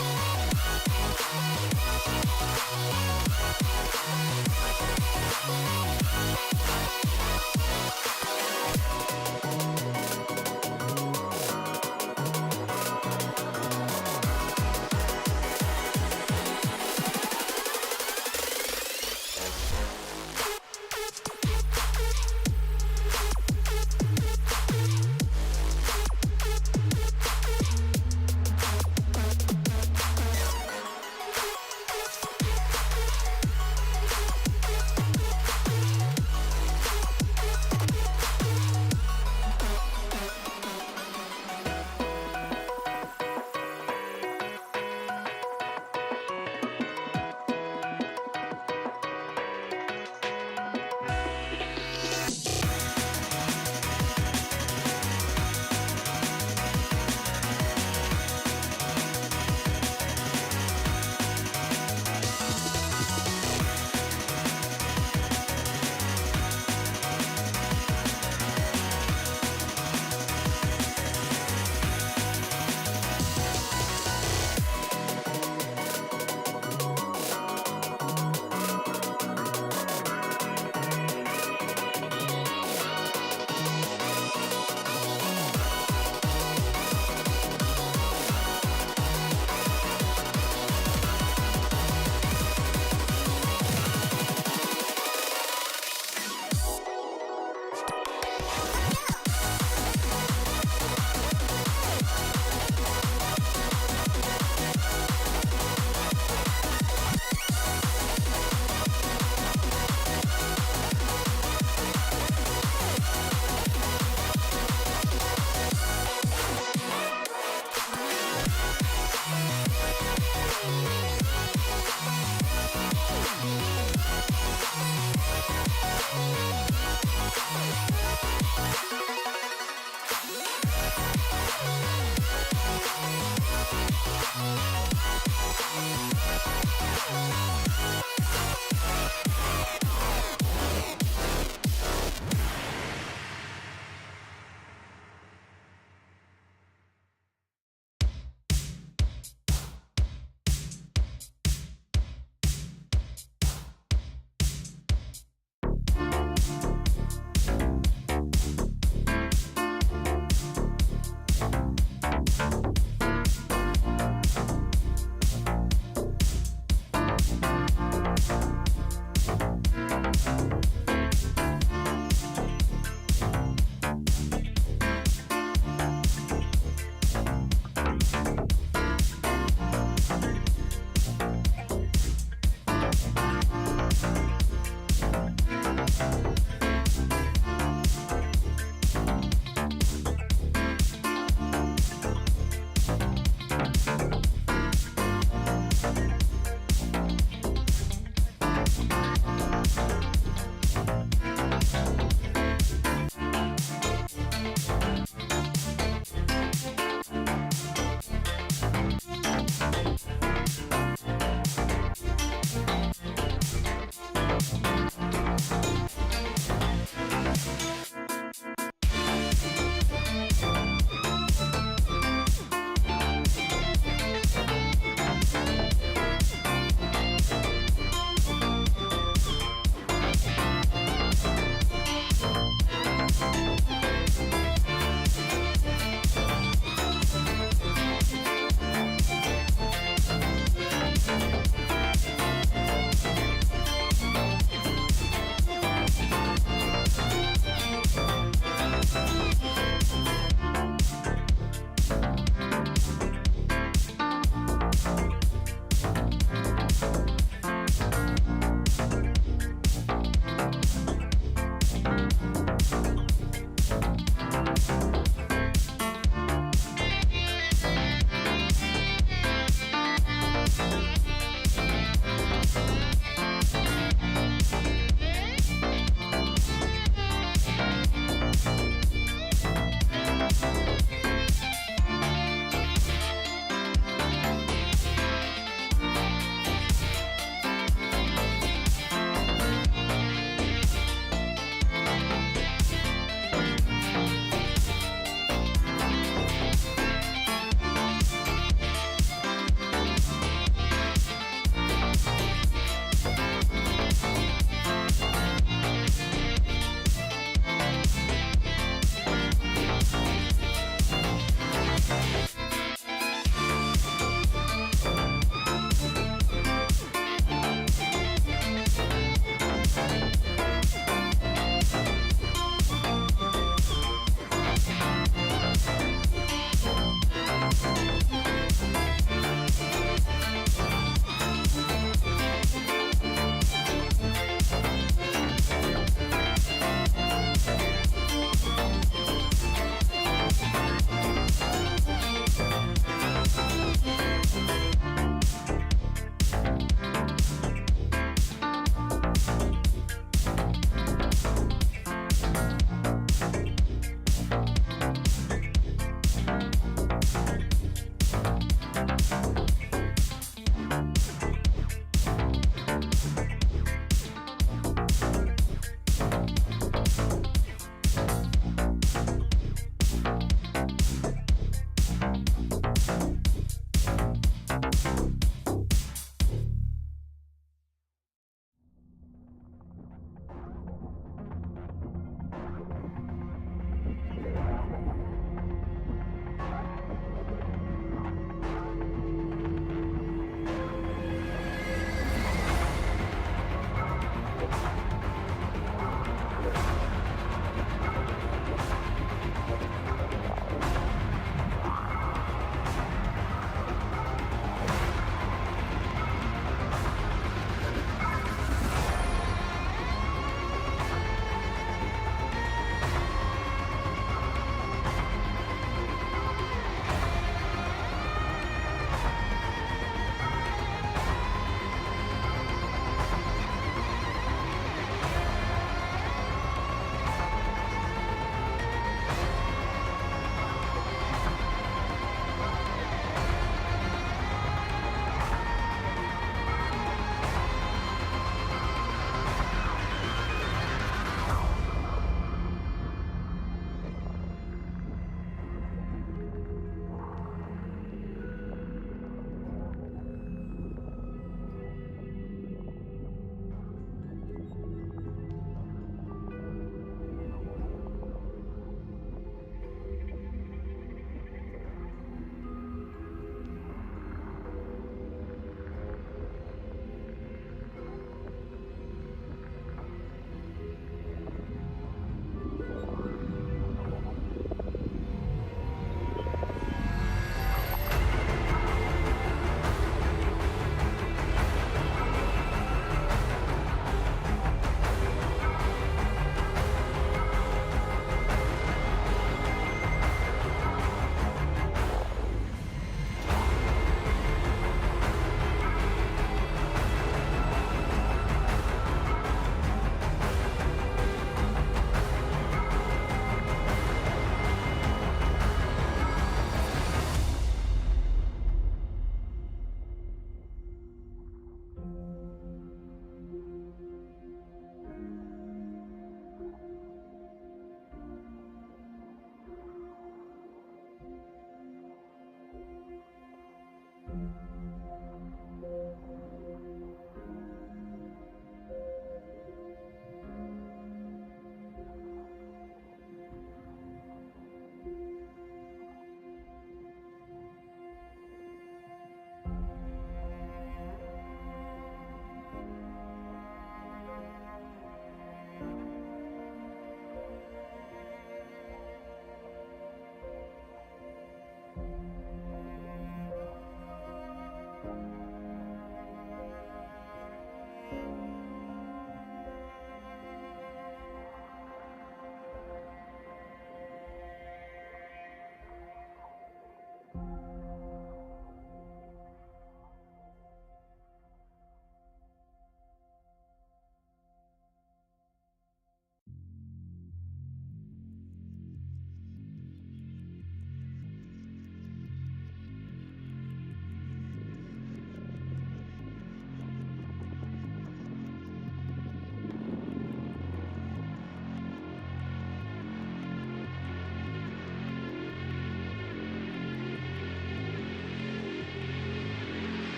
โ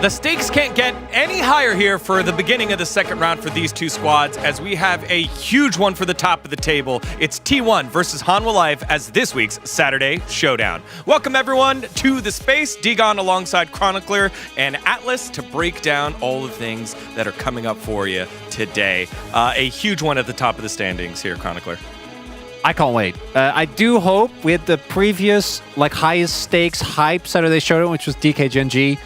The stakes can't get any higher here for the beginning of the second round for these two squads, as we have a huge one for the top of the table. It's T1 versus Hanwha Live as this week's Saturday Showdown. Welcome everyone to the space. Digon alongside Chronicler and Atlas to break down all the things that are coming up for you today. A huge one at the top of the standings here, Chronicler. I can't wait. I do hope with the previous highest stakes hype Saturday Showdown, which was Gen.G,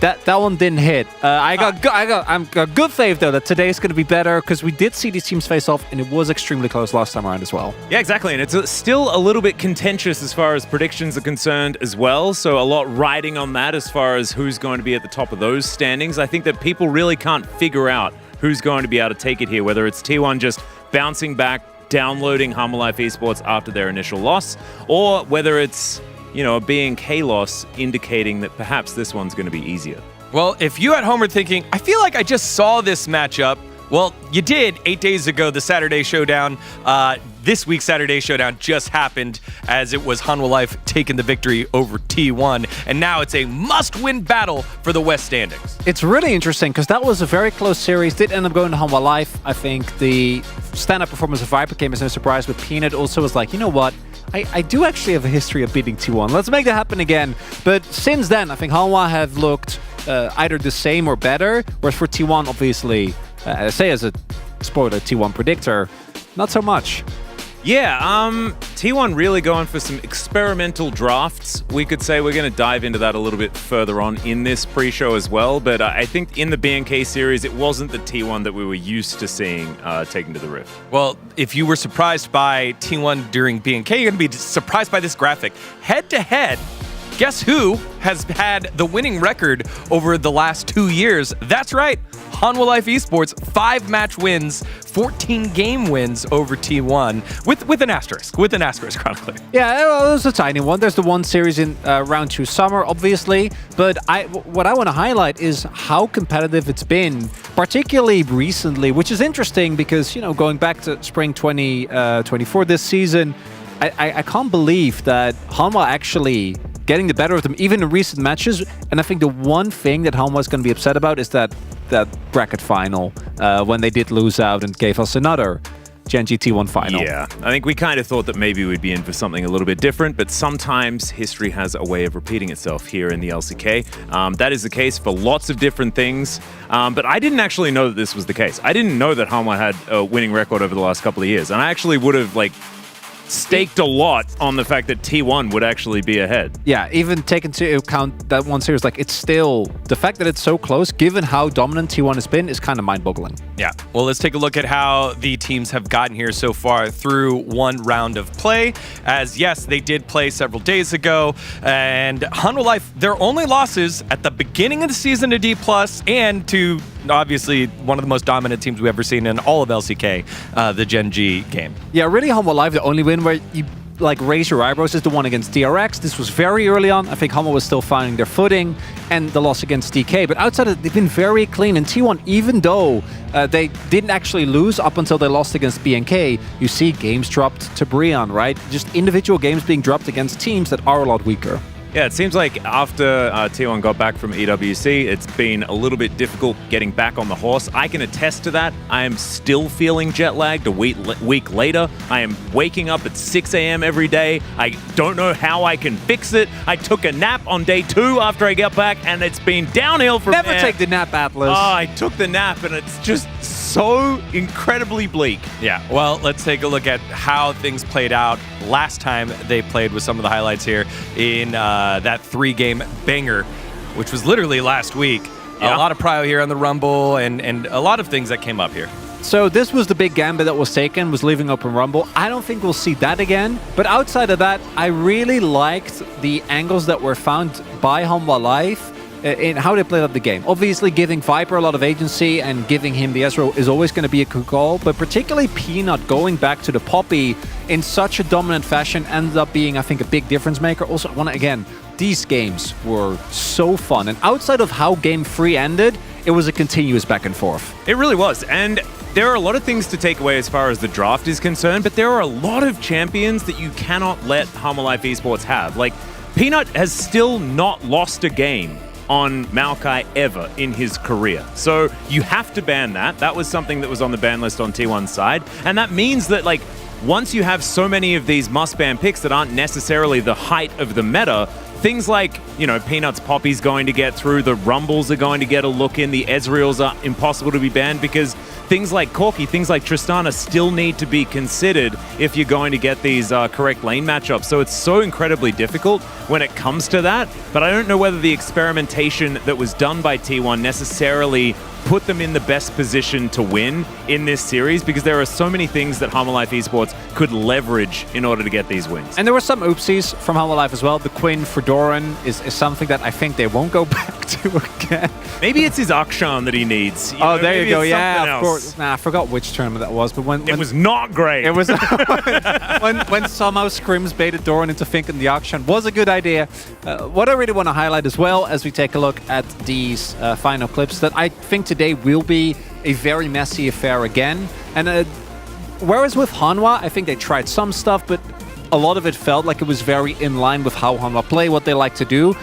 that one didn't hit. I'm got good faith though that today's going to be better because we did see these teams face off and it was extremely close last time around as well. Yeah, exactly, and it's still a little bit contentious as far as predictions are concerned as well. So a lot riding on that as far as who's going to be at the top of those standings. I think that people really can't figure out who's going to be able to take it here. Whether it's T1 just bouncing back, downloading Hanwha Live Esports after their initial loss, or whether it's a B&K loss indicating that perhaps this one's going to be easier. Well, if you at home are thinking, I feel like I just saw this matchup, well, you did 8 days ago, the Saturday Showdown. This week's Saturday Showdown just happened as it was Hanwha Live taking the victory over T1, and now it's a must-win battle for the West standings. It's really interesting because that was a very close series. Did end up going to Hanwha Live. I think the stand-up performance of Viper came as no surprise, but Peanut also was like, you know what? I do actually have a history of beating T1. Let's make that happen again. But since then, I think Hanwha have looked either the same or better, whereas for T1, obviously, I say as a spoiler T1 predictor, not so much. Yeah, T1 really going for some experimental drafts. We could say we're going to dive into that a little bit further on in this pre-show as well, but I think in the B&K series, it wasn't the T1 that we were used to seeing taken to the Rift. Well, if you were surprised by T1 during B&K, you're going to be surprised by this graphic. Head-to-head, guess who has had the winning record over the last 2 years? That's right, Hanwha Live Esports, 5 match wins, 14 game wins over T1, with an asterisk, Chronicler. Yeah, it was a tiny one. There's the one series in round 2 summer, obviously, but what I want to highlight is how competitive it's been, particularly recently, which is interesting because, going back to spring 2024 this season, I can't believe that Hanwha actually getting the better of them, even in recent matches. And I think the one thing that Hanwha is going to be upset about is that bracket final when they did lose out and gave us another Gen.G T1 final. Yeah, I think we kind of thought that maybe we'd be in for something a little bit different, but sometimes history has a way of repeating itself here in the LCK. That is the case for lots of different things, but I didn't actually know that this was the case. I didn't know that Hanwha had a winning record over the last couple of years, and I actually would have staked a lot on the fact that T1 would actually be ahead. Yeah, even taking into account that one series, it's still, the fact that it's so close, given how dominant T1 has been, is kind of mind-boggling. Yeah, well, let's take a look at how the teams have gotten here so far through one round of play, as yes, they did play several days ago, and Hanwha Live, their only losses at the beginning of the season to DPlus and to obviously one of the most dominant teams we've ever seen in all of LCK, the Gen.G game. Yeah, really Hanwha Live, the only win where you raise your eyebrows is the one against DRX. This was very early on. I think Hanwha was still finding their footing, and the loss against DK. But outside of it, they've been very clean. And T1, even though they didn't actually lose up until they lost against B&K, you see games dropped to Brion, right? Just individual games being dropped against teams that are a lot weaker. Yeah, it seems like after T1 got back from EWC, it's been a little bit difficult getting back on the horse. I can attest to that. I am still feeling jet lagged a week later. I am waking up at 6 a.m. every day. I don't know how I can fix it. I took a nap on day 2 after I got back, and it's been downhill from there. Never take the nap, Atlas. Oh, I took the nap, and it's just so incredibly bleak. Yeah, well, let's take a look at how things played out last time they played with some of the highlights here in that 3-game banger, which was literally last week. Yeah. A lot of prio here on the Rumble and a lot of things that came up here. So this was the big gambit that was taken, was leaving open Rumble. I don't think we'll see that again. But outside of that, I really liked the angles that were found by Hanwha Live in how they played up the game. Obviously, giving Viper a lot of agency and giving him the Ezreal is always going to be a good call, but particularly Peanut going back to the Poppy in such a dominant fashion ended up being, I think, a big difference maker. Also, again, these games were so fun, and outside of how Game 3 ended, it was a continuous back and forth. It really was, and there are a lot of things to take away as far as the draft is concerned, but there are a lot of champions that you cannot let Hanwha Live Esports have. Peanut has still not lost a game on Maokai ever in his career. So you have to ban that. That was something that was on the ban list on T1's side. And that means that, like, once you have so many of these must-ban picks that aren't necessarily the height of the meta, things like, you know, Peanuts Poppy's going to get through, the Rumbles are going to get a look in, the Ezreals are impossible to be banned because things like Corki, things like Tristana still need to be considered if you're going to get these correct lane matchups. So it's so incredibly difficult when it comes to that, but I don't know whether the experimentation that was done by T1 necessarily put them in the best position to win in this series, because there are so many things that Hanwha Life Esports could leverage in order to get these wins. And there were some oopsies from Hanwha Life as well. The Quinn for Doran is something that I think they won't go back to again. Maybe it's his Akshan that he needs. Oh, there you go. Yeah, of course. Nah, I forgot which tournament that was, but when it was not great. It was when somehow Scrims baited Doran into thinking the auction was a good idea. What I really want to highlight as well as we take a look at these final clips, that I think today will be a very messy affair again. And whereas with Hanwha, I think they tried some stuff, but a lot of it felt like it was very in line with how Hanwha play, what they like to do.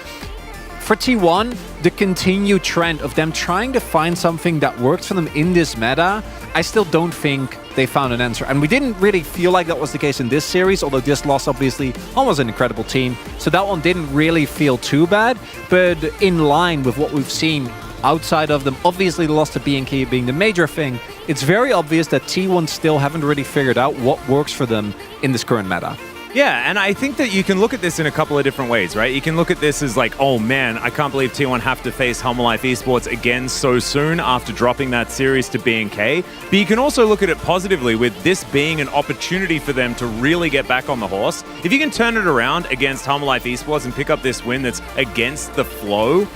For T1, the continued trend of them trying to find something that works for them in this meta, I still don't think they found an answer. And we didn't really feel like that was the case in this series, although this loss obviously was an incredible team. So that one didn't really feel too bad, but in line with what we've seen outside of them. Obviously the loss to BNK being the major thing, it's very obvious that T1 still haven't really figured out what works for them in this current meta. Yeah, and I think that you can look at this in a couple of different ways, right? You can look at this as like, oh man, I can't believe T1 have to face Hanwha Life Esports again so soon after dropping that series to BNK. But you can also look at it positively, with this being an opportunity for them to really get back on the horse. If you can turn it around against Hanwha Life Esports and pick up this win that's against the flow,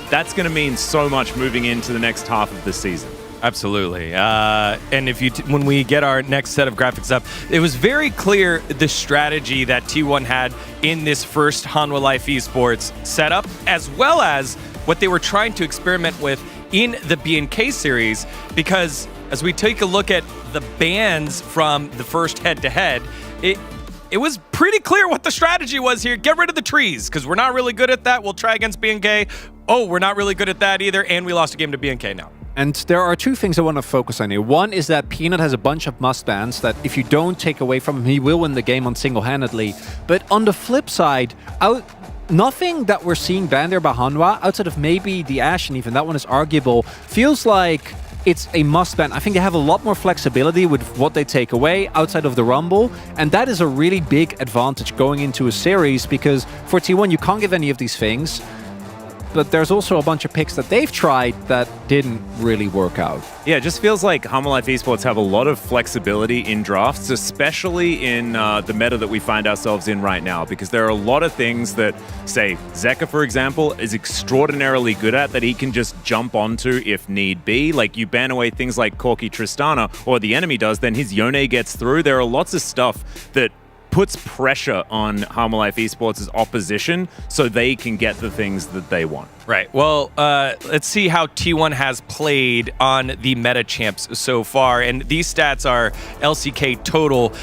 that's going to mean so much moving into the next half of the season. Absolutely. And if you when we get our next set of graphics up, it was very clear the strategy that T1 had in this first Hanwha Life Esports setup, as well as what they were trying to experiment with in the BNK series, because as we take a look at the bans from the first head-to-head, it was pretty clear what the strategy was here. Get rid of the trees, because we're not really good at that. We'll try against BNK. Oh, we're not really good at that either, and we lost a game to BNK now. And there are two things I want to focus on here. One is that Peanut has a bunch of must-bans that if you don't take away from him, he will win the game on single-handedly. But on the flip side, nothing that we're seeing banned there by Hanwha, outside of maybe the Ashe, and even that one is arguable, feels like it's a must-ban. I think they have a lot more flexibility with what they take away outside of the Rumble, and that is a really big advantage going into a series, because for T1, you can't give any of these things. But there's also a bunch of picks that they've tried that didn't really work out. Yeah, it just feels like Hanwha Life Esports have a lot of flexibility in drafts, especially in the meta that we find ourselves in right now, because there are a lot of things that, say, Zeka, for example, is extraordinarily good at that he can just jump onto if need be. Like, you ban away things like Corki Tristana, or the enemy does, then his Yone gets through. There are lots of stuff that puts pressure on Hanwha Life Esports' opposition so they can get the things that they want. Right. Well, let's see how T1 has played on the meta champs so far. And these stats are LCK total.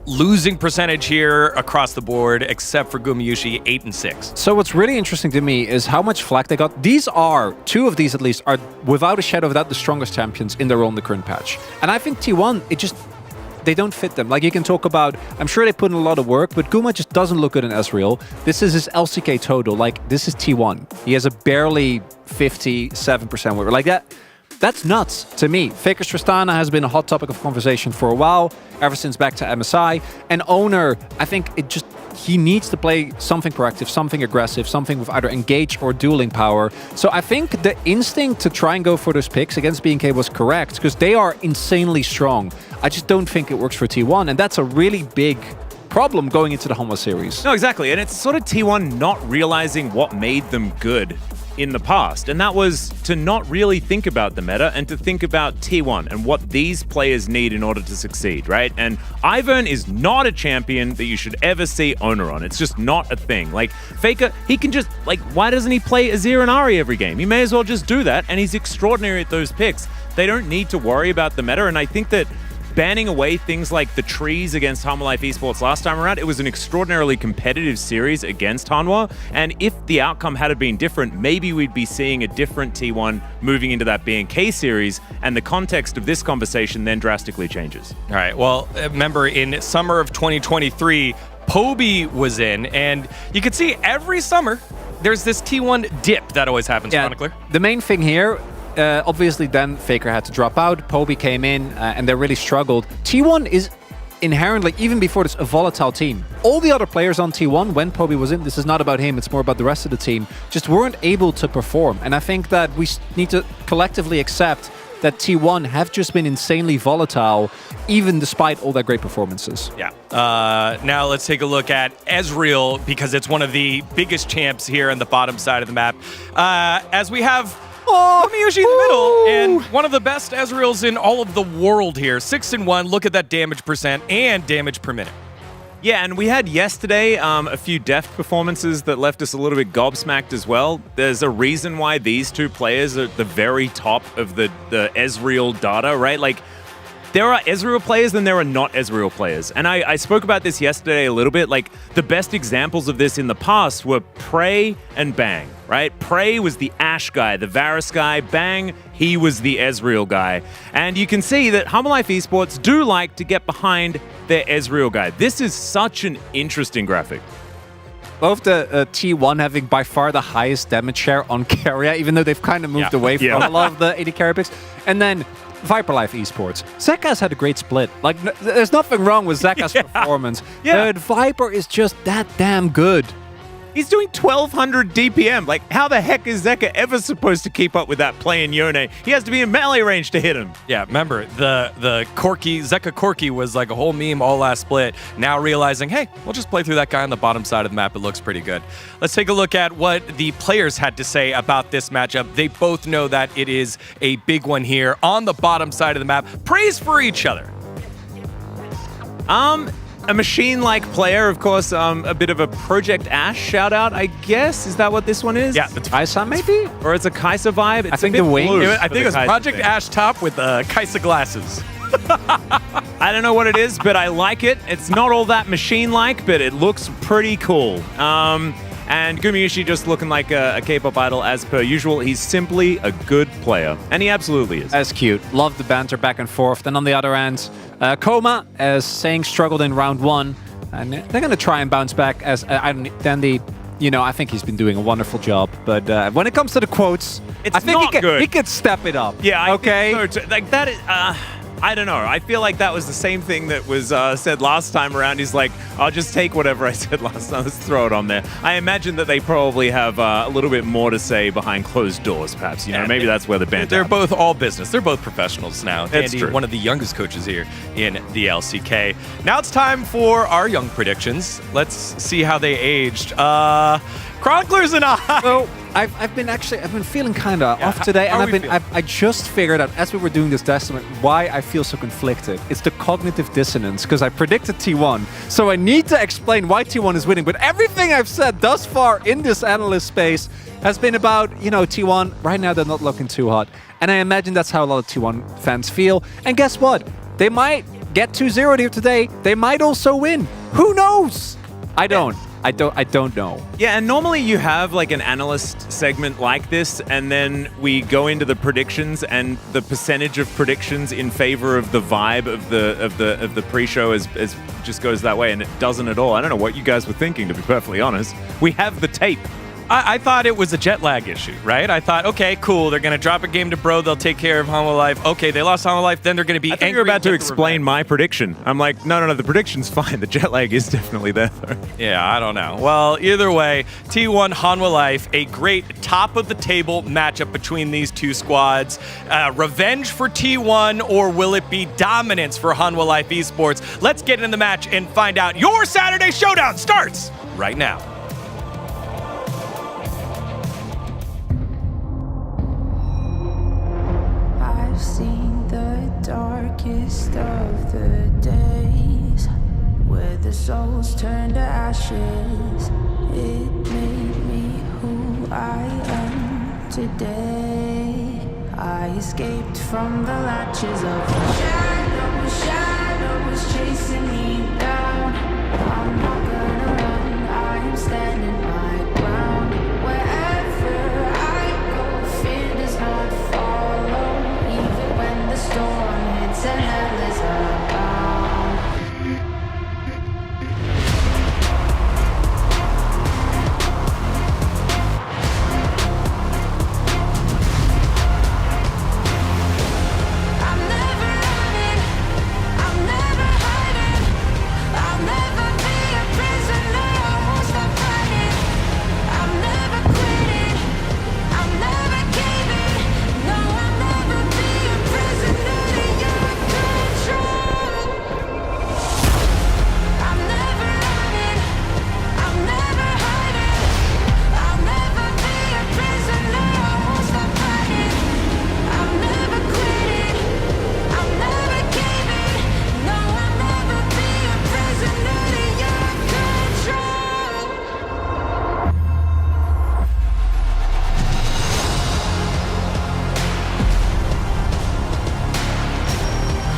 Losing percentage here across the board, except for Gumayushi, 8 and 6. So what's really interesting to me is how much flack they got. These are, two of these at least, are without a shadow of doubt the strongest champions in their role in the current patch. And I think T1, they don't fit them. Like, you can talk about, I'm sure they put in a lot of work, but Guma just doesn't look good in Ezreal. This is his LCK total. Like, this is T1. He has a barely 57% win rate. Like, that's nuts to me. Faker's Tristana has been a hot topic of conversation for a while, ever since back to MSI. And Owner, I think he needs to play something proactive, something aggressive, something with either engage or dueling power. So I think the instinct to try and go for those picks against BNK was correct, because they are insanely strong. I just don't think it works for T1, and that's a really big problem going into the Hanwha series. No, exactly, and it's sort of T1 not realizing what made them good in the past, and that was to not really think about the meta and to think about T1 and what these players need in order to succeed, right? And Ivern is not a champion that you should ever see Owner on. It's just not a thing. Like, Faker, he can just, like, why doesn't he play Azir and Ahri every game? He may as well just do that, and he's extraordinary at those picks. They don't need to worry about the meta, and I think that banning away things like the trees against Hanwha Life Esports last time around, it was an extraordinarily competitive series against Hanwha, and if the outcome had been different, maybe we'd be seeing a different T1 moving into that BNK series, and the context of this conversation then drastically changes. All right, well, remember in summer of 2023, Poby was in, and you can see every summer there's this T1 dip that always happens, Chronicler. The main thing here, obviously then Faker had to drop out, Poby came in, and they really struggled. T1 is inherently, even before this, a volatile team. All the other players on T1, when Poby was in, this is not about him, it's more about the rest of the team, just weren't able to perform. And I think that we need to collectively accept that T1 have just been insanely volatile, even despite all their great performances. Yeah. Now let's take a look at Ezreal, because it's one of the biggest champs here on the bottom side of the map. As we have Gumayusi in the middle, and one of the best Ezreals in all of the world here. 6-1, look at that damage percent and damage per minute. Yeah, and we had yesterday a few deft performances that left us a little bit gobsmacked as well. There's a reason why these two players are at the very top of the Ezreal data, right? Like, there are Ezreal players and there are not Ezreal players. And I spoke about this yesterday a little bit. Like, the best examples of this in the past were Prey and Bang, right? Prey was the Ashe guy, the Varus guy. Bang, he was the Ezreal guy. And you can see that Hanwha Life Esports do like to get behind their Ezreal guy. This is such an interesting graphic. Both the T1 having by far the highest damage share on Keria, even though they've kind of moved away from a lot of the AD carry picks. And then Viper Life Esports. Zeka's had a great split. Like, there's nothing wrong with Zeka's performance. But Viper is just that damn good. He's doing 1200 DPM. Like, how the heck is Zeka ever supposed to keep up with that play in Yone? He has to be in melee range to hit him. Yeah, remember, the Corki, Zeka Corki was like a whole meme all last split. Now realizing, hey, we'll just play through that guy on the bottom side of the map. It looks pretty good. Let's take a look at what the players had to say about this matchup. They both know that it is a big one here on the bottom side of the map. Praise for each other. A machine-like player, of course, a bit of a Project Ashe shout-out, I guess. Is that what this one is? Yeah. Kaisa, maybe? Or it's a Kaisa vibe? It's I think the wing. I think it was Project Ashe top with Kaisa glasses. I don't know what it is, but I like it. It's not all that machine-like, but it looks pretty cool. And Gumayusi just looking like a K-pop idol as per usual. He's simply a good player, and he absolutely is. That's cute. Love the banter back and forth. Then on the other end, Koma, as saying, struggled in round one, and they're going to try and bounce back. As Dandy, I think he's been doing a wonderful job. But when it comes to the quotes, it's I think not good. He could step it up. Yeah, I okay. think so too. Like that is. I don't know. I feel like that was the same thing that was said last time around. He's like, I'll just take whatever I said last time. Let's throw it on there. I imagine that they probably have a little bit more to say behind closed doors, perhaps. Maybe that's where the banter. They're both all business. They're both professionals now. That's Andy, true. one of the youngest coaches here in the LCK. Now it's time for our young predictions. Let's see how they aged. Chroniclers and I. So I've been feeling kind of off today, and I just figured out as we were doing this testament why I feel so conflicted. It's the cognitive dissonance, because I predicted T1, so I need to explain why T1 is winning. But everything I've said thus far in this analyst space has been about, T1. Right now they're not looking too hot, and I imagine that's how a lot of T1 fans feel. And guess what? They might get 2-0 here today. They might also win. Who knows? I don't know. Yeah, and normally you have like an analyst segment like this, and then we go into the predictions, and the percentage of predictions in favor of the vibe of the pre-show is just goes that way, and it doesn't at all. I don't know what you guys were thinking, to be perfectly honest. We have the tape. I thought it was a jet lag issue, right? I thought, okay, cool, they're going to drop a game to Bro, they'll take care of Hanwha Life. Okay, they lost Hanwha Life, then they're going to be angry. You're about to explain my prediction. I'm like, no, the prediction's fine. The jet lag is definitely there, though. Yeah, I don't know. Well, either way, T1 Hanwha Life, a great top-of-the-table matchup between these two squads. Revenge for T1, or will it be dominance for Hanwha Life Esports? Let's get in the match and find out. Your Saturday Showdown starts right now. I've seen the darkest of the days, where the souls turn to ashes. It made me who I am today. I escaped from the latches of the shadow. is chasing me down. I'm not gonna run, I am standing my ground. Wherever I go, fear does not follow. Even when the storm hits and hell is abound. I'm never running, I'm never hiding. I'll never be a prisoner, I won't stop fighting. I'm never quitting, I'm never caving. No, I'll never be a prisoner to your control. I'm never running, I'm never hiding. I'll never be a prisoner, I won't stop fighting. I'm never quitting, I'm never caving. No, I'll never be a prisoner to your control.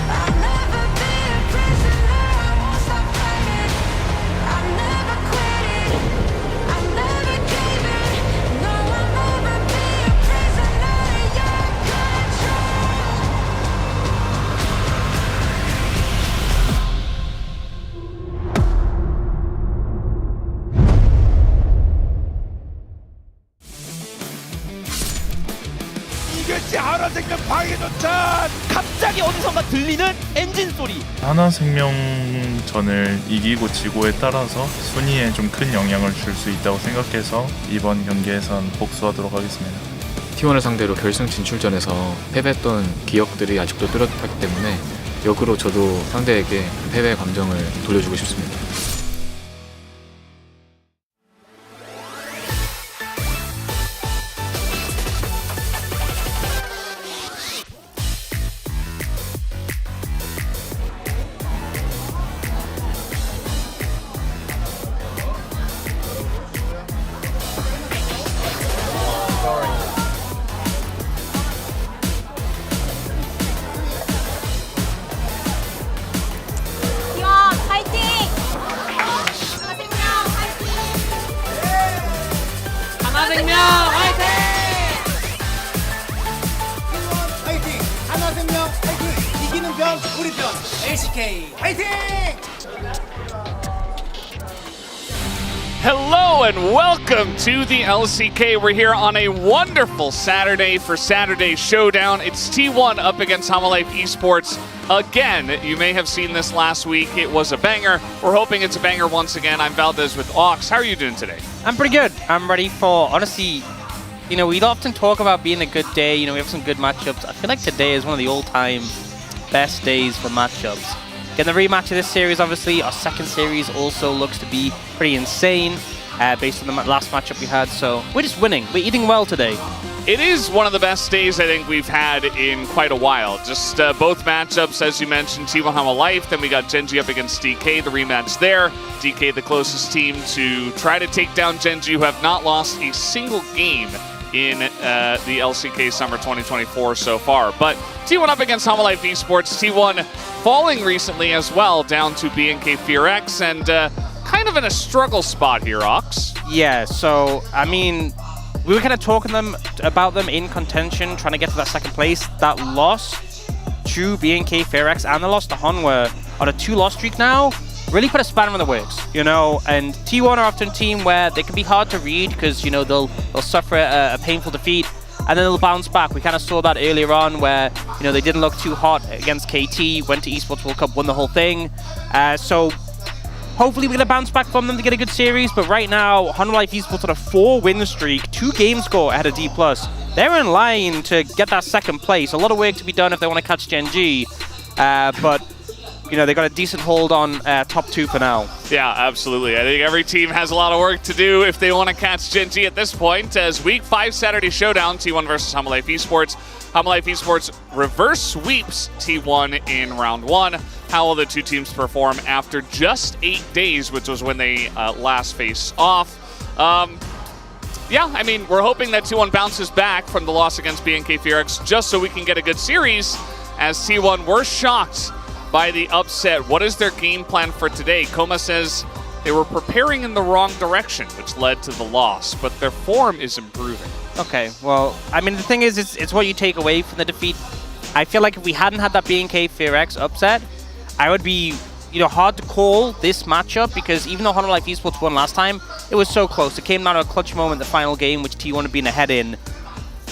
I'll never be a prisoner, I won't stop fighting. I'm never quitting, I'm never caving. No, I'll never be a prisoner to your control. 이것이 하나생명 방해조차 갑자기 어디선가 들리는 엔진 소리. 하나생명전을 이기고 지고에 따라서 순위에 좀 큰 영향을 줄 수 있다고 생각해서 이번 경기에선 복수하도록 하겠습니다. T1을 상대로 결승 진출전에서 패배했던 기억들이 아직도 뚜렷하기 때문에 역으로 저도 상대에게 패배의 감정을 돌려주고 싶습니다. T1 파이팅! 하나생명 파이팅! 파이팅! 하나생명 파이팅! 이기는 편 우리 편 LCK 파이팅! Hello and welcome to the LCK. We're here on a wonderful Saturday for Saturday Showdown. It's T1 up against Homolife Esports. Again, you may have seen this last week. It was a banger. We're hoping it's a banger once again. I'm Valdez with Ox. How are you doing today? I'm pretty good. I'm ready for, honestly, you know, we often talk about being a good day. You know, we have some good matchups. I feel like today is one of the all-time best days for matchups. Getting the rematch of this series, obviously. Our second series also looks to be pretty insane based on the last matchup we had. So we're just winning. We're eating well today. It is one of the best days I think we've had in quite a while. Just both matchups, as you mentioned, T1 Homolife, then we got Gen.G up against DK, the rematch there. DK the closest team to try to take down Gen.G, who have not lost a single game in the LCK Summer 2024 so far. But T1 up against Homolife Esports, T1 falling recently as well, down to BNK FearX, and kind of in a struggle spot here, Ox. Yeah, so, I mean, we were kind of talking about them in contention, trying to get to that second place. That loss to BNK FearX and the loss to Honwa on a 2-loss streak now really put a spanner in the works, you know. And T1 are often a team where they can be hard to read because, you know, they'll suffer a painful defeat and then they'll bounce back. We kind of saw that earlier on where, you know, they didn't look too hot against KT, went to Esports World Cup, won the whole thing. So hopefully we're going to bounce back from them to get a good series, but right now, Homolife Esports on a 4-win streak, 2 game score ahead of DPlus. They're in line to get that second place. A lot of work to be done if they want to catch Gen.G, but you know, they got a decent hold on top 2 for now. Yeah, absolutely. I think every team has a lot of work to do if they want to catch Gen.G at this point, as Week 5 Saturday Showdown, T1 versus Homolife Esports. Homolife Esports reverse sweeps T1 in round 1. How will the two teams perform after just 8 days, which was when they last faced off? Yeah, I mean, we're hoping that T1 bounces back from the loss against BNK FearX just so we can get a good series, as T1 were shocked by the upset. What is their game plan for today? Koma says they were preparing in the wrong direction, which led to the loss, but their form is improving. Okay, well, I mean, the thing is, it's what you take away from the defeat. I feel like if we hadn't had that BNK FearX upset, I would be, hard to call this matchup, because even though Honor Life Esports won last time, it was so close. It came down to a clutch moment, the final game, which T1 had been ahead in.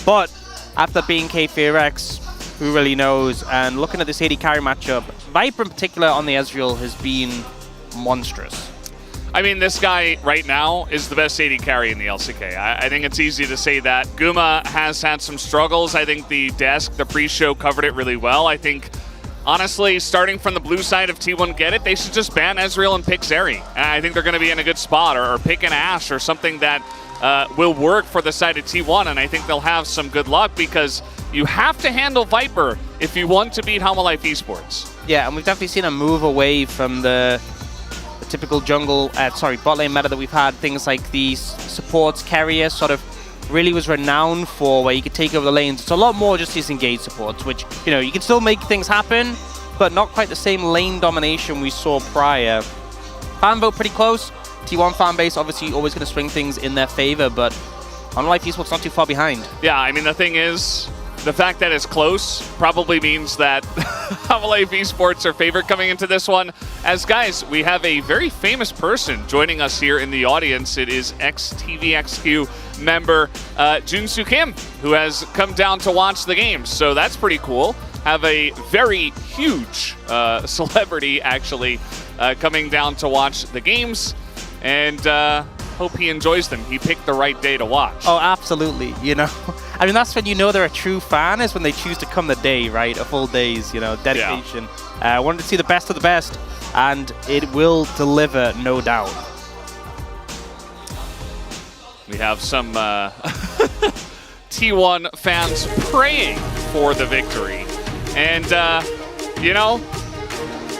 But after BNK FearX, who really knows? And looking at this AD carry matchup, Viper in particular on the Ezreal has been monstrous. I mean, this guy right now is the best AD carry in the LCK. I think it's easy to say that. Guma has had some struggles. I think the pre-show covered it really well. I think, honestly, starting from the blue side of T1 Get It, they should just ban Ezreal and pick Zeri. And I think they're going to be in a good spot, or pick an Ashe or something that will work for the side of T1. And I think they'll have some good luck, because you have to handle Viper if you want to beat Hanwha Life Esports. Yeah, and we've definitely seen a move away from the typical bot lane meta that we've had. Things like these supports carrier sort of really was renowned for, where you could take over the lanes. It's a lot more just these engage supports, which, you can still make things happen, but not quite the same lane domination we saw prior. Fan vote pretty close. T1 fan base obviously always going to swing things in their favor, but Hanwha Life Esports not too far behind. Yeah, I mean, the thing is, the fact that it's close probably means that Hanwha Life Esports are favored coming into this one. As guys, we have a very famous person joining us here in the audience. It is ex-TVXQ member Junsu Kim, who has come down to watch the games. So that's pretty cool. Have a very huge celebrity, actually, coming down to watch the games. And hope he enjoys them. He picked the right day to watch. Oh, absolutely. I mean, that's when you know they're a true fan, is when they choose to come the day, right? A full day's, dedication. I wanted to see the best of the best, and it will deliver, no doubt. We have some T1 fans praying for the victory. And,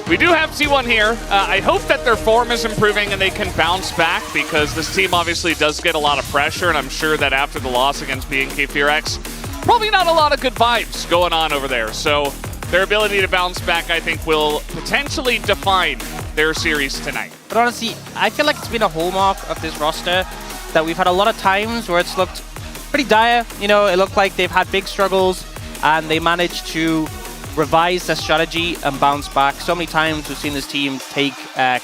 we do have T1 here. I hope that their form is improving and they can bounce back, because this team obviously does get a lot of pressure, and I'm sure that after the loss against BNK FearX, probably not a lot of good vibes going on over there. So their ability to bounce back, I think, will potentially define their series tonight. But honestly, I feel like it's been a hallmark of this roster that we've had a lot of times where it's looked pretty dire. It looked like they've had big struggles and they managed to revise their strategy and bounce back. So many times we've seen this team take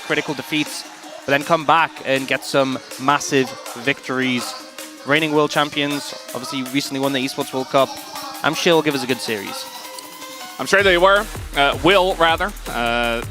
critical defeats, but then come back and get some massive victories. Reigning world champions, obviously recently won the Esports World Cup. I'm sure will give us a good series. I'm sure they will rather.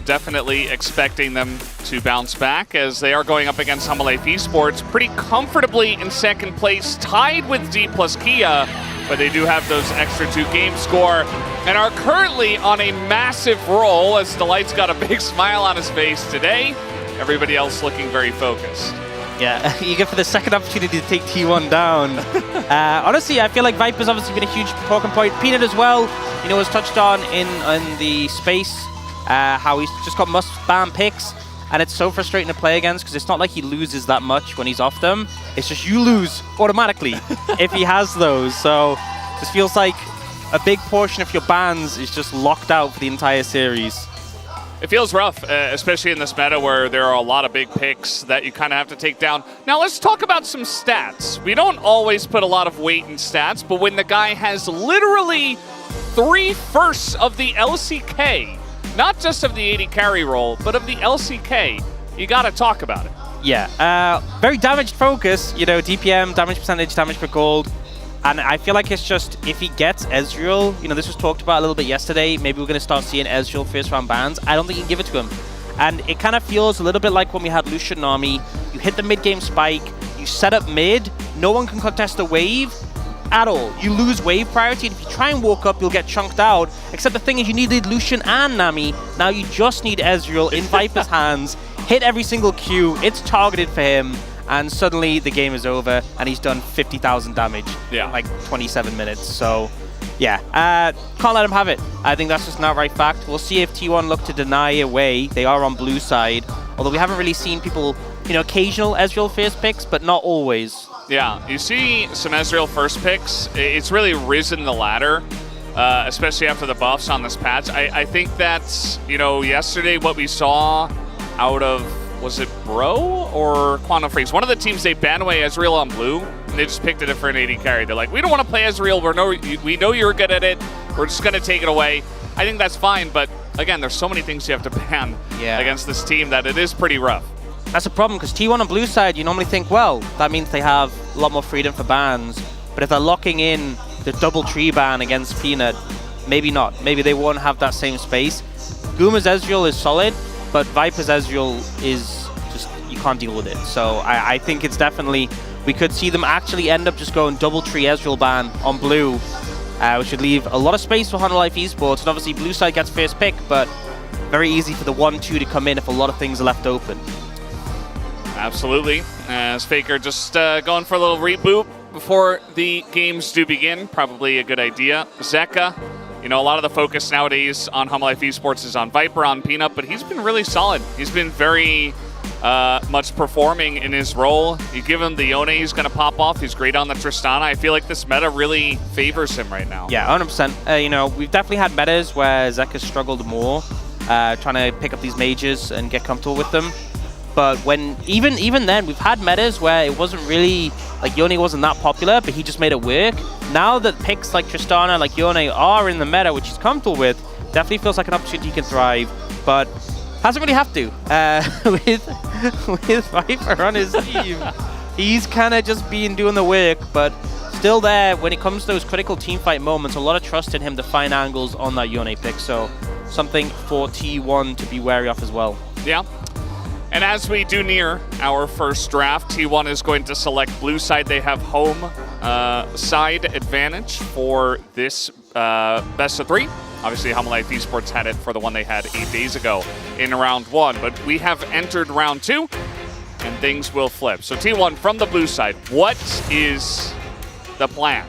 Definitely expecting them to bounce back, as they are going up against Hanwha Life Esports pretty comfortably in second place, tied with DPlus Kia, but they do have those extra 2 game score and are currently on a massive roll, as Delight's got a big smile on his face today. Everybody else looking very focused. Yeah, eager for the second opportunity to take T1 down. Honestly, I feel like Viper's obviously been a huge talking point. Peanut as well, was touched on in the space, how he's just got must-ban picks, and it's so frustrating to play against, because it's not like he loses that much when he's off them. It's just you lose automatically if he has those. So this feels like a big portion of your bans is just locked out for the entire series. It feels rough, especially in this meta where there are a lot of big picks that you kind of have to take down. Now let's talk about some stats. We don't always put a lot of weight in stats, but when the guy has literally 3 firsts of the LCK, not just of the AD carry role, but of the LCK, you got to talk about it. Yeah, very damaged focus, DPM, damage percentage, damage per gold. And I feel like it's just, if he gets Ezreal, this was talked about a little bit yesterday, maybe we're going to start seeing Ezreal first round bans. I don't think you can give it to him. And it kind of feels a little bit like when we had Lucian Nami. You hit the mid-game spike, you set up mid, no one can contest the wave at all. You lose wave priority, and if you try and walk up, you'll get chunked out. Except the thing is, you needed Lucian and Nami. Now you just need Ezreal in Viper's hands, hit every single Q, it's targeted for him, and suddenly the game is over, and he's done 50,000 damage in like 27 minutes. So, yeah, can't let him have it. I think that's just an outright fact. We'll see if T1 look to deny away. They are on blue side, although we haven't really seen people, occasional Ezreal first picks, but not always. Yeah, you see some Ezreal first picks. It's really risen the ladder. especially after the buffs on this patch. I think that, you know, yesterday what we saw out of, was it Bro or Quantum Freeze? One of the teams, they banned away Ezreal on blue, and they just picked a different AD carry. They're like, we don't want to play Ezreal. We know you're good at it. We're just going to take it away. I think that's fine, but again, there's so many things you have to ban against this team that it is pretty rough. That's a problem, because T1 on blue side, you normally think, well, that means they have a lot more freedom for bans. But if they're locking in the double tree ban against Peanut, maybe not. Maybe they won't have that same space. Guma's Ezreal is solid, but Viper's Ezreal is just, you can't deal with it. So I think it's definitely, we could see them actually end up just going double tree Ezreal ban on blue, which would leave a lot of space for Honor Life Esports. And obviously blue side gets first pick, but very easy for the 1-2 to come in if a lot of things are left open. Absolutely. As Faker just going for a little reboot before the games do begin. Probably a good idea. Zeka, you know, a lot of the focus nowadays on Honor Life Esports is on Viper, on Peanut, but he's been really solid. He's been very much performing in his role. You give him the Yone, he's going to pop off. He's great on the Tristana. I feel like this meta really favors him right now. Yeah, 100%. You know, we've definitely had metas where Zeka's struggled more, trying to pick up these mages and get comfortable with them. But when even then, we've had metas where it wasn't really, like Yone wasn't that popular, but he just made it work. Now that picks like Tristana, like Yone are in the meta, which he's comfortable with, definitely feels like an opportunity he can thrive. But hasn't really have to. With Viper on his team, he's kind of just been doing the work, but still there when it comes to those critical teamfight moments, a lot of trust in him to find angles on that Yone pick. So something for T1 to be wary of as well. Yeah. And as we do near our first draft, T1 is going to select blue side. They have home side advantage for this best of 3. Obviously, Honor Life Esports had it for the one they had 8 days ago in round 1. But we have entered round 2, and things will flip. So T1 from the blue side, what is the plan?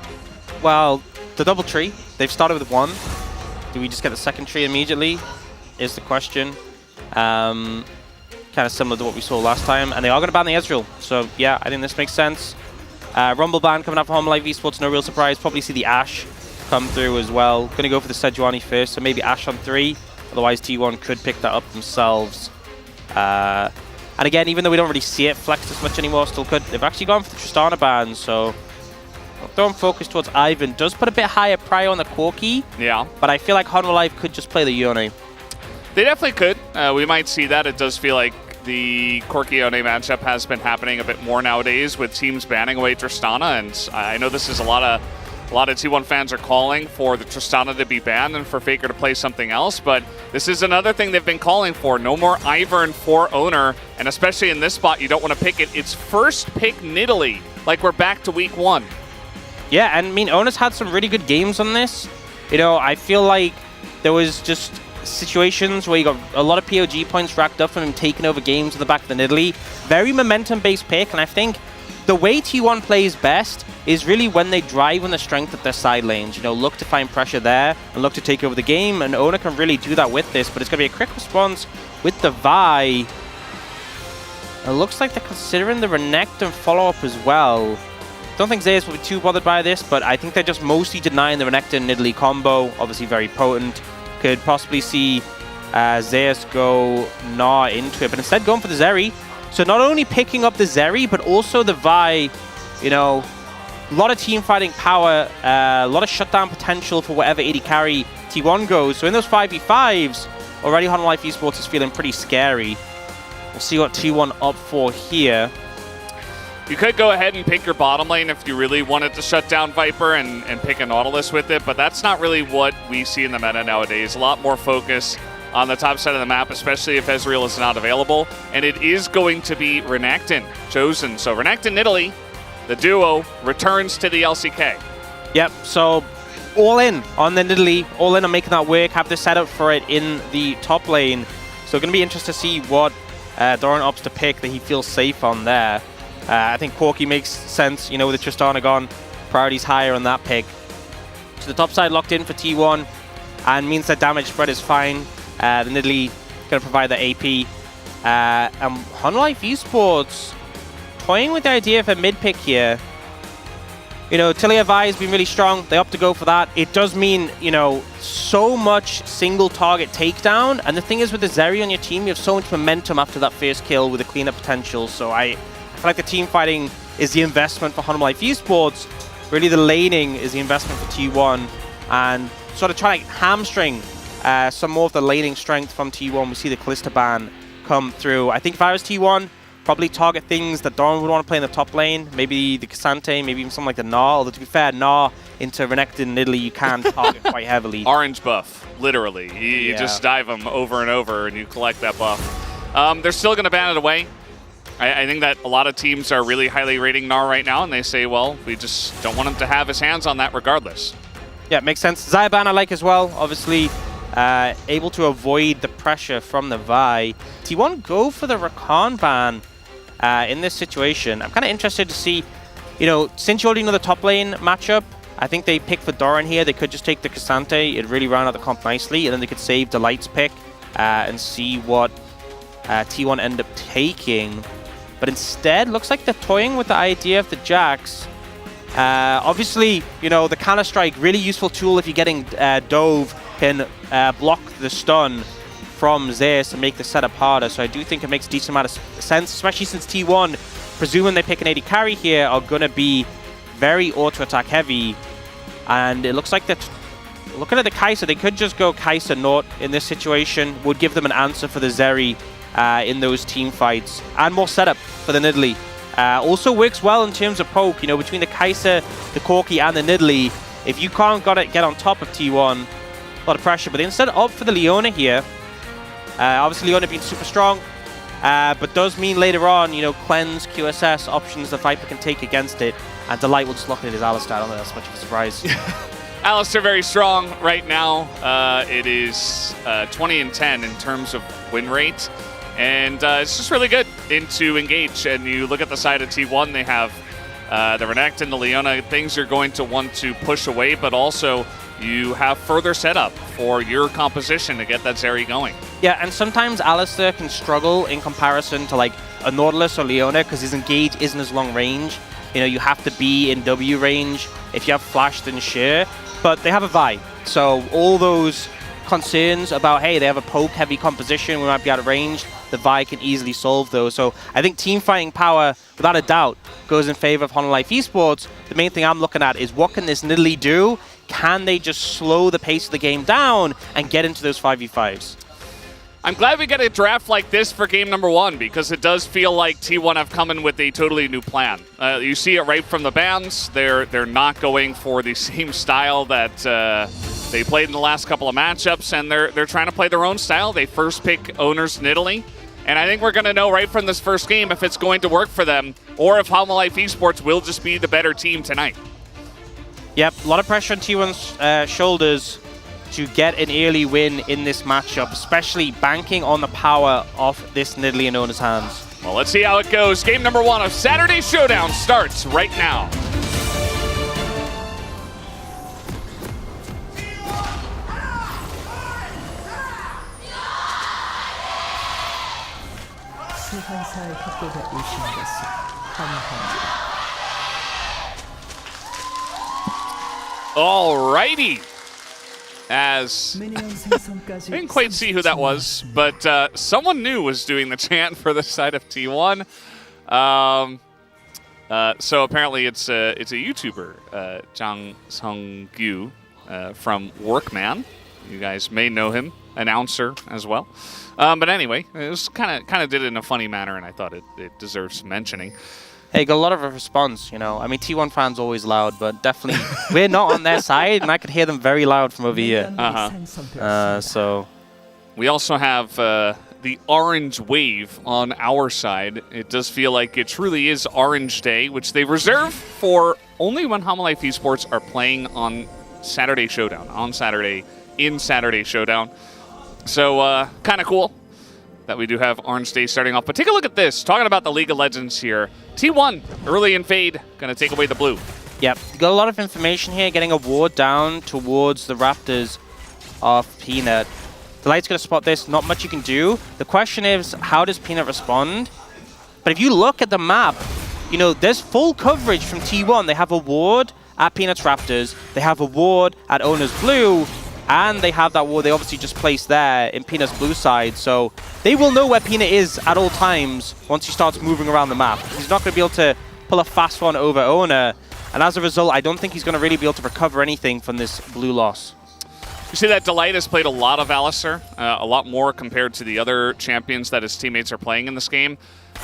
Well, the double tree, they've started with 1. Do we just get the second tree immediately is the question. Kind of similar to what we saw last time, and they are going to ban the Ezreal. So yeah, I think this makes sense. Rumble ban coming up for Honor Life Esports, no real surprise. Probably see the Ashe come through as well. Going to go for the Sejuani first, so maybe Ashe on 3. Otherwise, T1 could pick that up themselves. And again, even though we don't really see it flexed as much anymore, still could. They've actually gone for the Tristana ban, so throwing focus towards Ivan does put a bit higher prio on the Corki. Yeah. But I feel like Honor Life could just play the Yone. They definitely could. We might see that. It does feel like the Corki-Yone matchup has been happening a bit more nowadays with teams banning away Tristana, and I know this is a lot of T1 fans are calling for the Tristana to be banned and for Faker to play something else, but this is another thing they've been calling for. No more Ivern for Owner, and especially in this spot, you don't want to pick it. It's first pick Nidalee, like we're back to week 1. Yeah, and I mean, Owner's had some really good games on this. You know, I feel like there was just situations where you got a lot of POG points racked up from him taking over games in the back of the Nidalee. Very momentum-based pick, and I think the way T1 plays best is really when they drive on the strength of their side lanes. You know, look to find pressure there and look to take over the game, and Owner can really do that with this, but it's going to be a quick response with the Vi. It looks like they're considering the Renekton follow-up as well. Don't think Zeus will be too bothered by this, but I think they're just mostly denying the Renekton Nidalee combo. Obviously very potent. Could possibly see Zeus go Gnaw into it, but instead going for the Zeri. So not only picking up the Zeri, but also the Vi. You know, a lot of team fighting power, a lot of shutdown potential for whatever AD carry T1 goes. So in those 5v5s, already Honor Life Esports is feeling pretty scary. We'll see what T1 opt for here. You could go ahead and pick your bottom lane if you really wanted to shut down Viper and pick a Nautilus with it, but that's not really what we see in the meta nowadays. A lot more focus on the top side of the map, especially if Ezreal is not available, and it is going to be Renekton chosen. So Renekton Nidalee, the duo, returns to the LCK. Yep, so all in on the Nidalee, all in on making that work, have the setup for it in the top lane. So going to be interesting to see what Doran opts to pick that he feels safe on there. I think Corki makes sense, you know, with the Tristana gone, priorities higher on that pick. So the top side locked in for T1 and means that damage spread is fine. The Nidalee going to provide the AP. And Honor Life Esports toying with the idea of a mid pick here. You know, Tillia Vi has been really strong. They opt to go for that. It does mean, you know, so much single target takedown. And the thing is, with the Zeri on your team, you have so much momentum after that first kill with the cleanup potential. So I feel like the team fighting is the investment for Hanwha Life Esports. Really, the laning is the investment for T1. And sort of trying to hamstring some more of the laning strength from T1. We see the Callista ban come through. I think if I was T1, probably target things that Doran would want to play in the top lane. Maybe the Cassante, maybe even something like the Gnar. Although to be fair, Gnar into Renekton and Nidalee you can target quite heavily. Orange buff, literally. You just dive them over and over and you collect that buff. They're still going to ban it away. I think that a lot of teams are really highly rating Gnar right now, and they say, well, we just don't want him to have his hands on that regardless. Yeah, makes sense. Xayah ban I like as well. Obviously, able to avoid the pressure from the Vi. T1 go for the Rakan ban in this situation. I'm kind of interested to see, you know, since you already know the top lane matchup, I think they pick for Doran here. They could just take the Cassante. It'd really round out the comp nicely, and then they could save Delight's pick and see what T1 end up taking. But instead, looks like they're toying with the idea of the Jax. Obviously, you know, the Counter-Strike, really useful tool if you're getting Dove, can block the stun from Zeus to make the setup harder. So I do think it makes a decent amount of sense, especially since T1, presuming they pick an AD carry here, are going to be very auto-attack heavy. And it looks like they're looking at the Kai'Sa. They could just go Kai'Sa Nort in this situation. Would give them an answer for the Zeri in those team fights. And more setup for the Nidalee. Also works well in terms of poke, you know, between the Kai'Sa, the Corki, and the Nidalee. If you can't get on top of T1, a lot of pressure. But they instead opt for the Leona here. Obviously, Leona being super strong, but does mean later on, you know, cleanse, QSS options the Viper can take against it. And Delight will just look at his Alistar. I don't think that's much of a surprise. Alistar very strong right now. It is 20-10 in terms of win rate. And it's just really good into engage. And you look at the side of T1, they have the Renekton, the Leona, things you're going to want to push away, but also you have further setup for your composition to get that Zeri going. Yeah, and sometimes Alistar can struggle in comparison to like a Nautilus or Leona because his engage isn't as long range. You know, you have to be in W range. If you have Flash, then sure. But they have a Vi. So all those concerns about, hey, they have a poke-heavy composition, we might be out of range, the Vi can easily solve those. So I think team fighting power, without a doubt, goes in favor of Hanwha Life Esports. The main thing I'm looking at is what can this Nidalee do? Can they just slow the pace of the game down and get into those 5v5s? I'm glad we get a draft like this for game number 1 because it does feel like T1 have come in with a totally new plan. You see it right from the bans. They're not going for the same style that they played in the last couple of matchups, and they're trying to play their own style. They first pick Owners Nidalee, and I think we're going to know right from this first game if it's going to work for them or if Hanwha Life Esports will just be the better team tonight. Yep, a lot of pressure on T1's shoulders to get an early win in this matchup, especially banking on the power of this Nidalee in Owner's hands. Well, let's see how it goes. Game number 1 of Saturday Showdown starts right now. Alrighty. As I didn't quite see who that was, but someone new was doing the chant for the side of T1. So apparently it's a YouTuber, Jang Sung-gyu from Workman. You guys may know him, announcer as well. But anyway, it was kind of did it in a funny manner, and I thought it deserves some mentioning. Hey, got a lot of a response, you know. I mean, T1 fans always loud, but definitely we're not on their side, and I could hear them very loud from over here. So we also have the orange wave on our side. It does feel like it truly is Orange Day, which they reserve for only when Hanwha Life Esports are playing on Saturday Showdown, in Saturday Showdown. So kind of cool that we do have Orange Day starting off. But take a look at this. Talking about the League of Legends here. T1, early in Fade, going to take away the blue. Yep, got a lot of information here. Getting a ward down towards the Raptors of Peanut. The Light's going to spot this. Not much you can do. The question is, how does Peanut respond? But if you look at the map, you know, there's full coverage from T1. They have a ward. at Peanuts Raptors. They have a ward at Owner's Blue, and they have that ward they obviously just placed there in Peanut's blue side. So they will know where Peanut is at all times once he starts moving around the map. He's not going to be able to pull a fast one over Owner. And as a result, I don't think he's going to really be able to recover anything from this blue loss. You see that Delight has played a lot of Alistar, a lot more compared to the other champions that his teammates are playing in this game.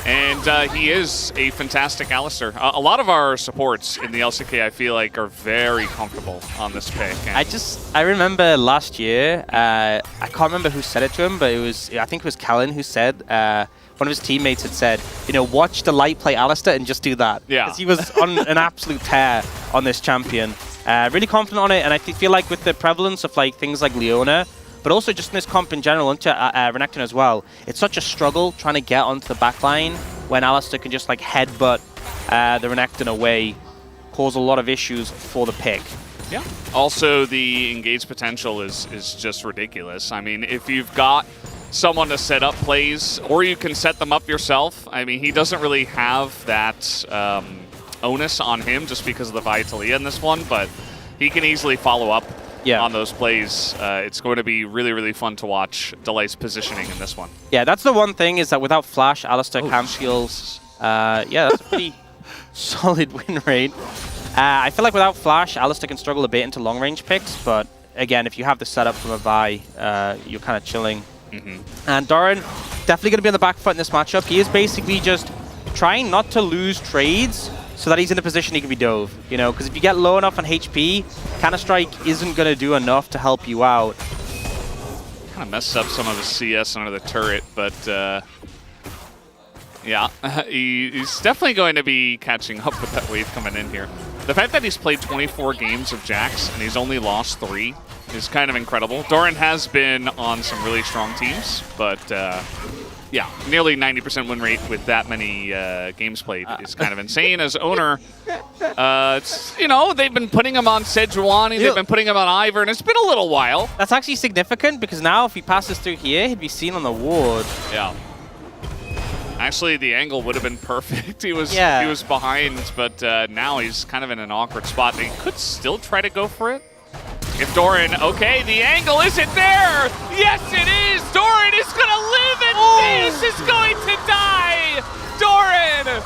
And he is a fantastic Alistar. A lot of our supports in the LCK, I feel like, are very comfortable on this pick. And I remember last year, I can't remember who said it to him, but I think it was Callan who said, one of his teammates had said, you know, watch Delight play Alistar and just do that. Yeah. Because he was on an absolute tear on this champion. Really confident on it, and I feel like with the prevalence of like things like Leona, but also just in this comp in general, into Renekton as well, it's such a struggle trying to get onto the backline when Alistar can just like headbutt the Renekton away, cause a lot of issues for the pick. Yeah. Also, the engage potential is just ridiculous. I mean, if you've got someone to set up plays, or you can set them up yourself, I mean, he doesn't really have that onus on him just because of the Vitalia in this one, but he can easily follow up on those plays. It's going to be really, really fun to watch Delight's positioning in this one. Yeah, that's the one thing, is that without Flash, Alistar can skills. Yeah, that's a pretty solid win rate. I feel like without Flash, Alistar can struggle a bit into long-range picks, but again, if you have the setup from a Vi, you're kind of chilling. And Doran, definitely going to be on the back foot in this matchup. He is basically just trying not to lose trades so that he's in a position he can be dove, you know, because if you get low enough on HP, Counter-Strike isn't going to do enough to help you out. Kind of messed up some of his CS under the turret, but yeah, he's definitely going to be catching up with that wave coming in here. The fact that he's played 24 games of Jax and he's only lost 3 is kind of incredible. Doran has been on some really strong teams, but yeah, nearly 90% win rate with that many games played is kind of insane. As owner, you know, they've been putting him on Sejuani, they've been putting him on Ivern, and it's been a little while. That's actually significant, because now if he passes through here, he'd be seen on the ward. Yeah. Actually, the angle would have been perfect. He was behind, but now he's kind of in an awkward spot. They could still try to go for it. If Doran, okay, the angle isn't there! Yes, it is! Doran is gonna live and Zeus is going to die! Doran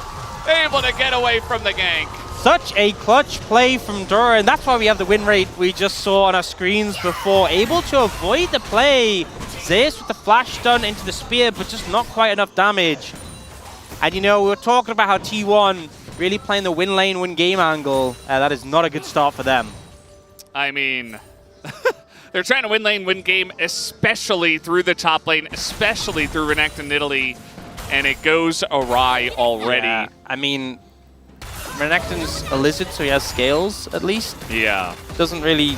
able to get away from the gank. Such a clutch play from Doran. That's why we have the win rate we just saw on our screens before. Able to avoid the play. Zeus with the flash stun into the spear, but just not quite enough damage. And you know, we were talking about how T1 really playing the win lane, win game angle. That is not a good start for them. I mean, they're trying to win lane, win game, especially through the top lane, especially through Renekton Italy, and it goes awry already. Yeah, I mean, Renekton's a lizard, so he has scales at least. Yeah. Doesn't really.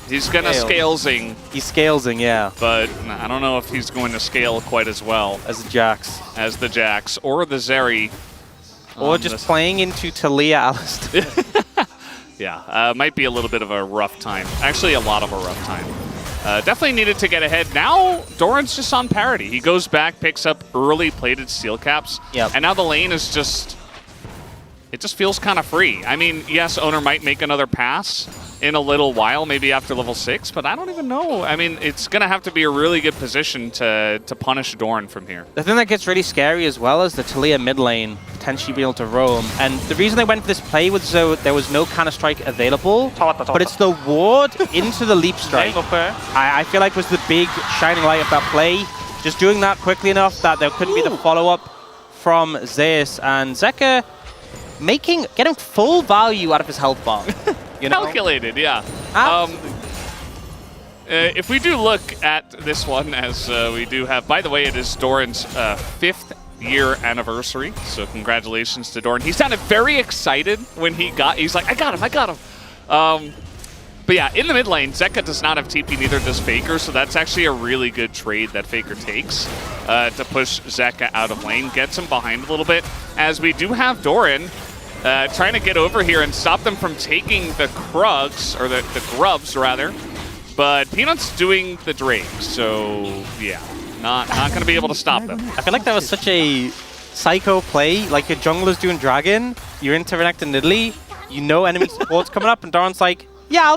He's gonna scalesing. He's scalesing, yeah. But I don't know if he's going to scale quite as well as the Jax. As the Jax or the Zeri. Or just playing into Talia Alistar. Yeah, might be a little bit of a rough time. Actually, a lot of a rough time. Definitely needed to get ahead. Now, Doran's just on parity. He goes back, picks up early plated steel caps. Yep. And now the lane is just... It just feels kind of free. I mean, yes, owner might make another pass in a little while, maybe after level 6, but I don't even know. I mean, it's going to have to be a really good position to punish Doran from here. The thing that gets really scary as well is the Talia mid lane potentially being able to roam. And the reason they went for this play was so there was no Counter-Strike available, but it's the ward into the leap strike. I feel like was the big shining light of that play. Just doing that quickly enough that there couldn't be the follow-up from Zeus. And Zeka getting full value out of his health bar. You know? Calculated, yeah. If we do look at this one, as we do have, by the way, it is Doran's 5th year anniversary, so congratulations to Doran. He sounded very excited when he's like, I got him. But yeah, in the mid lane, Zeka does not have TP, neither does Faker, so that's actually a really good trade that Faker takes to push Zeka out of lane, gets him behind a little bit, as we do have Doran trying to get over here and stop them from taking the Krugs, or the Grubs, rather. But Peanut's doing the Drake, so yeah, not going to be able to stop them. I feel like that was such a psycho play. Like your jungler's doing Dragon, you're into Renekton Italy, you know enemy support's coming up, and Doran's like, yeah,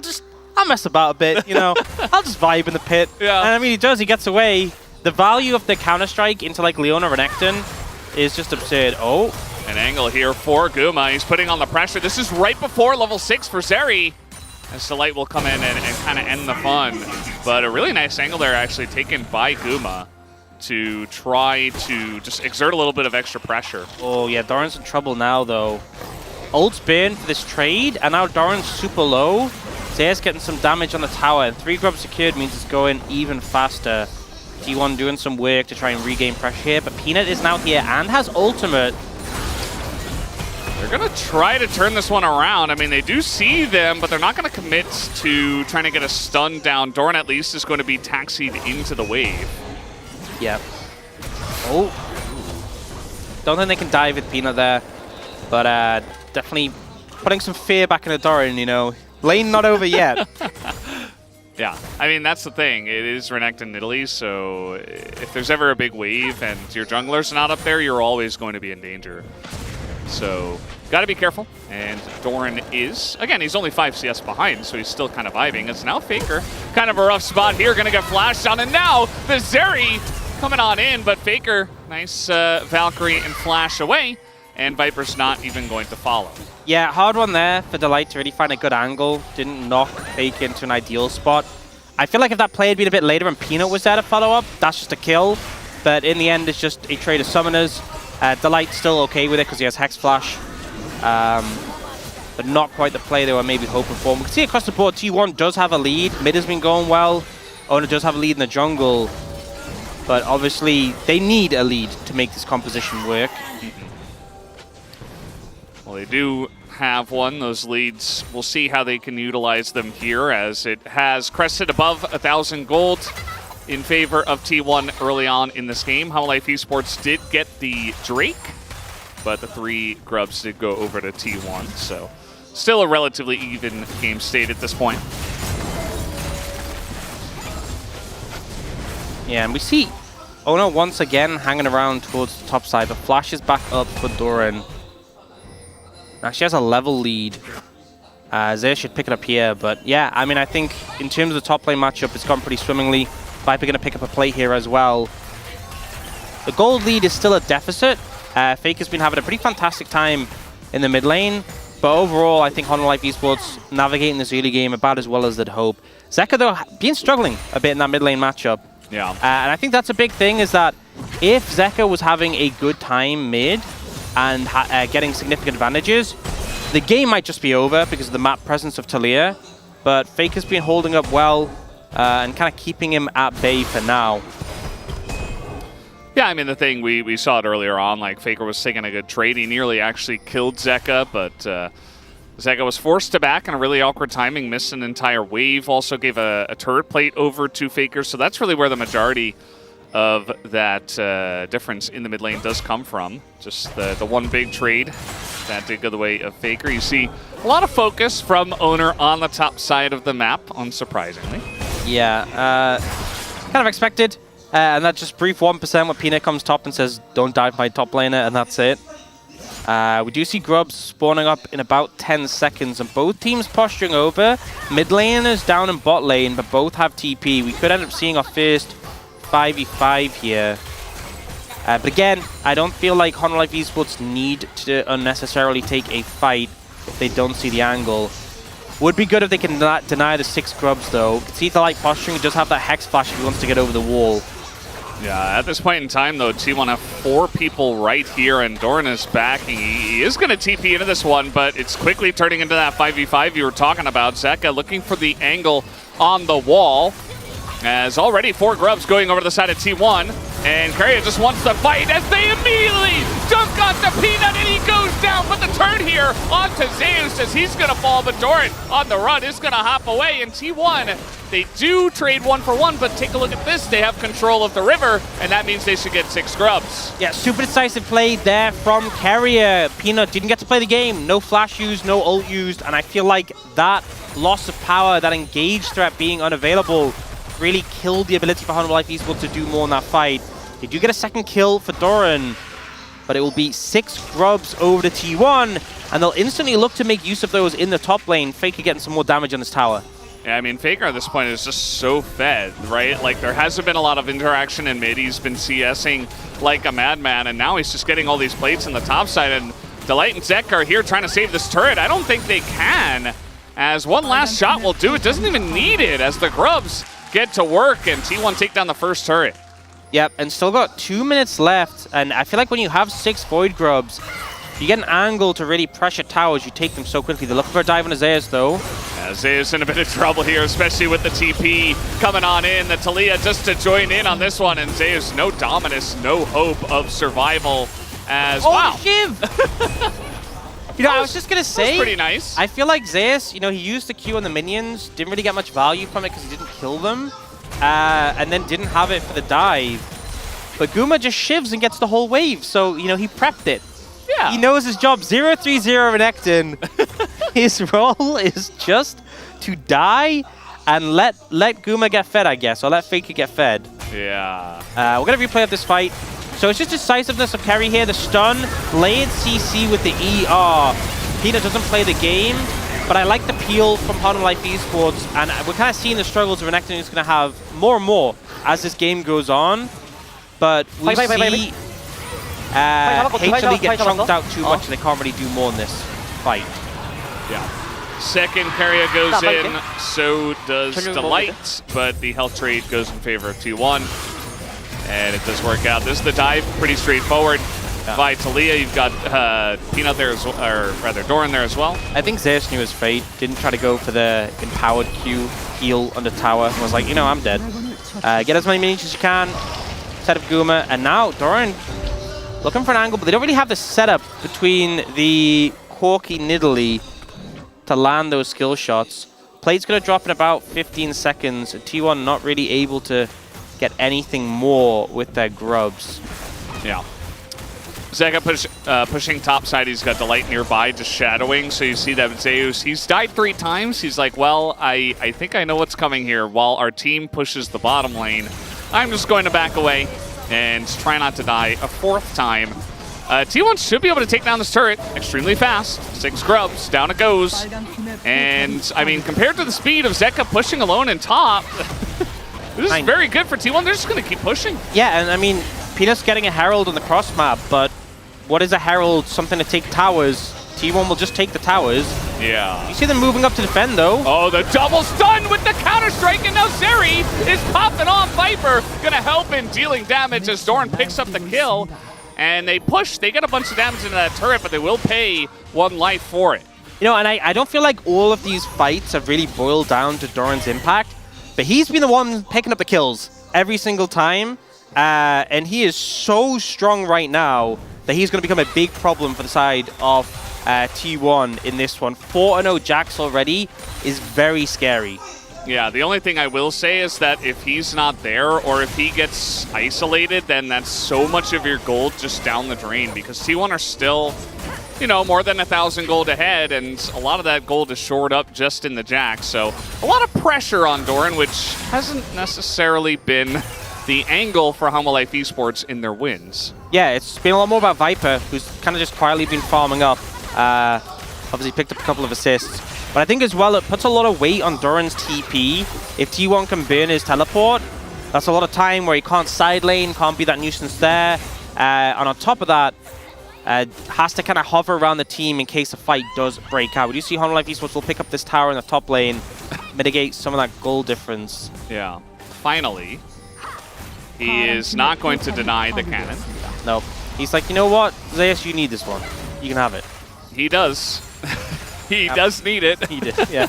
I'll mess about a bit, you know. I'll just vibe in the pit. Yeah. And I mean, he does. He gets away. The value of the counter-strike into like Leona Renekton is just absurd. Oh. An angle here for Guma. He's putting on the pressure. This is right before level 6 for Zeri. As Delight will come in and kind of end the fun. But a really nice angle there actually taken by Guma to try to just exert a little bit of extra pressure. Oh, yeah, Doran's in trouble now, though. Ult's burn for this trade, and now Doran's super low. Zay's getting some damage on the tower, and 3 grubs secured means it's going even faster. T1 doing some work to try and regain pressure here, but Peanut is now here and has ultimate. They're going to try to turn this one around. I mean, they do see them, but they're not going to commit to trying to get a stun down. Doran, at least, is going to be taxied into the wave. Yep. Oh. Don't think they can dive with Peanut there, but definitely putting some fear back into Doran, you know. Lane not over yet. Yeah, I mean, that's the thing. It is Renekton Italy, so if there's ever a big wave and your jungler's not up there, you're always going to be in danger. So, got to be careful. And Doran is, again, he's only 5 CS behind, so he's still kind of vibing. It's now Faker. Kind of a rough spot here, going to get flashed on. And now the Zeri coming on in, but Faker, nice Valkyrie and flash away. And Viper's not even going to follow. Yeah, hard one there for Delight to really find a good angle. Didn't knock Fake into an ideal spot. I feel like if that play had been a bit later and Peanut was there to follow up, that's just a kill. But in the end, it's just a trade of summoners. Delight's still okay with it because he has Hex Flash. But not quite the play they were maybe hoping for. We can see across the board, T1 does have a lead. Mid has been going well. Owner does have a lead in the jungle. But obviously, they need a lead to make this composition work. Well, they do have one. Those leads, we'll see how they can utilize them here, as it has crested above 1,000 gold in favor of T1 early on in this game. How Life Esports did get the Drake, but the 3 grubs did go over to T1, so still a relatively even game state at this point. Yeah, and we see Ono once again hanging around towards the top side, but Flash is back up for Doran. Now she has a level lead. Zay should pick it up here, but yeah, I mean, I think in terms of the top lane matchup, it's gone pretty swimmingly. Viper going to pick up a play here as well. The gold lead is still a deficit. Fake has been having a pretty fantastic time in the mid lane, but overall, I think Honor Life Esports navigating this early game about as well as they'd hope. Zeka, though, been struggling a bit in that mid lane matchup. Yeah. And I think that's a big thing, is that if Zeka was having a good time mid and getting significant advantages, the game might just be over because of the map presence of Talia. But Fake has been holding up well and kind of keeping him at bay for now. Yeah, I mean, the thing, we saw it earlier on, like, Faker was taking a good trade. He nearly actually killed Zeka, but Zeka was forced to back in a really awkward timing, missed an entire wave, also gave a turret plate over to Faker, so that's really where the majority of that difference in the mid lane does come from. Just the one big trade that did go the way of Faker. You see a lot of focus from Owner on the top side of the map, unsurprisingly. Yeah, kind of expected. And that just brief 1% when Peanut comes top and says, don't dive my top laner, and that's it. We do see grubs spawning up in about 10 seconds, and both teams posturing over. Mid laners down in bot lane, but both have TP. We could end up seeing our first 5v5 here. But again, I don't feel like Honor Life Esports need to unnecessarily take a fight if they don't see the angle. Would be good if they can deny the 6 grubs, though. See the light posturing, he does have that Hex Flash if he wants to get over the wall. Yeah, at this point in time, though, T1 have 4 people right here, and Doran is backing. He is going to TP into this one, but it's quickly turning into that 5v5 you were talking about. Zeka looking for the angle on the wall, as already 4 grubs going over to the side of T1, and Carrier just wants to fight as they immediately dunk onto Peanut, and he goes down. But the turn here onto Zeus as he's going to fall, but Doran on the run is going to hop away, and T1, they do trade 1 for 1, but take a look at this. They have control of the river, and that means they should get 6 grubs. Yeah, super decisive play there from Carrier. Peanut didn't get to play the game. No flash used, no ult used, and I feel like that loss of power, that engage threat being unavailable, really killed the ability for Honor Life Esports to do more in that fight. They do get a second kill for Doran. but it will be 6 grubs over to T1, and they'll instantly look to make use of those in the top lane. Faker getting some more damage on this tower. Yeah, I mean, Faker at this point is just so fed, right? Like, there hasn't been a lot of interaction in mid. He's been CSing like a madman, and now he's just getting all these plates in the top side, and Delight and Zek are here trying to save this turret. I don't think they can, as one last shot will do it. Doesn't even need it, as the grubs get to work, and T1 take down the first turret. Yep, and still got 2 minutes left, and I feel like when you have 6 Void Grubs, you get an angle to really pressure towers, you take them so quickly. They're looking for a dive on Azeus, though. Azeus in a bit of trouble here, especially with the TP coming on in. The Talia just to join in on this one, and Zeus, no Dominus, no hope of survival as wow. Shiv! You know, I was just going to say, pretty nice. I feel like Zeus, you know, he used the Q on the minions, didn't really get much value from it because he didn't kill them, and then didn't have it for the dive. But Guma just shivs and gets the whole wave, so, you know, he prepped it. Yeah. He knows his job. 0-3-0 Renekton. His role is just to die and let Guma get fed, I guess, or let Faker get fed. Yeah. We're going to replay of this fight. So it's just decisiveness of carry here. The stun, layered CC with the ER. Peanut doesn't play the game, but I like the peel from Hanwha Life Esports, and we're kind of seeing the struggles Renekton is going to have more and more as this game goes on. But we see HLE get chunked out too much, and they can't really do more in this fight. Yeah. Second carrier goes in, so does Delight, but the health trade goes in favor of T1. And it does work out. This is the dive, pretty straightforward. By Talia, you've got Peanut there, or rather Doran there as well. I think Zeus knew his fate, didn't try to go for the empowered Q heal on the tower, and was like, you know, I'm dead. Get as many minions as you can, set up Guma, and now Doran looking for an angle, but they don't really have the setup between the Corky Nidalee to land those skill shots. Plate's going to drop in about 15 seconds. T1 not really able to get anything more with their grubs. Yeah. Zeka pushing top side. He's got Delight nearby, just shadowing. So you see that Zeus, he's died 3 times. He's like, well, I think I know what's coming here. While our team pushes the bottom lane, I'm just going to back away and try not to die a 4th time. T1 should be able to take down this turret extremely fast. 6 grubs, down it goes. And, I mean, compared to the speed of Zeka pushing alone in top, this is very good for T1. They're just going to keep pushing. Yeah, and I mean, Peanut's getting a Herald on the cross map, but what is a Herald? Something to take towers. T1 will just take the towers. Yeah. You see them moving up to defend, though. Oh, the double stun with the counter-strike, and now Zeri is popping off Viper. Going to help in dealing damage as Doran picks up the kill. And they push. They get a bunch of damage into that turret, but they will pay 1 life for it. You know, and I don't feel like all of these fights have really boiled down to Doran's impact, but he's been the one picking up the kills every single time. And he is so strong right now that he's going to become a big problem for the side of T1 in this one. 4-0 Jax already is very scary. Yeah, the only thing I will say is that if he's not there or if he gets isolated, then that's so much of your gold just down the drain, because T1 are still, you know, more than 1,000 gold ahead, and a lot of that gold is shored up just in the Jax. So a lot of pressure on Doran, which hasn't necessarily been the angle for Hanwha Life Esports in their wins. Yeah, it's been a lot more about Viper, who's kind of just quietly been farming up. Obviously picked up a couple of assists. But I think as well, it puts a lot of weight on Doran's TP. If T1 can burn his teleport, that's a lot of time where he can't side lane, can't be that nuisance there. And on top of that, has to kind of hover around the team in case a fight does break out. We do see Hanwha Life Esports will pick up this tower in the top lane, mitigate some of that goal difference. Yeah. Finally, he is not going to deny the cannon. Nope. He's like, you know what, Zeus, you need this one. You can have it. He does. He does need it. He did, yeah.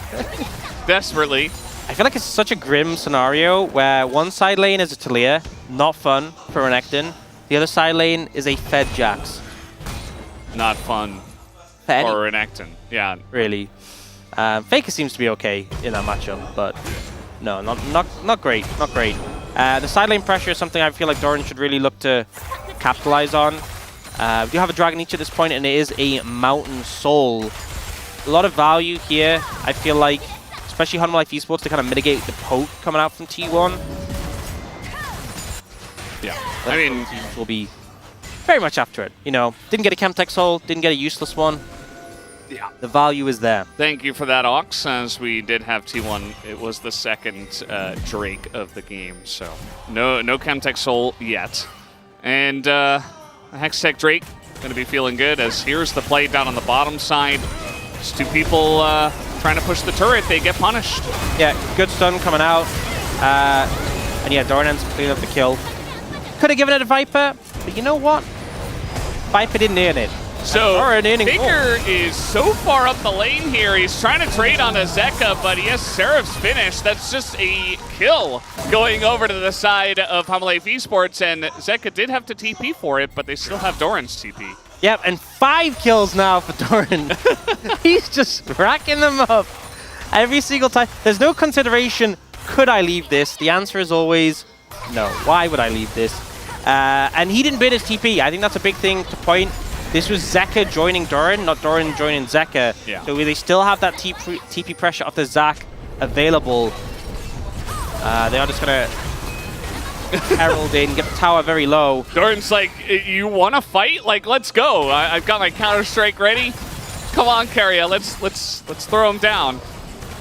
Desperately. I feel like it's such a grim scenario where one side lane is a Talia, not fun for Renekton. The other side lane is a fed Jax. Not fun For any, for Renekton. Yeah. really. Faker seems to be okay in that matchup, but no, not great, not great. The side lane pressure is something I feel like Doran should really look to capitalize on. We do have a Dragon Each at this point, and it is a Mountain Soul. A lot of value here, I feel like, especially Hanwha Life Esports, to kind of mitigate the poke coming out from T1. Yeah. I mean, will be very much after it. You know, didn't get a Chemtech Soul, didn't get a useless one. Yeah. The value is there. Thank you for that, Ox. As we did have T1, it was the second Drake of the game, so no Chemtech Soul yet. And Hextech Drake going to be feeling good, as here's the play down on the bottom side. Just two people trying to push the turret. They get punished. Yeah, good stun coming out. And yeah, Doran ends up cleaning up the kill. Could have given it to Viper, but you know what? Viper didn't earn it. So Faker is so far up the lane here. He's trying to trade on a Zeka, but he has Seraph's finish. That's just a kill going over to the side of Hamaleif Esports, and Zeka did have to TP for it, but they still have Doran's TP. Yep, and 5 kills now for Doran. He's just racking them up every single time. There's no consideration, could I leave this? The answer is always no. Why would I leave this? And he didn't bid his TP. I think that's a big thing to point. This was Zeka joining Doran, not Doran joining Zeka. Yeah. So they still have that TP pressure off the Zac available. They are just going to herald in, get the tower very low. Doran's like, you want to fight? Like, let's go. I've got my Counter-Strike ready. Come on, Keria, let's throw him down.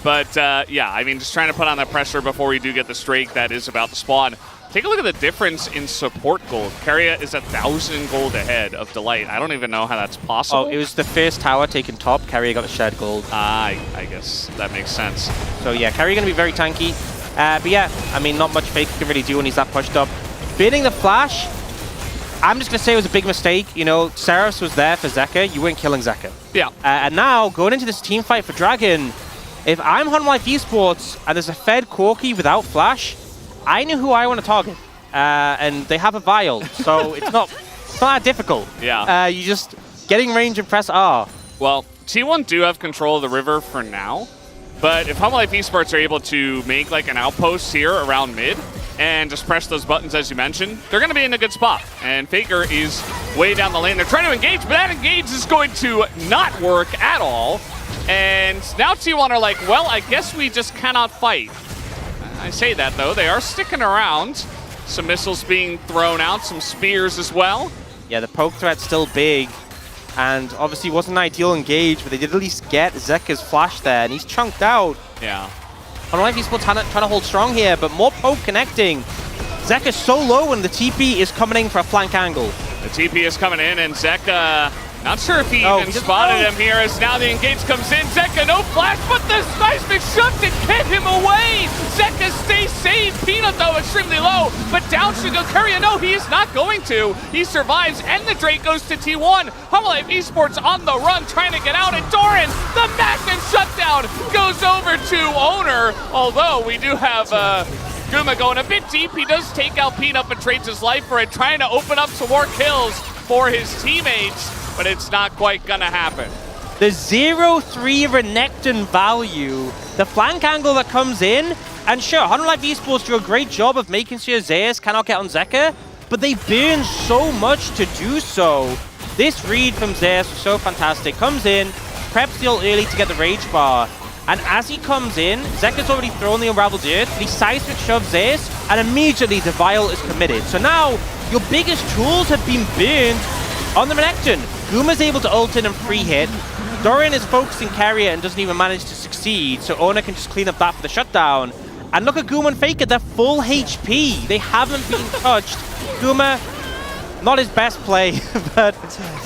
But yeah, I mean, just trying to put on that pressure before we do get the Drake that is about to spawn. Take a look at the difference in support gold. Keria is 1,000 gold ahead of Delight. I don't even know how that's possible. Oh, it was the first tower taken top. Keria got the shared gold. I guess that makes sense. So yeah, Keria going to be very tanky. But yeah, I mean, not much Faker can really do when he's that pushed up. Bidding the flash, I'm just going to say it was a big mistake. You know, Seraphs was there for Zeka. You weren't killing Zeka. Yeah. And now, going into this team fight for Dragon, if I'm Hanwha Esports and there's a Fed Corki without flash, I know who I want to target. And they have a vial, so it's not that difficult. Yeah. You just getting range and press R. Well, T1 do have control of the river for now, but if Hamaleif Esports are able to make like an outpost here around mid and just press those buttons as you mentioned, they're going to be in a good spot. And Faker is way down the lane. They're trying to engage, but that engage is going to not work at all. And now T1 are like, well, I guess we just cannot fight. I say that, though. They are sticking around. Some missiles being thrown out, some spears as well. Yeah, the poke threat's still big. And obviously wasn't an ideal engage, but they did at least get Zeka's flash there, and he's chunked out. Yeah. Hanwha Esports trying to hold strong here, but more poke connecting. Zeka's so low, and the TP is coming in for a flank angle. The TP is coming in, and Zeka, not sure if he even spotted him here, as now the engage comes in. Zeka, no flash, but the seismic shot to get him away. Zeka stays safe. Peanut, though, extremely low, but down should go Keria. No, he is not going to. He survives, and the Drake goes to T1. Hamaleif Esports on the run, trying to get out, and Doran, the massive shutdown, goes over to Owner, although we do have Guma going a bit deep. He does take out Peanut, but trades his life for it, trying to open up some more kills for his teammates, but it's not quite gonna happen. The 0-3 Renekton value, the flank angle that comes in, and sure, Hanwha Esports do a great job of making sure Zeus cannot get on Zeka, but they burn so much to do so. This read from Zeus was so fantastic. Comes in, preps the ult early to get the rage bar, and as he comes in, Zeka's already thrown the Unraveled Earth, but he seismic shoves Zeus, and immediately the Vial is committed. So now, your biggest tools have been burned on the Renekton. Guma's able to ult in and free hit. Doran is focusing Keria and doesn't even manage to succeed, so Ona can just clean up that for the shutdown. And look at Guma and Faker, they're full HP. They haven't been touched. Guma, not his best play, but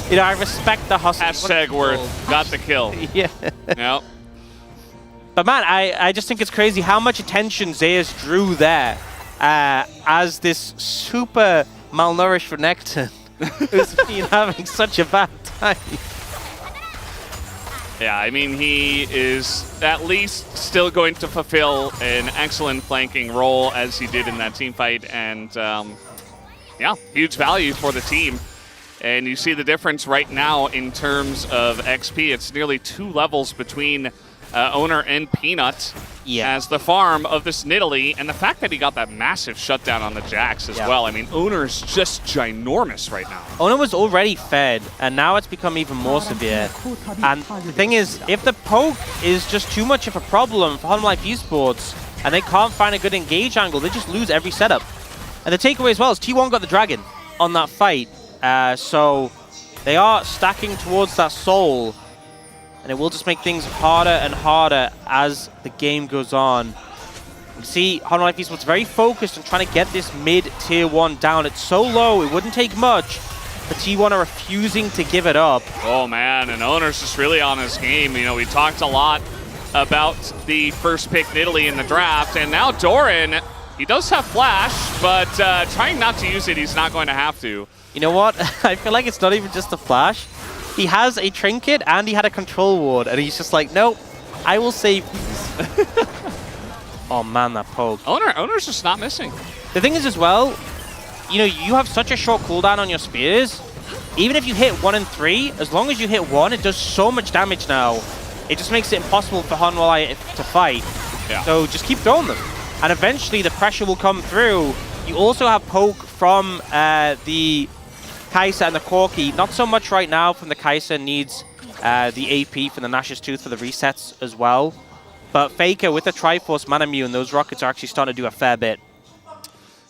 you know, I respect the hustle. Hashtag worth, got the kill. Yeah. Yep. But man, I just think it's crazy how much attention Zeus drew there as this super malnourished Renekton who's been having such a bad time. Yeah, I mean, he is at least still going to fulfill an excellent flanking role as he did in that team fight, and yeah, huge value for the team. And you see the difference right now in terms of XP. It's nearly 2 levels between Owner and Peanut as the farm of this Nidalee, and the fact that he got that massive shutdown on the Jax as well. I mean, Owner's just ginormous right now. Owner was already fed, and now it's become even more severe. And the thing is, if the poke is just too much of a problem for Hanwha Esports, and they can't find a good engage angle, they just lose every setup. And the takeaway as well is T1 got the dragon on that fight. So they are stacking towards that soul, and it will just make things harder and harder as the game goes on. You see, Life Esports very focused on trying to get this mid tier 1 down. It's so low, it wouldn't take much. The T1 are refusing to give it up. Oh man, and Owner's just really on his game. You know, we talked a lot about the first pick in Italy in the draft, and now Doran, he does have flash, but trying not to use it, he's not going to have to. You know what? I feel like it's not even just the flash. He has a trinket and he had a control ward, and he's just like, nope, I will save these. Oh man, that poke. Owner's just not missing. The thing is as well, you know, you have such a short cooldown on your spears. Even if you hit 1 and 3, as long as you hit 1, it does so much damage now. It just makes it impossible for Hanwha to fight. Yeah. So just keep throwing them. And eventually the pressure will come through. You also have poke from the Kai'Sa and the Corki. Not so much right now from the Kai'Sa, needs the AP from the Nash's Tooth for the resets as well. But Faker with the Triforce Manamune, those rockets are actually starting to do a fair bit.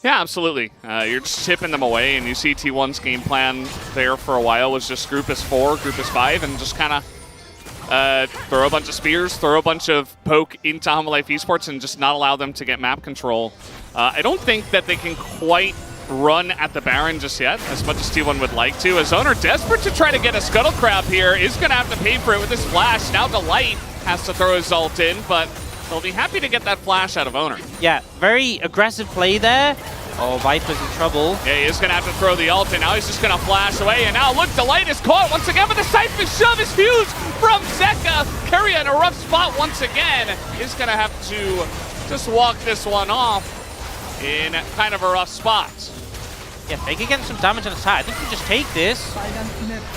Yeah, absolutely. You're just chipping them away, and you see T1's game plan there for a while was just group as 4, group as 5, and just kind of throw a bunch of spears, throw a bunch of poke into Humble Life Esports, and just not allow them to get map control. I don't think that they can quite run at the Baron just yet, as much as T1 would like to. As Owner, desperate to try to get a Scuttle Crab here, is going to have to pay for it with his flash. Now Delight has to throw his ult in, but they'll be happy to get that flash out of Owner. Yeah, very aggressive play there. Oh, Viper's in trouble. Yeah, he is going to have to throw the ult, and now he's just going to flash away. And now, look, Delight is caught once again, but the seismic shove is huge from Zeka. Keria in a rough spot once again. Is going to have to just walk this one off in kind of a rough spot. Yeah, Faker getting some damage on the side. I think he just take this,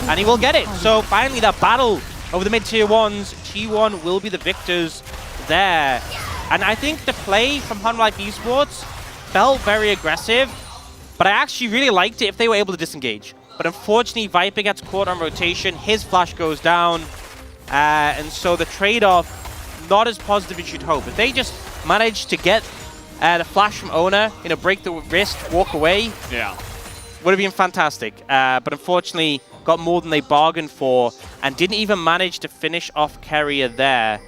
and he will get it. So finally, that battle over the mid-tier 1s, T1 will be the victors there. And I think the play from Humble Life Esports felt very aggressive, but I actually really liked it if they were able to disengage. But unfortunately, Viper gets caught on rotation, his flash goes down, and so the trade-off, not as positive as you'd hope. If they just manage to get the flash from Owner, you know, break the wrist, walk away, yeah, would have been fantastic. But unfortunately, got more than they bargained for, and didn't even manage to finish off Keria there.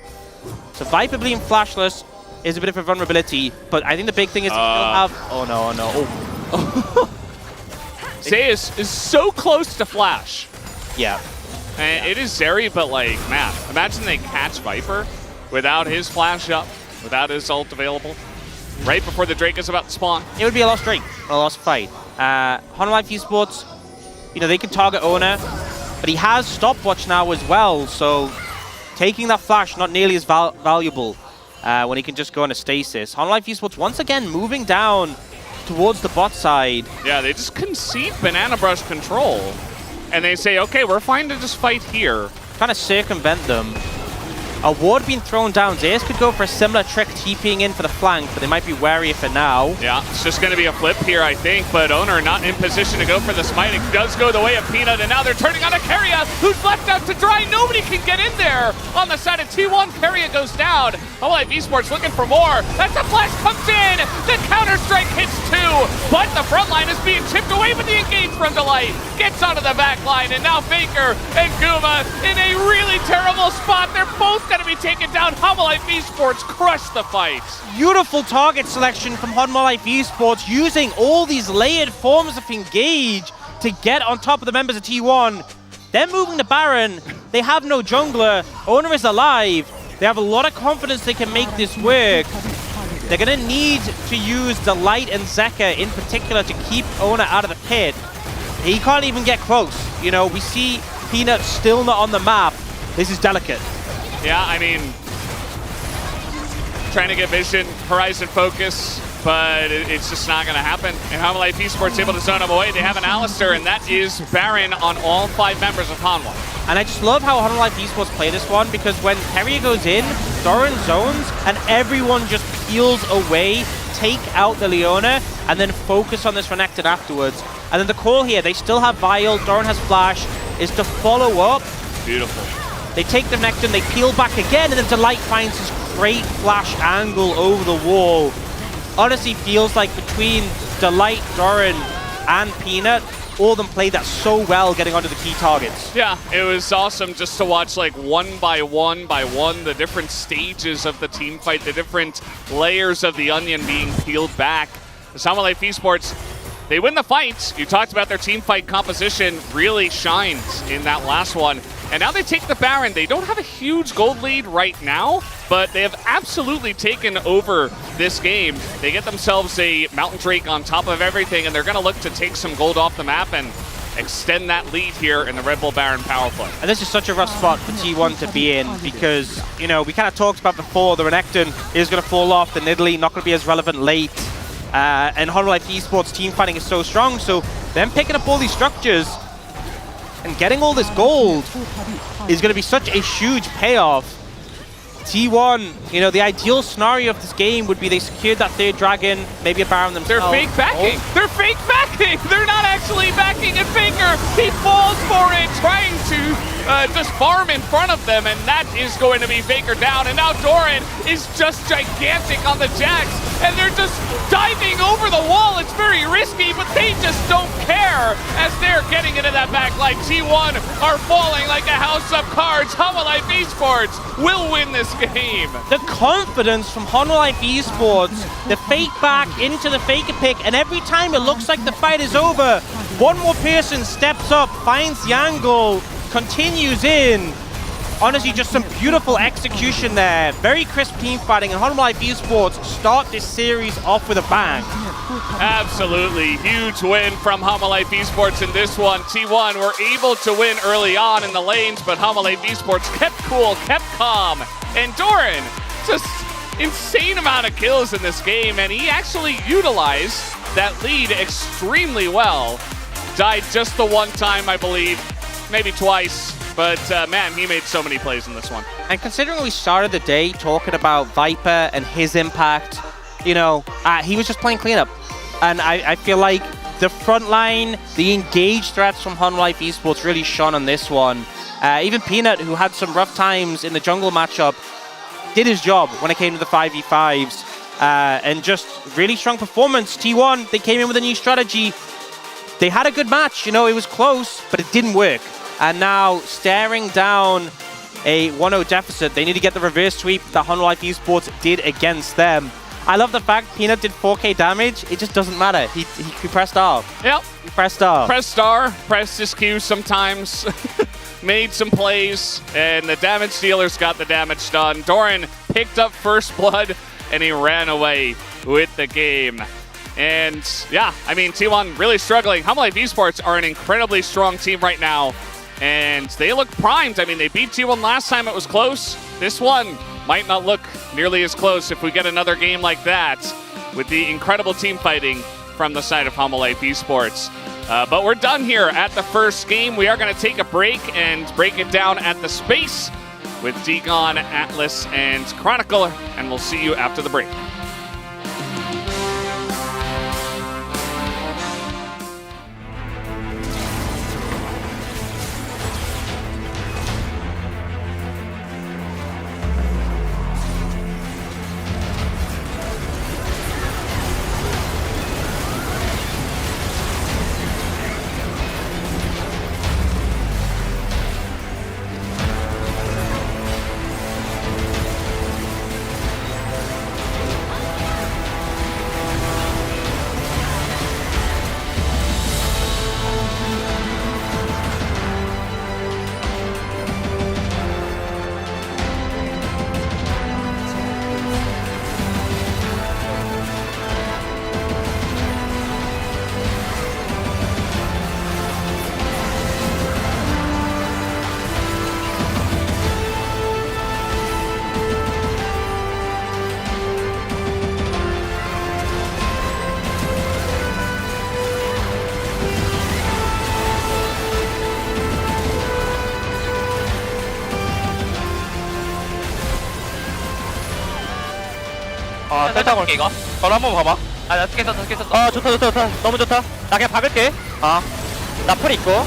So Viper being flashless is a bit of a vulnerability, but I think the big thing is they still have... Oh no, oh no. Zeus is so close to flash. Yeah. And it is Zeri, but like, man, imagine they catch Viper without his flash up, without his ult available, right before the Drake is about to spawn. It would be a lost Drake, a lost fight. Honor Life Esports, you know, they can target Owner, but he has stopwatch now as well, so taking that flash not nearly as valuable when he can just go on a stasis. Honor Life Esports once again moving down towards the bot side. Yeah, they just concede Banana Brush control, and they say, okay, we're fine to just fight here. Trying to circumvent them. A ward being thrown down. Zeus could go for a similar trick, TPing in for the flank, but they might be wary of it now. Yeah, it's just going to be a flip here, I think, but Owner not in position to go for the smite. It does go the way of Peanut, and now they're turning on a Keria, who's left out to dry. Nobody can get in there. On the side of T1, Keria goes down. Humble Life Esports looking for more. That's a flash comes in. The counter-strike hits 2, but the front line is being chipped away with the engage from Delight. Gets onto the back line, and now Faker and Guma in a really terrible spot. They're both going to be taken down. Humble Life Esports crush the fight. Beautiful target selection from Humble Life Esports, using all these layered forms of engage to get on top of the members of T1. They're moving to Baron. They have no jungler. Owner is alive. They have a lot of confidence they can make this work. They're going to need to use Delight and Zeka in particular to keep Owner out of the pit. He can't even get close. You know, we see Peanut still not on the map. This is delicate. Yeah, I mean, trying to get vision, horizon focus, but it's just not going to happen. And Humble Life Esports able to zone him away. They have an Alistair, and that is Baron on all 5 members of Hanwha. And I just love how Humble Life Esports play this one, because when Keria goes in, Doran zones, and everyone just peels away, take out the Leona, and then focus on this Renekton afterwards. And then the call here, they still have Vial, Doran has Flash, is to follow up. Beautiful. They take the Renekton, they peel back again, and then Delight finds his great flash angle over the wall. Honestly, feels like between Delight, Doran, and Peanut, all of them played that so well, getting onto the key targets. Yeah, it was awesome just to watch like one by one the different stages of the team fight, the different layers of the onion being peeled back. Summer Life Esports, they win the fight. You talked about their team fight composition really shined in that last one. And now they take the Baron. They don't have a huge gold lead right now, but they have absolutely taken over this game. They get themselves a Mountain Drake on top of everything, and they're going to look to take some gold off the map and extend that lead here in the Red Bull Baron power play. And this is such a rough spot for T1 to be in because, you know, we kind of talked about before, the Renekton is going to fall off, the Nidalee not going to be as relevant late, and Honor Life Esports team fighting is so strong, so them picking up all these structures and getting all this gold is going to be such a huge payoff. T1, you know, the ideal scenario of this game would be they secured that third dragon, maybe a Baron themselves. They're fake backing. Oh. They're fake backing. They're not actually backing it. Faker, he falls for it, trying to just farm in front of them, and that is going to be Faker down. And now Doran is just gigantic on the Jax, and they're just diving over the wall. It's very risky, but they just don't care as they're getting into that backline. T1 are falling like a house of cards. Honor Life Esports will win this game. The confidence from Honor Life Esports, the fake back into the faker pick, and every time it looks like the fight is over, one more person steps up, finds the angle, continues in. Honestly, just some beautiful execution there. Very crisp team fighting, and Honor Life Esports start this series off with a bang. Absolutely. Huge win from Honor Life Esports in this one. T1 were able to win early on in the lanes, but Honor Life Esports kept cool, kept calm. And Doran, just insane amount of kills in this game, and he actually utilized that lead extremely well. Died just the one time, I believe, maybe twice. But man, he made so many plays in this one. And considering we started the day talking about Viper and his impact, you know, he was just playing cleanup. And I feel like the front line, the engaged threats from Honor Life Esports really shone on this one. Even Peanut, who had some rough times in the jungle matchup, did his job when it came to the 5v5s. And just really strong performance. T1, they came in with a new strategy. They had a good match, you know, it was close, but it didn't work. And now, staring down a 1-0 deficit, they need to get the reverse sweep that Honor Life Esports did against them. I love the fact Peanut did 4k damage. It just doesn't matter. He pressed R. Yep. He pressed R. Pressed R, pressed his Q sometimes, made some plays, and the damage dealers got the damage done. Doran picked up first blood, and he ran away with the game. And yeah, I mean, T1 really struggling. Honor Life Esports are an incredibly strong team right now, and they look primed. I mean, they beat T1 last time, it was close. This one might not look nearly as close if we get another game like that with the incredible team fighting from the side of Honor Life Esports. But we're done here at the first game. We are going to take a break and break it down at the space with Degon, Atlas, and Chronicle, and we'll see you after the break. 탈타볼 이거 바로 한번 봐봐. 나 스케이터 좋다 너무 좋다. 나 그냥 박을게. 나 풀 있고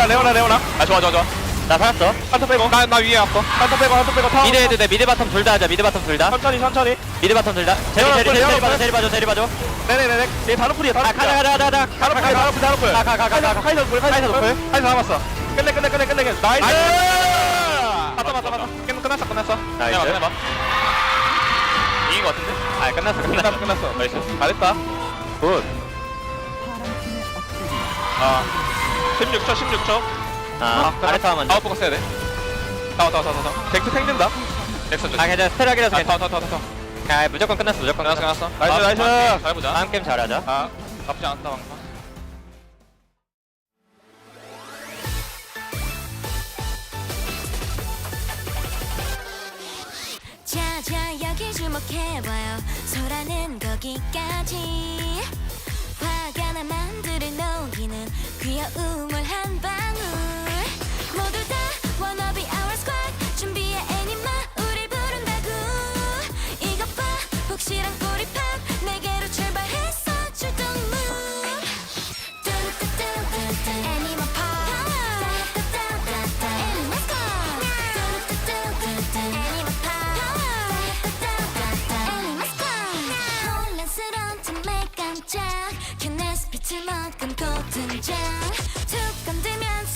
레오나 좋아 나 살았어. 한턴 빼고. 나 위에 왔어. 한턴 빼고 타워. 미드 해도 돼. 미드 바텀 둘 다 하자. 미드 바텀 둘 다. 천천히. 미드 바텀 둘 다. 제리 봐줘. 네네네. 얘 다른 풀이야. 가자. 다른 풀. 가. 카이사 노플. 카이사 남았어. 끝내. 나이스. 맞다. 끝났어. 나이스. 해봐. 이긴 거 같은데? 아, 끝났어. 나이스. 잘했다. 굿. 16초. 아래 타워 먼저. 아웃포커 써야 돼. 타워. 덱트 탱된다. 덱스 좀. 괜찮아. 스테락이라서 괜찮아. 타워. 야, 무조건 끝났어. 끝났어. 나이스. 잘 보자. 다음 게임 잘하자. 나쁘지 않았다 방금. 자자 여기 주목해봐요. 소라는 거기까지. 화가 나 만들을 녹이는 귀여움을 한 방울. 모두 다 wanna be our squad. 준비해 애니마 우릴 부른다고. 이것 봐 혹시란 꼬리팍 내게로 출발했어 출동 move. 뚜루뚜뚜뚜뚜 애니마 파워. 따따따따따 애니마 스쿼드. 뚜루뚜뚜뚜뚜 애니마 파워. 따따따따따 애니마 스쿼드. 혼란스러운 틈에 깜짝 켜내 스피트 먹은 곧 등장. 툭 건들면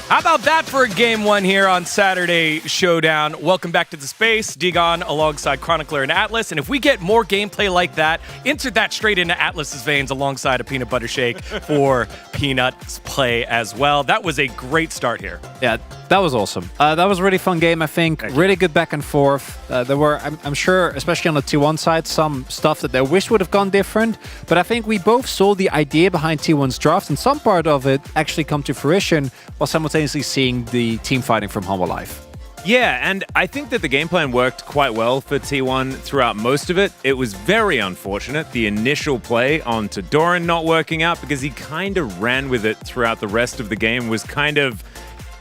How about that for a game one here on Saturday Showdown? Welcome back to the space. Digon alongside Chronicler and Atlas. And if we get more gameplay like that, insert that straight into Atlas's veins alongside a peanut butter shake for Peanut's play as well. That was a great start here. Yeah, that was awesome. That was a really fun game, I think. Really good back and forth. There were, I'm sure, especially on the T1 side, some stuff that they wish would have gone different. But I think we both saw the idea behind T1's draft and some part of it actually come to fruition while simultaneously seeing the team fighting from Humble Life. Yeah, and I think that the game plan worked quite well for T1 throughout most of it. It was very unfortunate, the initial play onto Doran not working out, because he kind of ran with it throughout the rest of the game, was kind of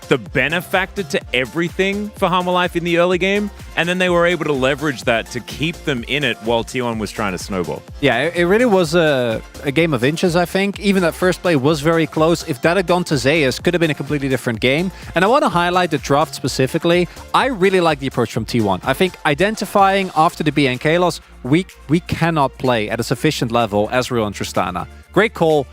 the benefactor to everything for Humble Life in the early game, and then they were able to leverage that to keep them in it while T1 was trying to snowball. Yeah, it really was a game of inches, I think. Even that first play was very close. If that had gone to Zeus, could have been a completely different game. And I want to highlight the draft specifically. I really like the approach from T1. I think identifying after the BNK loss, we cannot play at a sufficient level Ezreal and Tristana. Great call.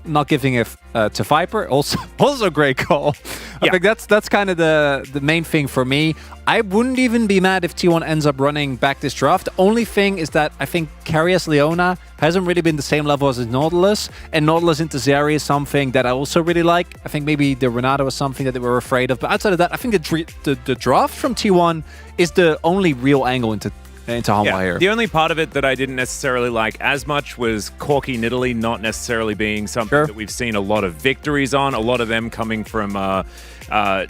Not giving it to Viper, also great call. I think that's kind of the main thing for me. I wouldn't even be mad if T1 ends up running back this draft. The only thing is that I think Carius Leona hasn't really been the same level as his Nautilus, and Nautilus into Zeri is something that I also really like. I think maybe the Renato was something that they were afraid of, but outside of that, I think the draft from T1 is the only real angle into Humble here. The only part of it that I didn't necessarily like as much was Corki Nidalee not necessarily being something that we've seen a lot of victories on, a lot of them coming from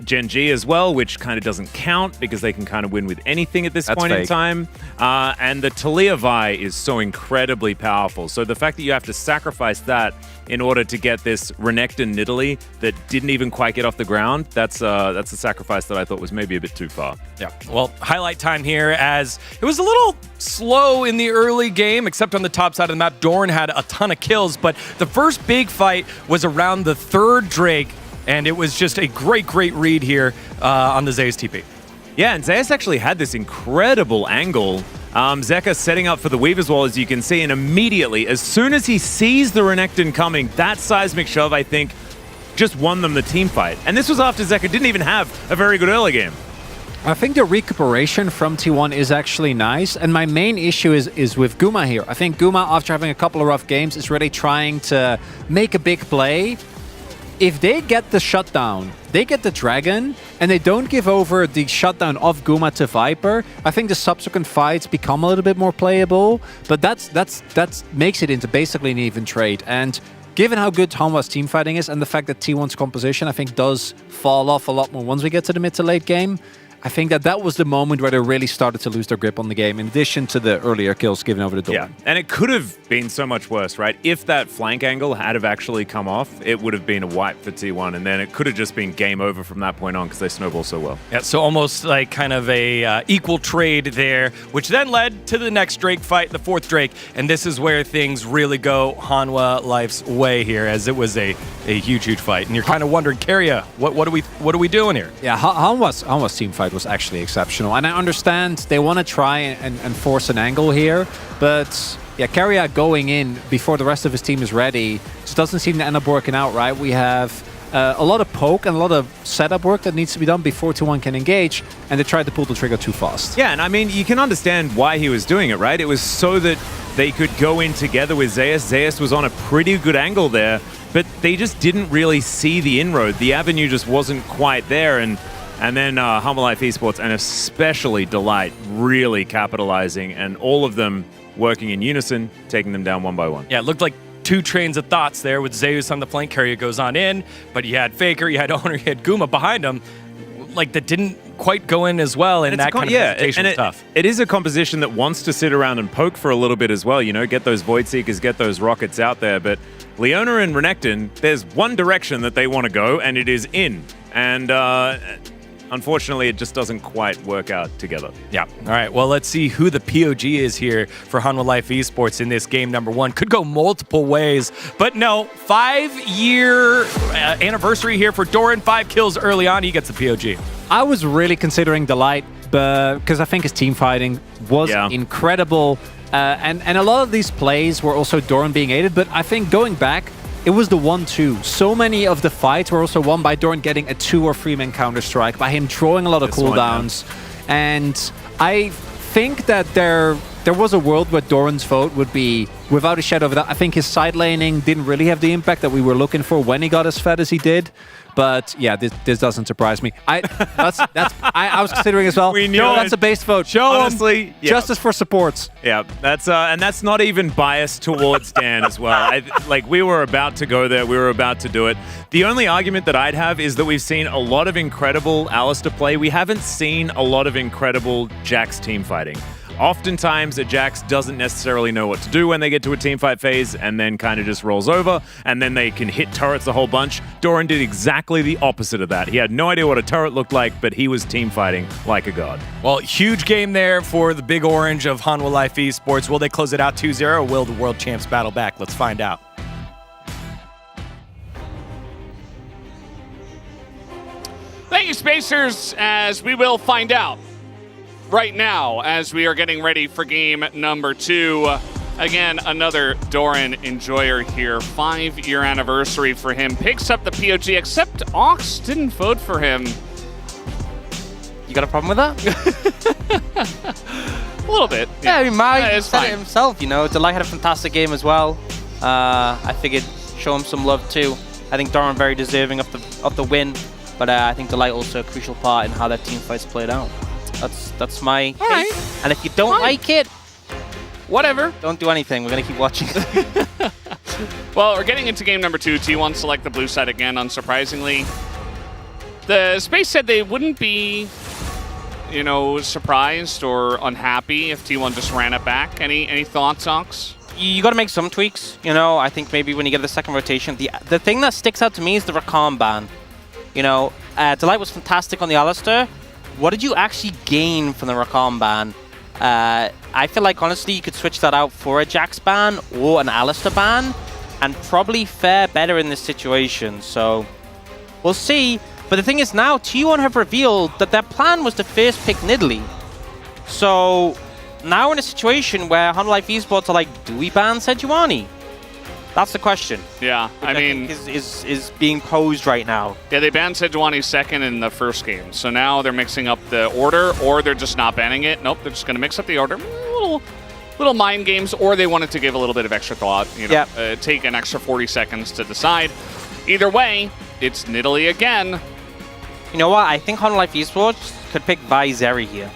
Gen.G as well, which kind of doesn't count because they can kind of win with anything at this point in time. And the Talia Vi is so incredibly powerful. So the fact that you have to sacrifice that in order to get this Renekton Nidalee that didn't even quite get off the ground, that's a sacrifice that I thought was maybe a bit too far. Yeah. Well, highlight time here, as it was a little slow in the early game, except on the top side of the map. Doran had a ton of kills, but the first big fight was around the third Drake, and it was just a great read here on the Zeus TP. Yeah, and Zeus actually had this incredible angle. Zeka setting up for the Weaver's Wall, as you can see, and immediately, as soon as he sees the Renekton coming, that seismic shove, I think, just won them the team fight. And this was after Zeka didn't even have a very good early game. I think the recuperation from T1 is actually nice, and my main issue is with Guma here. I think Guma, after having a couple of rough games, is really trying to make a big play. If they get the shutdown, they get the Dragon, and they don't give over the shutdown of Guma to Viper, I think the subsequent fights become a little bit more playable, but that makes it into basically an even trade. And given how good Hanwha's team fighting is, and the fact that T1's composition, I think, does fall off a lot more once we get to the mid to late game, I think that was the moment where they really started to lose their grip on the game, in addition to the earlier kills given over the door. Yeah, and it could have been so much worse, right? If that flank angle had have actually come off, it would have been a wipe for T1, and then it could have just been game over from that point on because they snowball so well. Yeah, so almost like kind of a equal trade there, which then led to the next Drake fight, the fourth Drake, and this is where things really go Hanwha Life's way here, as it was a huge fight. And you're kind of wondering, Keria, what are we doing here? Yeah, Hanwha's team fight was actually exceptional, and I understand they want to try and force an angle here, but yeah, Keria going in before the rest of his team is ready just doesn't seem to end up working out, right? We have a lot of poke and a lot of setup work that needs to be done before T1 can engage, and they tried to pull the trigger too fast. Yeah, and I mean, you can understand why he was doing it, right? It was so that they could go in together with Zeus. Zeus was on a pretty good angle there, but they just didn't really see the inroad. The avenue just wasn't quite there, and then Humble Life Esports, and especially Delight, really capitalizing, and all of them working in unison, taking them down one by one. Yeah, it looked like two trains of thoughts there with Zeus on the flank. Keria goes on in, but you had Faker, you had Owner, you had Guma behind him, like that didn't quite go in as well, and that kind of hesitation was tough. It is a composition that wants to sit around and poke for a little bit as well, you know, get those Void Seekers, get those rockets out there, but Leona and Renekton, there's one direction that they want to go, and it is in. And unfortunately, it just doesn't quite work out together. Yeah. All right. Well, let's see who the POG is here for Hanwha Life Esports in this game number one. Could go multiple ways, but no. 5-year anniversary here for Doran. 5 kills early on. He gets the POG. I was really considering Delight, because I think his team fighting was incredible. And a lot of these plays were also Doran being aided, but I think going back, it was the 1-2. So many of the fights were also won by Doran getting a 2 or 3-man counter-strike, by him drawing a lot of cooldowns. And I think that there was a world where Doran's vote would be, without a shadow of a doubt, I think his side laning didn't really have the impact that we were looking for when he got as fed as he did. But yeah, this doesn't surprise me. I was considering as well. We knew that's a base vote. Honestly, yeah. Justice for supports. Yeah, and that's not even biased towards Dan as well. We were about to go there. We were about to do it. The only argument that I'd have is that we've seen a lot of incredible Alistar play. We haven't seen a lot of incredible Jax team fighting. Oftentimes, a Jax doesn't necessarily know what to do when they get to a teamfight phase and then kind of just rolls over, and then they can hit turrets a whole bunch. Doran did exactly the opposite of that. He had no idea what a turret looked like, but he was team fighting like a god. Well, huge game there for the Big Orange of Hanwha Life Esports. Will they close it out 2-0, or will the world champs battle back? Let's find out. Thank you, Spacers, as we will find out right now as we are getting ready for game number 2. Again, another Doran enjoyer here. 5-year anniversary for him. Picks up the POG, except Ox didn't vote for him. You got a problem with that? A little bit. Yeah, I mean, Mike said fine. it himself, you know. Delight had a fantastic game as well. I figured show him some love too. I think Doran very deserving of the win, but I think Delight also a crucial part in how that team fights played out. That's my take. Right. And if you don't like it, whatever. Don't do anything. We're gonna keep watching. Well, we're getting into game number 2. T1 select the blue side again, unsurprisingly. The Space said they wouldn't be, you know, surprised or unhappy if T1 just ran it back. Any thoughts, Ox? You got to make some tweaks. You know, I think maybe when you get the second rotation, the thing that sticks out to me is the Rakan ban. You know, Delight was fantastic on the Alistar. What did you actually gain from the Rakan ban? I feel like, honestly, you could switch that out for a Jax ban or an Alistar ban and probably fare better in this situation. So, we'll see. But the thing is now, T1 have revealed that their plan was to first pick Nidalee. So, now we're in a situation where Hanwha Life Esports are like, do we ban Sejuani? That's the question. Yeah, I mean, think is being posed right now. Yeah, they banned Sejuani second in the first game, so now they're mixing up the order, or they're just not banning it. Nope, they're just going to mix up the order. Little mind games, or they wanted to give a little bit of extra thought. You know, take an extra 40 seconds to decide. Either way, it's Nidalee again. You know what? I think Hanwha Life Esports could pick Zeri here.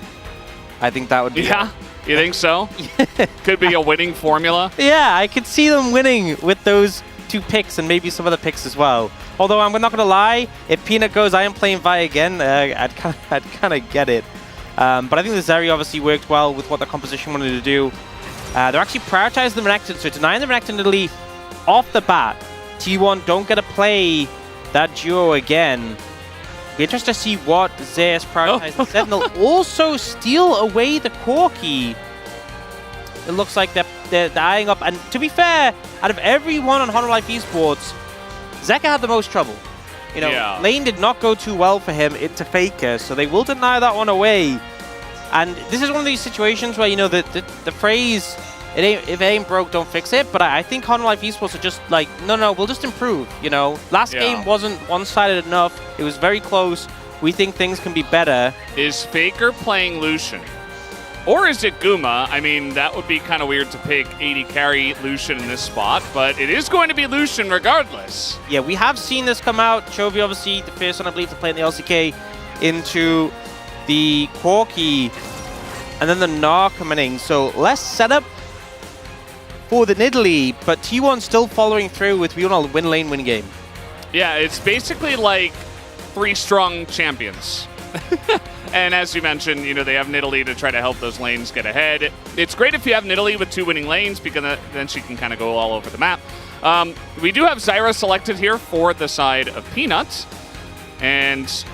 I think that would be. Yeah. You think so? Could be a winning formula? Yeah, I could see them winning with those 2 picks and maybe some other picks as well. Although I'm not going to lie, if Peanut goes, I am playing Vi again, I'd kind of get it. But I think the Zeri obviously worked well with what the composition wanted to do. They're actually prioritizing the Renekton, so denying the Renekton Nidalee off the bat. T1 don't get to play that duo again. Be interested to see what Zeus prioritizes instead. And they'll also steal away the Corki. It looks like they're eyeing up. And to be fair, out of everyone on Hanwha Life Esports, Zeka had the most trouble. You know, lane did not go too well for him into Faker, so they will deny that one away. And this is one of these situations where, you know, the phrase, if it ain't broke, don't fix it. But I think Hanwha Life Esports are just like, no, we'll just improve, you know. Last game wasn't one-sided enough. It was very close. We think things can be better. Is Faker playing Lucian? Or is it Guma? I mean, that would be kind of weird to pick 80 carry Lucian in this spot, but it is going to be Lucian regardless. Yeah, we have seen this come out. Chovy, obviously, the first one, I believe, to play in the LCK into the Corki. And then the Gnar coming in. So less setup for the Nidalee, but T1 still following through with a win lane win game. Yeah, it's basically like 3 strong champions. And as you mentioned, you know, they have Nidalee to try to help those lanes get ahead. It's great if you have Nidalee with 2 winning lanes, because then she can kind of go all over the map. We do have Zyra selected here for the side of Peanuts. And,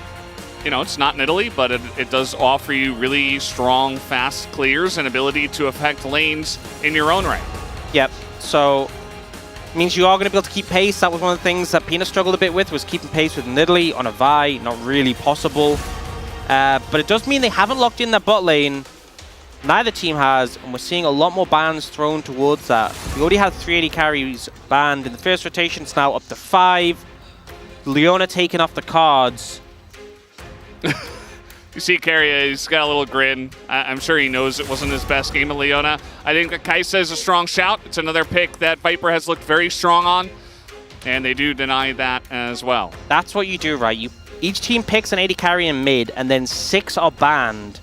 you know, it's not Nidalee, but it does offer you really strong, fast clears and ability to affect lanes in your own right. Yep, so it means you are going to be able to keep pace. That was one of the things that Peanut struggled a bit with, was keeping pace with Nidalee on a Vi. Not really possible. But it does mean they haven't locked in that bot lane. neither team has, and we're seeing a lot more bans thrown towards that. We already had 380 carries banned in the first rotation, it's now up to 5. Leona taking off the cards. You see Carrier, he's got a little grin. I'm sure he knows it wasn't his best game of Leona. I think that Kaisa is a strong shout. It's another pick that Viper has looked very strong on, and they do deny that as well. That's what you do, right? Each team picks an 80 carry in mid, and then 6 are banned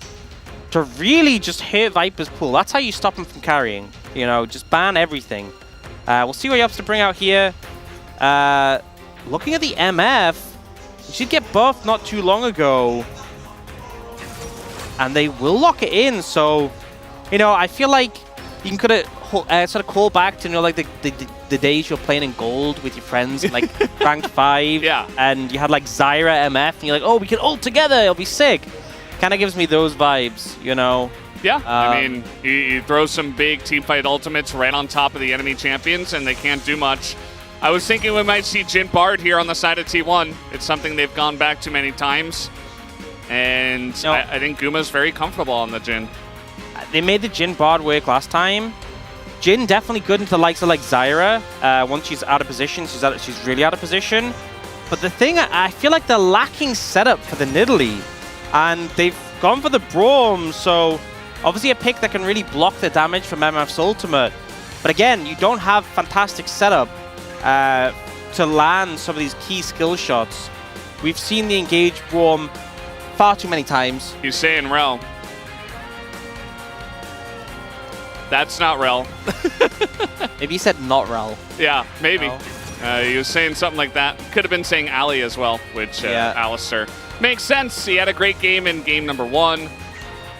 to really just hit Viper's pool. That's how you stop him from carrying. You know, just ban everything. We'll see what he opts to bring out here. Looking at the MF, he should get buffed not too long ago. And they will lock it in, so, you know, I feel like you can sort of call back to, you know, like the days you're playing in gold with your friends, like ranked 5, yeah, and you had like Zyra MF, and you're like, oh, we can ult together, it'll be sick. Kind of gives me those vibes, you know. Yeah, I mean, you throw some big teamfight ultimates right on top of the enemy champions, and they can't do much. I was thinking we might see Jin Bard here on the side of T1. It's something they've gone back to many times. And no. I think Guma's very comfortable on the Jin. They made the Jin Bard work last time. Jin definitely good into the likes of like Zyra. Once she's out of position, she's really out of position. But the thing, I feel like they're lacking setup for the Nidalee. And they've gone for the Braum, so obviously a pick that can really block the damage from MF's ultimate. But again, you don't have fantastic setup to land some of these key skill shots. We've seen the engaged Braum far too many times. He's saying Rel. That's not Rel. Maybe he said not Rel. Yeah, maybe. No. He was saying something like that. Could have been saying Ali as well, which Alistair. Makes sense. He had a great game in game number 1.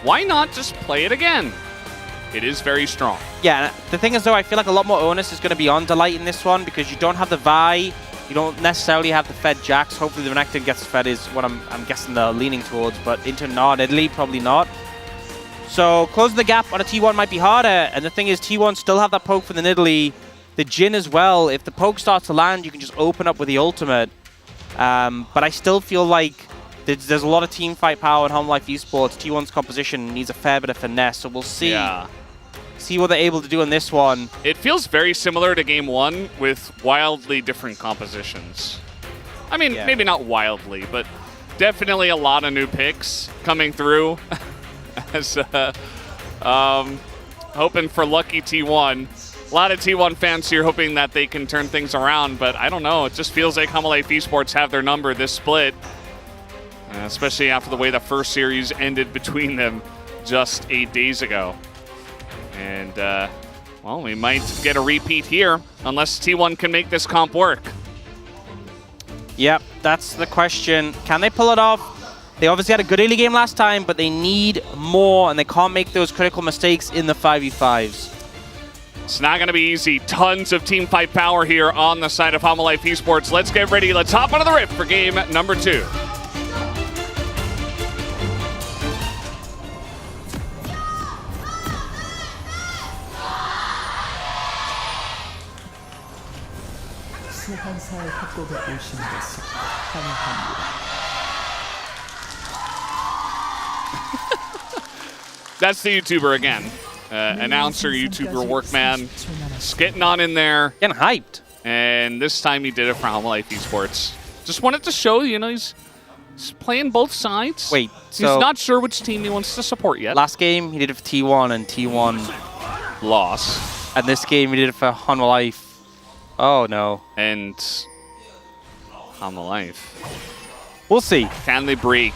Why not just play it again? It is very strong. Yeah, the thing is though, I feel like a lot more onus is going to be on Delight in this one because you don't have the Vi. You don't necessarily have the fed Jax. Hopefully the Renekton gets fed is what I'm guessing they're leaning towards, but into not, Italy probably not. So closing the gap on a T1 might be harder, and the thing is T1 still have that poke for the Nidalee, the Jin as well. If the poke starts to land, you can just open up with the ultimate. But I still feel like there's a lot of team fight power in Home Life Esports. T1's composition needs a fair bit of finesse, so we'll see. Yeah. See what they're able to do in this one. It feels very similar to game 1 with wildly different compositions. I mean, maybe not wildly, but definitely a lot of new picks coming through. As hoping for lucky T1. A lot of T1 fans here hoping that they can turn things around, but I don't know. It just feels like Home Life Esports have their number this split, especially after the way the first series ended between them just 8 days ago. And, well, we might get a repeat here unless T1 can make this comp work. Yep, that's the question. Can they pull it off? They obviously had a good early game last time, but they need more, and they can't make those critical mistakes in the 5v5s. It's not going to be easy. Tons of team fight power here on the side of Home Life Esports. Let's get ready. Let's hop onto the rift for game number 2. That's the YouTuber again. Announcer, YouTuber, workman. Just getting on in there. Getting hyped. And this time he did it for Home Life Esports. Just wanted to show, you know, he's playing both sides. Wait, he's not sure which team he wants to support yet. Last game, he did it for T1, and T1 lost. And this game, he did it for Home Life. Oh, no. And Home Life. We'll see. Can they break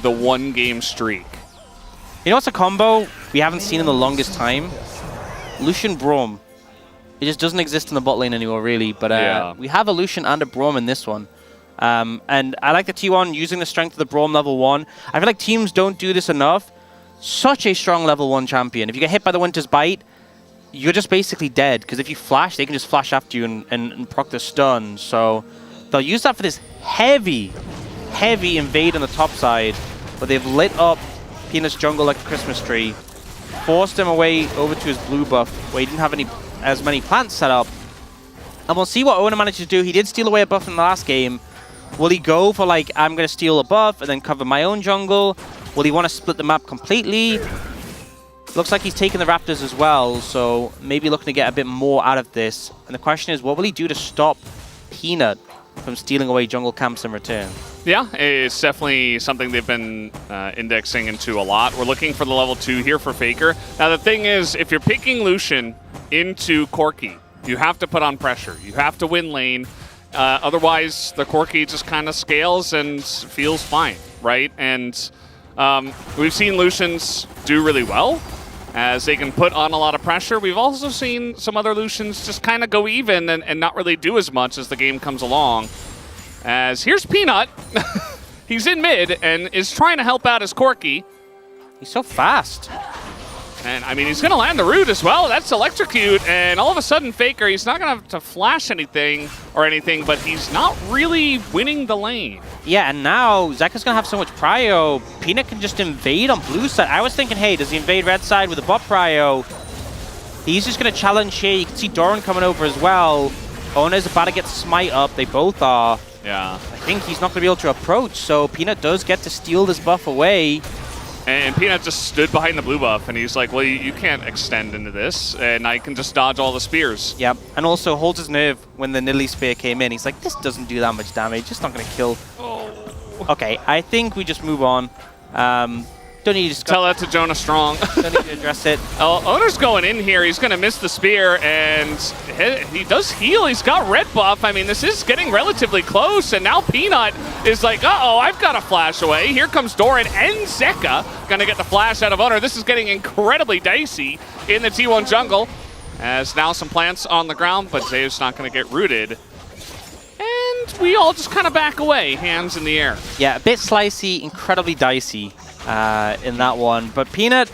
the 1-game streak? You know what's a combo we haven't seen in the longest time? Lucian Braum. It just doesn't exist in the bot lane anymore, really. But we have a Lucian and a Braum in this one. And I like the T1 using the strength of the Braum level 1. I feel like teams don't do this enough. Such a strong level 1 champion. If you get hit by the Winter's Bite, you're just basically dead. Because if you flash, they can just flash after you and proc the stun. So they'll use that for this heavy invade on the top side. But they've lit up Peanut's jungle like a Christmas tree. Forced him away over to his blue buff, where he didn't have as many plants set up. And we'll see what Owen manages to do. He did steal away a buff in the last game. Will he go for, like, I'm going to steal a buff and then cover my own jungle? Will he want to split the map completely? Looks like he's taking the Raptors as well, so maybe looking to get a bit more out of this. And the question is, what will he do to stop Peanut from stealing away jungle camps in return? Yeah, it's definitely something they've been indexing into a lot. We're looking for the level 2 here for Faker. Now the thing is, if you're picking Lucian into Corki, you have to put on pressure. You have to win lane. Otherwise, the Corki just kind of scales and feels fine, right? And we've seen Lucians do really well, as they can put on a lot of pressure. We've also seen some other Lucians just kind of go even and not really do as much as the game comes along. As here's Peanut. He's in mid and is trying to help out his Corki. He's so fast. And, I mean, he's going to land the root as well. That's electrocute. And all of a sudden, Faker, he's not going to have to flash anything, but he's not really winning the lane. Yeah, and now Zeka's going to have so much prio. Peanut can just invade on blue side. I was thinking, hey, does he invade red side with a bot prio? He's just going to challenge here. You can see Doran coming over as well. Ona's about to get smite up. They both are. Yeah. I think he's not going to be able to approach, so Peanut does get to steal this buff away. And Peanut just stood behind the blue buff, and he's like, well, you can't extend into this, and I can just dodge all the spears. Yep, and also holds his nerve when the Nidalee spear came in. He's like, this doesn't do that much damage. It's not going to kill. Oh. Okay, I think we just move on. Don't need to discuss. Tell that to Jonah Strong. Don't need to address it. Oh, Owner's going in here. He's going to miss the spear, and he does heal. He's got red buff. I mean, this is getting relatively close, and now Peanut is like, uh-oh, I've got to flash away. Here comes Doran and Zeka. Going to get the flash out of Owner. This is getting incredibly dicey in the T1 jungle, as now some plants on the ground, but Zeus not going to get rooted. And we all just kind of back away, hands in the air. Yeah, a bit slicey, incredibly dicey in that one. But Peanut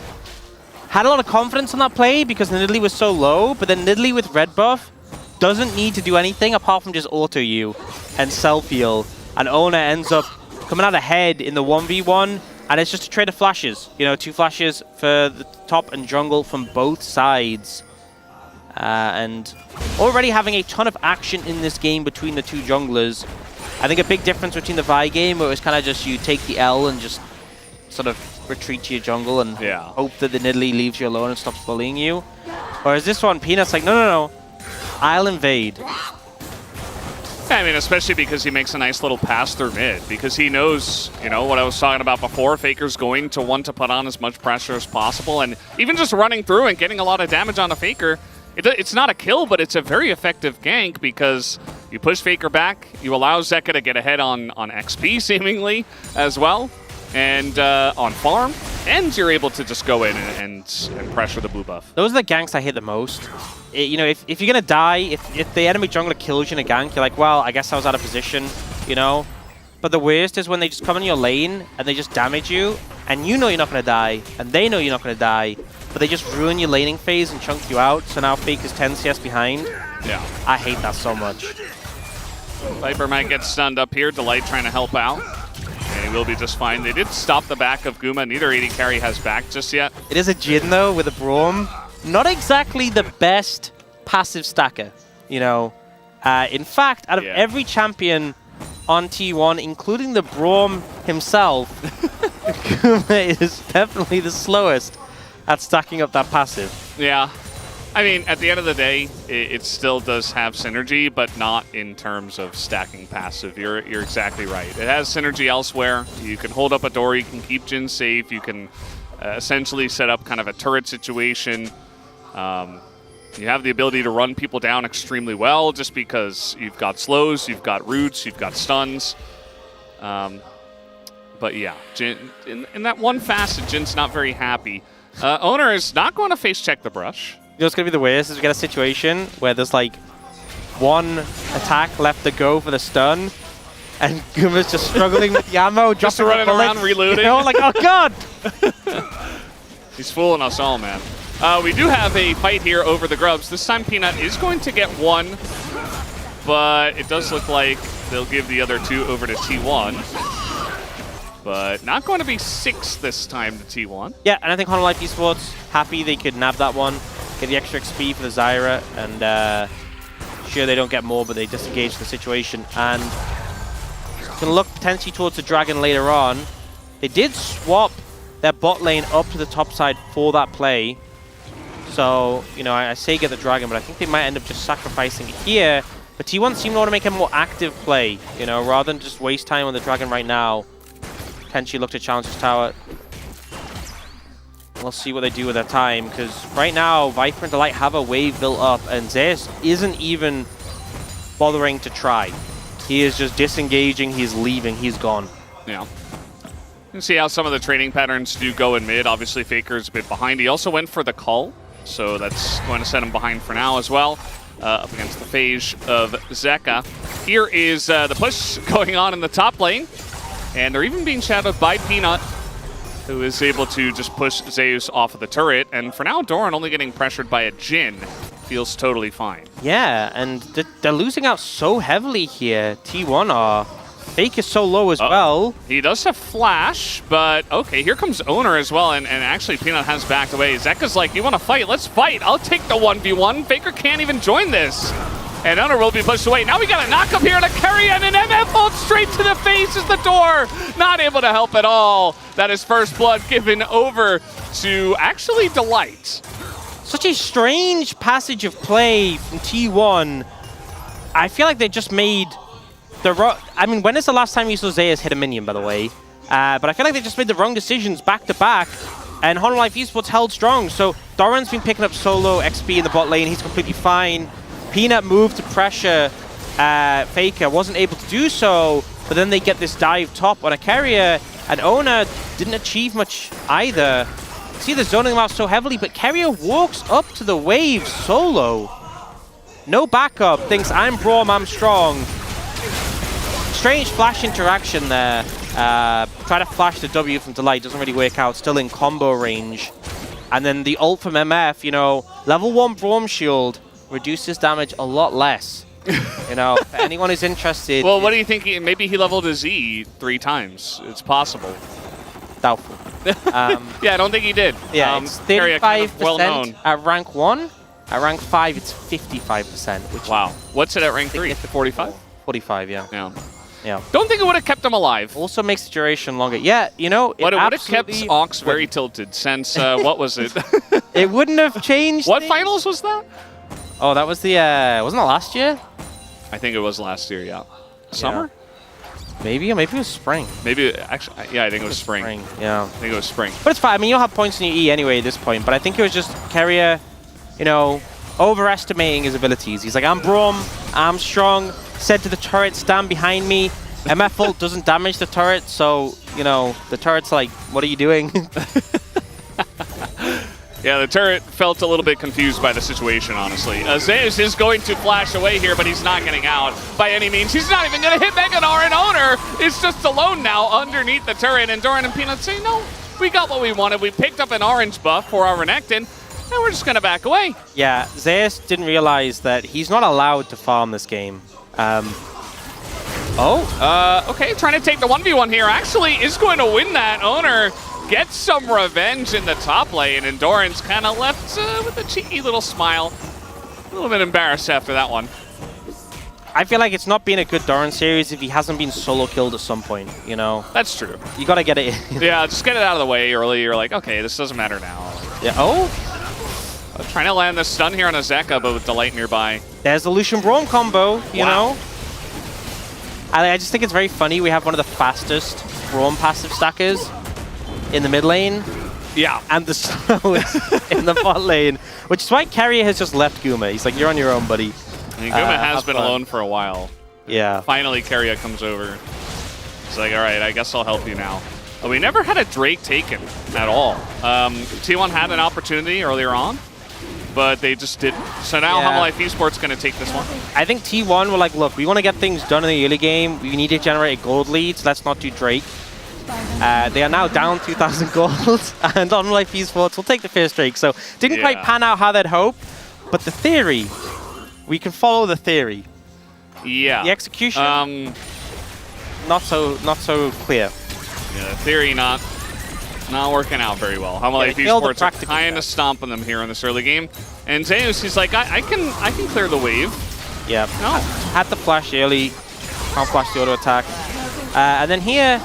had a lot of confidence on that play because Nidalee was so low, but then Nidalee with red buff doesn't need to do anything apart from just auto you and self-heal. And Ona ends up coming out ahead in the 1v1, and it's just a trade of flashes. You know, 2 flashes for the top and jungle from both sides. And already having a ton of action in this game between the 2 junglers. I think a big difference between the Vi game, where it was kind of just you take the L and just sort of retreat to your jungle and hope that the Nidalee leaves you alone and stops bullying you. Whereas this one, Peanut's like, no, I'll invade. I mean, especially because he makes a nice little pass through mid, because he knows, you know, what I was talking about before. Faker's going to want to put on as much pressure as possible, and even just running through and getting a lot of damage on a Faker, it's not a kill, but it's a very effective gank because you push Faker back, you allow Zeka to get ahead on XP seemingly as well, and on farm, and you're able to just go in and pressure the blue buff. Those are the ganks I hate the most. You know, if you're going to die, if the enemy jungler kills you in a gank, you're like, well, I guess I was out of position, you know? But the worst is when they just come in your lane and they just damage you, and you know you're not going to die, and they know you're not going to die, but they just ruin your laning phase and chunk you out, so now Faker's 10 CS behind. Yeah. I hate that so much. Viper might get stunned up here. Delight trying to help out. And he will be just fine. They did stop the back of Guma. Neither AD carry has back just yet. It is a Jhin, though, with a Braum. Not exactly the best passive stacker, you know. In fact, out of every champion on T1, including the Braum himself, Guma is definitely the slowest at stacking up that passive. Yeah. I mean, at the end of the day, it still does have synergy, but not in terms of stacking passive. You're exactly right. It has synergy elsewhere. You can hold up a door, you can keep Jhin safe, you can essentially set up kind of a turret situation. You have the ability to run people down extremely well just because you've got slows, you've got roots, you've got stuns. But yeah, Jhin, in that one facet, Jin's not very happy. Owner is not going to face check the brush. You know what's going to be the worst is we get a situation where there's like one attack left to go for the stun, and Guma's just struggling with the ammo, just running around reloading. You know, like, oh god! He's fooling us all, man. We do have a fight here over the grubs. This time Peanut is going to get 1, but it does look like they'll give the other 2 over to T1. But not going to be 6 this time to T1. Yeah, and I think Hololive Esports, happy they could nab that one, get the extra XP for the Zyra, and sure they don't get more, but they disengage the situation. And going to look potentially towards the Dragon later on. They did swap their bot lane up to the top side for that play. So, you know, I say get the dragon, but I think they might end up just sacrificing it here. But T1 seem to want to make a more active play, you know, rather than just waste time on the dragon right now. Potentially look to challenge this tower. We'll see what they do with their time, because right now, Viper and Delight have a wave built up, and Zeus isn't even bothering to try. He is just disengaging, he's leaving, he's gone. Yeah. You can see how some of the training patterns do go in mid. Obviously, Faker's a bit behind. He also went for the cull, so that's going to set him behind for now as well. Up against the phage of Zeka. Here is the push going on in the top lane, and they're even being shadowed by Peanut, who is able to just push Zeus off of the turret. And for now, Doran only getting pressured by a Jhin. Feels totally fine. Yeah, and they're losing out so heavily here. T1 are. Fake is so low as well. He does have flash, but okay, here comes Owner as well, and actually Peanut has backed away. Zeka's like, you want to fight? Let's fight. I'll take the 1v1. Faker can't even join this. And Owner will be pushed away. Now we got a knock up here to carry, and an MF ult straight to the face is the door. Not able to help at all. That is first blood given over to actually Delight. Such a strange passage of play from T1. I feel like they just made the I mean, when is the last time you saw Zeus hit a minion, by the way? But I feel like they just made the wrong decisions back to back, and Honor Life Esports held strong. So Doran's been picking up solo XP in the bot lane. He's completely fine. Peanut moved to pressure Faker, wasn't able to do so, but then they get this dive top on a carrier, and Owner didn't achieve much either. See, they're zoning them out so heavily, but carrier walks up to the wave solo. No backup, thinks I'm Braum, I'm strong. Strange flash interaction there. Try to flash the W from Delight, doesn't really work out, still in combo range. And then the ult from MF, you know, level 1 Braum shield reduces damage a lot less. You know, for anyone who's interested. Well, what do you think? Maybe he leveled his E 3 times. It's possible. Doubtful. Yeah, I don't think he did. Yeah, it's 35% kind of well known. at rank 1. At rank 5, it's 55%. Which wow. What's it at rank 3? 45? 45, yeah. Yeah. Don't think it would have kept him alive. Also makes the duration longer. Yeah, you know, but it would have kept Ox very tilted since, what was it? It wouldn't have changed. What finals was that? Oh, that was the, wasn't it last year? I think it was last year, yeah. Summer? Maybe, or maybe it was spring. Maybe, actually, yeah, I think it was spring. Yeah. I think it was spring. But it's fine. I mean, you'll have points in your E anyway at this point, but I think it was just carrier, you know, overestimating his abilities. He's like, I'm Braum, I'm strong, said to the turret, stand behind me. MF ult doesn't damage the turret, so, you know, the turret's like, what are you doing? Yeah, the turret felt a little bit confused by the situation, honestly. Zeus is going to flash away here, but he's not getting out by any means. He's not even going to hit Megador, and Owner is just alone now underneath the turret, and Doran and Peanut say, no, we got what we wanted. We picked up an orange buff for our Renekton, and we're just going to back away. Yeah, Zeus didn't realize that he's not allowed to farm this game. Okay, trying to take the 1v1 here. Actually is going to win that. Owner gets some revenge in the top lane, and Doran's kind of left with a cheeky little smile. A little bit embarrassed after that one. I feel like it's not been a good Doran series if he hasn't been solo killed at some point, you know? That's true. You gotta get it in. Yeah, just get it out of the way early. You're like, okay, this doesn't matter now. Yeah, trying to land the stun here on a Zeka, but with Delight nearby. There's the Lucian Braum combo, you know? I just think it's very funny. We have one of the fastest Braum passive stackers in the mid lane. Yeah. And the slowest in the bot lane, which is why Carrier has just left Guma. He's like, you're on your own, buddy. I mean, Guma has been alone for a while. Yeah. Finally, Carrier comes over. He's like, all right, I guess I'll help you now. But we never had a Drake taken at all. T1 had an opportunity earlier on, but they just didn't. So now Humble Life Esports going to take this one. I think T1 were like, look, we want to get things done in the early game. We need to generate a gold lead, so let's not do Drake. They are now down 2,000 gold, and Humble Life Esports will take the first Drake. So didn't quite pan out how they'd hope, but the theory, we can follow the theory. Yeah. The execution, not so clear. Yeah, the theory not working out very well. Humble Life Esports are kind of stomping them here in this early game. And Zeus, he's like, I can clear the wave. Yeah. No. Had the flash early, can't flash the auto attack. And then here,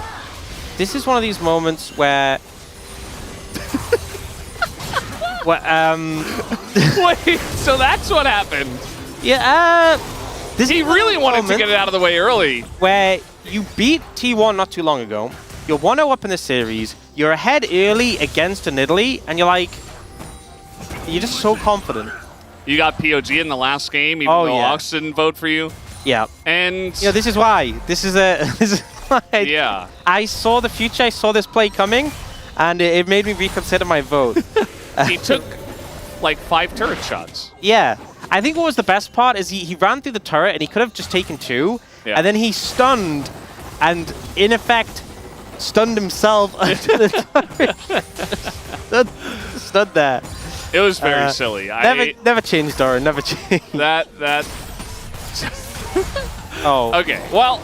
this is one of these moments where Well, Wait, so that's what happened. yeah. This He is really one wanted to moment get it out of the way early. where you beat T1 not too long ago. You're 1-0 up in the series. You're ahead early against an Italy, and you're just so confident. You got POG in the last game, even Oh, though yeah. Ox didn't vote for you. Yeah. And Yeah, this is why. This is why. yeah, I saw the future. I saw this play coming, and it made me reconsider my vote. he took like 5 turret shots. Yeah. I think what was the best part is he ran through the turret, and he could have just taken 2, Yeah. and then he stunned, and in effect, stunned himself under the turret. Stood there. It was very silly. Never changed, Doran. Never changed. That. Oh. Okay, well,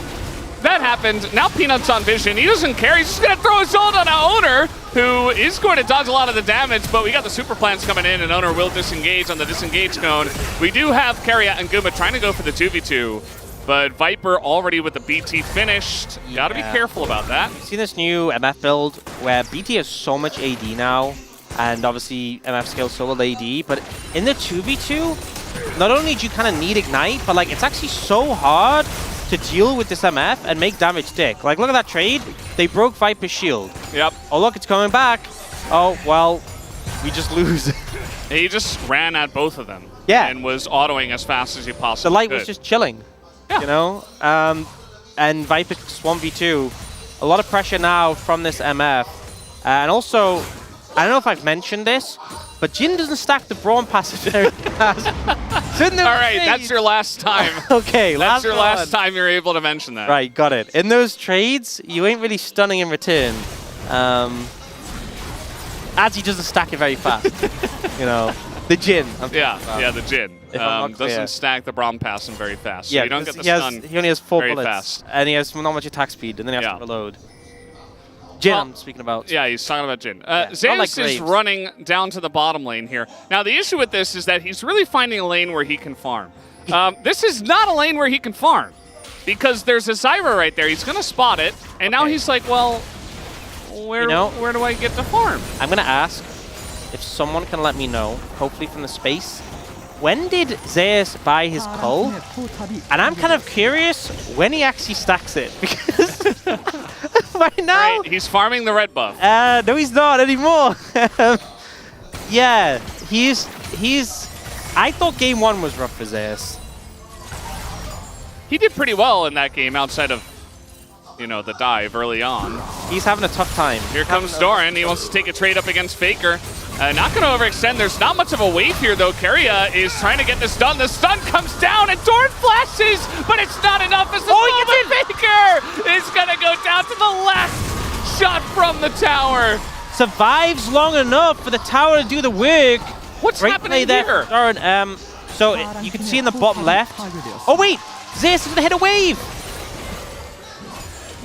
that happened. Now Peanut's on vision. He doesn't care. He's just going to throw his ult on our Owner, who is going to dodge a lot of the damage, but we got the super plants coming in, and Owner will disengage on the disengage cone. We do have Carriot and Guma trying to go for the 2v2, but Viper already with the BT finished. Got to be careful about that. See this new MF build where BT has so much AD now, and obviously MF scales so well AD, but in the 2v2, not only do you kind of need Ignite, but like it's actually so hard to deal with this MF and make damage stick. Like look at that trade. They broke Viper's shield. Yep. Oh look, it's coming back. Oh, well, we just lose. He just ran at both of them. Yeah. And was autoing as fast as he possibly The light could. was just chilling. Yeah. You know? And Viper 1v2. A lot of pressure now from this MF. And also, I don't know if I've mentioned this, but Jin doesn't stack the Brawn passive very fast. All right, that's your last time. Okay, That's your last one. time you're able to mention that. Right, got it. In those trades, you ain't really stunning in return. As he doesn't stack it very fast. You know, the Jin. I'm talking about. Yeah, the Jin. If I'm not clear. Doesn't stack the Braum pass very fast. Yeah, so you don't get the because stun he only has 4 very bullets, fast. and he has not much attack speed, and then he has Yeah. to reload. Jin, Well, I'm speaking about. Yeah, he's talking about Jin. not Zeus like is Graves. running down to the bottom lane here. Now, the issue with this is that he's really finding a lane where he can farm. This is not a lane where he can farm because there's a Zyra right there. He's going to spot it, and now he's like, well, where do I get to farm? I'm going to ask if someone can let me know, hopefully from the space, when did Zeus buy his cull? And I'm kind of curious when he actually stacks it, because right now... Right, he's farming the red buff. No, he's not anymore. Yeah, he's... I thought game 1 was rough for Zeus. He did pretty well in that game outside of, the dive early on. He's having a tough time. Here comes Doran. He wants to take a trade up against Faker. Not going to overextend. There's not much of a wave here, though. Keria is trying to get this done. The stun comes down, and Doran flashes, but it's not enough. As the Faker is going to go down to the last shot from the tower. Survives long enough for the tower to do the work. What's Great happening play there here? from Doran. So you can see in the bottom left. Oh wait, Zeus is gonna hit a wave.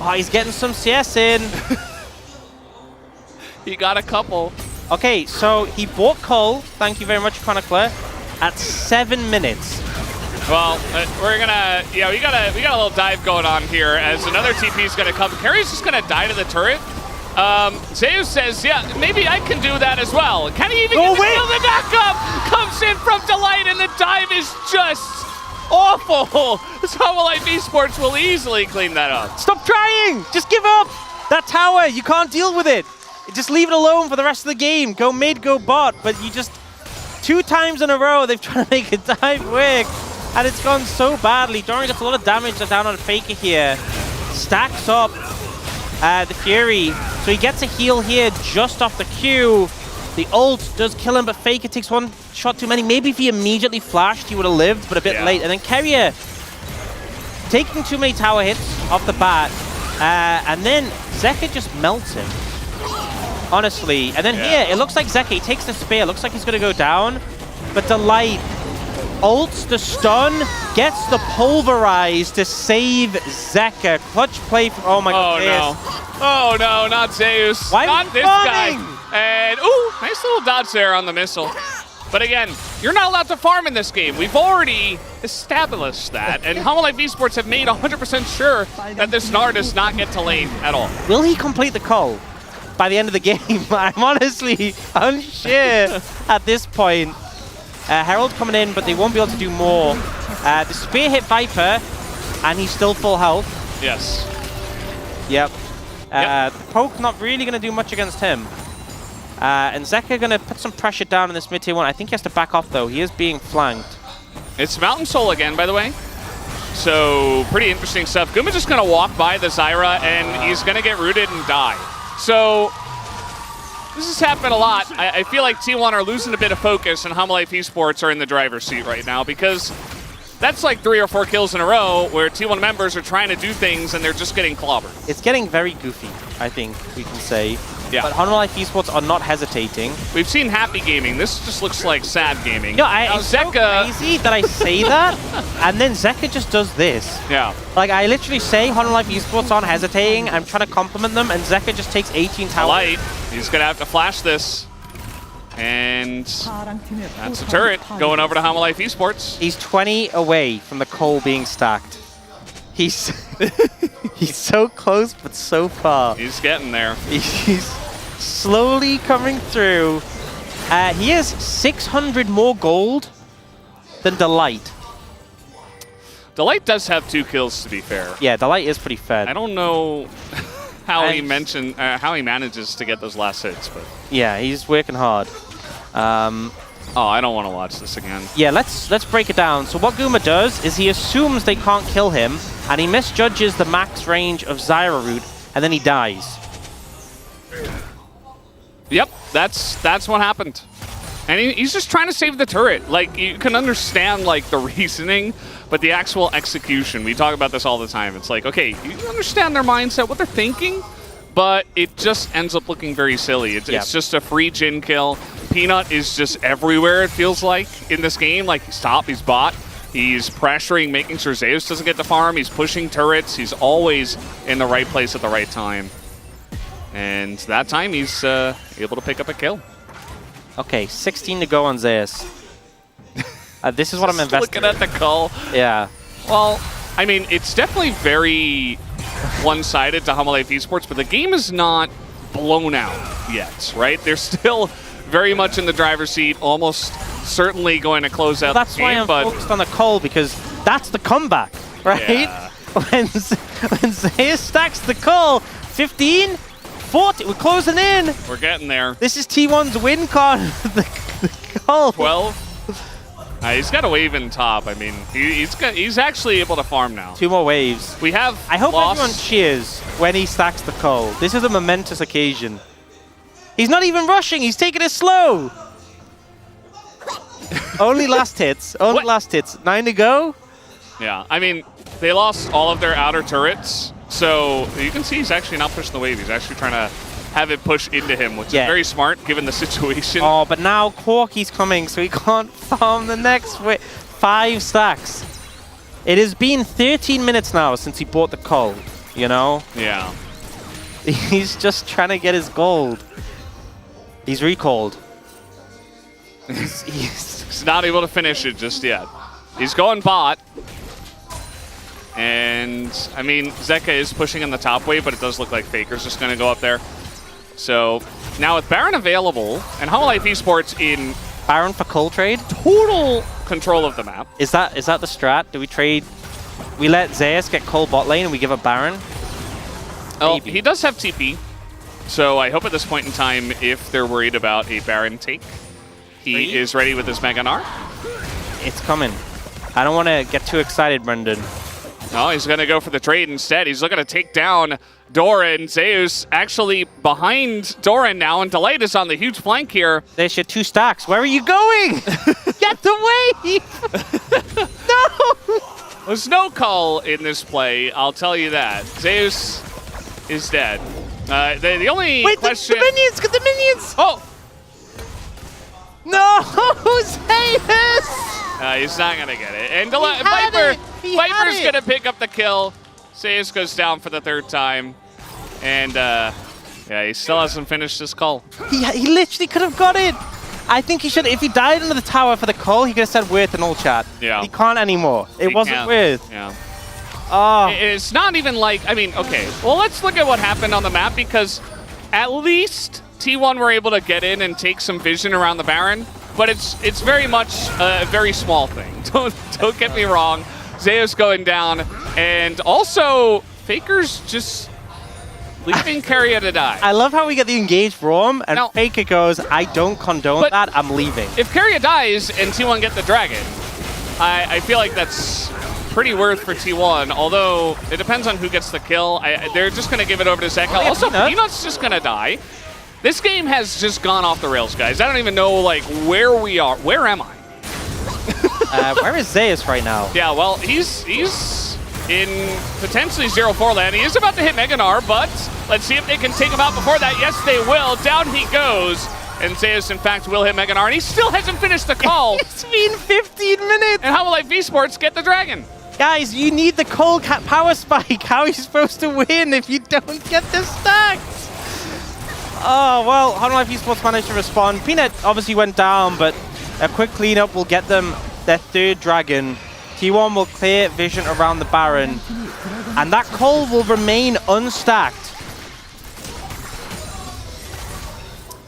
Oh, he's getting some CS in. He got a couple. Okay, so he bought Cole. Thank you very much, Chronicler. At 7 minutes. Well, we're gonna, we got a little dive going on here as another TP is gonna come. Carrie's just gonna die to the turret. Zeus says, yeah, maybe I can do that as well. Can he even get the kill? The knockup comes in from Delight, and the dive is just awful. Life Esports will easily clean that up. Stop trying! Just give up! That tower, you can't deal with it. Just leave it alone for the rest of the game. Go mid, go bot, but you just... 2 times in a row, they've tried to make a dive work, and it's gone so badly. Doran gets a lot of damage down on Faker here. Stacks up the Fury, so he gets a heal here just off the Q. The ult does kill him, but Faker takes 1 shot too many. Maybe if he immediately flashed, he would have lived, but a bit late. And then Keria taking too many tower hits off the bat, and then Zeka just melts him. Honestly. And then here, it looks like Zeka, he takes the spear, looks like he's going to go down, but Delight ults the stun, gets the pulverize to save Zeka. Clutch play from, oh my god. No. Oh no, not Zeus. Why not this farming? guy. And, ooh, nice little dodge there on the missile. But again, you're not allowed to farm in this game. We've already established that, and Life Esports have made 100% sure that this Gnar does not get to lane at all. Will he complete the call? by the end of the game. I'm honestly unsure at this point. Herald coming in, but they won't be able to do more. The spear hit Viper, and he's still full health. Yes. Yep. The poke not really going to do much against him. And Zeka going to put some pressure down in this mid-tier 1. I think he has to back off, though. He is being flanked. It's Mountain Soul again, by the way. So, pretty interesting stuff. Guma just going to walk by the Zyra, and he's going to get rooted and die. So, this has happened a lot. I feel like T1 are losing a bit of focus, and Life Esports are in the driver's seat right now, because that's like 3 or 4 kills in a row where T1 members are trying to do things, and they're just getting clobbered. It's getting very goofy, I think we can say. Yeah. But Life Esports are not hesitating. We've seen happy gaming. This just looks like sad gaming. No, now, it's so crazy that I say that, and then Zeka just does this. Yeah. Like, I literally say Life Esports aren't hesitating, I'm trying to compliment them, and Zeka just takes 18 towers. Light, he's going to have to flash this. And that's a turret going over to Life Esports. He's 20 away from the coal being stacked. He's he's so close, but so far. He's getting there. He's slowly coming through. He has 600 more gold than Delight. Delight does have 2 kills, to be fair. Yeah, Delight is pretty fed. I don't know how he manages to get those last hits, but yeah, he's working hard. oh, I don't want to watch this again. Yeah, let's break it down. So what Guma does is he assumes they can't kill him, and he misjudges the max range of Zyra root, and then he dies. Yep, that's what happened. And he's just trying to save the turret. Like, you can understand, like, the reasoning, but the actual execution, we talk about this all the time. It's like, okay, you understand their mindset, what they're thinking, but it just ends up looking very silly. It's just a free Jin kill. Peanut is just everywhere, it feels like, in this game. Like, he's top, he's bot, he's pressuring, making sure Zeus doesn't get the farm, he's pushing turrets, he's always in the right place at the right time. And that time, he's able to pick up a kill. Okay, 16 to go on Zeus. This is what I'm investing Looking at the call. Yeah. Well, I mean, it's definitely very one-sided to Life Esports, but the game is not blown out yet, right? They're still very much in the driver's seat, almost certainly going to close out That's the game. why I'm focused on the call, because that's the comeback, right? Yeah. When Zeus stacks the call, 15, 40, we're closing in. We're getting there. This is T1's win con. the call. 12. He's got a wave in top. I mean, he's actually able to farm now. 2 more waves. We have I hope lost. everyone cheers when he stacks the call. This is a momentous occasion. He's not even rushing. He's taking it slow. Only last hits. Only What? last hits. 9 to go. Yeah, I mean, they lost all of their outer turrets, so you can see he's actually not pushing the wave. He's actually trying to have it push into him, which is very smart given the situation. Oh, but now Corky's coming, so he can't farm the next 5 stacks. It has been 13 minutes now since he bought the coal, you know? Yeah. He's just trying to get his gold. He's recalled. He's not able to finish it just yet. He's going bot. And, I mean, Zeka is pushing in the top wave, but it does look like Faker's just going to go up there. So, now with Baron available, and Life Esports in Baron for coal trade? total control of the map. Is that the strat? Do we trade? We let Zeus get coal bot lane and we give up Baron? Oh, Maybe. he does have TP. So I hope at this point in time, if they're worried about a Baron take, he is ready with his Mega Gnar. It's coming. I don't want to get too excited, Brendan. No, he's going to go for the trade instead. He's looking to take down Doran. Zeus actually behind Doran now, and Delight is on the huge flank here. There's your 2 stacks. Where are you going? Get the wave! No! There's no call in this play, I'll tell you that. Zeus is dead. The only question... Wait, the minions! Get the minions! Oh! No! Zeus! He's not going to get it. And had Viper's it. going to pick up the kill. Zeus goes down for the 3rd time. And, yeah, he still hasn't finished this call. He literally could have got it. I think he should. If he died under the tower for the call, he could have said worth in all chat. Yeah. He can't anymore. It He wasn't can't. worth. Yeah. Oh. It's not even like, I mean, okay. Well, let's look at what happened on the map, because At least T1 were able to get in and take some vision around the Baron, but it's very much a very small thing. Don't get me wrong. Zeus going down, and also Faker's just leaving Keria to die. I love how we get the engaged roam, and Now- Faker goes, I don't condone But- that, I'm leaving. If Keria dies and T1 get the dragon, I feel like that's pretty worth for T1, although it depends on who gets the kill. They're just going to give it over to Zeka. yeah, Also, Peanut. Peanut's just going to die. This game has just gone off the rails, guys. I don't even know like where we are. Where am I? Where is Zeus right now? Yeah, well, he's in potentially 0-4 land. He is about to hit Meganar, but let's see if they can take him out before that. Yes, they will. Down he goes. And Zeus, in fact, will hit Meganar, and he still hasn't finished the call. It's been 15 minutes! And how will Life Esports get the dragon? Guys, you need the cold power spike. How are you supposed to win if you don't get the stacks? Oh, well, Honor Life Esports managed to respond. Peanut obviously went down, but a quick cleanup will get them their third dragon. T1 will clear vision around the Baron, and that coal will remain unstacked.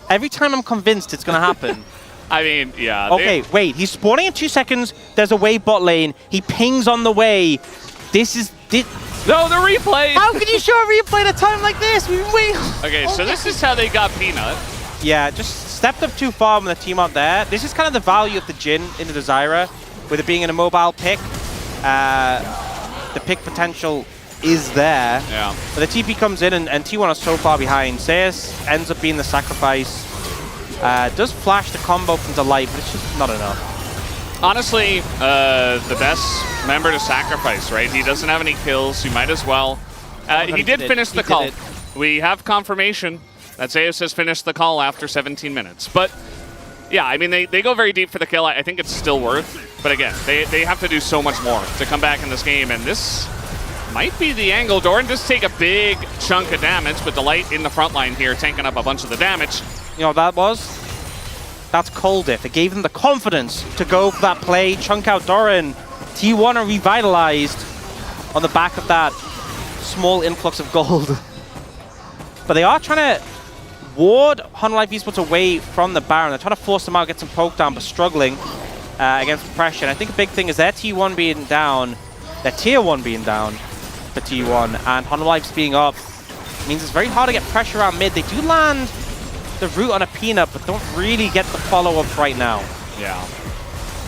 Every time I'm convinced it's going to happen. I mean, yeah. Okay, wait. He's spawning in 2 seconds. There's a wave bot lane. He pings on the way. This is... No, the replay! How can you show a replay at a time like this? We've been waiting. Okay, so this is how they got Peanut. Yeah, just stepped up too far with the team up there. This is kind of the value of the Jhin into the Zyra, with it being in a mobile pick. The pick potential is there. Yeah. But the TP comes in, and T1 are so far behind. Zeus ends up being the sacrifice. Does flash the combo from Delight, but it's just not enough. Honestly, the best member to sacrifice, right? He doesn't have any kills. You might as well. He did finish the call. We have confirmation that Zeus has finished the call after 17 minutes. But yeah, I mean, they go very deep for the kill. I think it's still worth. But again, they have to do so much more to come back in this game. And this might be the angle. Doran does take a big chunk of damage, but Delight in the front line here, tanking up a bunch of the damage. You know what that was? That's cold diff. It gave them the confidence to go for that play, chunk out Doran. T1 are revitalized on the back of that small influx of gold. But they are trying to ward Honor Life Esports away from the Baron. They're trying to force them out, get some poke down, but struggling against pressure. And I think a big thing is their T1 being down, their tier 1 being down for T1, and Honor Life's being up. Means it's very hard to get pressure around mid. They do land the root on a Peanut, but don't really get the follow-up right now. Yeah.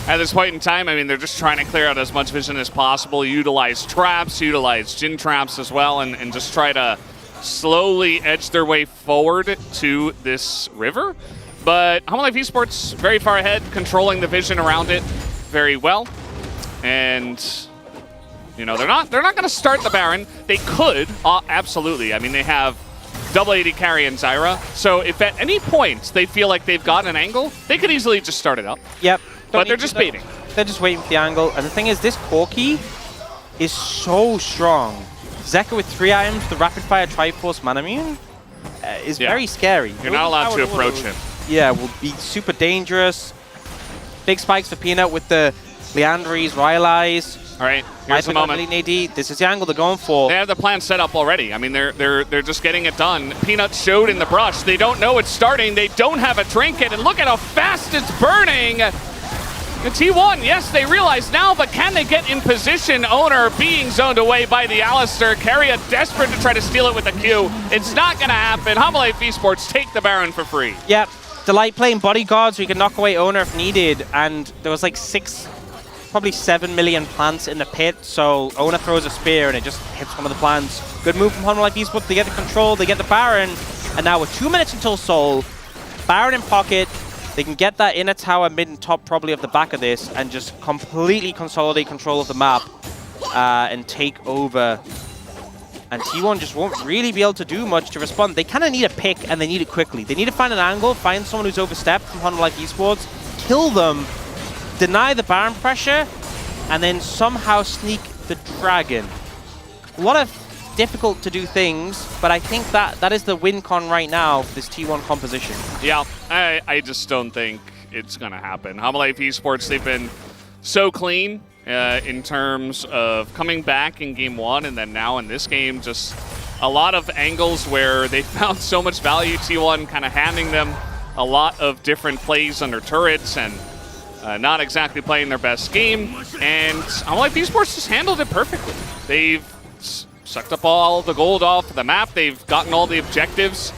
At this point in time, I mean, they're just trying to clear out as much vision as possible, utilize traps, utilize Jhin traps as well, and just try to slowly edge their way forward to this river. But Honor Life Esports very far ahead, controlling the vision around it very well. And you know, they're not going to start the Baron. They could, absolutely. I mean, they have double AD carry and Zyra. So if at any point they feel like they've got an angle, they could easily just start it up. Yep. But they're just baiting. They're just waiting for the angle. And the thing is, this Corki is so strong. Zeka with 3 items, the rapid fire Triforce Manamune is very scary. You're not allowed to approach him. Yeah, will be super dangerous. Big spikes for Peanut with the Leandries, Rylai's. All right, here's the moment. AD. This is the angle they're going for. They have the plan set up already. I mean, they're just getting it done. Peanut showed in the brush. They don't know it's starting. They don't have a trinket, and look at how fast it's burning. The T1, yes, they realize now, but can they get in position? Owner being zoned away by the Alistair. Keria desperate to try to steal it with a Q. It's not going to happen. Honor Life Esports take the Baron for free. Yep. Delight playing bodyguard so he can knock away Owner if needed, and there was like 6, probably 7 million plants in the pit, so Owner throws a spear and it just hits one of the plants. Good move from Honor Life Esports. They get the control, they get the Baron, and now with 2 minutes until Soul, Baron in pocket, they can get that inner tower mid and top probably of the back of this and just completely consolidate control of the map and take over. And T1 just won't really be able to do much to respond. They kind of need a pick, and they need it quickly. They need to find an angle, find someone who's overstepped from Honor Life Esports, kill them, deny the Baron pressure, and then somehow sneak the Dragon. A lot of difficult to do things, but I think that is the win con right now for this T1 composition. Yeah, I just don't think it's going to happen. Honor Life Esports, they've been so clean in terms of coming back in game 1, and then now in this game, just a lot of angles where they found so much value. T1 kind of handing them a lot of different plays under turrets and not exactly playing their best game. And HLE Esports just handled it perfectly. They've sucked up all the gold off the map. They've gotten all the objectives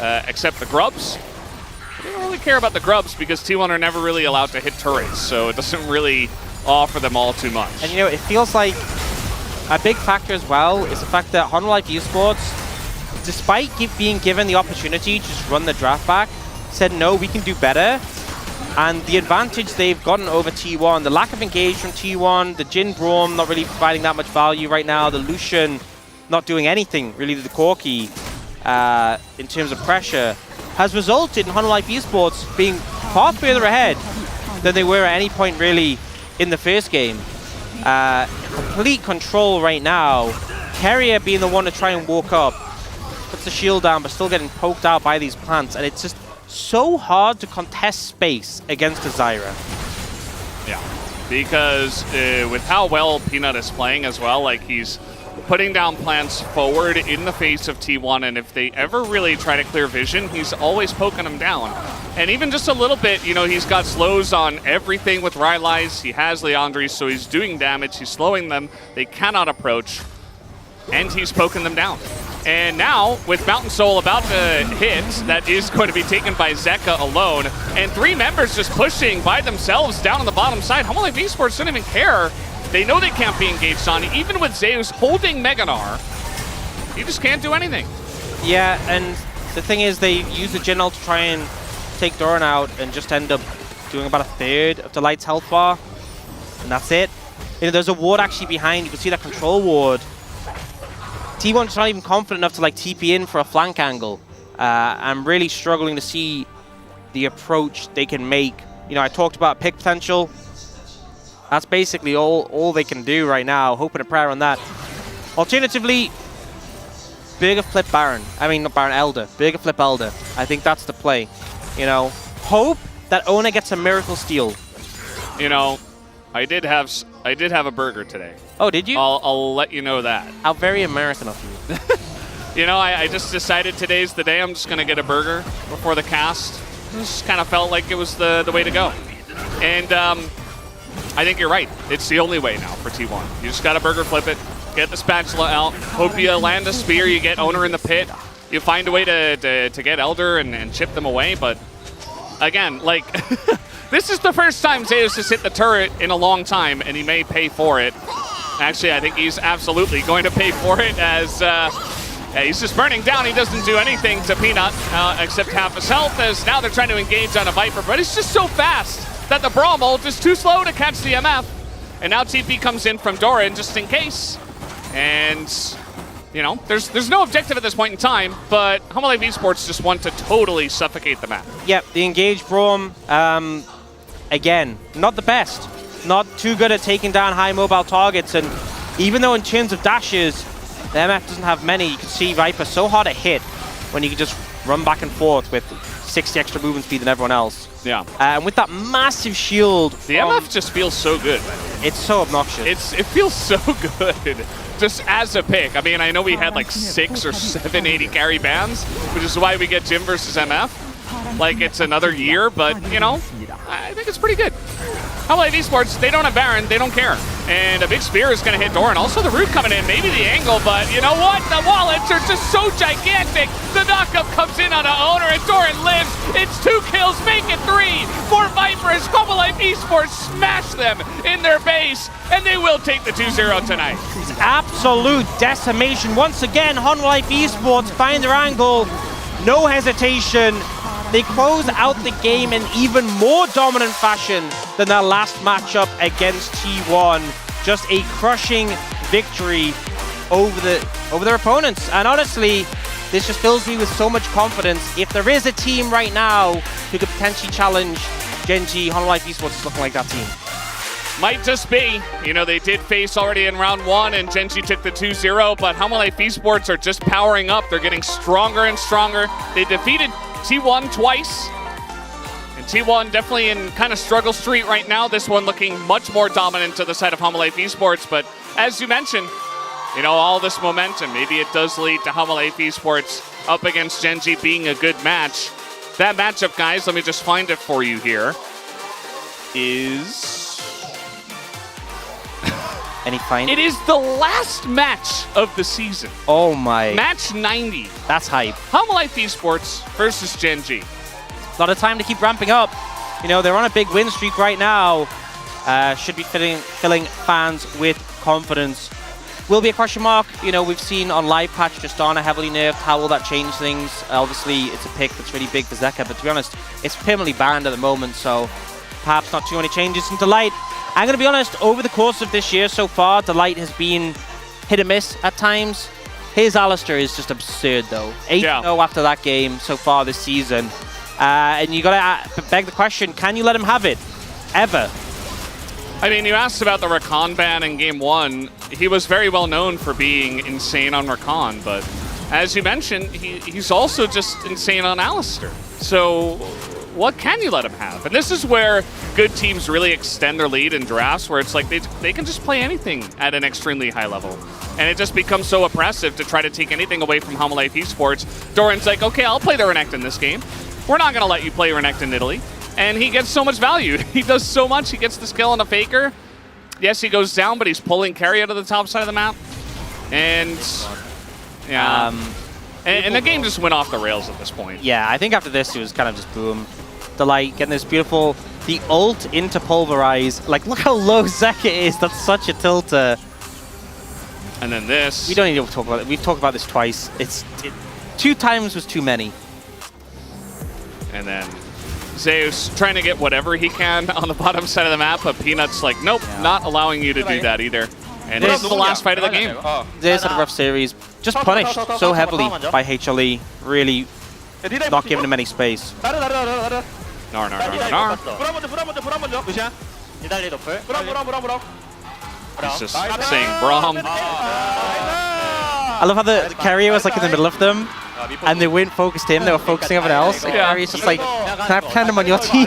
except the grubs. They don't really care about the grubs because T1 are never really allowed to hit turrets, so it doesn't really offer them all too much. And it feels like a big factor as well is the fact that HLE Esports, despite being given the opportunity to just run the draft back, said no, we can do better. And the advantage they've gotten over T1, the lack of engage from T1, the Jhin Braum not really providing that much value right now, the Lucian not doing anything really to the Corki in terms of pressure, has resulted in HLE Esports being far further ahead than they were at any point really in the first game. Complete control right now. Carrier being the one to try and walk up, puts the shield down but still getting poked out by these plants, and it's just so hard to contest space against a Zyra. Yeah, because with how well Peanut is playing as well, like he's putting down plants forward in the face of T1, and if they ever really try to clear vision, he's always poking them down. And even just a little bit, he's got slows on everything with Rylai's. He has Leandri, so he's doing damage. He's slowing them. They cannot approach, and he's poking them down. And now, with Mountain Soul about to hit, that is going to be taken by Zeka alone, and 3 members just pushing by themselves down on the bottom side. HLE Esports don't even care. They know they can't be engaged on. Even with Zeus holding Meganar, he just can't do anything. Yeah, and the thing is, they use the Jhin ult to try and take Doran out and just end up doing about a third of the Light's health bar, and that's it. There's a ward actually behind. You can see that control ward. T1's not even confident enough to TP in for a flank angle. I'm really struggling to see the approach they can make. I talked about pick potential. That's basically all they can do right now. Hoping a prayer on that. Alternatively, Burger flip Baron. I mean, not Baron, Elder. Burger flip Elder. I think that's the play. Hope that Ona gets a miracle steal. I did have a burger today. Oh, did you? I'll let you know that. How very American of you. I just decided today's the day I'm just going to get a burger before the cast. Just kind of felt like it was the way to go. And I think you're right. It's the only way now for T1. You just got to burger flip it, get the spatula out, hope you land a spear, you get Owner in the pit, you find a way to get Elder and chip them away. But again, this is the first time Zeus has hit the turret in a long time, and he may pay for it. Actually, I think he's absolutely going to pay for it as he's just burning down. He doesn't do anything to Peanut except half his health, as now they're trying to engage on a Viper, but it's just so fast that the Braum ult is too slow to catch the MF. And now TP comes in from Doran just in case. And, there's no objective at this point in time, but HLE Esports just want to totally suffocate the map. Yep, the engaged Braum, again, not the best. Not too good at taking down high mobile targets, and even though in terms of dashes, the MF doesn't have many, you can see Viper so hard to hit when you can just run back and forth with 60 extra movement speed than everyone else. Yeah. And with that massive shield... The MF just feels so good. It's so obnoxious. It feels so good. Just as a pick. I mean, I know we had 6 or 7 80 carry bans, which is why we get Jhin versus MF. It's another year, but, I think it's pretty good. HLE Esports, they don't have Baron, they don't care. And a big spear is going to hit Doran. Also the root coming in, maybe the angle, but you know what? The wallets are just so gigantic. The knockup comes in on an Owner, and Doran lives. It's 2 kills, make it 3 for Vipers. HLE Esports smash them in their base, and they will take the 2-0 tonight. Absolute decimation. Once again, HLE Esports find their angle. No hesitation. They close out the game in even more dominant fashion than their last matchup against T1. Just a crushing victory over their opponents. And honestly, this just fills me with so much confidence. If there is a team right now who could potentially challenge Gen.G, HLE Esports is looking like that team. Might just be. They did face already in round 1, and Gen.G took the 2-0, but HLE Esports are just powering up. They're getting stronger and stronger. They defeated T1 twice, and T1 definitely in kind of struggle street right now. This one looking much more dominant to the side of HLE Esports, but as you mentioned, you know, all this momentum. Maybe it does lead to Hanwha Life Esports up against Gen.G being a good match. That matchup, guys, let me just find it for you here, is... Any find? It is the last match of the season. Oh my. Match 90. That's hype. Hanwha Life Esports versus Gen.G. A lot of time to keep ramping up. You know, they're on a big win streak right now. Should be filling fans with confidence. Will be a question mark. You know, we've seen on live patch just on a heavily nerfed. How will that change things? Obviously, it's a pick that's really big for Zeka, but to be honest, it's permanently banned at the moment, so perhaps not too many changes. And Delight, I'm going to be honest, over the course of this year so far, Delight has been hit or miss at times. His Alistair is just absurd, though. 8-0 after that game so far this season. And you got to beg the question, can you let him have it? Ever? I mean, you asked about the Rakan ban in Game 1. He was very well known for being insane on Rakan, but as you mentioned, he's also just insane on Alistair. So what can you let him have? And this is where good teams really extend their lead in drafts, where it's like they can just play anything at an extremely high level. And it just becomes so oppressive to try to take anything away from Hanwha Life Esports. Doran's like, okay, I'll play the Renekton in this game. We're not going to let you play Renekton in Italy. And he gets so much value. He does so much. He gets the skill on a Faker. Yes, he goes down, but he's pulling carry out of the top side of the map. And yeah. And the game just went off the rails at this point. Yeah, I think after this, it was kind of just boom. Delight getting this beautiful, the ult into Pulverize. Like, look how low Zeka is. That's such a tilter. And then this. We don't need to talk about it. We've talked about this twice. 2 times was too many. And then Zeus trying to get whatever he can on the bottom side of the map, but Peanut's like, nope, not allowing you to do that either. And this is the last fight of the game. Zeus had a rough series. Just punished so heavily by HLE. Really not giving him any space. Nar. He's just saying Braum. I love how the carrier was like in the middle of them, and they weren't focused him, they were focusing everyone else. The carrier's just like, can I plant him on your team?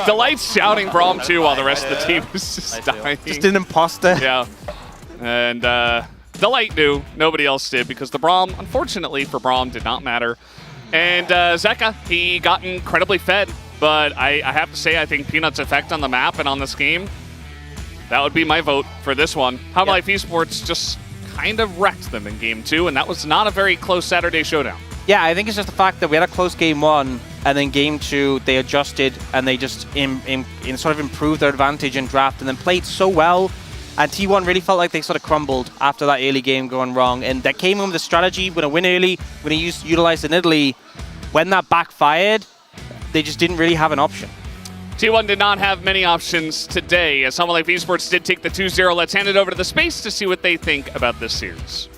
Delight's shouting Braum too while the rest of the team is just dying. Just an imposter. Yeah. And Delight knew, nobody else did, because the Braum, unfortunately for Braum, did not matter. And Zeka, he got incredibly fed, but I have to say, I think Peanut's effect on the map and on this game, that would be my vote for this one. Hanwha Life Esports just kind of wrecked them in Game 2, and that was not a very close Saturday showdown. Yeah, I think it's just the fact that we had a close Game 1, and then Game 2, they adjusted, and they just sort of improved their advantage in draft, and then played so well. And T1 really felt like they sort of crumbled after that early game going wrong. And that came in with a strategy, we're going to win early, we're going to utilize in Italy. When that backfired, they just didn't really have an option. T1 did not have many options today, as Hanwha Life Esports did take the 2-0. Let's hand it over to the space to see what they think about this series.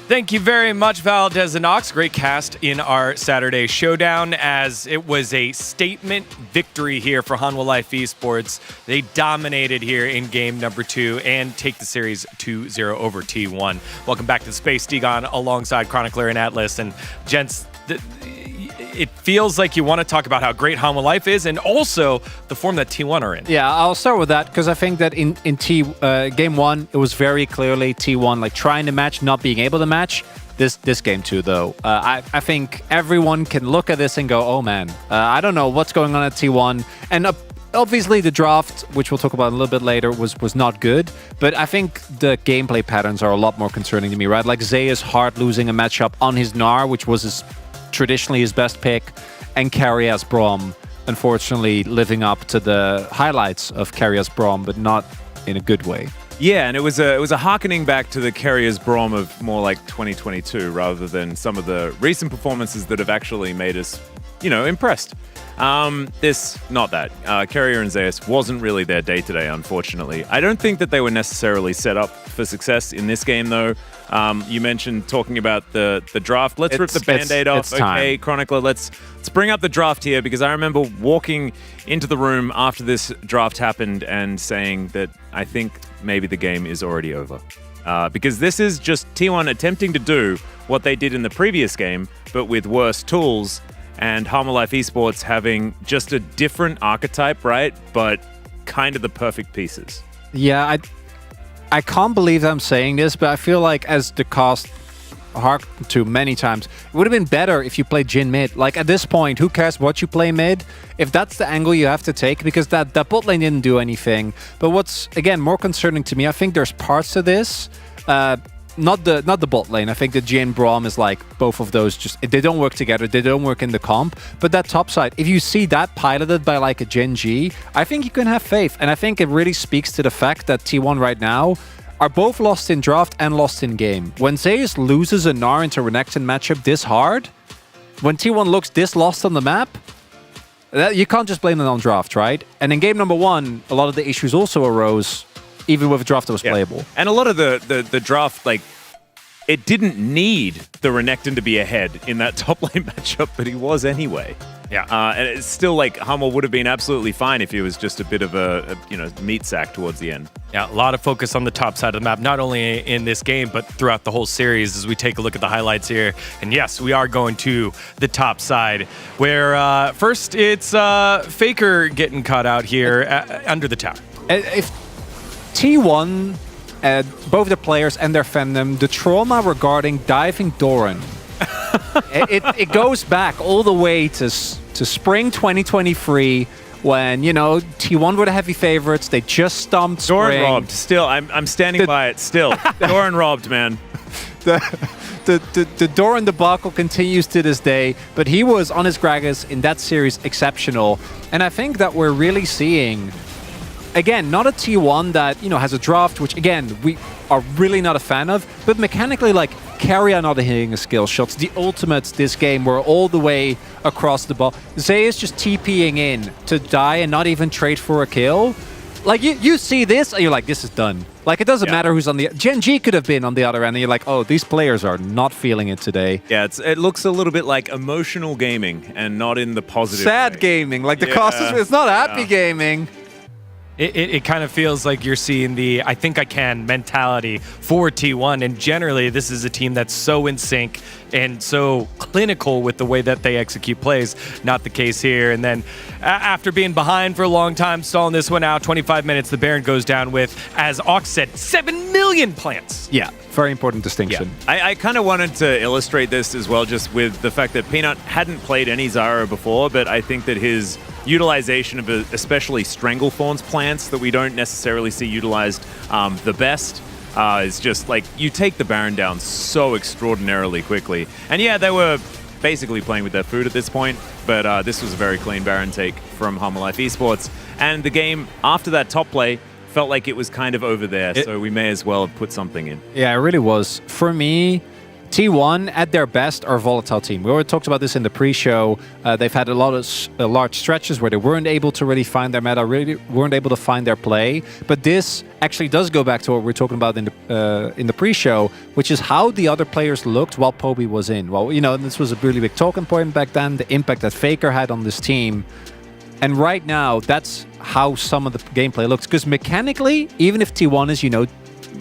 Thank you very much, Valdez and Knox. Great cast in our Saturday showdown, as it was a statement victory here for Hanwha Life Esports. They dominated here in game number 2 and take the series 2-0 over T1. Welcome back to the space, Stegon, alongside Chronicler and Atlas. And gents, it feels like you want to talk about how great Hanwha Life is and also the form that T1 are in. Yeah, I'll start with that because I think that in game 1, it was very clearly T1 like trying to match, not being able to match. This game too, though, I think everyone can look at this and go, oh man, I don't know what's going on at T1. And obviously the draft, which we'll talk about a little bit later, was not good. But I think the gameplay patterns are a lot more concerning to me, right? Like Zeus hard losing a matchup on his Gnar, which was traditionally his best pick, and Carrias Braum, unfortunately living up to the highlights of Carrias Braum, but not in a good way. Yeah, and it was a harkening back to the Carriers Braum of more like 2022, rather than some of the recent performances that have actually made us, impressed. Not that. Carrier and Zeus wasn't really their day today, unfortunately. I don't think that they were necessarily set up for success in this game, though. You mentioned talking about the draft. Let's rip the Band-Aid off. Okay, Chronicler, let's bring up the draft here, because I remember walking into the room after this draft happened and saying that I think maybe the game is already over. Because this is just T1 attempting to do what they did in the previous game, but with worse tools, and Hanwha Life Esports having just a different archetype, right? But kind of the perfect pieces. Yeah, I can't believe I'm saying this, but I feel like as the cast harked to many times, it would have been better if you played Jhin mid. Like at this point, who cares what you play mid? If that's the angle you have to take, because that bot lane didn't do anything. But what's, again, more concerning to me, I think there's parts to this. Not the bot lane. I think the Jhin Braum is like both of those. Just they don't work together. They don't work in the comp. But that top side, if you see that piloted by like a Gen.G, I think you can have faith. And I think it really speaks to the fact that T1 right now are both lost in draft and lost in game. When Zeus loses a Gnar into a Renekton matchup this hard, when T1 looks this lost on the map, you can't just blame them on draft, right? And in game number 1, a lot of the issues also arose even with a draft that was playable. And a lot of the draft, like, it didn't need the Renekton to be ahead in that top lane matchup, but he was anyway. Yeah. And it's still like Hummel would have been absolutely fine if he was just a bit of a meat sack towards the end. Yeah, a lot of focus on the top side of the map, not only in this game, but throughout the whole series as we take a look at the highlights here. And yes, we are going to the top side, where first it's Faker getting caught out here under the tower. If T1, both the players and their fandom, the trauma regarding diving Doran, it goes back all the way to spring 2023 when, T1 were the heavy favorites. They just stomped spring. Doran robbed. Still, I'm standing by it still. Doran robbed, man. The Doran debacle continues to this day, but he was on his Gragas in that series exceptional. And I think that we're really seeing, again, not a T1 that, has a draft, which, again, we are really not a fan of, but mechanically, like, Carrier not hitting his skill shots. The ultimates this game were all the way across the ball. Zay is just TPing in to die and not even trade for a kill. Like, you see this, and you're like, this is done. Like, it doesn't matter who's on the... Gen.G could have been on the other end, and you're like, oh, these players are not feeling it today. Yeah, it looks a little bit like emotional gaming, and not in the positive Sad way. gaming. Like, the cost is... It's not happy gaming. It kind of feels like you're seeing the I think I can mentality for T1, and generally this is a team that's so in sync and so clinical with the way that they execute plays. Not the case here. And then after being behind for a long time, stalling this one out, 25 minutes, the Baron goes down with, as Ox said, 7 million plants. Yeah, very important distinction. Yeah. I kind of wanted to illustrate this as well, just with the fact that Peanut hadn't played any Zyra before, but I think that his utilization of especially Stranglethorn's plants that we don't necessarily see utilized the best is just like, you take the Baron down so extraordinarily quickly. And yeah, they were basically playing with their food at this point, but this was a very clean Baron take from Humble Life Esports. And the game after that top play felt like it was kind of over there, so we may as well have put something in. Yeah, it really was. For me, T1 at their best are a volatile team. We already talked about this in the pre-show. They've had a lot of large stretches where they weren't able to really find their meta, really weren't able to find their play. But this actually does go back to what we were talking about in the pre-show, which is how the other players looked while Poby was in. Well, this was a really big talking point back then, the impact that Faker had on this team. And right now, that's how some of the gameplay looks. Because mechanically, even if T1 is,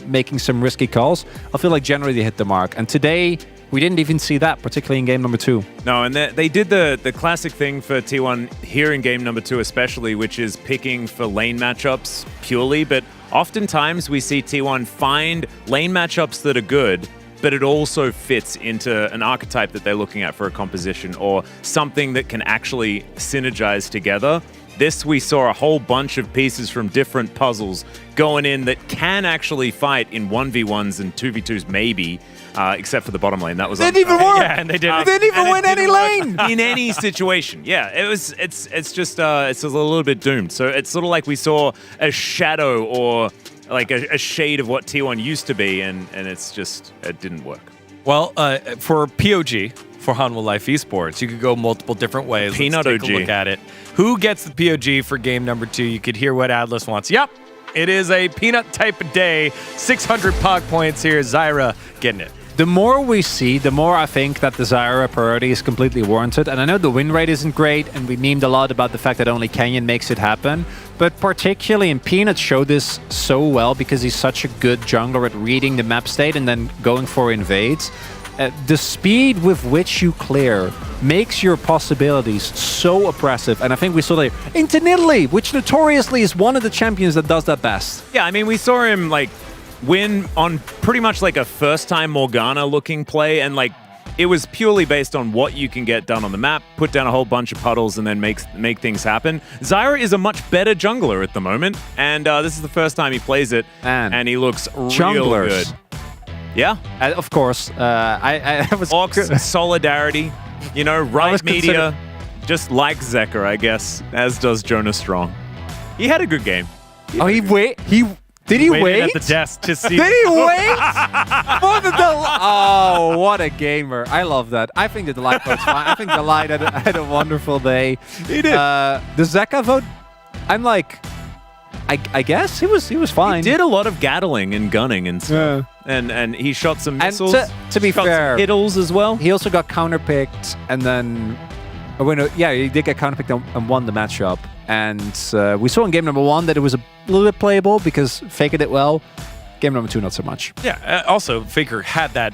making some risky calls, I feel like generally they hit the mark. And today, we didn't even see that, particularly in game number 2. No, and they did the classic thing for T1 here in game number 2 especially, which is picking for lane matchups purely, but oftentimes we see T1 find lane matchups that are good, but it also fits into an archetype that they're looking at for a composition or something that can actually synergize together. This, we saw a whole bunch of pieces from different puzzles going in that can actually fight in 1v1s and 2v2s maybe, except for the bottom lane. That was didn't even work. Yeah, and they didn't. They didn't even win any lane in any situation. Yeah, it's just a little bit doomed. So it's sort of like we saw a shadow or like a shade of what T1 used to be, and it didn't work. Well, for POG, for Hanwha Life Esports, you could go multiple different ways. Peanut Let's take OG. a look at it. Who gets the POG for game number 2? You could hear what Atlas wants. Yep, it is a Peanut type of day. 600 POG points here. Zyra getting it. The more we see, the more I think that the Zyra priority is completely warranted. And I know the win rate isn't great, and we memed a lot about the fact that only Kenyon makes it happen. But particularly, and Peanut showed this so well because he's such a good jungler at reading the map state and then going for invades. The speed with which you clear makes your possibilities so oppressive. And I think we saw that into Nidalee, which notoriously is one of the champions that does that best. Yeah, I mean, we saw him like win on pretty much like a first-time Morgana-looking play, and like it was purely based on what you can get done on the map, put down a whole bunch of puddles, and then make things happen. Zyra is a much better jungler at the moment, and this is the first time he plays it, and he looks real good. Yeah, Of course. I was Orcs solidarity, you know, right media, just like Zeker, I guess, as does Jonas Strong. He had a good game. Oh, did he Waited wait? at the desk to see. Did he wait? Oh, what a gamer. I love that. I think the Delight vote's fine. I think Delight had a wonderful day. He did. The Zeka vote, I'm like, I guess he was fine. He did a lot of gattling and gunning and stuff. And he shot some missiles. And to be shot fair, some hiddles as well. he also got counterpicked, and then he did get counterpicked and won the matchup. And we saw in game number 1 that it was a little bit playable because Faker did well. Game number 2, not so much. Yeah, also, Faker had that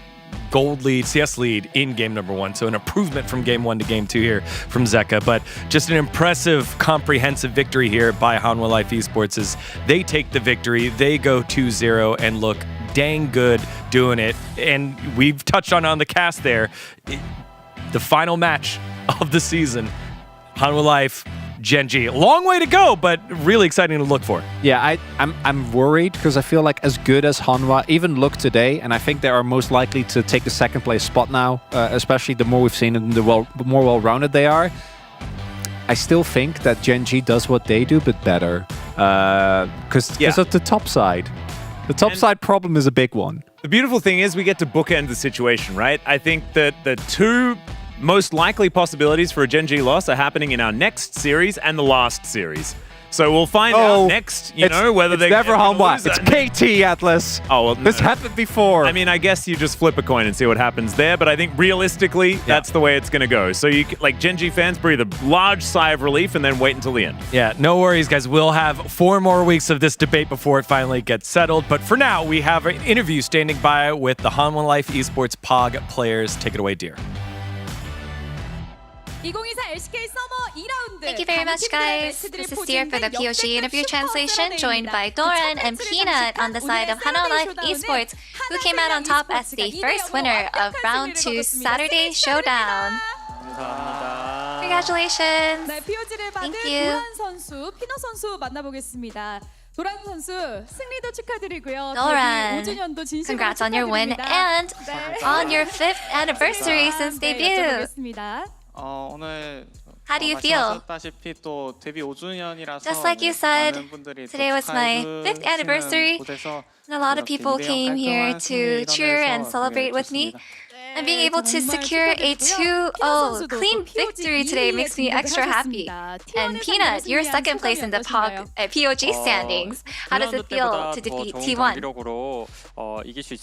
gold lead, CS lead in game number 1, so an improvement from game 1 to game 2 here from Zeka, but just an impressive, comprehensive victory here by Hanwha Life Esports as they take the victory, they go 2-0 and look dang good doing it, and we've touched on the cast there, the final match of the season, Hanwha Life, Gen.G. Long way to go, but really exciting to look for. Yeah, I'm worried because I feel like as good as Hanwha even look today, and I think they are most likely to take the second place spot now, especially the more we've seen and the more well-rounded they are. I still think that Gen.G does what they do, but better. Because of the top side. The top side problem is a big one. The beautiful thing is we get to bookend the situation, right? I think that the two most likely possibilities for a Gen.G loss are happening in our next series and the last series. So we'll find out next, whether it's never Hanwha. It's KT, Atlas. Oh, well, this happened before. I mean, I guess you just flip a coin and see what happens there, but I think realistically, that's the way it's going to go. So you, like Gen.G fans, breathe a large sigh of relief and then wait until the end. Yeah, no worries, guys. We'll have 4 more weeks of this debate before it finally gets settled. But for now, we have an interview standing by with the Hanwha Life Esports POG players. Take it away, dear. 2024 LCK Summer 2라운드. Thank you very much, guys. This is Dear for the POG interview translation, joined by Doran and Peanut on the side of Hanwha Life Esports, who came out on top as the first winner of Round 2 Saturday Showdown. Congratulations. 네, POG를 받은 Thank you. 도란 선수, 피너 선수 만나보겠습니다. 도란 선수 승리도 축하드리고요. Doran, 데뷔 5주년도 진심으로 congrats on your win 축하드립니다. and 네. on your 5th anniversary since 네, debut. 여쭤보겠습니다. 오늘 How do you feel? 말씀하셨다시피 또 데뷔 5주년이라서 Just like you said, today was my 5th anniversary, and a lot of people came here to cheer and celebrate with me. And being able to secure a 2-0 clean victory today makes me extra happy. And Peanut, you're second place in the POG standings. How does it feel to defeat T1?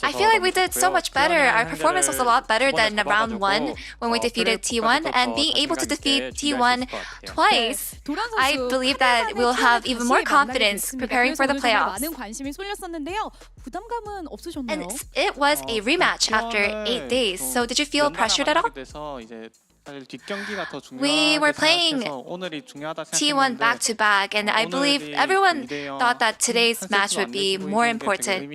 I feel like we did so much better. Our performance was a lot better than round 1 when we defeated T1. And being able to defeat T1 twice, I believe that we'll have even more confidence preparing for the playoffs. And it was a rematch after 8 days. So did you feel pressured at all? We were playing T1 back-to-back, and I believe everyone thought that today's match would be more important.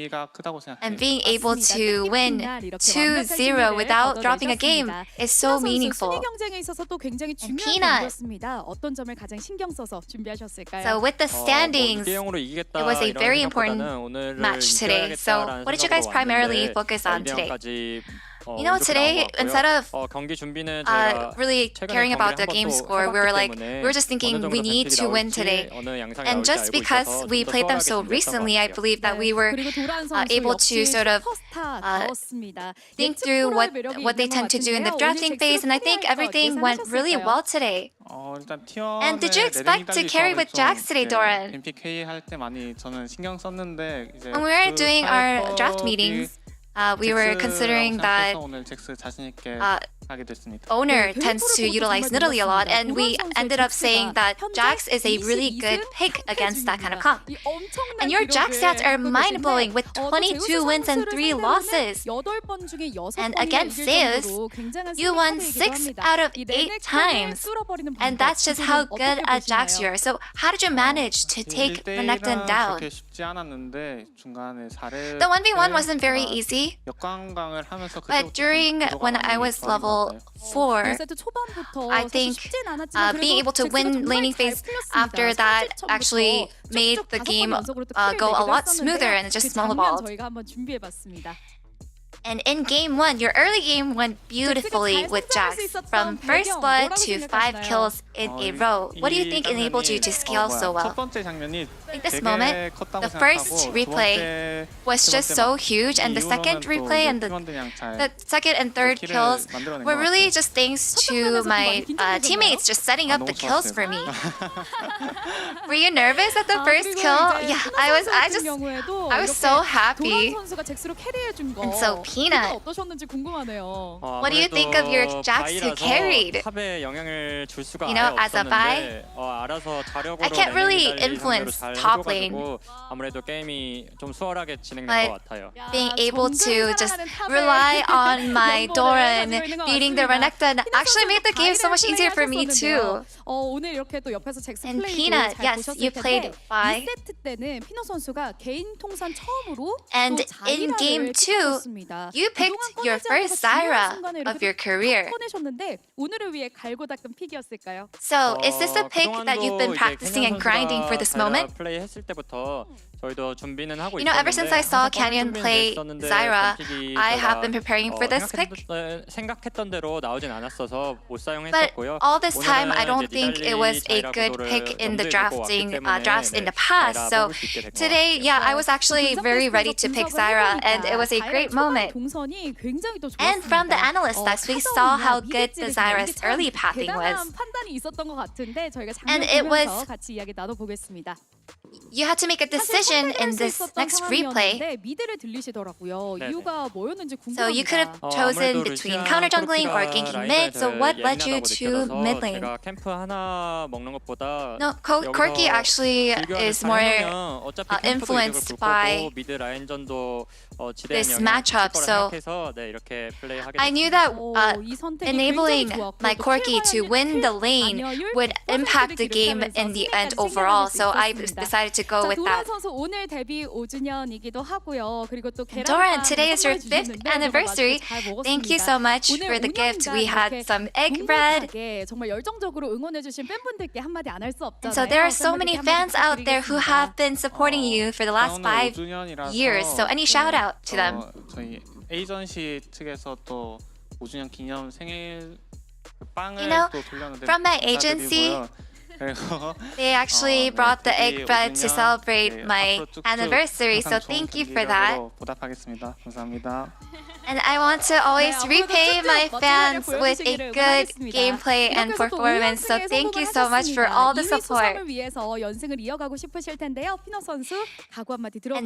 And being able to win 2-0 without dropping a game is so meaningful. And Peanut, so with the standings, it was a very important match today. So what did you guys primarily focus on today? You know, today, instead of really caring about the game score, we were just thinking we need to win today. And just because we played them so recently, I believe that we were able to sort of think through what they tend to do in the drafting phase, and I think everything went really well today. And did you expect to carry with Jax today, Doran? When we were doing our draft meetings, we were considering that owner tends to utilize Nidalee a lot, and we ended up saying that Jax is a really good pick against that kind of comp. And your Jax stats are mind-blowing with 22 wins and 3 losses. And against Zeus, you won 6 out of 8 times. And that's just how good at Jax you are. So how did you manage to take Renekton down? The 1v1 wasn't very easy, but during when I was level 4, I think being able to win laning phase after that actually made the game go a lot smoother and it just snowballed. And in game 1, your early game went beautifully with Jax, from first blood to 5 kills in a row. What do you think enabled you to scale so well? Like this moment, the first replay was just so huge, and the second replay and the second and third kills were really just thanks to my teammates just setting up the kills for me. Were you nervous at the first kill? Yeah, I was so happy. And so Peanut, what do you think of your Jax who carried? You know, as a Vi, I can't really influence top lane, but being able to just rely on my Doran beating the Renekton actually made the game so much easier for me too. And Peanut, yes, you played Vi. And in game 2, you picked your first Zyra of your career. So, is this a pick that you've been practicing and grinding for this moment? You know, ever since I saw Canyon play Zyra, I have been preparing for this pick. But all this time, I don't think it was a good pick in the drafts in the past. So today, yeah, I was actually very ready to pick Zyra, and it was a great moment. And from the analysts last week, saw how good the Zyra's early pathing was. And it was... You had to make a decision in this next replay. So you could have chosen between counter jungling or ganking mid. So what led you to mid lane? No, Corki actually is more influenced by this matchup. So I knew that enabling my Corki to win the lane would impact the game in the end overall. So I decided to go with that. Doran, today is your 5th anniversary. Thank you so much for the gift. We had some egg bread. And so there are so many fans out there who have been supporting you for the last 5 years. So any shout out to them? You know, from my agency, they actually brought the egg bread to celebrate my anniversary, so thank you for that. And I want to always repay my fans with a good gameplay and performance, so thank you so much for all the support. And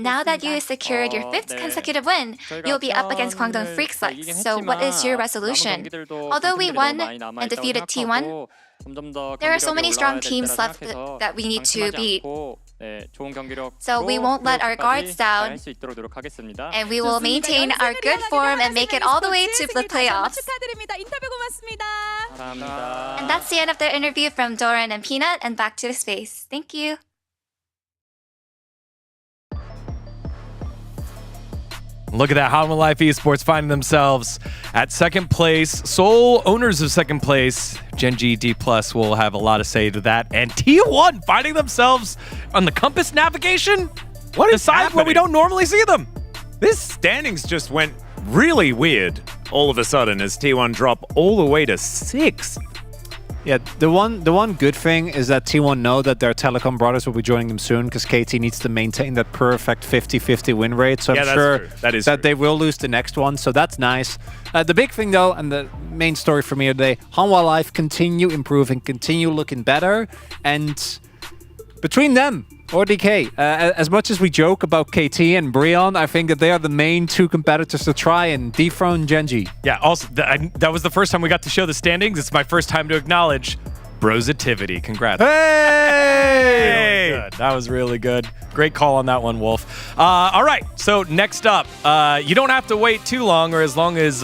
now that you secured your 5th consecutive win, you'll be up against Kwangdong Freakslight. So what is your resolution? Although we won and defeated T1, there are so many strong teams left that we need to beat. So we won't let our guards down, and we will maintain our good form and make it all the way to the playoffs. And that's the end of the interview from Doran and Peanut, and back to the space. Thank you. Look at that, Hanwha Life Esports finding themselves at second place. Sole owners of second place, Gen.G, DPlus will have a lot to say to that. And T1 finding themselves on the compass navigation? What is happening? Where we don't normally see them. This standings just went really weird all of a sudden as T1 drop all the way to 6th. Yeah, the one good thing is that T1 know that their Telecom brothers will be joining them soon, because KT needs to maintain that perfect 50-50 win rate. So I'm sure that they will lose the next one, so that's nice. The big thing though, and the main story for me today, Hanwha Life continue improving, continue looking better, and between them, Or DK. As much as we joke about KT and Brion, I think that they are the main two competitors to try and dethrone Gen.G. Yeah, also, that was the first time we got to show the standings. It's my first time to acknowledge Brositivity. Congrats. Hey! Good. That was really good. Great call on that one, Wolf. All right, so next up, you don't have to wait too long, or as long as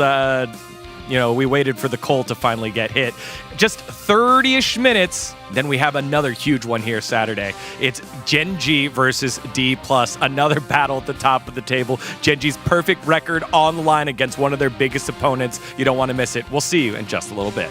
we waited for the Cole to finally get hit. Just 30-ish minutes, then we have another huge one here Saturday. It's Gen.G versus DPlus, another battle at the top of the table. Gen.G's perfect record on the line against one of their biggest opponents. You don't want to miss it. We'll see you in just a little bit.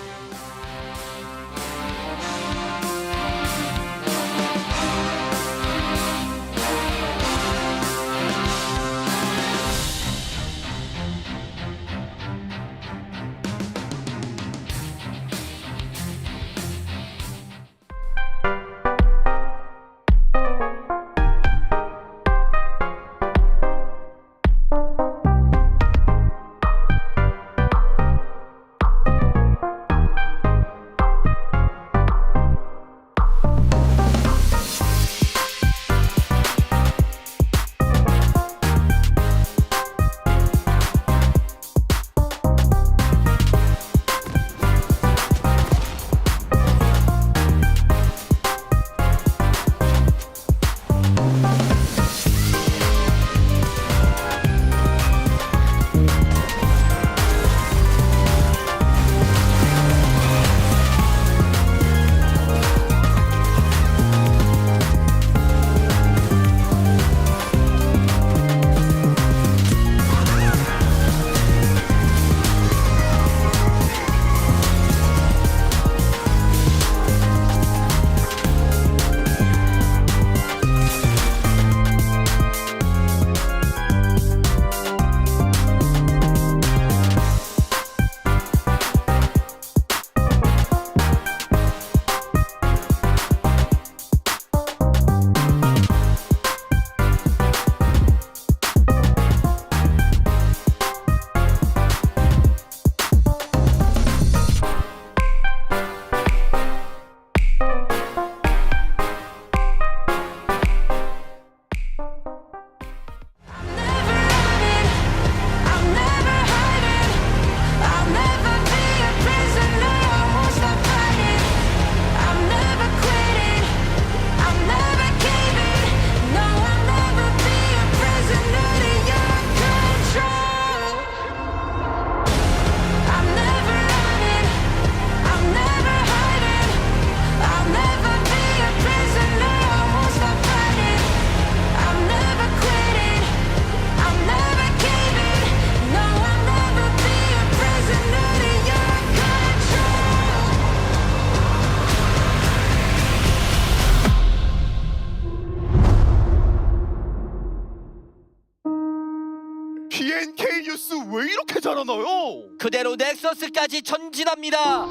BNK 뉴스 왜 이렇게 잘하나요? 그대로 넥서스까지 전진합니다.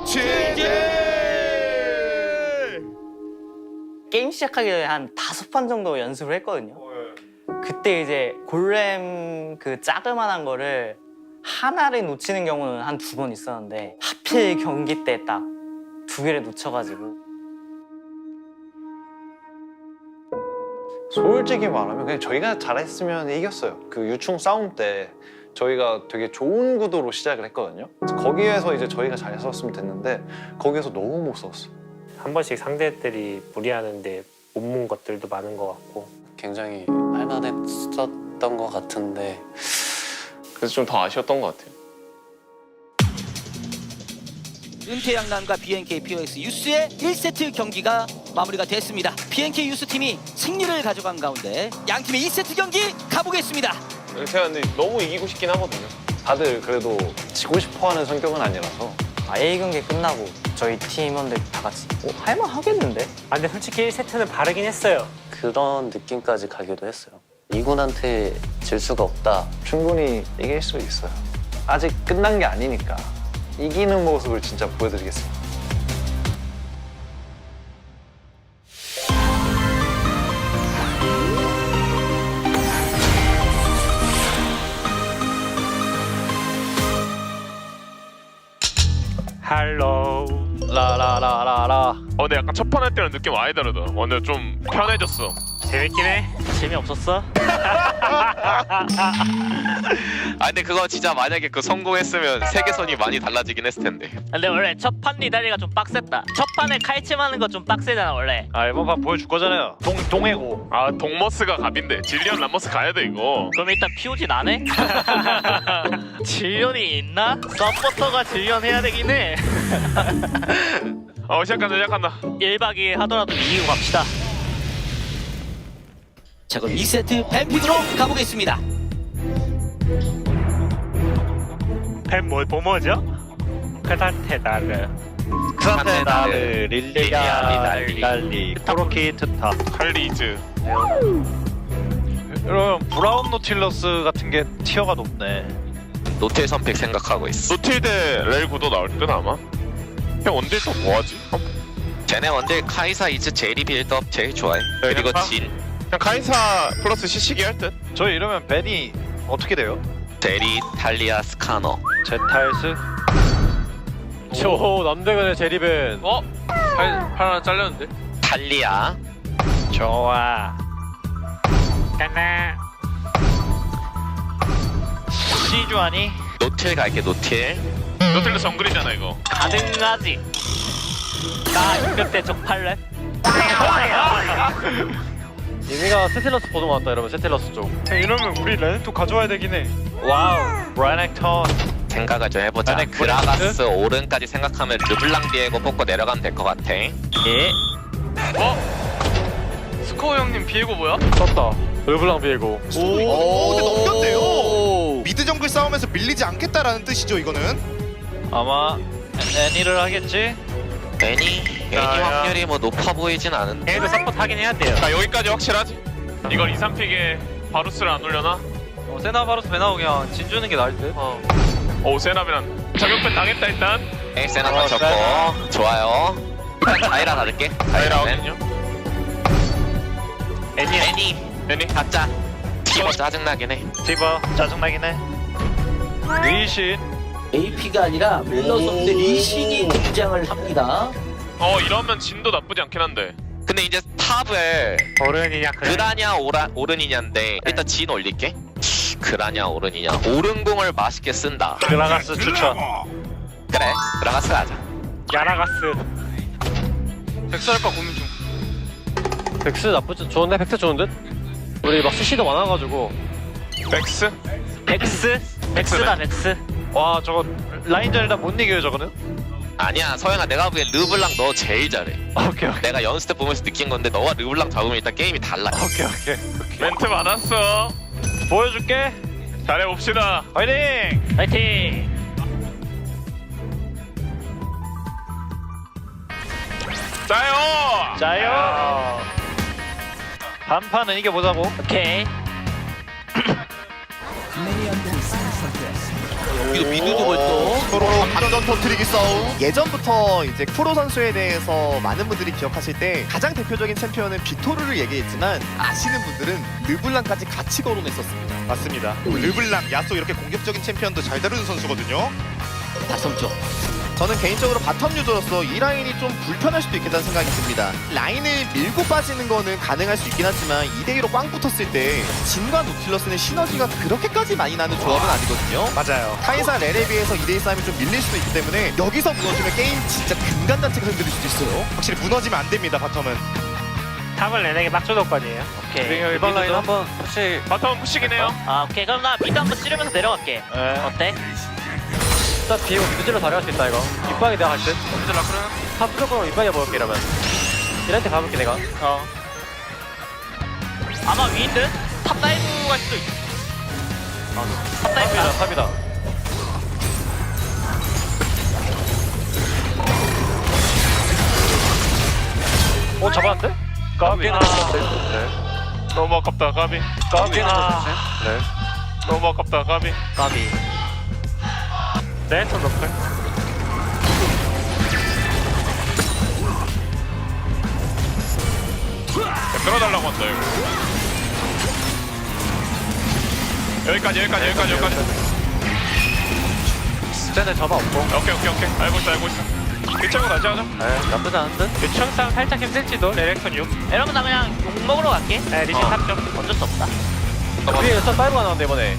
게임 시작하기 전에 한 5판 정도 연습을 했거든요. 그때 이제 골렘 그 자그만한 거를 하나를 놓치는 경우는 한 2번 있었는데 하필 경기 때 딱 2개를 놓쳐가지고. 솔직히 말하면 그냥 저희가 잘했으면 이겼어요. 그 유충 싸움 때 저희가 되게 좋은 구도로 시작을 했거든요. 거기에서 이제 저희가 잘했었으면 됐는데 거기에서 너무 못 썼어요. 한 번씩 상대들이 무리하는데 못 문 것들도 많은 것 같고 굉장히 할만했었던 것 같은데 그래서 좀 더 아쉬웠던 것 같아요. 은퇴양난과 BNK POX 유스의 1세트 경기가 마무리가 됐습니다. BNK 유스 팀이 승리를 가져간 가운데 양 팀의 2세트 경기 가보겠습니다. 제가 근데 너무 이기고 싶긴 하거든요. 다들 그래도 지고 싶어하는 성격은 아니라서 A 경기 끝나고 저희 팀원들 다 같이 할만 하겠는데? 근데 솔직히 1세트는 바르긴 했어요. 그런 느낌까지 가기도 했어요. 이군한테 질 수가 없다. 충분히 이길 수 있어요. 아직 끝난 게 아니니까 이기는 모습을 진짜 보여드리겠습니다. Hello. 라라라라라. 근데 약간 첫 판 할 때랑 느낌 많이 다르다. 오늘 좀 편해졌어. 재밌긴 해. 재미없었어? 근데 그거 진짜 만약에 그 성공했으면 세계선이 많이 달라지긴 했을 텐데. 근데 원래 첫 판 니다리가 좀 빡셌다. 첫 판에 칼침하는 거 좀 빡세잖아 원래. 이번 판 보여줄 거잖아요. 동해고. 동머스가 갑인데 질리언 람머스 가야 돼 이거. 그럼 일단 POG 나네? 질련이 있나? 서포터가 질련 해야 되긴 해. 시작한다. 1박 2일 하더라도 이기고 갑시다. 자 그럼 2세트 뱀픽으로 가보겠습니다. 뱀 뭐죠? 크산테나르 크산테나르, 릴리아, 니달리, 코로키, 트타, 칼리즈. 그럼 브라운 노틸러스 같은 게 티어가 높네. 노틸 선픽 생각하고 있어. 노틸 대 렐 구도 나올 듯 아마. 형 원딜 또 뭐하지? 쟤네 원딜 카이사 이즈 제리 빌드업 제일 좋아해. 그리고 진. 그냥 카이사 플러스 시시기 할 듯. 저희 이러면 벤이 어떻게 돼요? 제리, 탈리아, 스카너. 제타일스. 저 남대근의 제리벤. 팔 하나 잘렸는데. 탈리아. 좋아. 까나 시주아니. 노틸 갈게 노틸. 노틸도 정글이잖아 이거. 가능하지. 나 600대 적팔래? 얘네가 세텔러스 보동 왔다 여러분. 세텔러스 쪽. 이러면 우리 레넥톤 가져와야 되긴 해. 와우. 레넥톤. 생각을 좀 해보자. 그라가스 오른까지 생각하면 르블랑 비에고 뽑고 내려가면 될 것 같아. 예. 스코어 형님 비에고 뭐야? 썼다. 르블랑 비에고. 근데 넘겼대요. 미드 정글 싸움에서 밀리지 않겠다라는 뜻이죠 이거는. 아마 애니를 하겠지? 애니 확률이 뭐 높아 보이진 않은데. 얘도 서포트 하긴 해야 돼요. 자 여기까지 확실하지? 이걸 2-3픽에 바루스를 안 올려나? 세나 바로스 배나오 그냥 진주는 게 나을 듯. 세나비란 자격변 당했다 일단. 세나 맞췄고 좋아요. 일단 자이라 받을게. 다이라 하거든요. 애니 가짜. 티버 짜증나긴 해. 티버 짜증나긴 해. 리신. AP가 아니라 멜러서인데 리신이 등장을 합니다. 이러면 진도 나쁘지 않긴 한데. 근데 이제 탑을 오른이냐 그라냐 오른이냐인데 일단 진 올릴게. 그라냐 오른이냐. 오른공을 맛있게 쓴다. 그라가스 추천. 그래 그라가스 하자. 야라가스. 백스 할까 고민 중. 백스 나쁘지 좋은데? 백스 좋은데? 우리 막 CC도 많아가지고. 백스? 백스다 백스. 와 저거 라인전이라 못 이겨요 저거는? 아니야 서영아 내가 보기엔 르블랑 너 제일 잘해. 오케이. 내가 연습 때 보면서 느낀 건데 너와 르블랑 잡으면 일단 게임이 달라. 오케이. 멘트 받았어. 보여줄게. 잘해봅시다. 파이팅. 짜요. 반판은 이겨보자고. 오케이. 여기도 미드도 벌써. 서로 감전 터트리기 싸움. 예전부터 이제 쿠로 선수에 대해서 많은 분들이 기억하실 때 가장 대표적인 챔피언은 빅토르를 얘기했지만 아시는 분들은 르블랑까지 같이 거론했었습니다. 맞습니다. 르블랑, 야소 이렇게 공격적인 챔피언도 잘 다루는 선수거든요. 다섬죠. 저는 개인적으로 바텀 유저로서 이 라인이 좀 불편할 수도 있겠다는 생각이 듭니다. 라인을 밀고 빠지는 거는 가능할 수 있긴 하지만 2대2로 꽝 붙었을 때 진과 노틸러스는 시너지가 그렇게까지 많이 나는 조합은 아니거든요. 맞아요. 카이사 렐에 비해서 2대2 싸움이 좀 밀릴 수도 있기 때문에 여기서 무너지면 게임 진짜 금간단체가 흔들릴 수도 있어요. 확실히 무너지면 안 됩니다, 바텀은. 탑을 내내게 막 줘놓을 거 아니에요. 오케이. 이번 라인 한번 푸시. 바텀은 푸시긴 해요. 오케이. 그럼 나 미드 한번 찌르면서 내려갈게. 어때? 일단 비고 뮤즈로 다려갈 수 있다 이거. 이빵이 내가 갈 듯. 탑 무조건 이빵이 먹을게 이러면. 이한테 가볼게 내가. 아마 위인 듯? 탑 다이브 갈 수도 있어. 탑 다이브야. 탑이다. 잡았는데? 까비. 너무 아깝다 까비. 네. 너무 아깝다 까비. 네, 전 높을. 끌어달라고 한다 이거. 여기까지. 쟤네 잡아 없고. 오케이. 알고 있어. 괜찮고 다시 하자. 네, 나쁘지 않은데? 유충 싸움 살짝 힘들지도 레렉톤 6. 이러면 나 그냥 욕 먹으러 갈게. 네, 리신 탑 좀. 어쩔 수 없다. 위에 여섯 파이브가 나온대 이번에.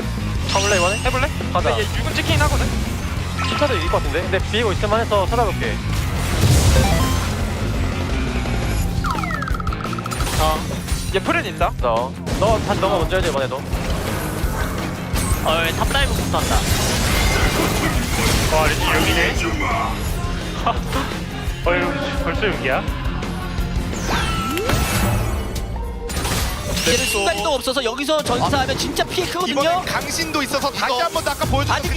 가볼래 이번에? 해볼래? 가자. 얘 6은 찍히긴 하거든. 슈타도 이길 것 같은데? 근데 비비고 있을만 해서 찾아볼게. 얘 프렌 있다. 너 다시 너가 먼저 해야지 이번에도. 탑다이브부터 한다. 와, 리신 6이네. 벌써 6이야? 이제는 순간이동 없어서 여기서 전사하면 진짜 피해 크거든요. 이번엔 강신도 있어서 다시 한번 아까 보여줬던 아직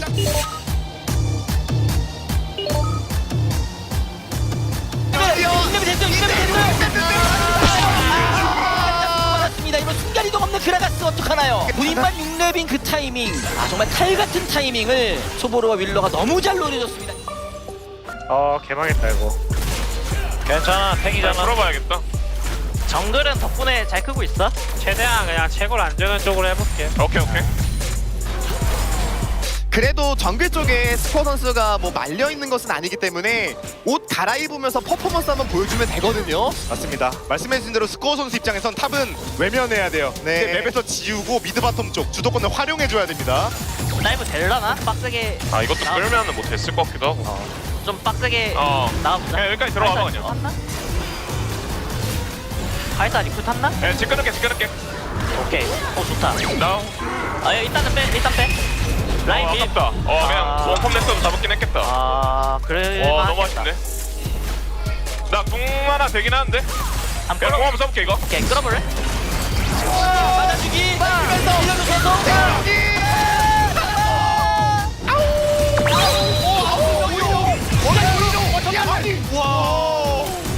맞았습니다. 이번 순간이동 없는 그라가스 어떡하나요? 본인만 6렙인 그 타이밍, 정말 칼 같은 타이밍을 소보로와 윌러가 너무 잘 노려줬습니다. 개망했다 이거. 괜찮아, 탱이잖아. 풀어봐야겠다. 정글은 덕분에 잘 크고 있어? 최대한 그냥 최고를 안 주는 쪽으로 해볼게. 오케이. 그래도 정글 쪽에 스코어 선수가 뭐 말려 있는 것은 아니기 때문에 옷 갈아입으면서 퍼포먼스 한번 보여주면 되거든요. 맞습니다. 말씀해주신 대로 스코어 선수 입장에선 탑은 외면해야 돼요. 네. 이제 맵에서 지우고 미드 바텀 쪽 주도권을 활용해줘야 됩니다. 라이브 될라나? 빡세게 이것도 끌면은 뭐 됐을 것 같기도 하고. 좀 빡세게 나가보자. 그냥 여기까지 들어와봐 그냥. 카이사 리플 탔나? 집 끊을게. 오케이. 좋다. 나우. 일단은 빼. 라인 딜. 아깝다. 그냥 원컴 냈어도 잡았긴 했겠다. 그래. 와, 너무 아쉽네. 나 궁 하나 되긴 하는데. 야, 공 한번 써볼게 이거. 오케이, 끌어볼래? 맞아주기.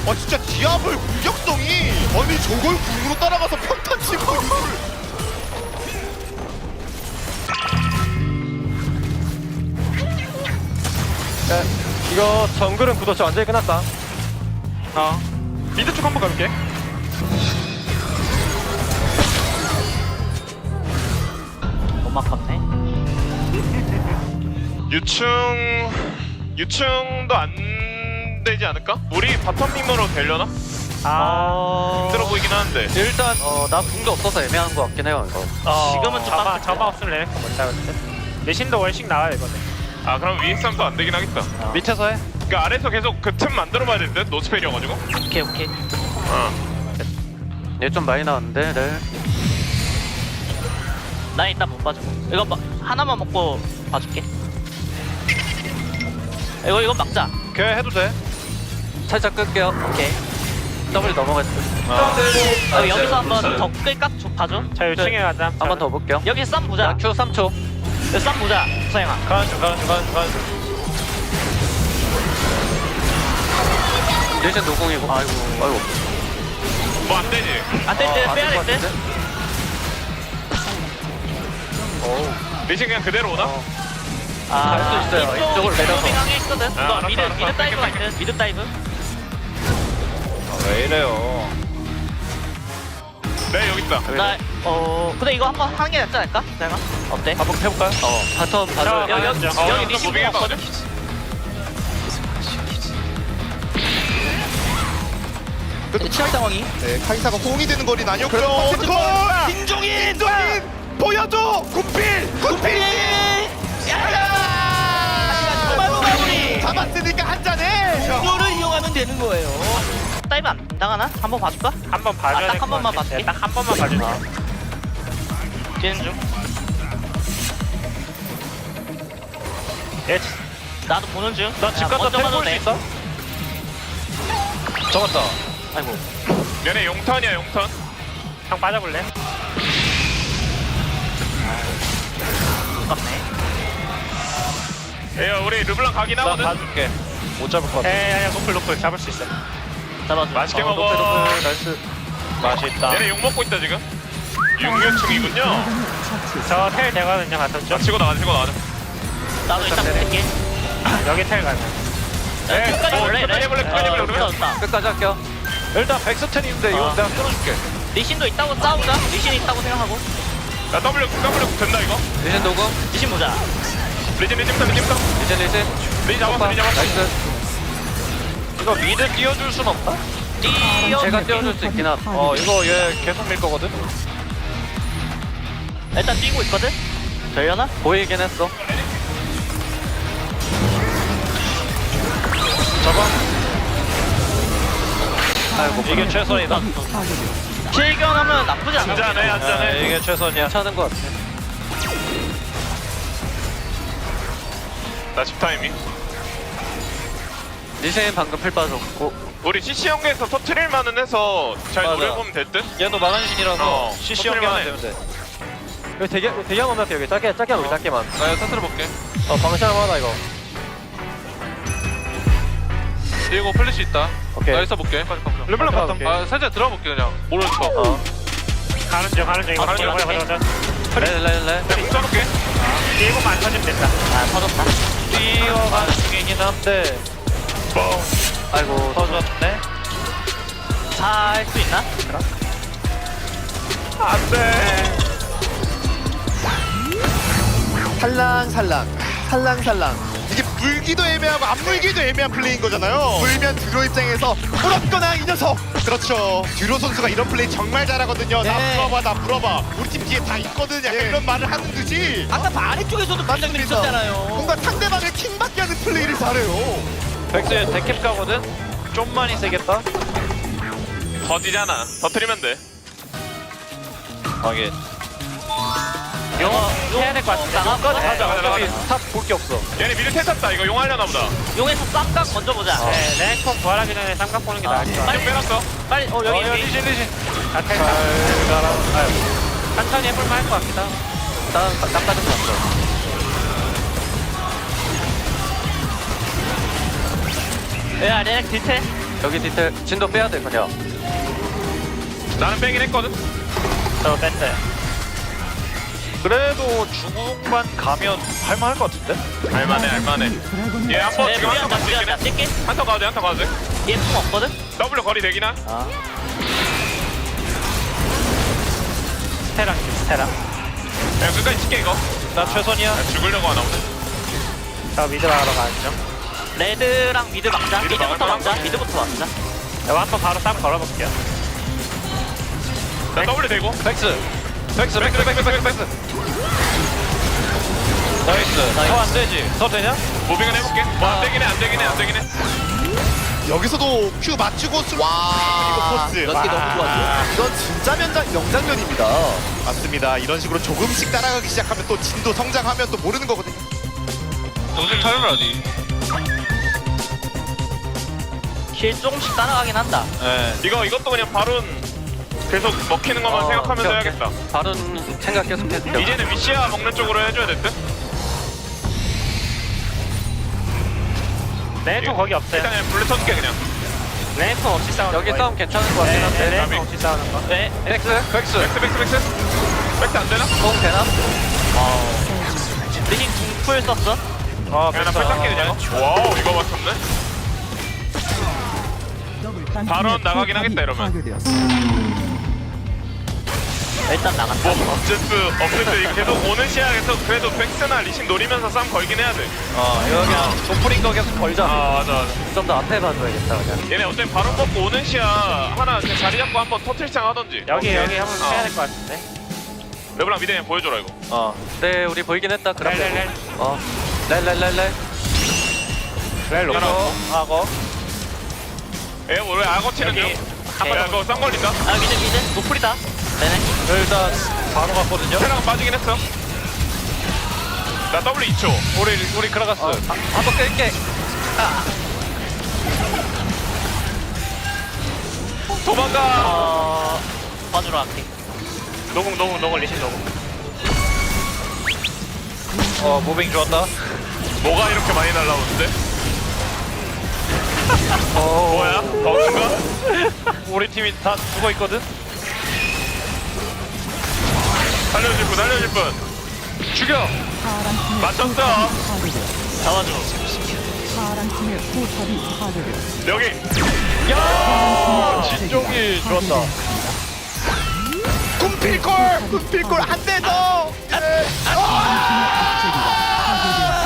와, 진짜 디아블 공격성이 아니 저걸 궁으로 따라가서 평탄 치고 이거를. 이거 정글은 구도치 완전히 끝났다. 미드 쪽 한번 가볼게. 너무 아깝네. 유충도 안 되지 않을까? 우리 바텀 림으로 되려나? 힘들어 보이긴 하는데. 일단 나 궁도 없어서 애매한 것 같긴 해요 이거. 지금은 좀 잡아 없으면 레넥톤 못 잡을 듯. 리신도 월씩 나와 이번에. 그럼 위에 싸움도 안 되긴 하겠다. 밑에서 해. 그러니까 아래에서 계속 그 틈 만들어봐야 될 듯? 노스펠이어가지고. 오케이. 얘 좀 많이 나왔는데 네. 나 일단 못 봐주고. 이거 하나만 먹고 봐줄게. 이거 막자. 오케이 해도 돼. 살짝 끌게요. 오케이. W 넘어갔어. 여기서 한번 더 끌까? 봐줘. 자, 유충에 가자. 한 번 더 볼게요. 여기서 쌈 보자. Q 3초. 여기 쌈 보자. 서영아. 가는 중. 리신 노공이고. 아이고. 뭐 안 되지? 안 될 때 빼야 될 때. 리신 그냥 그대로 오나? 갈 수 있어요. 이쪽으로 내려서. 빙하게 있거든. 이거 미드 다이브 같은. 미드 다이브. 왜 이래요? 네, 여기 있다. 근데 이거 한번 하는 게 낫지 않을까? 내가 어때? 한번 해볼까요? 바텀 봐줘. 여기 리신 공 없거든. 그래도 치열 상황이. 네, 카이사가 호응이 되는 거리는 아니었고요. 김종인 보여줘. 군필. 마무리. 잡았으니까 한 잔해. 이거를 이용하면 되는 거예요. 다이브 안 당하나? 한번 봐줄까? 한번 봐줘야 딱 한 번만 봐줄게. 딱 한 번만 봐줄게. 뛰는 중. 예. 나도 보는 중. 너 집 가서 텔 볼 수 있어? 잡았다. 아이고. 얘네 용턴이야, 용턴. 형 빠져볼래? 아깝네. 야, 우리 르블랑 가긴 나 하거든. 봐줄게. 못 잡을 것 같아. 야야야 노플 잡을 수 있어. 잡아줘. 맛있게 먹어. 노플 나이스. 맛있다. 얘네 욕 먹고 있다 지금. 육류충이군요. 저 텔 되거든요 바텀 쪽. 치고 나가자. 나도 일단 볼게. 여기 텔 가자. 끝까지 볼래? 끝까지 해볼래. 끝까지 할게요. 일단 백스텐인데 이거 내가 끊어줄게. 리신도 있다고 싸우자. 리신이 있다고 생각하고. 나 W 된다 이거. 리신 녹음. 리신 보자. 리진. 리신. 리진 잡았어. 나이스. 이거 미드 띄워줄 순 없나? 제가 띄워줄 수 있긴 하다. 이거 얘 계속 밀 거거든? 일단 뛰고 있거든? 되려나? 보이긴 했어. 잡아. 아이고, 이게 최선이다. 실견하면 나쁘지 않아. 안전해, 안전해. 이게 최선이야. 괜찮은 것 같아. 나 10타이밍. 리신 방금 풀 빠졌고. 우리 CC 연계에서 터트릴 만은 해서 잘 노려보면 될 듯? 얘도 마간신이라서 CC 연계만 되면 돼. 여기 대기한 번 할게. 여기 짧게 하고 짧게만. 나 이거 터트려 볼게. 방심 한번 하다 이거. 이거 플래시 있다. 오케이. 나 있어 볼게. 르블랑 바텀. 아 살짝 들어볼게 그냥. 모르는 척. 가는 중 이거. 가는 중. 가자. 레. 붙여볼게. 이거만 터지면 된다. 아, 터졌다. 뛰어가는 중이긴 한데. 뻥. 아이고, 터졌네. 할 수 있나? 안돼. 살랑살랑. 이게 물기도 애매하고 안 물기도 애매한 플레이인 거잖아요. 물면 듀로 입장에서 부럽거나 이 녀석. 그렇죠. 듀로 선수가 이런 플레이 정말 잘하거든요. 나 물어봐. 우리 팀 뒤에 다 있거든. 약간 이런 말을 하는 듯이. 아까 아래쪽에서도 반장님 있었잖아요. 뭔가 상대방을 킹받게 하는 플레이를 잘해요. 백스 데캡 가거든? 좀 많이 세겠다? 더디잖아. 터트리면 돼. 확인. 용 해야 될 것 같은데. 가자. 탑볼 게 없어. 얘네 미드 탔다. 이거 용 하려나 보다. 용에서 쌈각 먼저 보자. 네, 랭콩 부활하기 전에 쌍각 보는 게 나을 것 같아. 빨리 빼놨어. 빨리, 여기. 리신. 잘 가라. 천천히 해볼만 할 것 같기도 하고. 딱 가진 거 없어. 야, 렉 디테일. 여기 디테일. 진도 빼야 돼 그냥. 나는 빼긴 했거든. 저 뺐어요. 그래도 중국만 가면 할만할 것 같은데? 할만해. 얘 한번 지금 한턴 가도 되긴 해. 뛸게. 한턴 가도 돼. 얘 품 없거든? W 거리 되긴 하. 스테랑. 그냥 끝까지 칠게 이거. 나 최선이야. 죽으려고 하나 오늘. 저 미드 막으러 가죠. 레드랑 미드 막자. 미드 미드부터 막자. 막자. 미드부터 막자. 야, 한번 바로 쌈 걸어볼게요. 나 W 대고. 백스. 나이스. 더 안 되지. 더 되냐? 무빙은 해볼게. 안 되긴 해. 여기서도 큐 맞추고 와 이거 포스. 연기 너무 좋았죠? 이건 진짜 명장면입니다. 맞습니다. 이런 식으로 조금씩 따라가기 시작하면 또 진도 성장하면 또 모르는 거거든요. 정신 차려라니. 킬 조금씩 따라가긴 한다. 네. 이것도 그냥 바론 계속 먹히는 것만 생각하면서 해야겠다. 바론 생각 계속 해줄게. 이제는 위시아 먹는 쪽으로 해줘야 될 듯? 랭콩 거기 없어요. 일단 그냥 블루 쳐줄게 그냥. 랭콩 없이 싸우는 거. 여기 싸움 괜찮은 것 같긴 한데. 랭콩 없이 싸우는 거. 네. 백스 안 되나? 도움 되나? 리신 궁풀 썼어? 그냥 풀 닦게 그냥. 와우 이거 맞췄네. 바론 나가긴 하겠다 이러면. 일단 나갔다. 어쨌든 이거 계속 오는 시야에서 그래도 백스나 리신 노리면서 싸움 걸긴 해야 돼. 이거 그냥 도프린 거 계속 걸자. 맞아. 좀 더 앞에 봐줘야겠다 그냥. 얘네 어쨌든 바론 먹고 오는 시야 하나 그냥 자리 잡고 한번 터틀창 하던지. 여기 한번 해야 될 것 같은데. 레블랑 미드 그냥 보여줘라 이거. 네, 우리 보이긴 했다. 렐. 렐 놓고. 악어. 얘 원래 악어 치는 중. 야 그거 쌍 걸린다. 미드. 노플이다. 네네. 일단 바로 갔거든요. 테랑 빠지긴 했어. 나 W 2초. 우리 크라가스. 한번 깰게. 도망가. 봐주러 갈게. 노공 리신 노공. 무빙 좋았다. 뭐가 이렇게 많이 날라오는데? 뭐야? 덩치가? 우리 팀이 다 죽어 있거든. 살려줄 분. 죽여. 맞췄어. 잡아줘. 여기. 야! 진종이 좋았다. 꿈필골 한 대 더.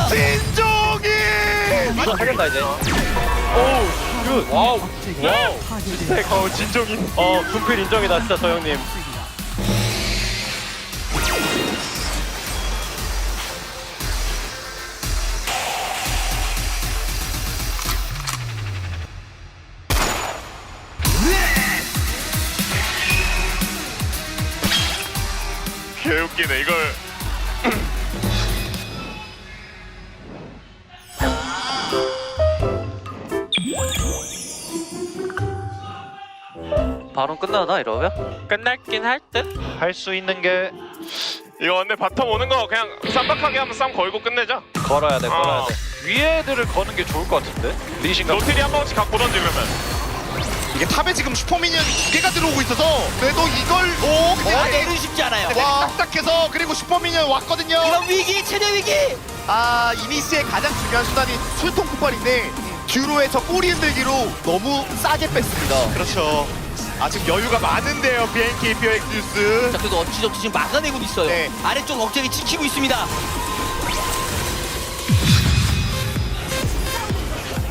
진종이. 하겠다 이제. 오, 슛. 와우. 와우. 진정인. 분필 인정이다 진짜 저 형님. 개웃기네 이걸. 바로 끝나나 이러면? 끝날긴 할 듯? 할 수 있는 게 이거 근데 바텀 오는 거 그냥 쌈박하게 한번 쌈 걸고 끝내자. 걸어야 돼, 걸어야 돼. 위에 애들을 거는 게 좋을 것 같은데? 리신가? 노틸이 한 번씩 갖고 던지려면. 이게 탑에 지금 슈퍼미니언이 2개가 들어오고 있어서 그래도 이걸 근데 내리기 쉽지 않아요. 와 딱딱해서 그리고 슈퍼미니언 왔거든요. 이런 위기, 최대 위기. 아 이니시의 가장 중요한 수단이 술통 폭발인데 듀로의 저 꼬리 흔들기로 너무 싸게 뺐습니다. 그렇죠. 아 지금 여유가 많은데요 BNK POX 뉴스. 자 그래도 어찌저찌 지금 막아내고 있어요. 네. 아래쪽 억제기 지키고 있습니다.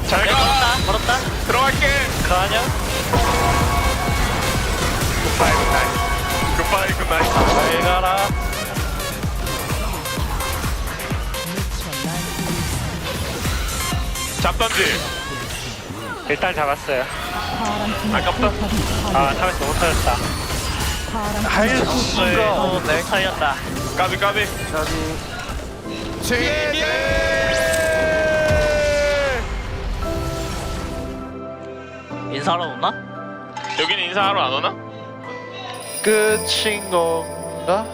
잘 가. 걸었다. 들어갈게. 가냐? 굿바이 굿나잇. 굿바이 굿나잇. 잘 가라. 잡던지. 일단 잡았어요. 아깝다. 아, 탑에서 너무 터졌다. 할 수가 네. 살렸다. 까비 까비. 인사하러 오나? 여기는 인사하러 안 오나? 끝인 건가?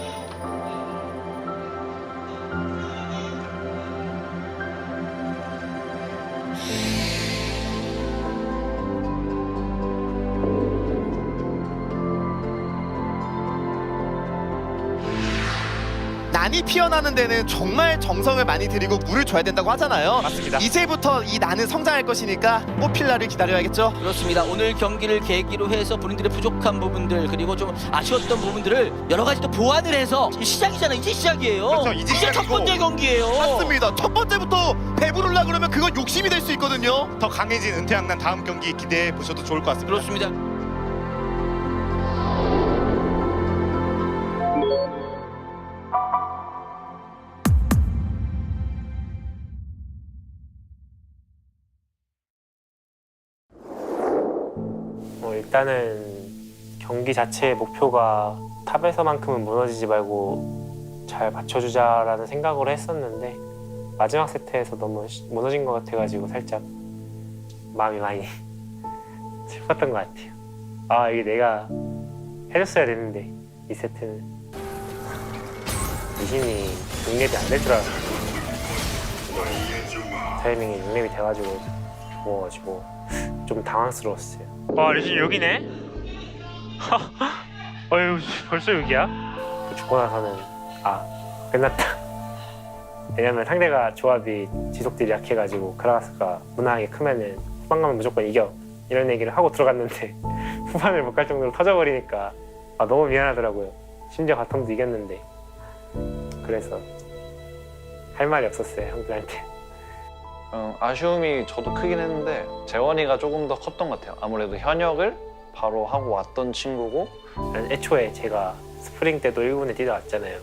난이 피어나는 데는 정말 정성을 많이 들이고 물을 줘야 된다고 하잖아요. 맞습니다. 이제부터 이 난은 성장할 것이니까 꽃필 날을 기다려야겠죠. 그렇습니다. 오늘 경기를 계기로 해서 본인들의 부족한 부분들 그리고 좀 아쉬웠던 부분들을 여러 가지 또 보완을 해서 시작이잖아요. 이제 시작이에요. 그렇죠, 이제 첫 시작이고. 번째 경기예요. 맞습니다. 첫 번째부터 배부르려 그러면 그건 욕심이 될 수 있거든요. 더 강해진 은퇴양난 다음 경기 기대해 보셔도 좋을 것 같습니다. 그렇습니다. 일단은 경기 자체의 목표가 탑에서만큼은 무너지지 말고 잘 받쳐주자라는 생각으로 했었는데 마지막 세트에서 너무 무너진 것 같아가지고 살짝 마음이 많이 슬펐던 것 같아요. 아 이게 내가 해줬어야 되는데 이 세트는 리신이 6렙이 안 될 줄 알았는데 타이밍이 6렙이 돼가지고 죽어가지고 좀 당황스러웠어요. 와 리신 여기네. 어휴 벌써 여기야? 죽고 나서는 아 끝났다. 왜냐면 상대가 조합이 지속딜이 약해가지고 그라가스가 무난하게 크면은 후반 가면 무조건 이겨 이런 얘기를 하고 들어갔는데 후반을 못 갈 정도로 터져버리니까 아 너무 미안하더라고요. 심지어 바텀도 이겼는데 그래서 할 말이 없었어요 형들한테. 아쉬움이 저도 크긴 했는데 재원이가 조금 더 컸던 것 같아요. 아무래도 현역을 바로 하고 왔던 친구고 애초에 제가 스프링 때도 1군에 뛰다 왔잖아요.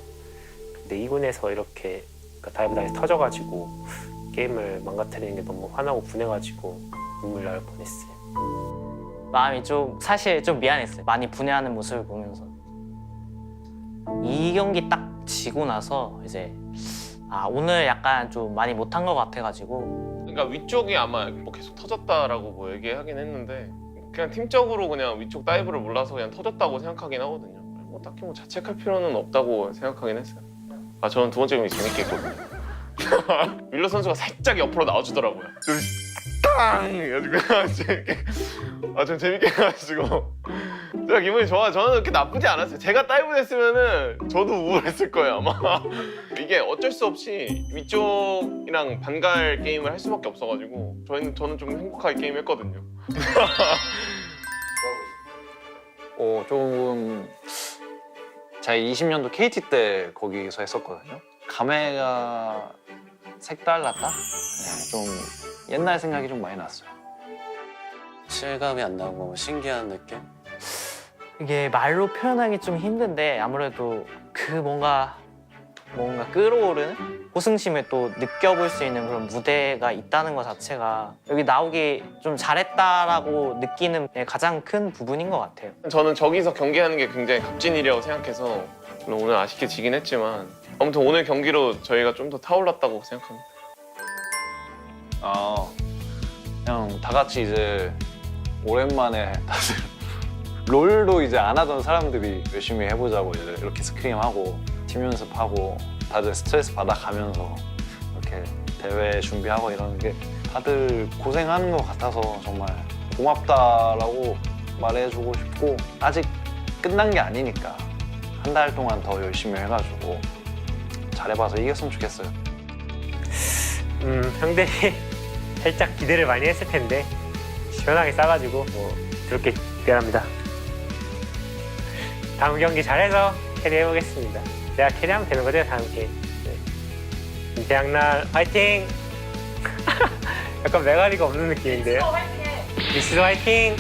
근데 2군에서 이렇게 다이브다이브 터져가지고 게임을 망가뜨리는 게 너무 화나고 분해가지고 눈물 나올 뻔했어요. 마음이 좀 사실 좀 미안했어요. 많이 분해하는 모습을 보면서 이 경기 딱 지고 나서 이제 아 오늘 약간 좀 많이 못한 것 같아가지고. 그러니까 위쪽이 아마 뭐 계속 터졌다라고 뭐 얘기하긴 했는데 그냥 팀적으로 그냥 위쪽 다이브를 몰라서 그냥 터졌다고 생각하긴 하거든요. 뭐 딱히 뭐 자책할 필요는 없다고 생각하긴 했어요. 아 저는 두 번째 경기 재밌게 했거든요. 윌러 선수가 살짝 옆으로 나와주더라고요. 좀 땅! 해가지고 이렇게 아 좀 재밌게 해가지고 제가 기분이 좋아요. 저는 그렇게 나쁘지 않았어요. 제가 다이브 했으면은 저도 우울했을 거예요 아마. 이게 어쩔 수 없이 위쪽이랑 반갈 게임을 할 수밖에 없어가지고 저는 좀 행복하게 게임했거든요. 조금 제가 20년도 KT 때 거기서 했었거든요. 감회가 색달랐다? 네, 좀 옛날 생각이 좀 많이 났어요. 실감이 안 나고 신기한 느낌? 이게 말로 표현하기 좀 힘든데 아무래도 그 뭔가 끌어오르는 호승심을 또 느껴볼 수 있는 그런 무대가 있다는 것 자체가 여기 나오기 좀 잘했다라고 느끼는 가장 큰 부분인 것 같아요. 저는 저기서 경기하는 게 굉장히 값진 일이라고 생각해서 물론 오늘 아쉽게 지긴 했지만 아무튼 오늘 경기로 저희가 좀 더 타올랐다고 생각합니다. 그냥 다 같이 이제 오랜만에 다들 롤도 이제 안 하던 사람들이 열심히 해보자고 이제 이렇게 스크림하고 팀 연습하고 다들 스트레스 받아가면서 이렇게 대회 준비하고 이러는 게 다들 고생하는 것 같아서 정말 고맙다라고 말해주고 싶고 아직 끝난 게 아니니까 한 달 동안 더 열심히 해가지고 잘해봐서 이겼으면 좋겠어요. 형들이 살짝 기대를 많이 했을 텐데 시원하게 싸가지고 그렇게 미안합니다. 다음 경기 잘해서 캐리해보겠습니다. 제가 캐리하면 되는 거죠, 다음 게임. 네. 대학날 화이팅! 약간 메가리가 없는 느낌인데요. 미스도 화이팅!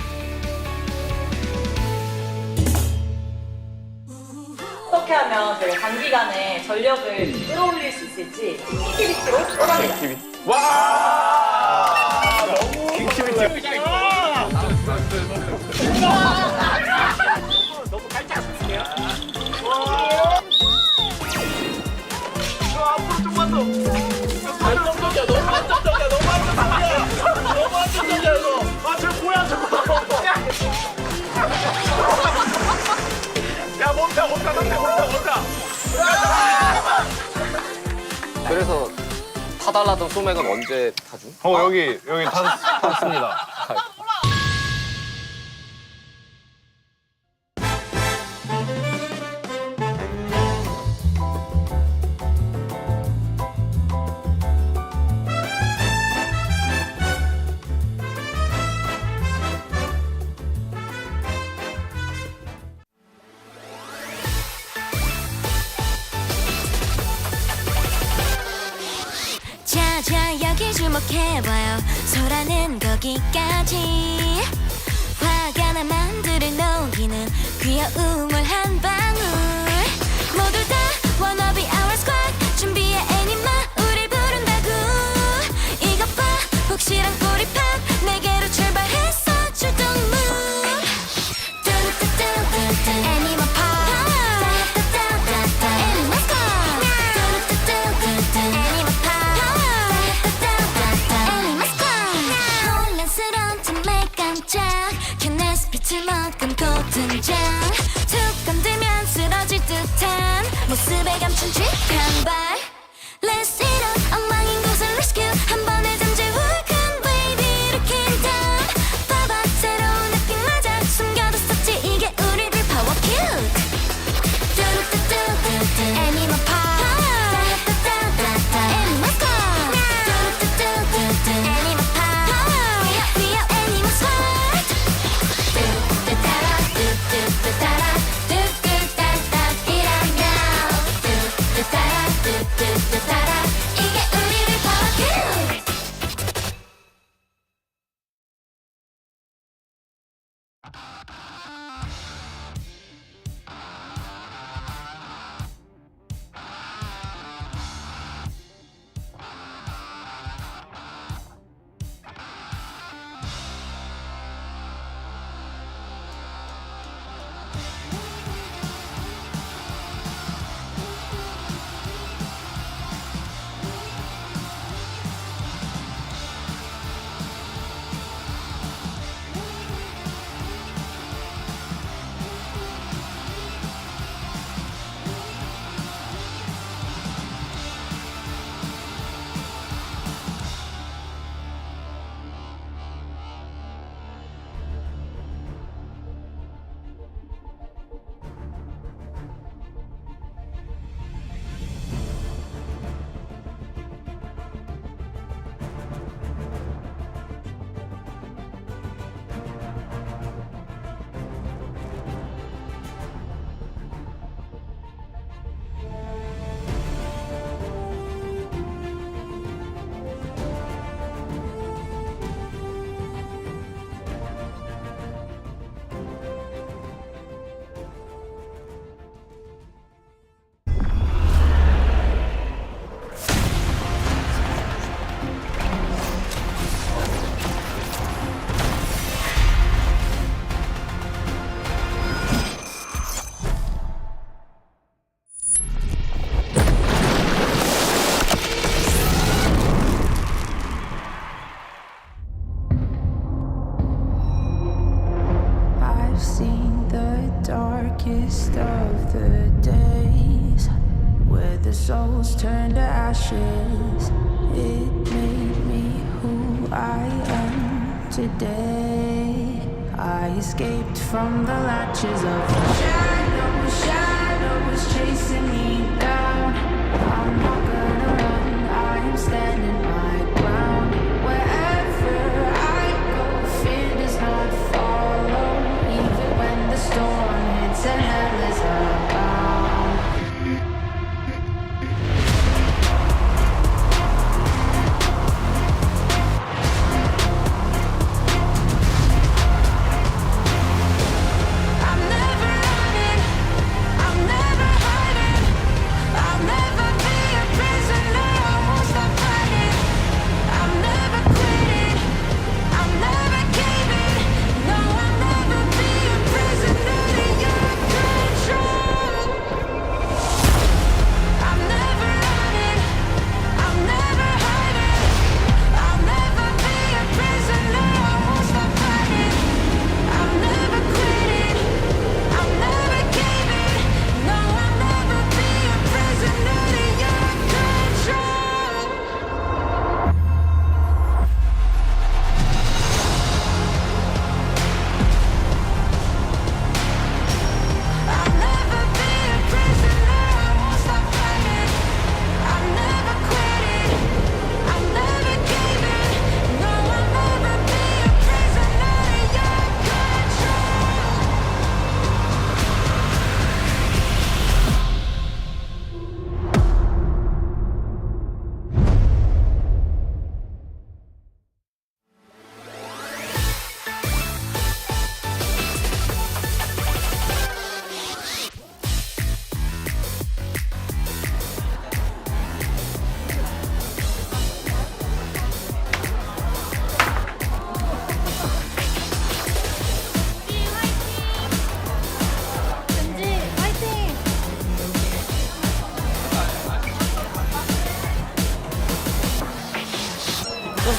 어떻게 하면 저희가 단기간에 전력을 끌어올릴 수 있을지 킹키비티로 뽑아내자. 와! 너무 킹키비티. 너무 살짝 쓰세요. 앞으로 좀만 더. 안정적이야. 너무 안정적이야. 너무 안정적이야. 너무 안정적이야 이거. 저 뭐야 저거. 야 멈춰. 그래서 타달라던 소맥은 언제 타죠? 여기 탔습니다. 자자 여기 주목해봐요. 소라는 거기까지. 화가 나 만들을 녹이는 귀여움을 한 방울. 모두 다 wanna be our squad. 준비해 애니마 우릴 부른다고. 이것 봐 혹시랑 꼬리팝 내게로 출발했어 출동무. 뚜루뚜뚜뚜뚜 애니마 팝. 애니마 스쿼드. 뚜루뚜뚜뚜뚜 애니마 팝. 혼란스러운 틈에 깜짝 캔네스 빛을 머금고 등장. 툭 건들면 쓰러질 듯한 모습에 감춘 쥐한 발. Let's hit up 엉망인 곳을 rescue. 한 번에 잠재 울큰 wave 일으킨 다음. 봐봐 새로운 느낌 맞아. 숨겨뒀었지 이게 우리들 power cute. 뚜루뚜뚜뚜뚜 애니마 팝. 애니마 스쿼드. 뚜루뚜뚜뚜뚜 애니마 팝. We are 애니마 스쿼드. 뚜뚜따라 뚜뚜따 souls turned to ashes. It made me who I am today. I escaped from the latches of shadows chasing me down. I'm not gonna run, I am standing my ground. Wherever I go, fear does not follow. Even when the storm hits and hell is abound.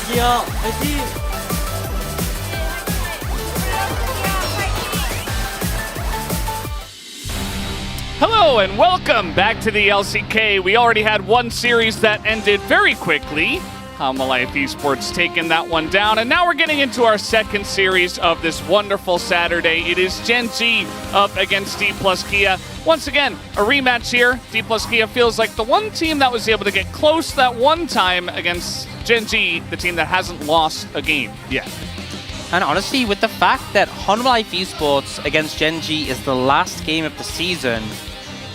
Kia, 화이팅! Hello and welcome back to the LCK. We already had one series that ended very quickly. Hanwha Life Esports taking that one down, and now we're getting into our second series of this wonderful Saturday. It is Gen.G up against DPlus Kia. Once again, a rematch here. DPlus Kia feels like the one team that was able to get close that one time against Gen.G, the team that hasn't lost a game yet. And honestly, with the fact that Hanwha Life Esports against Gen.G is the last game of the season,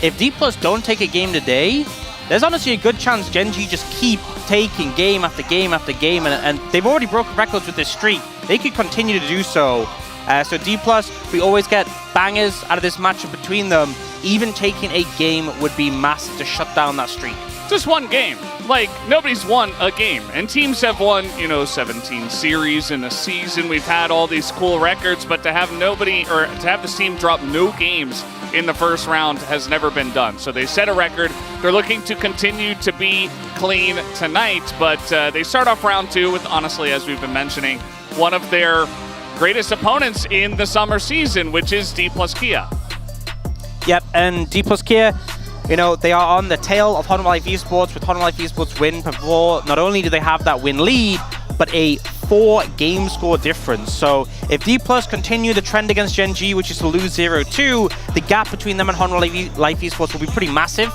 if DPlus don't take a game today, there's honestly a good chance Gen.G just keep taking game after game after game, and they've already broken records with this streak. They could continue to do so. So DPlus, we always get bangers out of this matchup between them. Even taking a game would be massive to shut down that streak. Just one game. Like, nobody's won a game. And teams have won, 17 series in a season. We've had all these cool records, but to have to have this team drop no games in the first round has never been done. So they set a record. They're looking to continue to be clean tonight, but they start off round two with, honestly, as we've been mentioning, one of their greatest opponents in the summer season, which is DPlus Kia. Yep, and DPlus Kia, they are on the tail of Hanwha Life Esports with Hanwha Life Esports win before. Not only do they have that win lead, but a 4-game score difference. So if DPlus continue the trend against Gen.G, which is to lose 0-2, the gap between them and Hanwha Life Esports will be pretty massive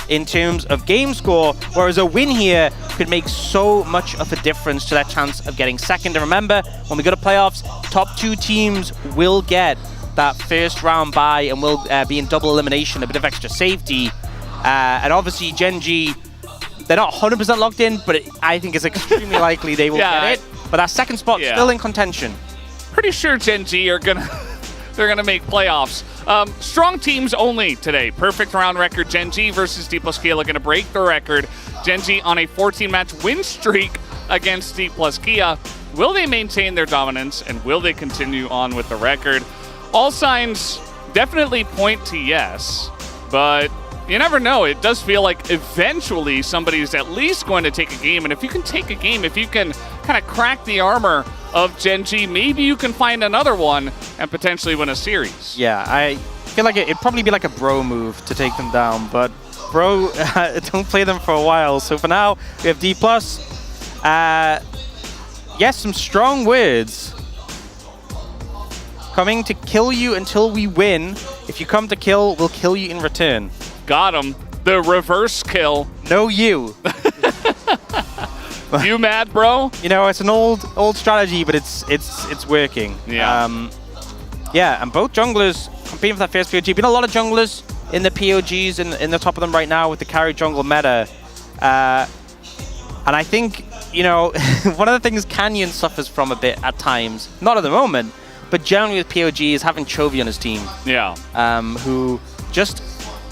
in terms of game score, whereas a win here could make so much of a difference to that chance of getting second. And remember, when we go to playoffs, top 2 teams will get that first round bye and will be in double elimination, a bit of extra safety. And obviously Gen.G, they're not 100% locked in, but I think it's extremely likely they will get it. But that second spot still in contention. Pretty sure Gen.G are they're gonna make playoffs. Strong teams only today. Perfect round record. Gen.G versus DPlus Kia looking to break the record. Gen.G on a 14-match win streak against DPlus Kia. Will they maintain their dominance, and will they continue on with the record? All signs definitely point to yes, but you never know. It does feel like eventually somebody's at least going to take a game, and if you can take a game, if you can kind of crack the armor of Gen.G, maybe you can find another one and potentially win a series. Yeah, I feel like it'd probably be like a bro move to take them down, but bro, don't play them for a while. So for now, we have DPlus. Yes, some strong words. Coming to kill you until we win. If you come to kill, we'll kill you in return. Got him. The reverse kill. No you. You mad, bro? You know, it's an old strategy, but it's working. Yeah. Yeah, and both junglers competing for that first POG. Been a lot of junglers in the POGs in the top of them right now with the carry jungle meta. And I think, you know, one of the things Canyon suffers from a bit at times, not at the moment, but generally with POG is having Chovy on his team. Yeah. Who just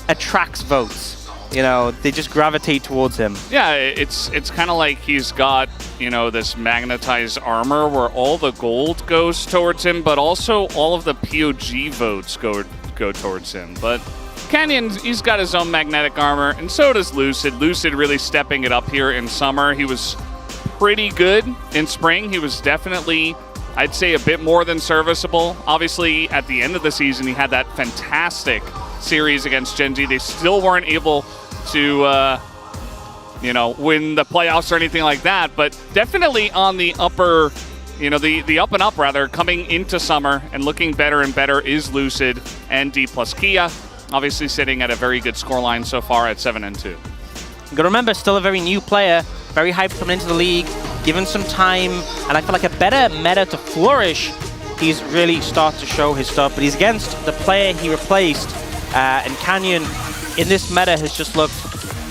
attracts votes. You know, they just gravitate towards him. Yeah, it's kind of like he's got, you know, this magnetized armor where all the gold goes towards him, but also all of the POG votes go towards him. But Canyon, he's got his own magnetic armor, and so does Lucid. Lucid really stepping it up here in summer. He was pretty good in spring. He was definitely, I'd say, a bit more than serviceable. Obviously, at the end of the season, he had that fantastic series against Gen.G. They still weren't able to, you know, win the playoffs or anything like that, but definitely on the upper, you know, the up and up rather, coming into summer and looking better and better is Lucid and DPlus Kia, obviously sitting at a very good scoreline so far at 7-2. You gotta remember, still a very new player, very hyped coming into the league, given some time, and I feel like a better meta to flourish, he's really started to show his stuff, but he's against the player he replaced, and Canyon in this meta has just looked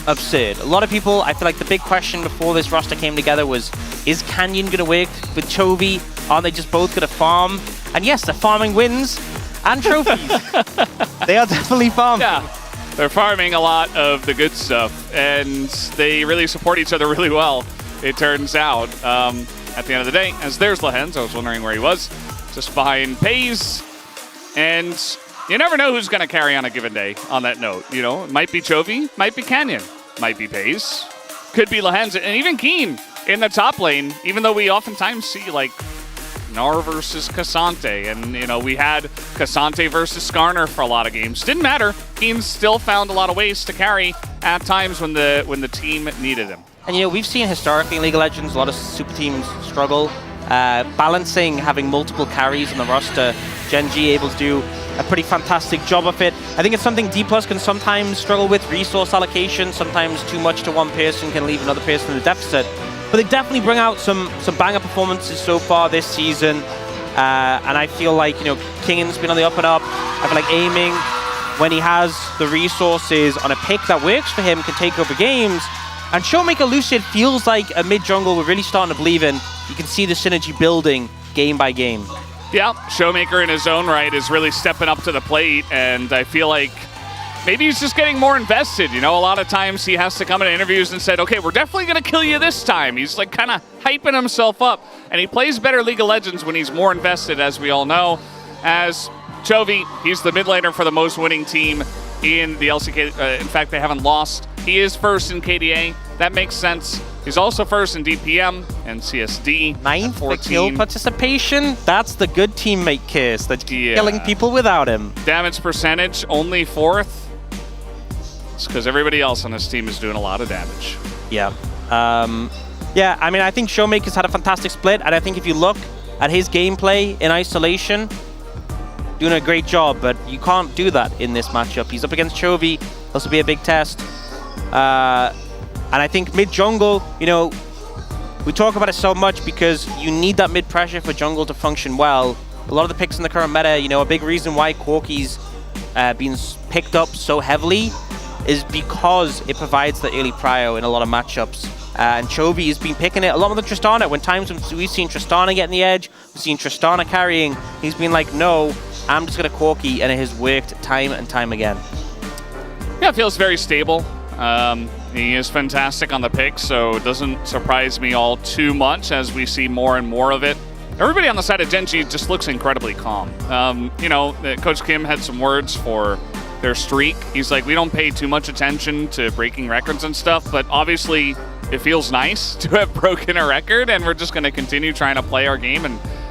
absurd. A lot of people, I feel like the big question before this roster came together was, is Canyon going to work with Chovy? Aren't they just both going to farm? And yes, they're farming wins and trophies. They are definitely farming. Yeah, they're farming a lot of the good stuff, and they really support each other really well, it turns out. At the end of the day, as there's Lehens, I was wondering where he was, just behind Pays, and you never know who's going to carry on a given day on that note. You know, it might be Chovy, might be Canyon, might be Pays, could be Lehens, and even Keen in the top lane, even though we oftentimes see, like, Gnar versus Cassante, and, you know, we had Cassante versus Skarner for a lot of games. Didn't matter. Keen still found a lot of ways to carry at times when the team needed him. And, you know, we've seen historically in League of Legends a lot of super teams struggle balancing having multiple carries on the roster. Gen.G able to do a pretty fantastic job of it. I think it's something DPlus can sometimes struggle with, resource allocation. Sometimes too much to one person can leave another person in a deficit. But they definitely bring out some banger performances so far this season. And I feel like, you know, Kingan's been on the up and up. I feel like aiming, when he has the resources on a pick that works for him, can take over games. And Showmaker Lucid feels like a mid-jungle we're really starting to believe in. You can see the synergy building game by game. Yeah, Showmaker in his own right is really stepping up to the plate, and I feel like maybe he's just getting more invested. You know, a lot of times he has to come in interviews and said, okay, we're definitely going to kill you this time. He's like kind of hyping himself up, and he plays better League of Legends when he's more invested, as we all know. As Chovy, he's the mid laner for the most winning team in the LCK. In fact, they haven't lost. He is first in KDA. That makes sense. He's also first in DPM and CSD. 9th for kill participation. That's the good teammate kiss. That's killing people without him. Damage percentage, only 4th. It's because everybody else on this team is doing a lot of damage. Yeah. Yeah, I mean, I think Showmaker's had a fantastic split, and I think if you look at his gameplay in isolation, doing a great job, but you can't do that in this matchup. He's up against Chovy. This will be a big test. And I think mid-jungle, you know, we talk about it so much because you need that mid-pressure for jungle to function well. A lot of the picks in the current meta, you know, a big reason why Corki's been picked up so heavily is because it provides the early prio in a lot of matchups. And Chovy has been picking it along with the Tristana. When times we've seen Tristana getting the edge, we've seen Tristana carrying, he's been like, no, I'm just going to Corki, and it has worked time and time again. Yeah, it feels very stable. He is fantastic on the pick, so it doesn't surprise me all too much as we see more and more of it. Everybody on the side of Gen.G just looks incredibly calm. You know, Coach Kim had some words for their streak. He's like, we don't pay too much attention to breaking records and stuff, but obviously it feels nice to have broken a record, and we're just going to continue trying to play our game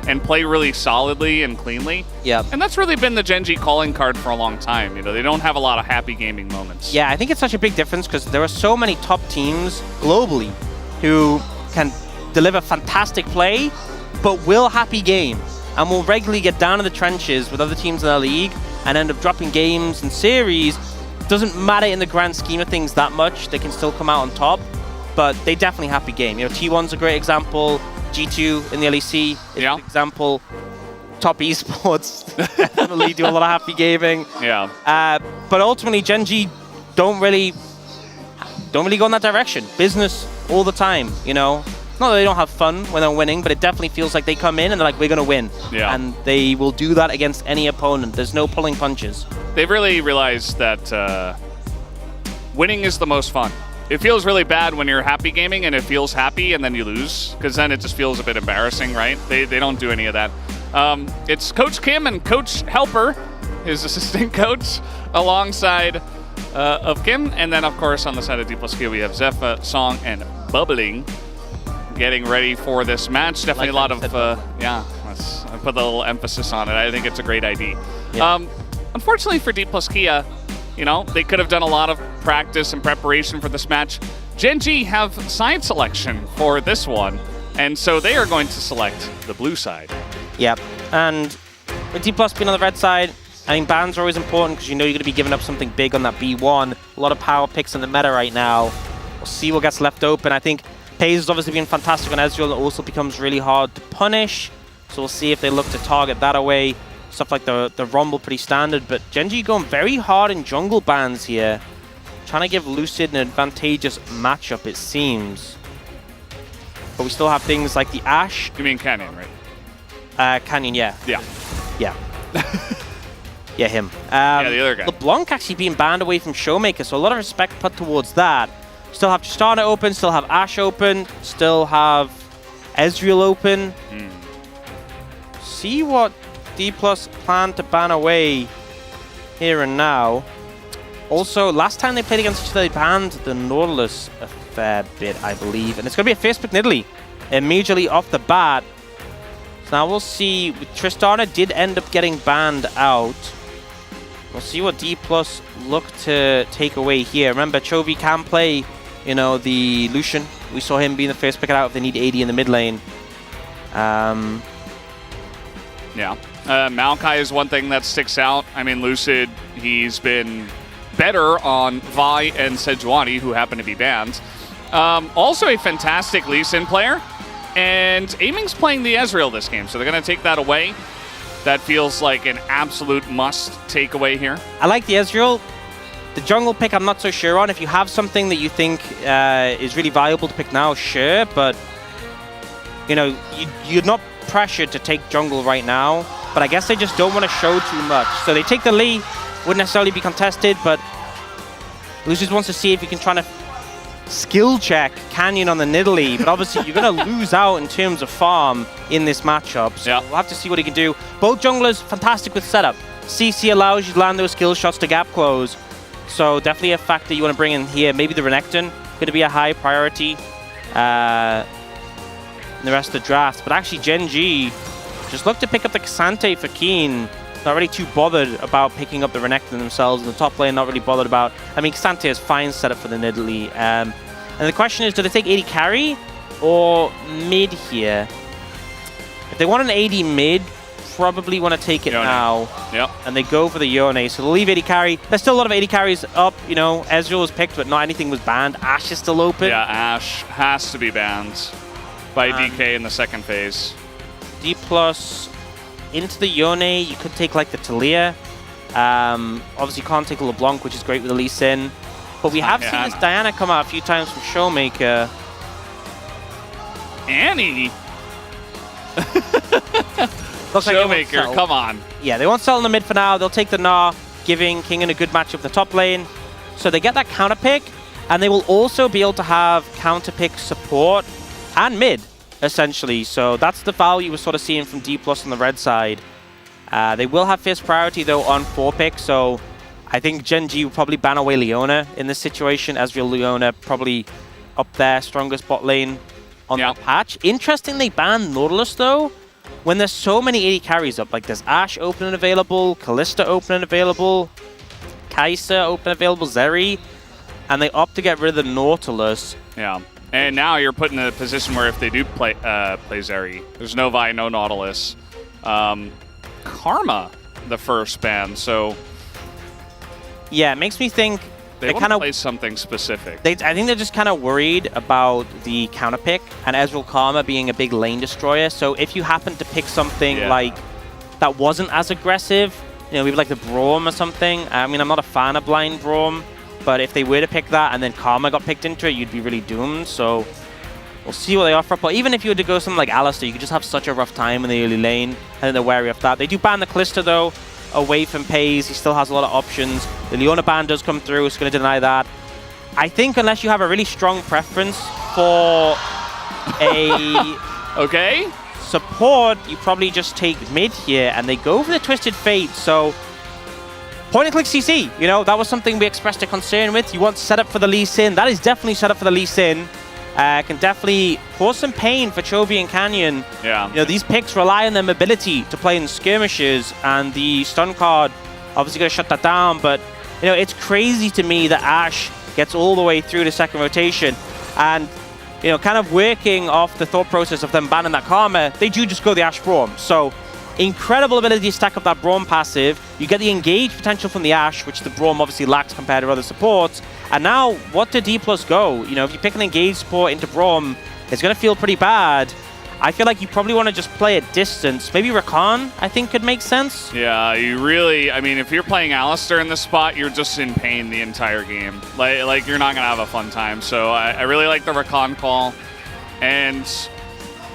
and play really solidly and cleanly. Yeah. And that's really been the Gen.G calling card for a long time. You know, they don't have a lot of happy gaming moments. Yeah, I think it's such a big difference because there are so many top teams globally who can deliver fantastic play, but will happy game and will regularly get down in the trenches with other teams in the league and end up dropping games and series. Doesn't matter in the grand scheme of things that much. They can still come out on top, but they definitely happy game. You know, T1's a great example. G2 in the LEC is an example. Top esports definitely do a lot of happy gaming. Yeah. But ultimately, Gen.G don't really go in that direction. Business all the time, you know. Not that they don't have fun when they're winning, but it definitely feels like they come in and they're like, we're gonna win. Yeah. And they will do that against any opponent. There's no pulling punches. They've really realized that winning is the most fun. It feels really bad when you're happy gaming and it feels happy and then you lose, because then it just feels a bit embarrassing, right? They don't do any of that. It's Coach Kim and Coach Helper, his assistant coach, alongside of Kim. And then, of course, on the side of DPlus Kia, we have Zephyr, Song, and Bubbling getting ready for this match. Definitely a lot of, I put a little emphasis on it. I think it's a great ID. Yeah. Unfortunately for DPlus Kia, you know, they could have done a lot of practice and preparation for this match. Gen.G have side selection for this one, and so they are going to select the blue side. Yep. And with DPlus being on the red side, I mean, bans are always important because you know you're going to be giving up something big on that B1. A lot of power picks in the meta right now. We'll see what gets left open. I think Paze has obviously been fantastic on Ezreal. It also becomes really hard to punish. So we'll see if they look to target that away. Stuff like the Rumble, pretty standard. But Gen.G going very hard in jungle bans here. Trying to give Lucid an advantageous matchup, it seems. But we still have things like the Ashe. You mean Canyon, right? Canyon, yeah. Yeah. Yeah. Yeah, him. Yeah, the other guy. LeBlanc actually being banned away from Showmaker, so a lot of respect put towards that. Still have Tristana open, still have Ashe open, still have Ezreal open. See what DPlus plan to ban away here and now. Also, last time they played against each other, they banned the Nautilus a fair bit, I believe. And it's going to be a first pick Nidalee immediately off the bat. So now we'll see. Tristana did end up getting banned out. We'll see what DPlus look to take away here. Remember, Chovy can play, you know, the Lucian. We saw him being the first pick out if they need 80 in the mid lane. Yeah. Maokai is one thing that sticks out. I mean, Lucid, he's been better on Vi and Sejuani, who happen to be banned. Also a fantastic Lee Sin player. And Aiming's playing the Ezreal this game, so they're going to take that away. That feels like an absolute must take away here. I like the Ezreal. The jungle pick I'm not so sure on. If you have something that you think is really valuable to pick now, sure. But, you know, you're not pressured to take jungle right now. But I guess they just don't want to show too much. So they take the Lee. Wouldn't necessarily be contested, but Lucius wants to see if he can try to skill check Canyon on the Nidalee. But obviously, you're going to lose out in terms of farm in this matchup. So we'll have to see what he can do. Both junglers, fantastic with setup. CC allows you to land those skill shots to gap close. So definitely a factor you want to bring in here. Maybe the Renekton going to be a high priority in the rest of the draft. But actually, Gen.G just look to pick up the Cassante for Keen. Not really too bothered about picking up the Renekton themselves. In the top lane, not really bothered about. I mean, Cassante is fine setup for the Nidalee. And the question is, do they take 80 carry or mid here? If they want an 80 mid, probably want to take it now. Yep. And they go for the Yone. So they'll leave 80 carry. There's still a lot of 80 carries up. You know, Ezreal was picked, but not anything was banned. Ashe is still open. Yeah, Ashe has to be banned by DK in the second phase. DPlus into the Yone. You could take like the Talia. Obviously, you can't take a LeBlanc, which is great with the Lee Sin. But we have seen this Diana come out a few times from Showmaker. Annie? Looks like Showmaker, come on. Yeah, they won't sell in the mid for now. They'll take the Gnar, giving King in a good matchup the top lane. So they get that counter pick, and they will also be able to have counter pick support and mid, essentially. So that's the value we're sort of seeing from DPlus on the red side. They will have first priority, though, on 4 pick. So I think Gen.G will probably ban away Leona in this situation. Ezreal, Leona probably up there, strongest bot lane on that patch. Interesting they banned Nautilus, though. when there's so many AD carries up, like there's Ashe open and available, Kalista open and available, Kai'Sa open and available, Zeri, and they opt to get rid of the Nautilus. Yeah. And now you're put in a position where if they do play Zeri, there's no Vi, no Nautilus. Karma, the first ban, so... Yeah, it makes me think... They want to play something specific. I think they're just kind of worried about the counter pick and Ezreal Karma being a big lane destroyer. So if you happen to pick something like that wasn't as aggressive, you know, maybe like the Braum or something. I mean, I'm not a fan of blind Braum, but if they were to pick that and then Karma got picked into it, you'd be really doomed. So we'll see what they offer. But even if you were to go something like Alistar, you could just have such a rough time in the early lane. I think they're wary of that. They do ban the Kalista though, away from Pays. He still has a lot of options. The Leona ban does come through, it's going to deny that. I think unless you have a really strong preference for a support, you probably just take mid here, and they go for the Twisted Fate. So point-and-click CC, you know, that was something we expressed a concern with. You want set up for the Lee Sin. That is definitely set up for the Lee Sin. Can definitely cause some pain for Chovy and Canyon. Yeah. You know, these picks rely on their mobility to play in skirmishes, and the stun card obviously going to shut that down. But, you know, it's crazy to me that Ashe gets all the way through the second rotation. And, you know, kind of working off the thought process of them banning that Karma, they do just go the Ashe Braum. So, incredible ability to stack up that Braum passive. You get the engage potential from the Ashe, which the Braum obviously lacks compared to other supports. And now, what did DPlus go? You know, if you pick an engage support into Braum, it's going to feel pretty bad. I feel like you probably want to just play at distance. Maybe Rakan, I think, could make sense. Yeah, you really... I mean, if you're playing Alistar in this spot, you're just in pain the entire game. Like you're not going to have a fun time. So I really like the Rakan call. And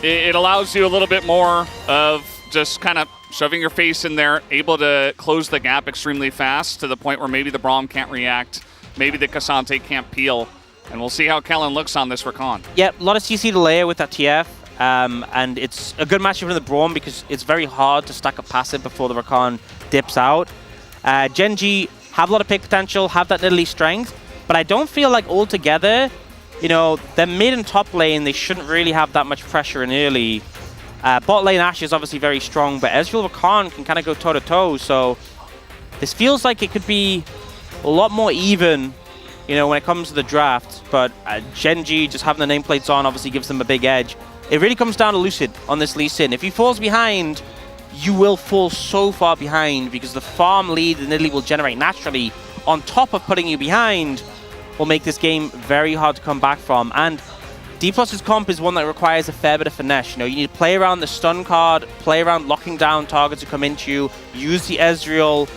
it allows you a little bit more of just kind of shoving your face in there, able to close the gap extremely fast to the point where maybe the Braum can't react. Maybe the Cassante can't peel. And we'll see how Kellen looks on this Rakan. Yep, a lot of CC to layer with that TF. And it's a good matchup for the Braum because it's very hard to stack up passive before the Rakan dips out. Gen.G have a lot of pick potential, have that Nidalee strength, but I don't feel like altogether, you know, their mid and top lane, they shouldn't really have that much pressure in early. Bot lane Ashe is obviously very strong, but Ezreal Rakan can kind of go toe-to-toe, so this feels like it could be a lot more even, you know, when it comes to the draft, but Gen.G just having the nameplates on obviously gives them a big edge. It really comes down to Lucid on this Lee Sin. If he falls behind, you will fall so far behind because the farm lead that Nidalee will generate naturally on top of putting you behind will make this game very hard to come back from. And DPlus's comp is one that requires a fair bit of finesse. You know, you need to play around the stun card, play around locking down targets who come into you, use the Ezreal.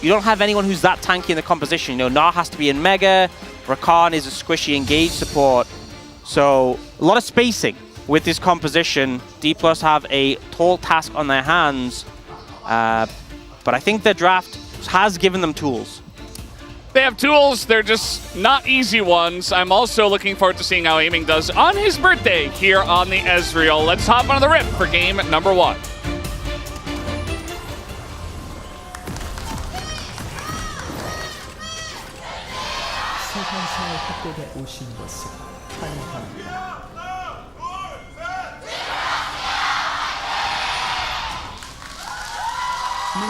You don't have anyone who's that tanky in the composition. You know, Gnar has to be in Mega, Rakan is a squishy engage support. So, a lot of spacing with this composition. DPlus have a tall task on their hands, but I think their draft has given them tools. They have tools, they're just not easy ones. I'm also looking forward to seeing how Aiming does on his birthday here on the Ezreal. Let's hop on the rip for game number 1.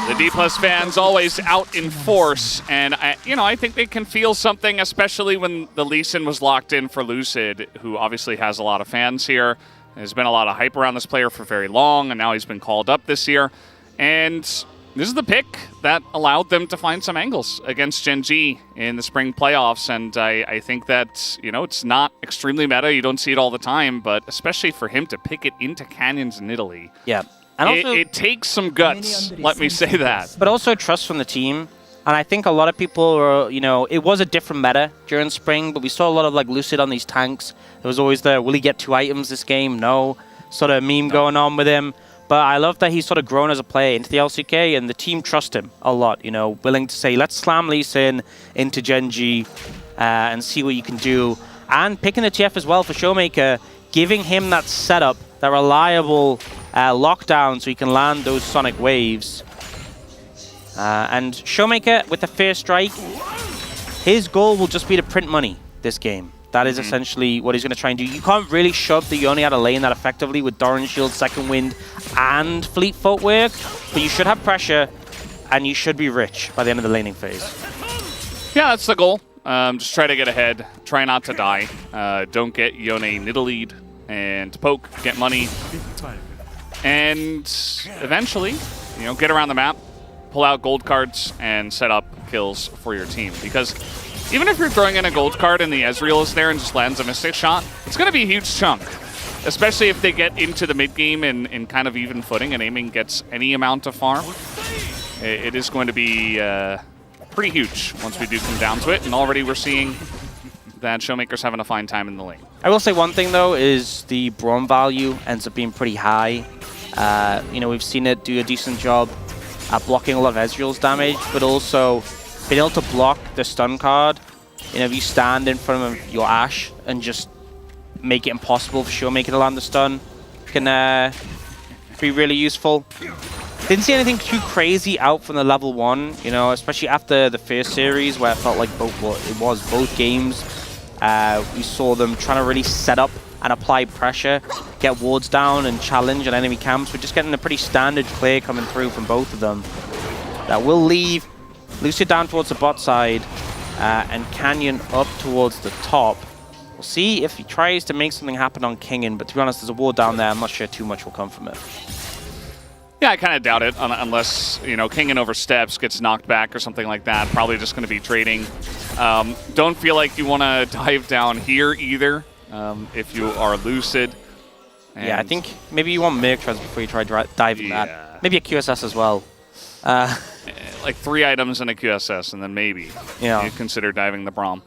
The DPlus fans always out in force, and I think they can feel something, especially when the Lee Sin was locked in for Lucid, who obviously has a lot of fans here. There's been a lot of hype around this player for very long, and now he's been called up this year. And this is the pick that allowed them to find some angles against Gen.G in the spring playoffs, and I think that, you know, it's not extremely meta. You don't see it all the time, but especially for him to pick it into Canyon's Nidalee. Yeah. And also, it takes some guts, let me say that. But also trust from the team. And I think a lot of people were, you know, it was a different meta during spring, but we saw a lot of like Lucid on these tanks. There was always the, will he get 2 items this game? No. Sort of meme going on with him. But I love that he's sort of grown as a player into the LCK, and the team trust him a lot, you know, willing to say, let's slam Lee Sin into Gen.G and see what you can do. And picking the TF as well for Showmaker, giving him that setup, that reliable lockdown so he can land those sonic waves. And Showmaker with the first strike, his goal will just be to print money this game. That is essentially what he's going to try and do. You can't really shove the Yone out of lane that effectively with Doran Shield, Second Wind, and fleet footwork, but you should have pressure, and you should be rich by the end of the laning phase. Yeah, that's the goal. Just try to get ahead. Try not to die. Don't get Yone niddled and poke, get money. And eventually, you know, get around the map, pull out gold cards, and set up kills for your team. Because even if you're throwing in a gold card and the Ezreal is there and just lands a Mystic Shot, it's going to be a huge chunk. Especially if they get into the mid game in kind of even footing and aiming gets any amount of farm. It is going to be pretty huge once we do come down to it. And already we're seeing that Showmaker's having a fine time in the lane. I will say one thing though is the Braum value ends up being pretty high. You know, we've seen it do a decent job at blocking a lot of Ezreal's damage, but also being able to block the stun card. You know, if you stand in front of your Ashe and just make it impossible for Showmaker to land the stun, can be really useful. Didn't see anything too crazy out from the level 1, you know, especially after the first series where it felt like both games. We saw them trying to really set up and apply pressure, get wards down and challenge at enemy camps. We're just getting a pretty standard clear coming through from both of them. That will leave Lucid down towards the bot side and Canyon up towards the top. We'll see if he tries to make something happen on Kingen, but to be honest, there's a ward down there. I'm not sure too much will come from it. Yeah, I kind of doubt it, unless, you know, Kingen oversteps, gets knocked back or something like that. Probably just going to be trading. Don't feel like you want to dive down here either if you are Lucid. And yeah, I think maybe you want Merc Treads before you try diving that. Maybe a QSS as well. Like 3 items and a QSS, and then maybe you consider diving the Braum.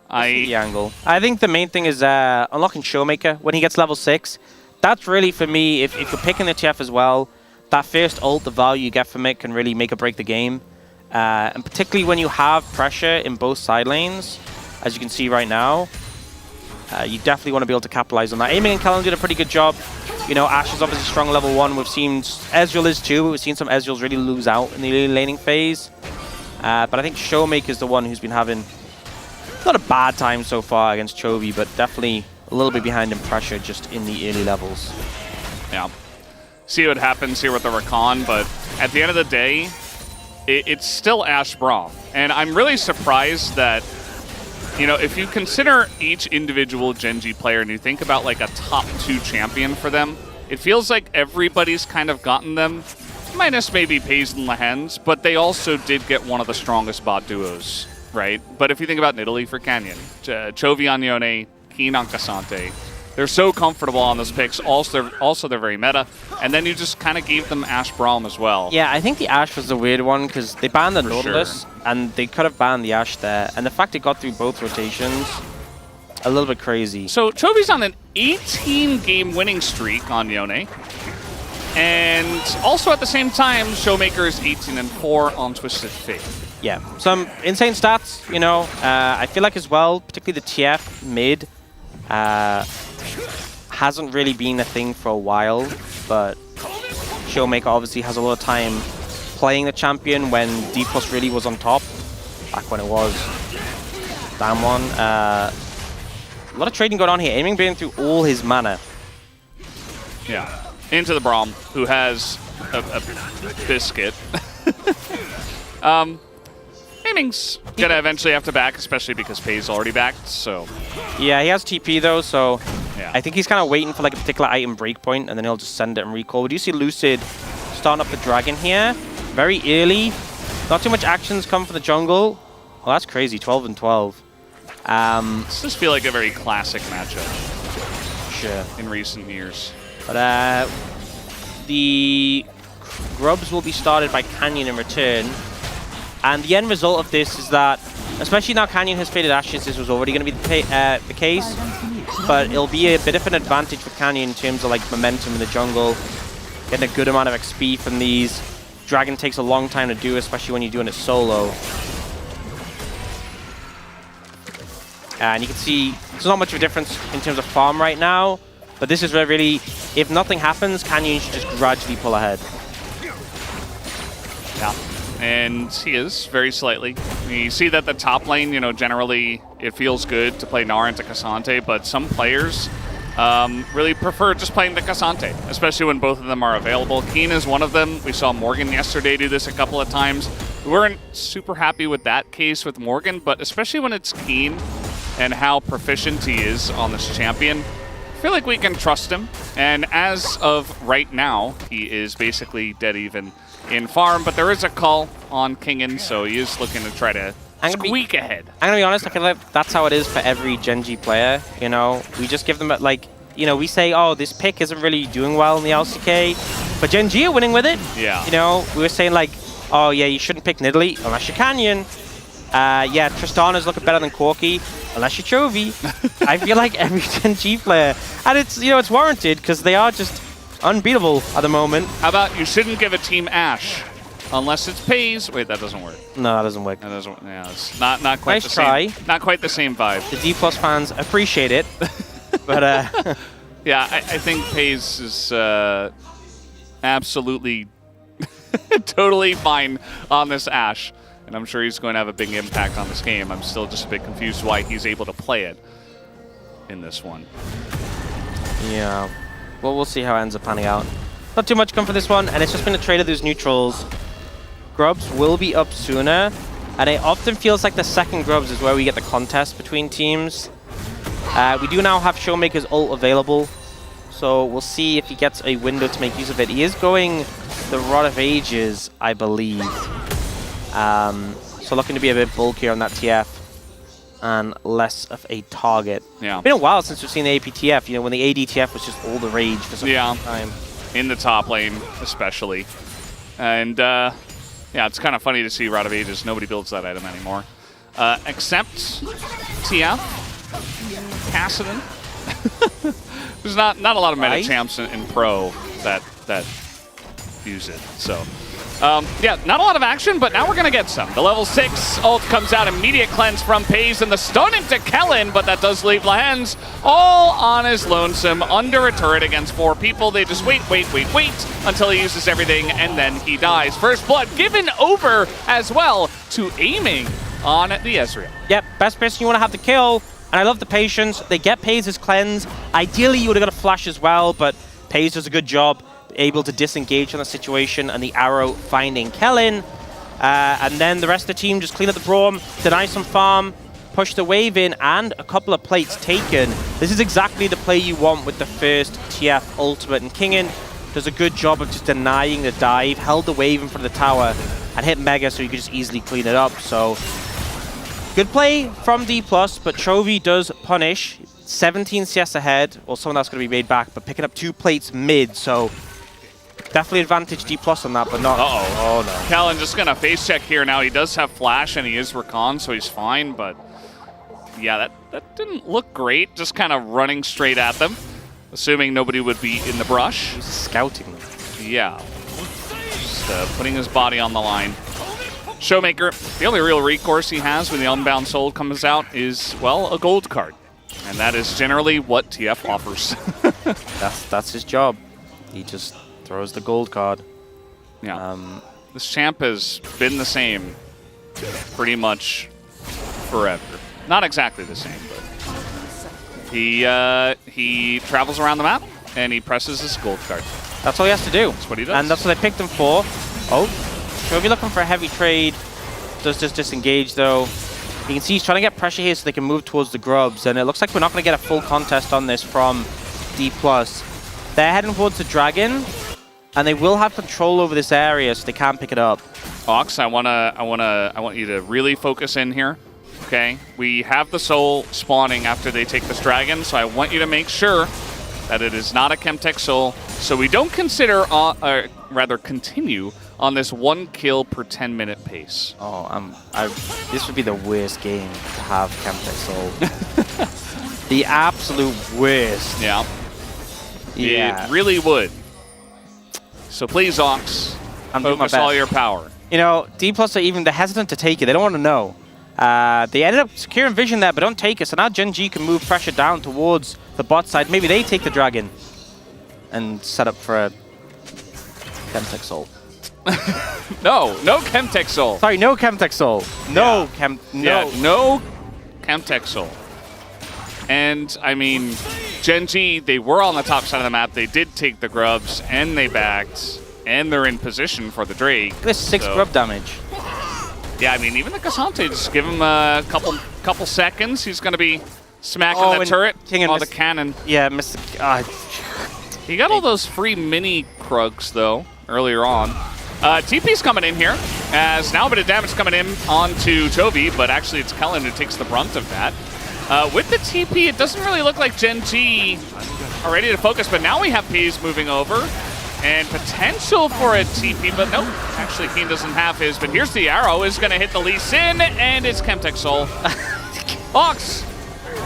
The angle. I think the main thing is unlocking Showmaker when he gets level 6. That's really, for me, if you're picking the TF as well, that first ult, the value you get from it can really make or break the game. And particularly when you have pressure in both side lanes, as you can see right now, you definitely want to be able to capitalize on that. Aiming and Kellen did a pretty good job. You know, Ashe is obviously strong level 1. We've seen Ezreal is too. We've seen some Ezreals really lose out in the early laning phase. But I think Showmaker is the one who's been having not a bad time so far against Chovy, but definitely a little bit behind in pressure just in the early levels. Yeah. See what happens here with the Rakan, but at the end of the day, it's still Ashe Braum. And I'm really surprised that, you know, if you consider each individual Gen.G player and you think about like a top 2 champion for them, it feels like everybody's kind of gotten them, minus maybe Pays and Lehens, but they also did get one of the strongest bot duos, right? But if you think about Nidalee for Canyon, Chovy on Yone, Keen on Cassante, they're so comfortable on those picks. Also, they're very meta. And then you just kind of gave them Ashe Braum as well. Yeah, I think the Ashe was the weird one because they banned the Nautilus, and they could have banned the Ashe there. And the fact it got through both rotations, a little bit crazy. So Chovy's on an 18-game winning streak on Yone. And also at the same time, Showmaker is 18-4 on Twisted Fate. Yeah, some insane stats, you know. I feel like as well, particularly the TF mid, hasn't really been a thing for a while, but Showmaker obviously has a lot of time playing the champion when DPlus really was on top, back when it was. Damn one. A lot of trading going on here. Aiming burning through all his mana. Yeah. Into the Braum, who has a biscuit. Aiming's gonna eventually have to back, especially because Pay's already backed, so. Yeah, he has TP though, so yeah. I think he's kind of waiting for like a particular item breakpoint, and then he'll just send it and recall. We do see Lucid starting up the dragon here, very early. Not too much actions come from the jungle. Well, that's crazy, 12-12. This does feel like a very classic matchup. Sure. In recent years. But the grubs will be started by Canyon in return. And the end result of this is that, especially now Canyon has faded Ashes, this was already going to be the case. But it'll be a bit of an advantage for Canyon in terms of like momentum in the jungle. Getting a good amount of XP from these. Dragon takes a long time to do, especially when you're doing it solo. And you can see there's not much of a difference in terms of farm right now. But this is where really, if nothing happens, Canyon should just gradually pull ahead. Yeah. And he is, very slightly. You see that the top lane, you know, generally it feels good to play Gnar into Cassante, but some players really prefer just playing the Cassante, especially when both of them are available. Keen is one of them. We saw Morgan yesterday do this a couple of times. We weren't super happy with that case with Morgan, but especially when it's Keen and how proficient he is on this champion, I feel like we can trust him. And as of right now, he is basically dead even in farm, but there is a call on Kingen, so he is looking to try to squeak ahead. I'm gonna be honest, I feel like that's how it is for every Gen.G player, you know? We just give them, like, you know, we say, oh, this pick isn't really doing well in the LCK, but Gen.G are winning with it. Yeah. You know, we were saying, like, oh, yeah, you shouldn't pick Nidalee unless you're Canyon. Yeah, Tristana's looking better than Corki unless you're Chovy. I feel like every Gen.G player, and it's, you know, it's warranted because they are just unbeatable at the moment. How about you shouldn't give a team Ashe unless it's Pays? Wait, that doesn't work. No, that doesn't work. That doesn't. Yeah, it's not quite nice the try. same. Not quite the same vibe. The DPlus fans appreciate it, but yeah, I think Pays is absolutely totally fine on this Ashe, and I'm sure he's going to have a big impact on this game. I'm still just a bit confused why he's able to play it in this one. Yeah. Well, we'll see how it ends up panning out. Not too much come for this one, and it's just been a trade of those neutrals. Grubs will be up sooner, and it often feels like the second Grubs is where we get the contest between teams. We do now have Showmaker's ult available, so we'll see if he gets a window to make use of it. He is going the Rod of Ages, I believe. So looking to be a bit bulkier on that TF and less of a target. Yeah. It's been a while since we've seen the APTF, you know, when the ADTF was just all the rage for some time. In the top lane, especially. And, yeah, it's kind of funny to see Rod of Ages. Nobody builds that item anymore. Except TF, Kassadin. There's not a lot of meta champs in Pro that use it, so. Yeah, not a lot of action, but now we're going to get some. The level 6 ult comes out, immediate cleanse from Pays, and the stun into Kellen, but that does leave Lahens all on his lonesome under a turret against 4 people. They just wait until he uses everything, and then he dies. First blood given over as well to aiming on the Ezreal. Yep, best person you want to have the kill, and I love the patience. They get Pays' cleanse. Ideally, you would have got a flash as well, but Pays does a good job, able to disengage on the situation, and the arrow finding Kellen. And then the rest of the team just clean up the Braum, deny some farm, push the wave in, and a couple of plates taken. This is exactly the play you want with the first TF ultimate, and Kingen does a good job of just denying the dive, held the wave in front of the tower, and hit Mega so you could just easily clean it up. So good play from DPlus, but Chovy does punish. 17 CS ahead, or some of that's going to be made back, but picking up 2 plates mid, so definitely advantage D+ on that, but not. Oh no. Kellen just gonna face check here now. He does have flash and he is recon, so he's fine, but yeah, that didn't look great. Just kind of running straight at them, assuming nobody would be in the brush. He's scouting them. Yeah. Just putting his body on the line. Showmaker, the only real recourse he has when the Unbound Soul comes out is, well, a gold card. And that is generally what TF offers. That's his job. He just throws the gold card. Yeah. This champ has been the same pretty much forever. Not exactly the same, but he travels around the map and he presses his gold card. That's all he has to do. That's what he does. And that's what they picked him for. Oh, Chovy looking for a heavy trade. Does just disengage though. You can see he's trying to get pressure here so they can move towards the Grubs, and it looks like we're not going to get a full contest on this from DPlus. They're heading towards the Dragon, and they will have control over this area, so they can't pick it up. Ox, I want you to really focus in here. Okay, we have the Soul spawning after they take this Dragon, so I want you to make sure that it is not a Chemtech Soul, so we don't consider, rather continue on this 1 kill per 10-minute pace. Oh, this would be the worst game to have Chemtech Soul. The absolute worst. Yeah. It really would. So please, Ox, focus all your power. You know, DPlus are they're hesitant to take it. They don't want to know. They ended up securing vision there, but don't take it. So now Gen.G can move pressure down towards the bot side. Maybe they take the Dragon and set up for a Chemtech Soul. No Chemtech Soul. Sorry, no Chemtech Soul. No Chemtech Soul. And, I mean, Gen.G, they were on the top side of the map. They did take the grubs, and they backed, and they're in position for the Drake. This 6 grub damage. Yeah, I mean, even the Cassante, just give him a couple seconds. He's going to be smacking the turret while the cannon. Yeah, missed the... He got all those free mini Krugs, though, earlier on. TP's coming in here, as now a bit of damage coming in onto Chovy, but actually it's Kellen who takes the brunt of that. With the TP, it doesn't really look like Gen.G are ready to focus, but now we have Peas moving over. And potential for a TP, but nope. Actually, Keen doesn't have his, but here's the arrow. Is going to hit the Lee Sin, and it's Chemtech Soul. Ox,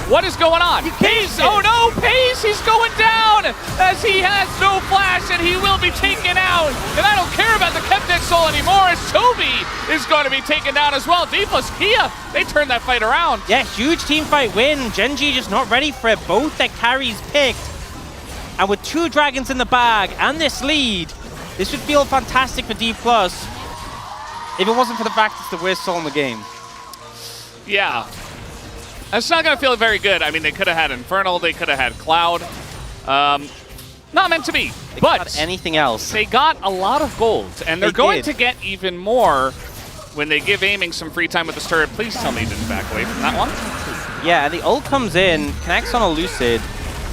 what is going on? Peas, oh no, Peas, he's going down as he has no flash, and he will be taken out. And I don't care about the Chemtech Soul anymore, as Chovy is going to be taken down as well. DPlus Kia, they turned that fight around. Yeah, huge team fight win. Gen.G just not ready for it. Both their carries picked. And with 2 dragons in the bag and this lead, this would feel fantastic for DPlus if it wasn't for the fact it's the worst soul in the game. Yeah. It's not going to feel very good. I mean, they could have had Infernal, they could have had Cloud. Not meant to be. They but got anything else. They got a lot of gold, and they're going to get even more when they give aiming some free time with this turret. Please tell me he didn't back away from that one. Yeah, and the ult comes in, connects on a Lucid,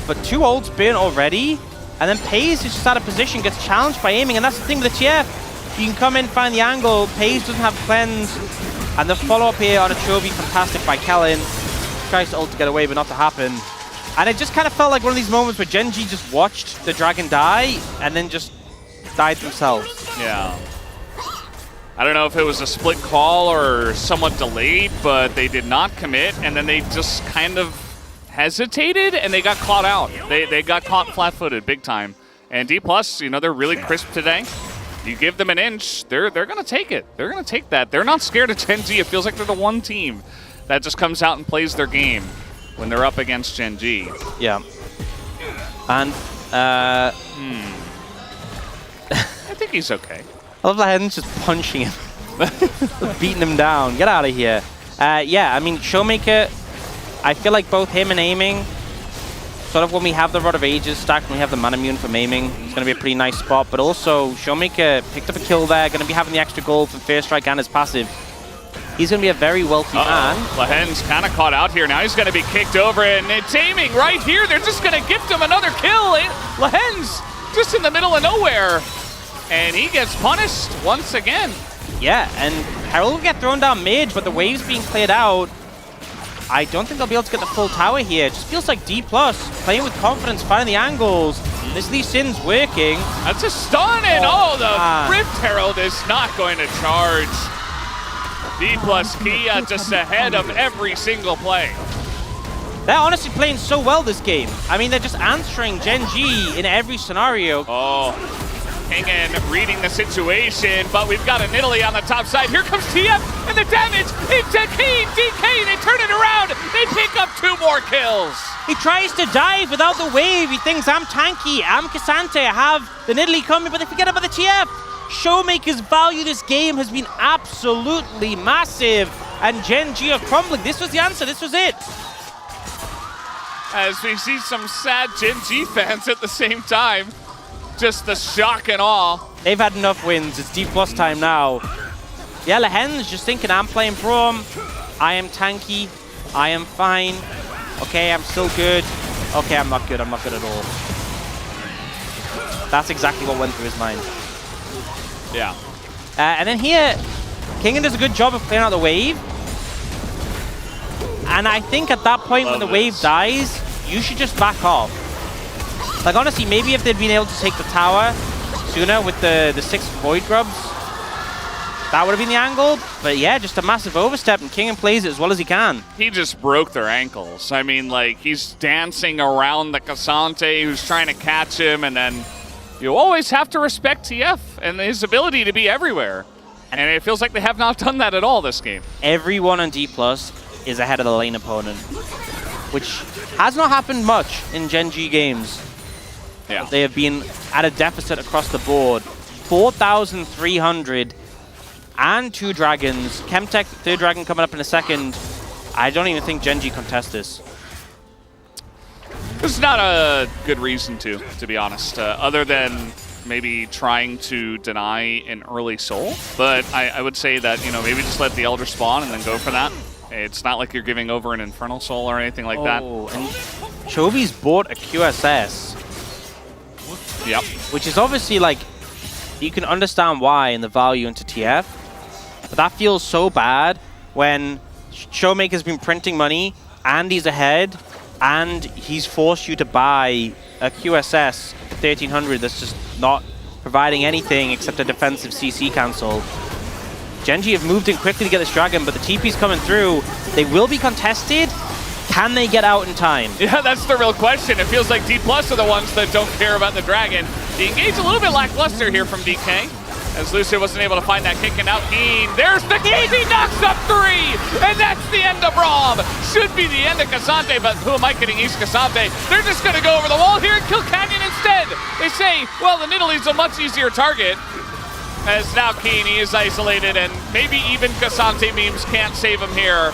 but 2 ults burn already, and then Pays is just out of position, gets challenged by aiming, and that's the thing with the TF. You can come in, find the angle, Pays doesn't have cleanse, and the follow-up here on a Chovy, fantastic by Kellen. Tries to ult to get away, but not to happen. And it just kind of felt like one of these moments where Gen.G just watched the dragon die, and then just died themselves. Yeah. I don't know if it was a split call or somewhat delayed, but they did not commit, and then they just kind of hesitated, and they got caught out. They got caught flat-footed big time. And DPlus, you know, they're really crisp today. You give them an inch, they're going to take it. They're going to take that. They're not scared of Gen.G. It feels like they're the one team that just comes out and plays their game when they're up against Gen.G. Yeah. And, I think he's okay. I love that just punching him. Beating him down. Get out of here. Yeah, I mean, Showmaker, I feel like both him and aiming, sort of when we have the Rod of Ages stacked and we have the Manamune from aiming, it's going to be a pretty nice spot. But also, Showmaker picked up a kill there, going to be having the extra gold for First Strike and his passive. He's going to be a very wealthy man. Lahen's kind of caught out here. Now he's going to be kicked over, and it's aiming right here. They're just going to gift him another kill. Lahen's just in the middle of nowhere, and he gets punished once again. Yeah, and Herald will get thrown down mid, but the wave's being cleared out. I don't think they'll be able to get the full tower here. It just feels like DPlus playing with confidence, finding the angles. This Lee Sin's working. That's a stun, and the Rift Herald is not going to charge. DPlus Kia just ahead of every single play. They're honestly playing so well this game. I mean, they're just answering Gen.G in every scenario. Hingen reading the situation, but we've got an Italy on the top side. Here comes TF, and the damage into Keen. DK, they turn it around. They pick up 2 more kills. He tries to dive without the wave. He thinks, I'm tanky, I'm Cassante, I have the Nidalee coming, but they forget about the TF. Showmaker's value this game has been absolutely massive, and Gen.G are crumbling. This was the answer, this was it. As we see some sad Gen.G fans at the same time. Just the shock and awe. They've had enough wins. It's DPlus time now. Yeah, Lahen's just thinking, I'm playing Prom. I am tanky. I am fine. Okay, I'm still good. Okay, I'm not good. I'm not good at all. That's exactly what went through his mind. Yeah. And then here, Kingen does a good job of clearing out the wave. And I think at that point when the wave dies, you should just back off. Like, honestly, maybe if they'd been able to take the tower sooner with the 6 Void Grubs, that would have been the angle. But yeah, just a massive overstep, and Kingen plays it as well as he can. He just broke their ankles. I mean, like, he's dancing around the Cassante who's trying to catch him, and then you always have to respect TF and his ability to be everywhere. And it feels like they have not done that at all this game. Everyone on DPlus is ahead of the lane opponent, which has not happened much in Gen.G games. Yeah. They have been at a deficit across the board. 4,300 and 2 dragons. Chemtech, 3rd dragon coming up in a second. I don't even think Gen.G contest this. There's not a good reason to be honest, other than maybe trying to deny an early soul. But I would say that, you know, maybe just let the Elder spawn and then go for that. It's not like you're giving over an Infernal Soul or anything like that. And Chovy's bought a QSS. Yep. Which is obviously like, you can understand why in the value into TF. But that feels so bad when Showmaker's been printing money and he's ahead and he's forced you to buy a QSS 1300 that's just not providing anything except a defensive CC cancel. Gen.G have moved in quickly to get this dragon, but the TP's coming through. They will be contested. Can they get out in time? Yeah, that's the real question. It feels like DPlus are the ones that don't care about the dragon. The engage a little bit lackluster here from DK, as Lucio wasn't able to find that kick, and now Keen. There's the Keen, he knocks up 3! And that's the end of Braum. Should be the end of K'Sante, but who am I kidding? He's K'Sante. They're just gonna go over the wall here and kill Canyon instead. They say, well, the Nidalee's a much easier target. As now Keen, he is isolated, and maybe even K'Sante memes can't save him here.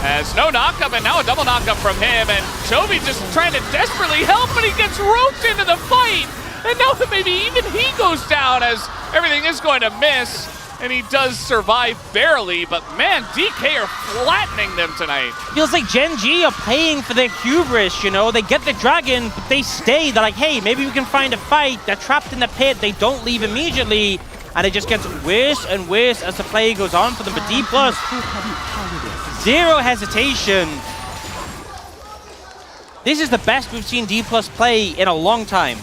As no knockup, and now a double knockup from him, and Chovy just trying to desperately help, but he gets roped into the fight. And now maybe even he goes down, as everything is going to miss, and he does survive barely, but man, DK are flattening them tonight. Feels like Gen.G are paying for their hubris, you know? They get the dragon, but they stay. They're like, hey, maybe we can find a fight. They're trapped in the pit. They don't leave immediately, and it just gets worse and worse as the play goes on for them. But DPlus, zero hesitation. This is the best we've seen DPlus play in a long time.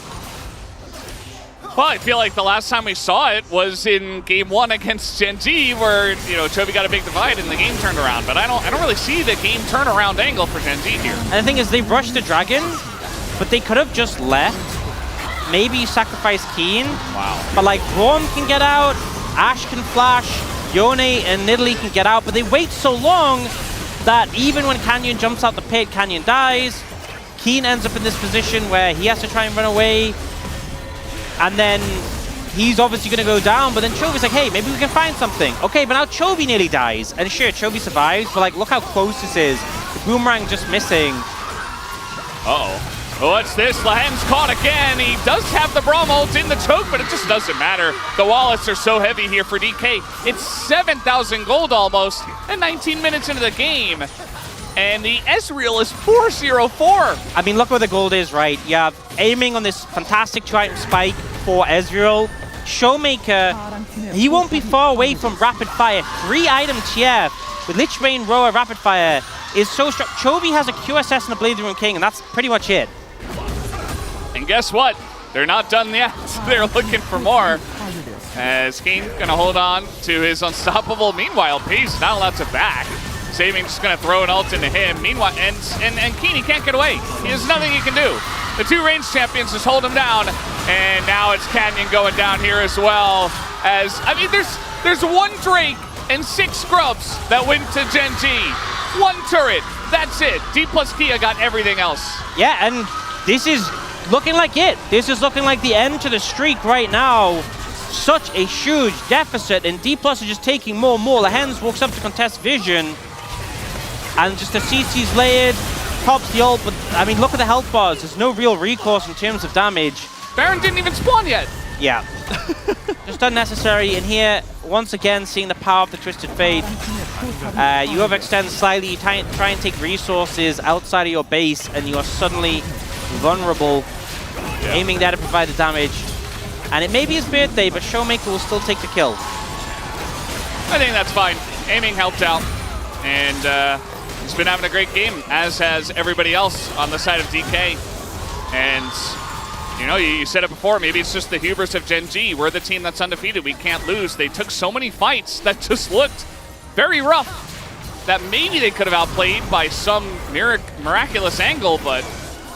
Well, I feel like the last time we saw it was in Game 1 against Gen.G, where, you know, Chovy got a big divide and the game turned around. But I don't really see the game turnaround angle for Gen.G here. And the thing is, they rushed the dragon, but they could have just left. Maybe sacrifice Keen. Wow. But like, Braum can get out, Ashe can flash, Yone and Nidalee can get out, but they wait so long that even when Canyon jumps out the pit, Canyon dies. Keen ends up in this position where he has to try and run away. And then he's obviously going to go down, but then Chovy's like, hey, maybe we can find something. Okay, but now Chovy nearly dies. And sure, Chovy survives, but like, look how close this is. The boomerang just missing. Uh-oh. What's this? Lahen's caught again. He does have the Braum ult in the choke, but it just doesn't matter. The wallets are so heavy here for DK. It's 7,000 gold almost, and 19 minutes into the game. And the Ezreal is 404. I mean, look where the gold is, right? Yeah, aiming on this fantastic 2-item spike for Ezreal. Showmaker, he won't be far away from Rapid Fire. 3-item TF with Lich Bane, Roa, Rapid Fire is so strong. Chovy has a QSS and a Blade Room King, and that's pretty much it. And guess what? They're not done yet. They're looking for more. As Keen gonna hold on to his unstoppable. Meanwhile, Pace not allowed to back. Saving just gonna throw an ult into him. Meanwhile, and Keen, he can't get away. There's nothing he can do. The two range champions just hold him down. And now it's Canyon going down here as well. As, I mean, there's one Drake and 6 scrubs that went to Gen.G. One turret, that's it. DPlus Kia got everything else. Yeah, and this is looking like it. This is looking like the end to the streak right now. Such a huge deficit, and DPlus are just taking more and more. Lahen's walks up to contest Vision, and just the CC's layered, pops the ult, but I mean, look at the health bars. There's no real recourse in terms of damage. Baron didn't even spawn yet. Yeah. Just unnecessary. And here, once again, seeing the power of the Twisted Fate. You overextend slightly, you try and take resources outside of your base, and you are suddenly vulnerable. Yeah. Aiming there to provide the damage. And it may be his birthday, but Showmaker will still take the kill. I think that's fine. Aiming helped out. And he's been having a great game, as has everybody else on the side of DK. And, you know, you said it before, maybe it's just the hubris of Gen.G. We're the team that's undefeated. We can't lose. They took so many fights that just looked very rough, that maybe they could have outplayed by some miraculous angle, but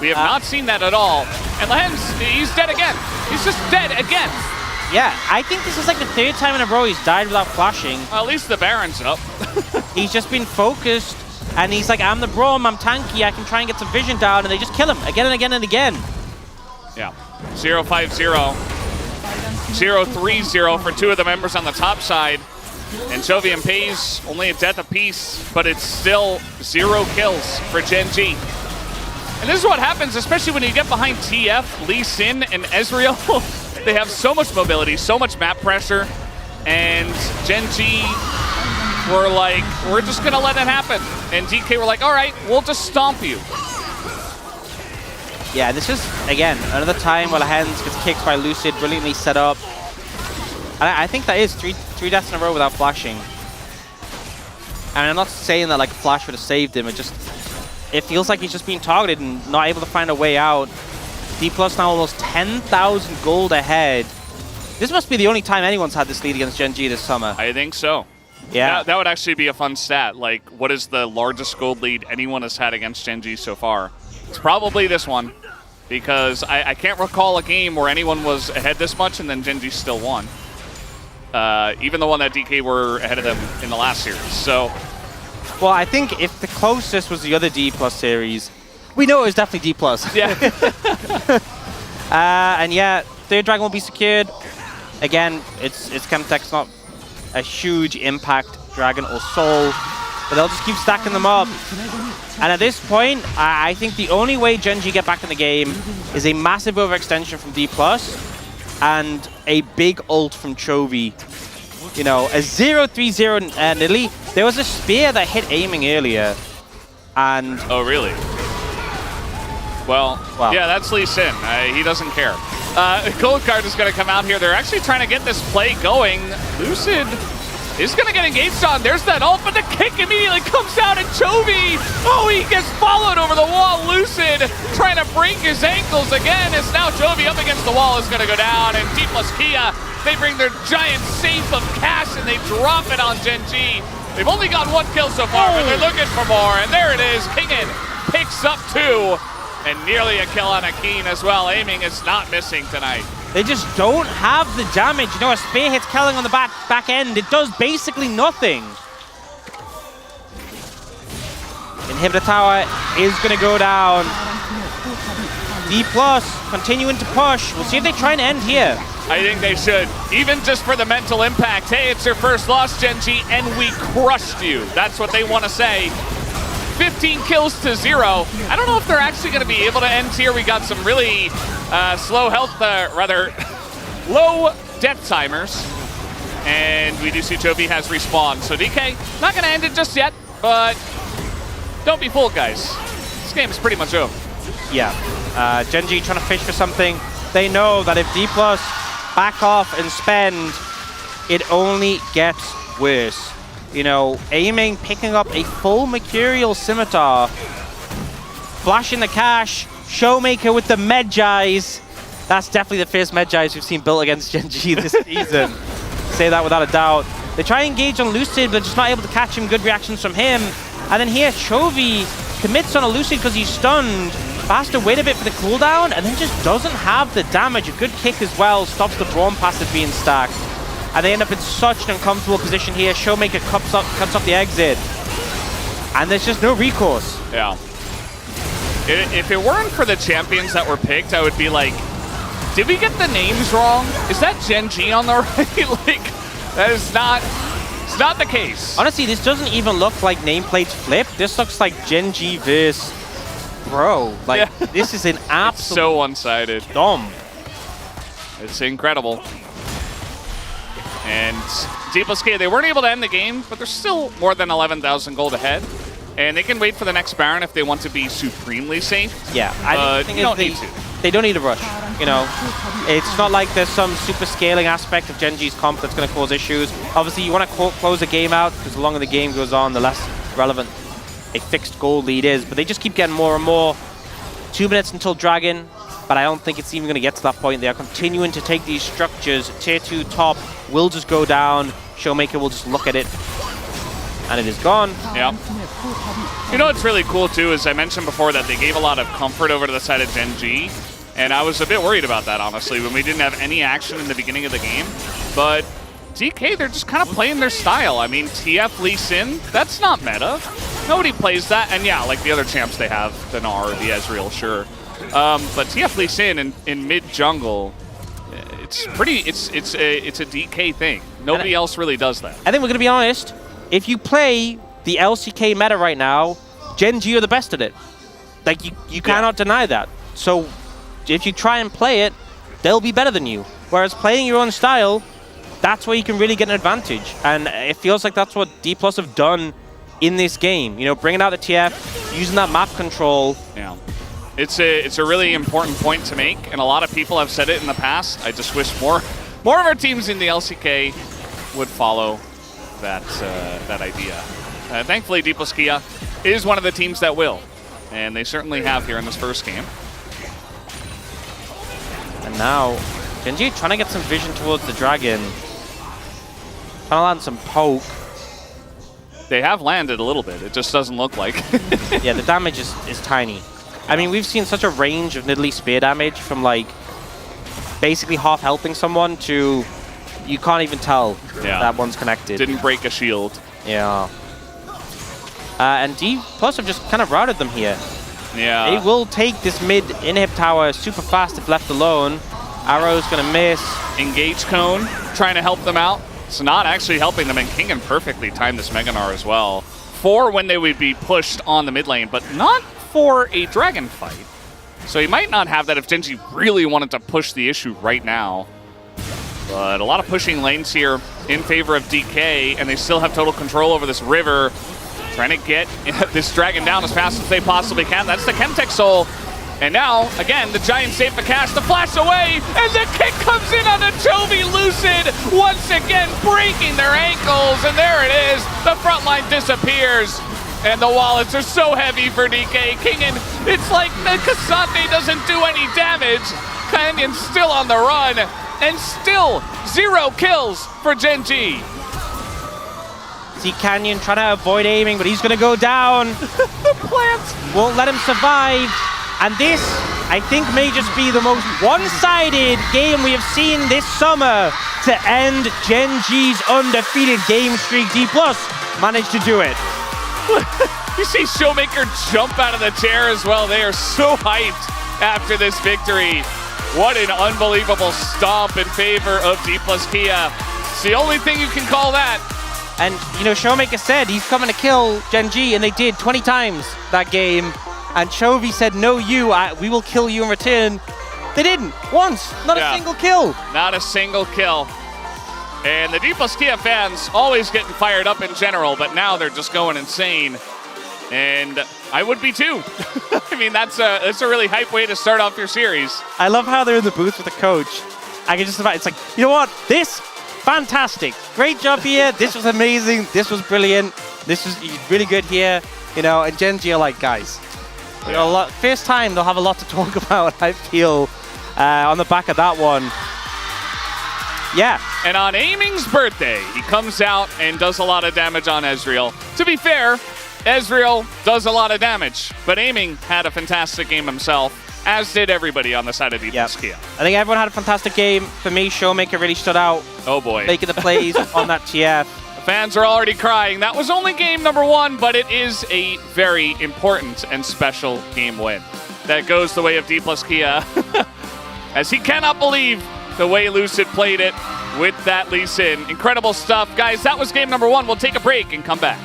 we have not seen that at all. And Lahen's, he's dead again. He's just dead again. Yeah, I think this is like the 3rd time in a row he's died without flashing. Well, at least the Baron's up. He's just been focused, and he's like, I'm the Braum, I'm tanky, I can try and get some vision down, and they just kill him again and again and again. Yeah, 0-5-0. 0-3-0 for 2 of the members on the top side. And Chovy and Paze only a death apiece, but it's still 0 kills for Gen.G. And this is what happens, especially when you get behind TF, Lee Sin, and Ezreal. They have so much mobility, so much map pressure, and Gen.G were like, we're just gonna let it happen. And DK were like, all right, we'll just stomp you. Yeah, this is, again, another time where Hands gets kicked by Lucid, brilliantly set up. And I think that is three deaths in a row without flashing. And I'm not saying that like a flash would have saved him, it feels like he's just being targeted and not able to find a way out. DPlus now almost 10,000 gold ahead. This must be the only time anyone's had this lead against Gen.G this summer. I think so. Yeah. That would actually be a fun stat. Like, what is the largest gold lead anyone has had against Gen.G so far? It's probably this one, because I can't recall a game where anyone was ahead this much and then Gen.G still won. Even the one that DK were ahead of them in the last series. So, well, I think if the closest was the other DPlus series, we know it was definitely DPlus. Yeah. And yeah, third dragon will be secured. Again, it's Chemtech's not a huge impact dragon or soul, but they'll just keep stacking them up. And at this point, I think the only way Gen.G get back in the game is a massive overextension from DPlus and a big ult from Chovy. You know, a 0-3-0 Nidalee. There was a spear that hit aiming earlier, and... Oh, really? Well, yeah, that's Lee Sin. He doesn't care. Gold card is going to come out here. They're actually trying to get this play going. Lucid is going to get engaged on. There's that ult, but the kick immediately comes out, and Chovy, oh, he gets followed over the wall. Lucid trying to break his ankles again. It's now Chovy up against the wall is going to go down, and DPlus Kia, they bring their giant safe of cash, and they drop it on Gen.G. They've only got one kill so far, but they're looking for more, and there it is. Kingen picks up 2. And nearly a kill on Akeen as well. Aiming is not missing tonight. They just don't have the damage. You know, a spear hits Kelling on the back end. It does basically nothing. Inhibitor tower is going to go down. DPlus continuing to push. We'll see if they try and end here. I think they should, even just for the mental impact. Hey, it's your first loss, Gen.G, and we crushed you. That's what they want to say. 15 kills to 0. I don't know if they're actually going to be able to end here. We got some really slow health, rather low death timers. And we do see Chovy has respawned. So DK, not going to end it just yet, but don't be fooled, guys. This game is pretty much over. Yeah, Gen.G trying to fish for something. They know that if DPlus back off and spend, it only gets worse. You know, aiming, picking up a full Mercurial Scimitar, flashing the cash, Showmaker with the Medjais. That's definitely the first Medjais we've seen built against Gen.G this season. Say that without a doubt. They try and engage on Lucid, but just not able to catch him. Good reactions from him. And then here, Chovy commits on a Lucid because he's stunned, but has to wait a bit for the cooldown, and then just doesn't have the damage. A good kick as well, stops the Braum passive being stacked. And they end up in such an uncomfortable position here. Showmaker cuts up the exit. And there's just no recourse. Yeah. If it weren't for the champions that were picked, I would be like, did we get the names wrong? Is that Gen.G on the right? Like, that is not, it's not the case. Honestly, this doesn't even look like nameplates flip. This looks like Gen.G versus Bro. Like, yeah. This is an absolute... It's so one-sided. Dumb. It's incredible. And DPlus Kia, they weren't able to end the game, but they're still more than 11,000 gold ahead. And they can wait for the next Baron if they want to be supremely safe. Yeah, I think you don't need to. They don't need a rush, you know. It's not like there's some super scaling aspect of Gen.G's comp that's going to cause issues. Obviously, you want to close the game out, because the longer the game goes on, the less relevant a fixed goal lead is. But they just keep getting more and more. 2 minutes until Dragon, but I don't think it's even going to get to that point. They are continuing to take these structures. Tier 2 top will just go down. Showmaker will just look at it, and it is gone. Yeah. You know what's really cool, too, is I mentioned before that they gave a lot of comfort over to the side of Gen.G, and I was a bit worried about that, honestly, when we didn't have any action in the beginning of the game. But DK, they're just kind of playing their style. I mean, TF Lee Sin, that's not meta. Nobody plays that, and yeah, like the other champs they have, the Gnar, the Ezreal, sure. But TF Lee Sin in mid-jungle, it's pretty, it's a DK thing. Nobody else really does that. I think we're going to be honest. If you play the LCK meta right now, Gen.G are the best at it. Like you cannot deny that. So if you try and play it, they'll be better than you. Whereas playing your own style, that's where you can really get an advantage. And it feels like that's what DPlus have done in this game. You know, bringing out the TF, using that map control. Yeah. It's a really important point to make, and a lot of people have said it in the past. I just wish more of our teams in the LCK would follow that idea. Thankfully, DPlus Kia is one of the teams that will, and they certainly have here in this first game. And now, Gen.G trying to get some vision towards the dragon. Trying to land some poke. They have landed a little bit. It just doesn't look like. Yeah, the damage is tiny. I mean, we've seen such a range of Nidalee spear damage from like basically half helping someone to you can't even tell that one's connected. Didn't break a shield. Yeah. And DPlus have just kind of routed them here. Yeah. They will take this mid inhib tower super fast if left alone. Arrow's gonna miss. Engage cone, trying to help them out. It's not actually helping them, and Kingen perfectly timed this Mega Gnar as well. For when they would be pushed on the mid lane, but not for a dragon fight. So he might not have that if Gen.G really wanted to push the issue right now. But a lot of pushing lanes here in favor of DK, and they still have total control over this river. Trying to get this dragon down as fast as they possibly can. That's the Chemtech Soul. And now, again, the Giants save the cash, the flash away, and the kick comes in on the Chovy Lucid, once again breaking their ankles, and there it is. The front line disappears. And the wallets are so heavy for DK. Kingen, it's like the Cassandre doesn't do any damage. Canyon's still on the run, and still 0 kills for Gen.G. See Canyon trying to avoid aiming, but he's going to go down. The plants won't let him survive. And this, I think, may just be the most one-sided game we have seen this summer to end Gen.G's undefeated game streak. DPlus managed to do it. You see Showmaker jump out of the chair as well. They are so hyped after this victory. What an unbelievable stomp in favor of DPlus Kia. It's the only thing you can call that. And, you know, Showmaker said he's coming to kill Gen.G, and they did 20 times that game. And Chovy said, no, we will kill you in return. They didn't. Once. Not a single kill. Not a single kill. And the DPlus Kia fans always getting fired up in general, but now they're just going insane. And I would be too. I mean, that's a really hype way to start off your series. I love how they're in the booth with the coach. I can just imagine, it's like, you know what? This, fantastic. Great job here. This was amazing. This was brilliant. This was really good here. You know, and Gen.G are like, guys, you know, first time they'll have a lot to talk about, I feel, on the back of that one. Yeah. And on Aiming's birthday, he comes out and does a lot of damage on Ezreal. To be fair, Ezreal does a lot of damage, but Aiming had a fantastic game himself, as did everybody on the side of DPlus Kia. I think everyone had a fantastic game. For me, Showmaker really stood out. Oh boy. Making the plays on that TF. The fans are already crying. That was only game number 1, but it is a very important and special game win. That goes the way of DPlus Kia, as he cannot believe the way Lucid played it with that Lee Sin. Incredible stuff. Guys, that was game number 1. We'll take a break and come back.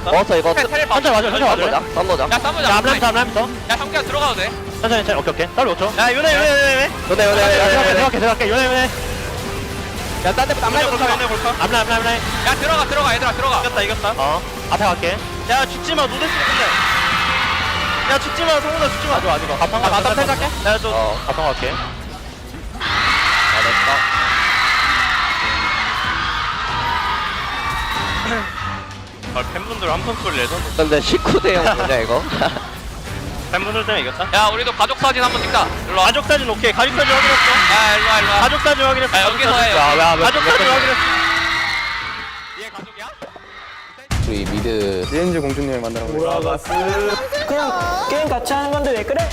먹었어 이거 천천히 맞아 쌈 넣자 야 쌈 야 성기야 들어가도 돼 천천히 오케이 따로 5초 야 요네 들어갈게 요네 야 딴 데 앞라인 볼까 앞라인 야 들어가 얘들아 들어가 이겼다 앞에 갈게 야 죽지마 노데스 근데 야 죽지마 성훈아 죽지마 아직 바텀 갈게 내가 좀 바텀 갈게 팬분들 한 분꼴 내서. 근데 19대 0 뭐냐 이거? 팬분들 때문에 이겼다? 야 우리도 가족 사진 한번 찍자. 일로 와. 가족 사진 오케이. 가족 사진 확인했어. 야 일로 와 일로 와. 가족 사진 확인했어. 야 여기서 해. 가족 사진 확인했어. 얘 가족이야? 우리 미드 Gen.G 공주님을 만나러 돌아갔어. 그냥 게임 같이 하는 건데 왜 그래?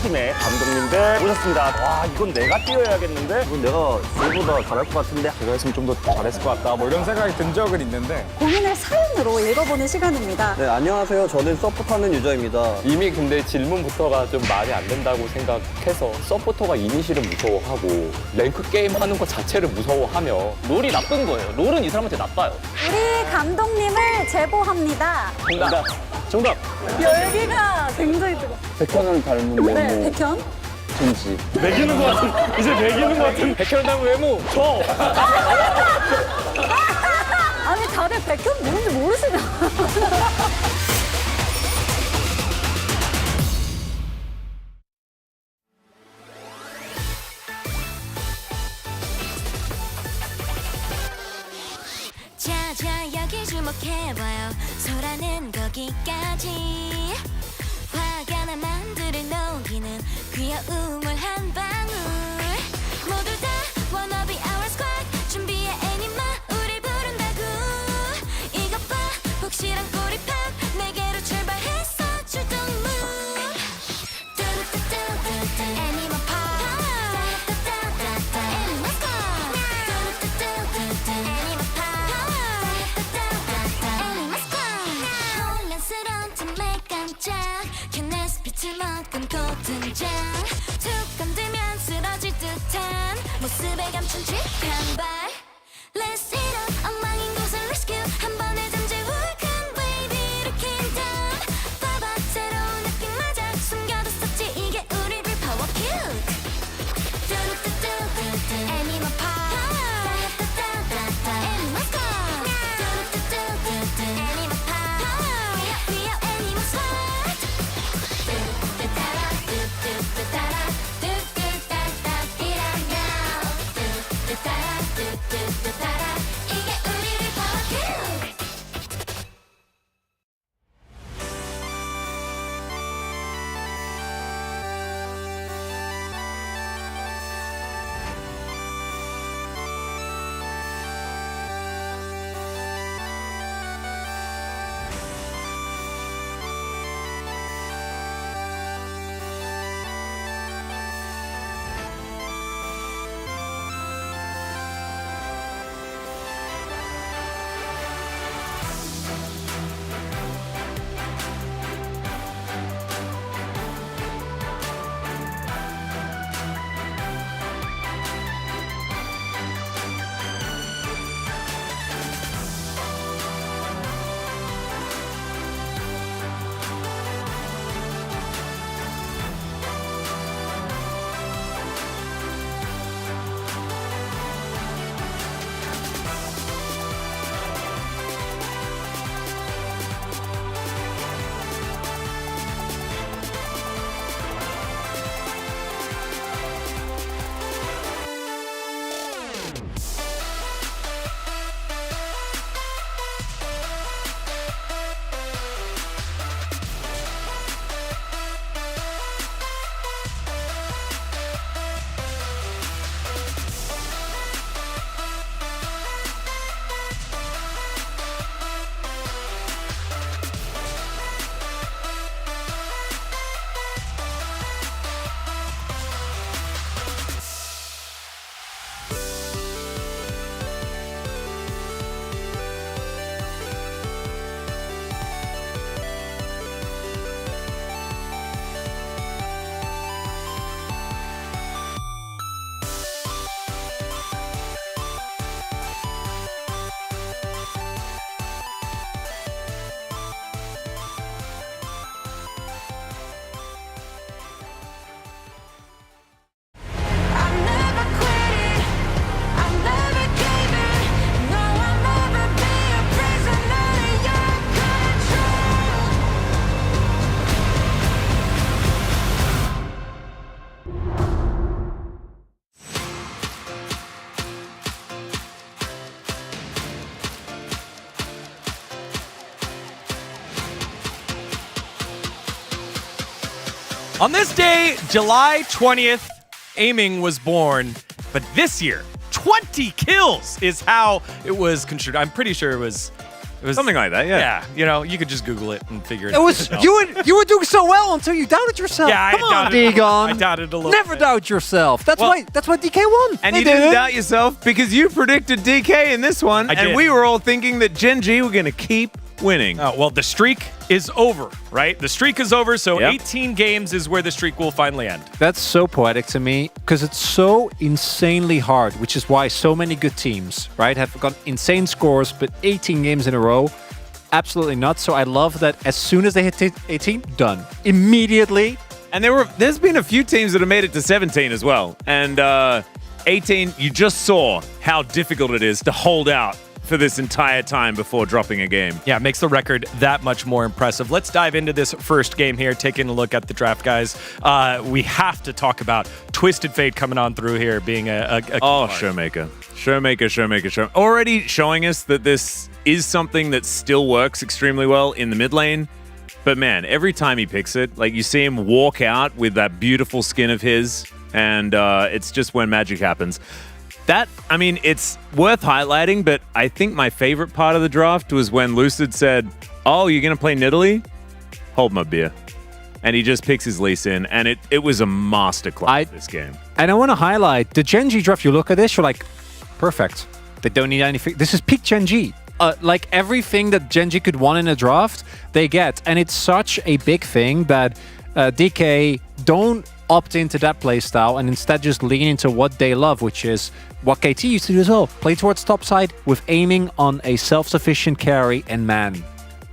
팀의 감독님들 오셨습니다. 와 이건 내가 뛰어야겠는데? 이건 내가 저보다 잘할 것 같은데? 제가 했으면 좀 더 잘했을 것 같다 뭐 이런 생각이 든 적은 있는데 고민을 사연으로 읽어보는 시간입니다. 네 안녕하세요 저는 서포트하는 유저입니다. 이미 근데 질문부터가 좀 말이 안 된다고 생각해서 서포터가 이니시를 무서워하고 랭크 게임 하는 것 자체를 무서워하며 롤이 나쁜 거예요. 롤은 이 사람한테 나빠요. 우리 감독님을 제보합니다. 정답! 열기가 굉장히 뜨거. 백현을 닮은 외모. 네, 백현. Gen.G. 매기는 것 같은 이제 매기는 것 같은 백현을 닮은 외모 저! 아니 다들 백현 누군지 모르시냐? 자자 여기 주목해봐요. 소라는 거기까지. 화가 나 만두를 녹이는 귀여움을 한 방울. 모두 다 wanna be our squad. 준비해 애니마 우릴 부른다고. 이것 봐 혹시란 꼬리팍 내게로 출발했어 출동 move. 뚜루뚜뚜뚜뚜 애니마 파워. 따따따따따 애니마 squad. 뚜루뚜뚜뚜뚜 애니마 파워. 따따따따따 애니마 squad. 혼란스러운 틈에 깜짝 캔네스 빛을 머금 곧 등장. 툭 건들면 쓰러질 듯한 모습에 감춘 쥐한 발. Let's hit up 엉망인 곳을 rescue. 한 번에 잠재 울큰 baby를 kingdom. 봐봐 새로운 느낌마저 숨겨뒀었지 이게 우리를 power cute. 뚜루뚜뚜뚜뚜 애니마 power. 따따따따따 애니마 squad. 뚜루뚜뚜뚜뚜 애니마 power. We are 애니마 squad. 뚜뚜따라 뚜뚜따라 뚜뚜따따 이라며. 뚜뚜따라 뚜뚜 On this day, July 20th, aiming was born. But this year, 20 kills is how it was construed. I'm pretty sure it was something like that, yeah. Yeah, you know, you could just Google it and figure it It was out. you were doing so well until you doubted yourself. Yeah, Come on, Dagon. I doubted a little Never bit. doubt yourself. That's why DK won. And They you didn't did. doubt yourself because you predicted DK in this one, I and did. we were all thinking that Gen.G were going to keep winning. Oh, well, the streak is over, right? The streak is over, so Yep. 18 games is where the streak will finally end. That's so poetic to me because it's so insanely hard, which is why so many good teams, right, have got insane scores, but 18 games in a row, absolutely nuts. So I love that as soon as they hit 18, done. Immediately. And there's been a few teams that have made it to 17 as well. And 18, you just saw how difficult it is to hold out for this entire time before dropping a game. Yeah, it makes the record that much more impressive. Let's dive into this first game here, taking a look at the draft, guys. We have to talk about Twisted Fate coming on through here, being a key part. Showmaker. Already showing us that this is something that still works extremely well in the mid lane. But man, every time he picks it, like you see him walk out with that beautiful skin of his, and it's just when magic happens. That, I mean, it's worth highlighting, but I think my favorite part of the draft was when Lucid said, "Oh, you're going to play Nidalee? Hold my beer." And he just picks his Lee Sin, and it was a masterclass this game. And I want to highlight the Gen.G draft. You look at this, you're like, perfect. They don't need anything. This is peak Gen.G. Like everything that Gen.G could want in a draft, they get. And it's such a big thing that DK don't opt into that playstyle and instead just lean into what they love, which is what KT used to do as well. Play towards top side with aiming on a self-sufficient carry, and man,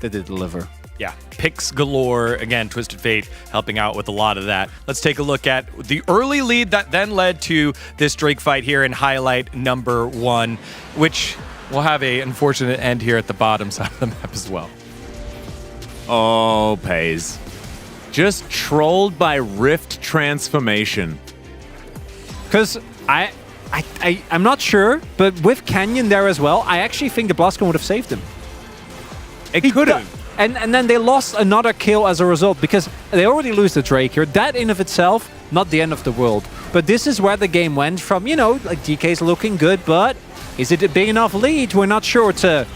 did they deliver. Yeah, picks galore. Again, Twisted Fate helping out with a lot of that. Let's take a look at the early lead that then led to this Drake fight here in highlight number 1, which will have a unfortunate end here at the bottom side of the map as well. Oh, Pays. Just trolled by Rift Transformation. Because I'm not sure, but with Canyon there as well, I actually think the Blascon would have saved him. It could have. And then they lost another kill as a result because they already lose the Drake here. That in of itself, not the end of the world. But this is where the game went from, you know, like DK's looking good, but is it a big enough lead? We're not sure to...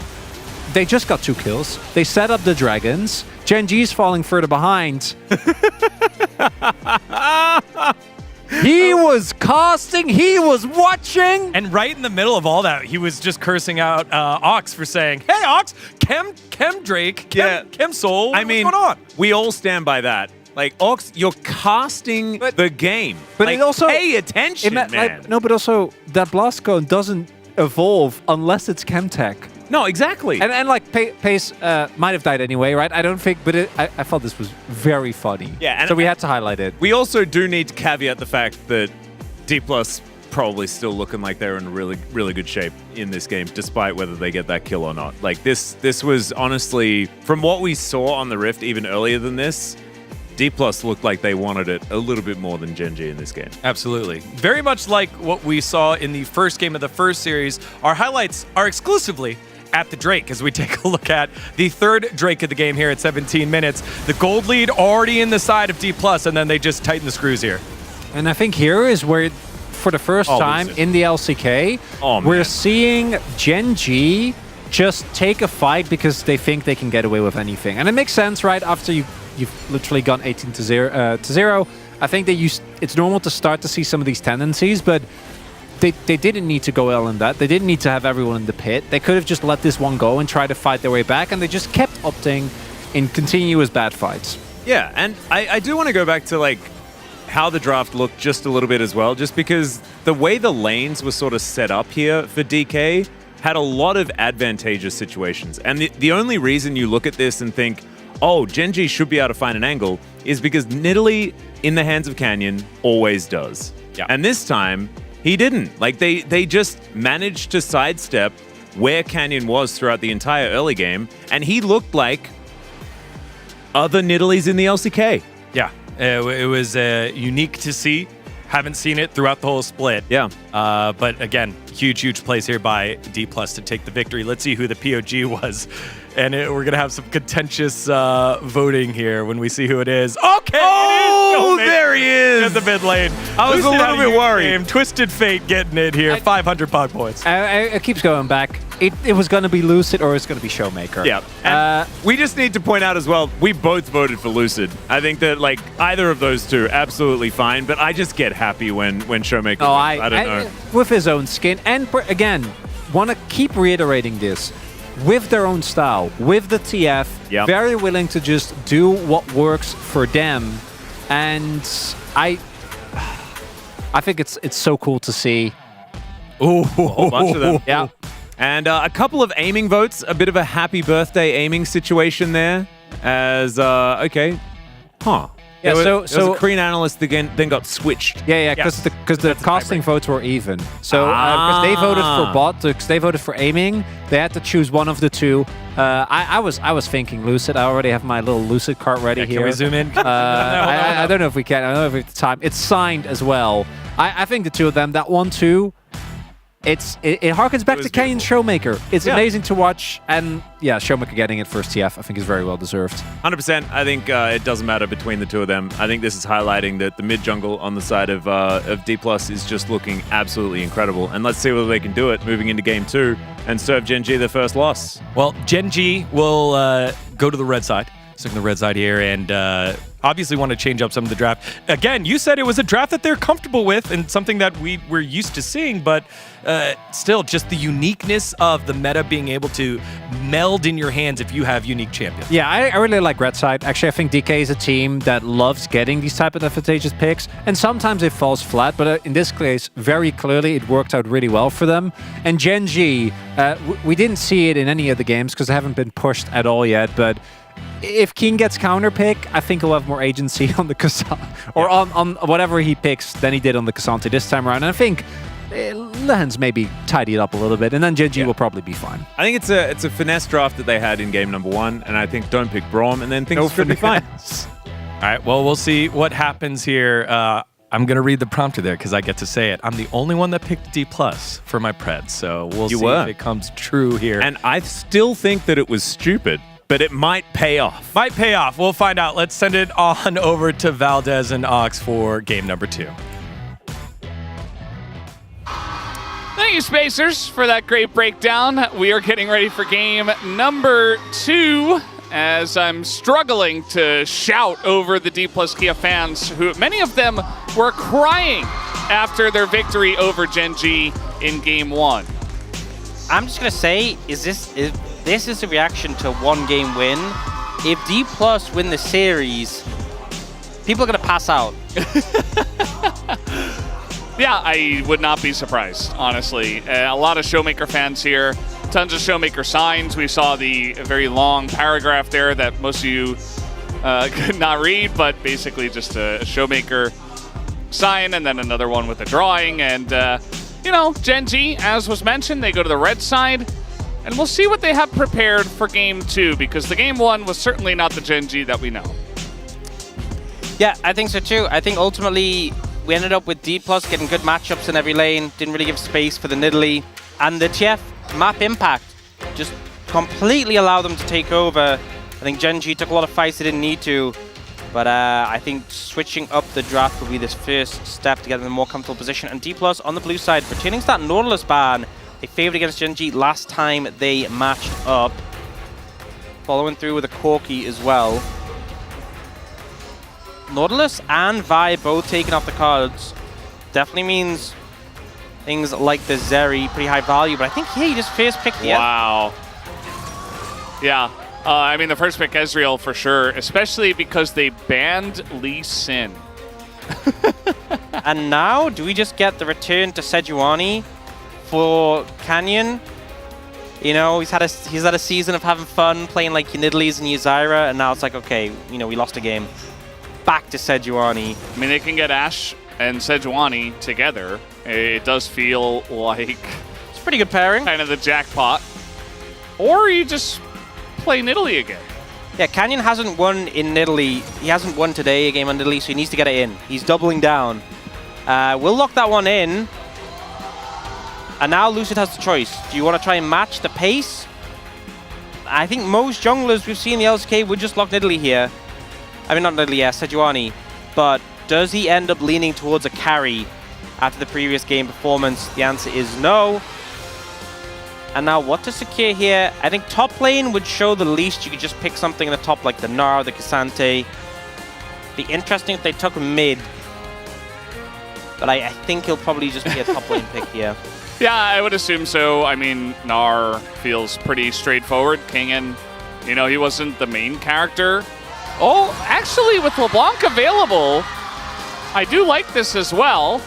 They just got 2 kills. They set up the dragons. Gen.G's falling further behind. He was casting, he was watching. And right in the middle of all that, he was just cursing out Ox for saying, "Hey, Ox, Chem Drake, Chem Soul, I mean, what's going on?" We all stand by that. Like, Ox, you're casting the game. But like, it also... pay attention, man. Like, no, but also, that Blascon doesn't evolve unless it's Chemtech. No, exactly. And like, Pace might have died anyway, right? I don't think, but I thought this was very funny. Yeah, and so we had to highlight it. We also do need to caveat the fact that DPlus probably still looking like they're in really, really good shape in this game, despite whether they get that kill or not. Like, this was honestly, from what we saw on the Rift even earlier than this, DPlus looked like they wanted it a little bit more than Gen.G in this game. Absolutely. Very much like what we saw in the first game of the first series, our highlights are exclusively at the Drake as we take a look at the third Drake of the game here at 17 minutes. The gold lead already in the side of DPlus, and then they just tighten the screws here. And I think here is where, for the first time in the LCK, we're seeing Gen.G just take a fight because they think they can get away with anything. And it makes sense, right? After you've literally gone 18 to 0. I think it's normal to start to see some of these tendencies, but they didn't need to go L in that. They didn't need to have everyone in the pit. They could have just let this one go and try to fight their way back, and they just kept opting in continuous bad fights. Yeah, and I do want to go back to like how the draft looked just a little bit as well, just because the way the lanes were sort of set up here for DK had a lot of advantageous situations. And the only reason you look at this and think, oh, Gen.G should be able to find an angle, is because Nidalee in the hands of Canyon always does. Yeah. And this time, he didn't. Like, they just managed to sidestep where Canyon was throughout the entire early game, and he looked like other Nidalees in the LCK. Yeah, it was unique to see. Haven't seen it throughout the whole split. Yeah. But again, huge plays here by DPlus to take the victory. Let's see who the POG was. And we're going to have some contentious voting here when we see who it is. Okay! Oh, there he is! In the mid lane. I was a little bit worried. Twisted Fate getting it here. 500 pog points. It keeps going back. It was going to be Lucid or it's going to be Showmaker. Yeah. And we just need to point out as well, we both voted for Lucid. I think that like either of those two, absolutely fine. But I just get happy when Showmaker. Oh, I don't know. With his own skin, and again, want to keep reiterating this. With their own style, with the TF, very willing to just do what works for them, and I think it's so cool to see. Ooh, a whole bunch of them. Yeah. And a couple of aiming votes, a bit of a happy birthday aiming situation there. As okay, Yeah, there was a Korean analyst again, then got switched. Yeah, because the casting votes were even. So because they voted for bot, because they voted for aiming, they had to choose one of the two. I was thinking Lucid. I already have my little Lucid cart ready here. Can we zoom in? I don't know if we can. I don't know if we have the time. It's signed as well. I think the two of them, that 1-2. It harkens back to Kane's Showmaker. It's amazing to watch, and yeah, Showmaker getting it first TF, I think is very well deserved. 100%. I think it doesn't matter between the two of them. I think this is highlighting that the mid jungle on the side of DPlus is just looking absolutely incredible. And let's see whether they can do it moving into game 2 and serve Gen.G their first loss. Well, Gen.G will go to the red side. Sticking the red side here, and obviously want to change up some of the draft. Again, you said it was a draft that they're comfortable with and something that we're used to seeing, but still just the uniqueness of the meta being able to meld in your hands if you have unique champions. Yeah, I really like red side. Actually, I think DK is a team that loves getting these type of advantageous picks, and sometimes it falls flat, but in this case, very clearly, it worked out really well for them. And Gen.G, we didn't see it in any of the games because they haven't been pushed at all yet, but if King gets counter pick, I think he'll have more agency on the Cassandra, or on whatever he picks than he did on the Cassandra this time around. And I think Lehans maybe tidy it up a little bit, and then Gen.G will probably be fine. I think it's a finesse draft that they had in game number 1, and I think don't pick Braum, and then things should be fine. All right, well, we'll see what happens here. I'm going to read the prompter there because I get to say it. I'm the only one that picked D+ for my Preds, so we'll see if it comes true here. And I still think that it was stupid, but it might pay off. Might pay off. We'll find out. Let's send it on over to Valdez and Ox for game number 2. Thank you, Spacers, for that great breakdown. We are getting ready for game number 2, as I'm struggling to shout over the DPlus Kia fans, who many of them were crying after their victory over Gen.G in game 1. I'm just going to say, this is a reaction to a one-game win. If DPlus win the series, people are going to pass out. Yeah, I would not be surprised, honestly. A lot of Showmaker fans here. Tons of Showmaker signs. We saw the very long paragraph there that most of you could not read, but basically just a Showmaker sign and then another one with a drawing. And, you know, Gen.G, as was mentioned, they go to the red side. And we'll see what they have prepared for game 2, because the game 1 was certainly not the Gen.G that we know. Yeah, I think so too. I think ultimately we ended up with DPlus getting good matchups in every lane, didn't really give space for the Nidalee, and the TF map impact just completely allowed them to take over. I think Gen.G took a lot of fights they didn't need to, but I think switching up the draft will be this first step to get them in a more comfortable position. And DPlus on the blue side, returning to that Nautilus ban. They favored against Gen.G last time they matched up. Following through with a Corki as well. Nautilus and Vi both taking off the cards. Definitely means things like the Zeri, pretty high value, but I think here you just first picked the Wow. Yeah. I mean, the first pick Ezreal for sure, especially because they banned Lee Sin. And now, do we just get the return to Sejuani for Canyon? You know, he's had a season of having fun, playing like your Nidalees and your Zyra, and now it's like, okay, you know, we lost a game. Back to Sejuani. I mean, they can get Ashe and Sejuani together. It does feel like it's a pretty good pairing. Kind of the jackpot. Or you just play Nidalee again. Yeah, Canyon hasn't won in Nidalee. He hasn't won today a game on Nidalee, so he needs to get it in. He's doubling down. We'll lock that one in. And now Lucid has the choice. Do you want to try and match the pace I think most junglers we've seen in the LCK would just lock Nidalee here. I mean, not Nidalee, yeah, Sejuani. But does he end up leaning towards a carry after the previous game performance? The answer is no. And now what to secure here? I think top lane would show the least. You could just pick something in the top like the Gnar, the K'Sante. Be interesting if they took mid. But I think he'll probably just be a top lane pick here. Yeah, I would assume so. I mean, Gnar feels pretty straightforward. Kingen, you know, he wasn't the main character. Oh, actually, with LeBlanc available, I do like this as well.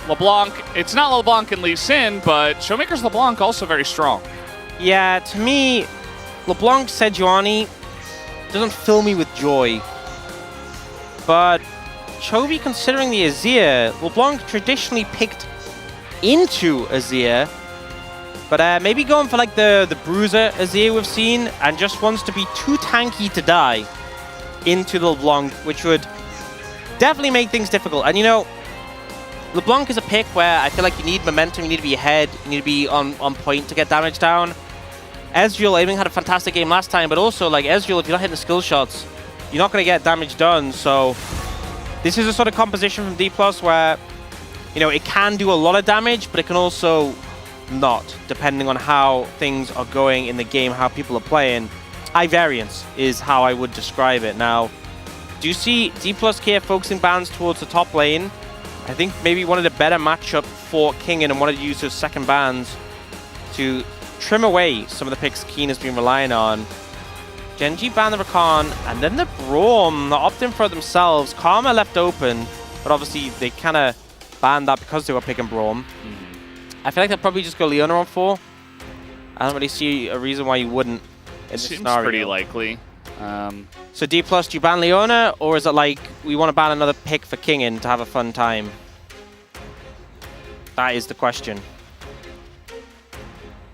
LeBlanc, it's not LeBlanc and Lee Sin, but Showmaker's LeBlanc also very strong. Yeah, to me, LeBlanc Sejuani doesn't fill me with joy. But Chovy, considering the Azir, LeBlanc traditionally picked into Azir, but maybe going for like the Bruiser Azir we've seen and just wants to be too tanky to die into the LeBlanc, which would definitely make things difficult. And you know, LeBlanc is a pick where I feel like you need momentum, you need to be ahead, you need to be on point to get damage down. Ezreal, I think, had a fantastic game last time, but also like Ezreal, if you're not hitting the skill shots, you're not going to get damage done. So this is a sort of composition from DPlus where, you know, it can do a lot of damage, but it can also not, depending on how things are going in the game, how people are playing. High variance is how I would describe it. Now, do you see DPlus Kia focusing bans towards the top lane? I think maybe one of the better matchup for Kingen and wanted to use his second bans to trim away some of the picks Keen has been relying on. Gen.G banned the Rakan, and then the Braum, they're opting for themselves. Karma left open, but obviously they kind of banned that because they were picking Braum. I feel like they'll probably just go Leona on 4. I don't really see a reason why you wouldn't in this Seems scenario. pretty likely. So DPlus, do you ban Leona, or is it like we want to ban another pick for Kingen to have a fun time? That is the question.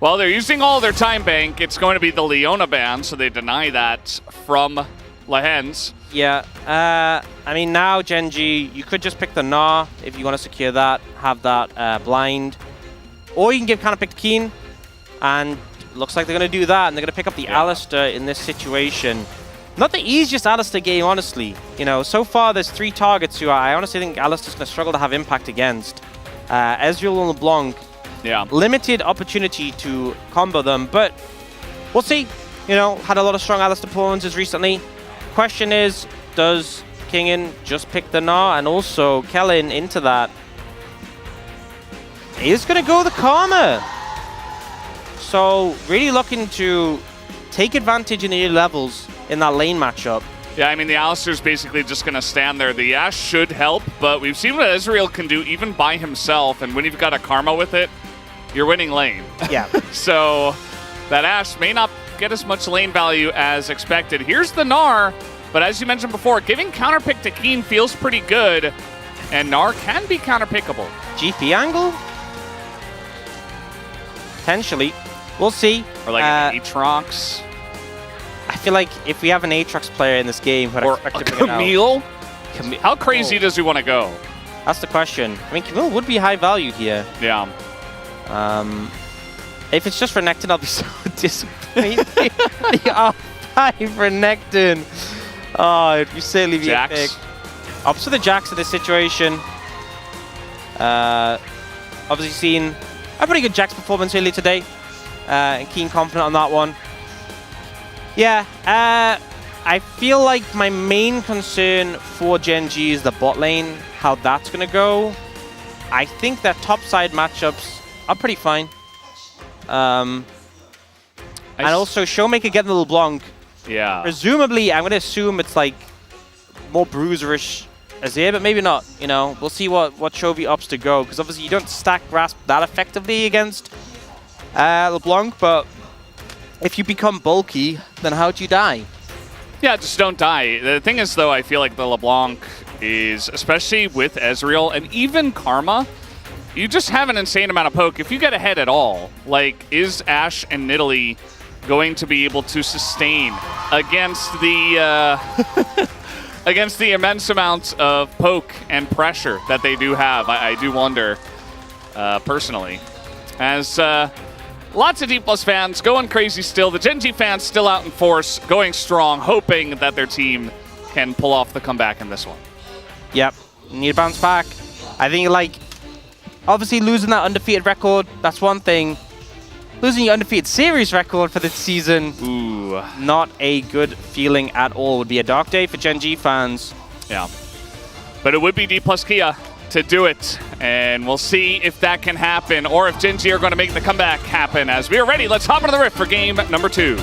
Well, they're using all their time bank. It's going to be the Leona ban, so they deny that from Lehens. Yeah, I mean, now Gen.G, you could just pick the Gnar if you want to secure that, have that blind. Or you can give counter pick to Keen, and looks like they're going to do that, and they're going to pick up the Alistair in this situation. Not the easiest Alistair game, honestly. You know, so far there's 3 targets who I honestly think Alistair's going to struggle to have impact against. Ezreal and LeBlanc. Yeah. Limited opportunity to combo them, but we'll see. You know, had a lot of strong Alistair performances recently. Question is, does Kingen just pick the Gnar? And also, Kellen into that is going to go the Karma. So, really looking to take advantage in the early levels in that lane matchup. Yeah, I mean, the Alistair's basically just going to stand there. The Ashe should help, but we've seen what Ezreal can do even by himself, and when you've got a Karma with it, you're winning lane. Yeah. So that Ashe may not get as much lane value as expected. Here's the Gnar, but as you mentioned before, giving counterpick to Keen feels pretty good, and Gnar can be counterpickable. GP angle? Potentially. We'll see. Or like an Aatrox. I feel like if we have an Aatrox player in this game, I'd expect to pick it out. Camille? How crazy does he want to go? That's the question. I mean, Camille would be high value here. Yeah. If it's just for Nectin, I'll be so disappointed. The R5 for Nectin. Oh, it'd be silly to be a pick. Ups for the Jax in this situation. Obviously seen a pretty good Jax performance earlier today. And Keen confident on that one. Yeah, I feel like my main concern for Gen.G is the bot lane, how that's going to go. I think their top side matchups are pretty fine. And also, Showmaker getting a little LeBlanc. Yeah. Presumably, I'm going to assume it's like more bruiserish Azir, but maybe not. You know, we'll see what Chovy opts to go, because obviously you don't stack Grasp that effectively against LeBlanc, but if you become bulky, then how do you die? Yeah, just don't die. The thing is, though, I feel like the LeBlanc is, especially with Ezreal and even Karma, you just have an insane amount of poke. If you get ahead at all, like, is Ashe and Nidalee going to be able to sustain against the against the immense amount of poke and pressure that they do have? I do wonder, personally. As lots of DPlus fans going crazy still. The Gen.G fans still out in force, going strong, hoping that their team can pull off the comeback in this one. Yep, need to bounce back. I think, like, obviously losing that undefeated record, that's one thing. Losing your undefeated series record for this season, ooh, not a good feeling at all. Would be a dark day for Gen.G fans. Yeah, but it would be DPlus Kia to do it, and we'll see if that can happen, or if Gen.G are going to make the comeback happen. As we are ready, let's hop into the Rift for game number 2.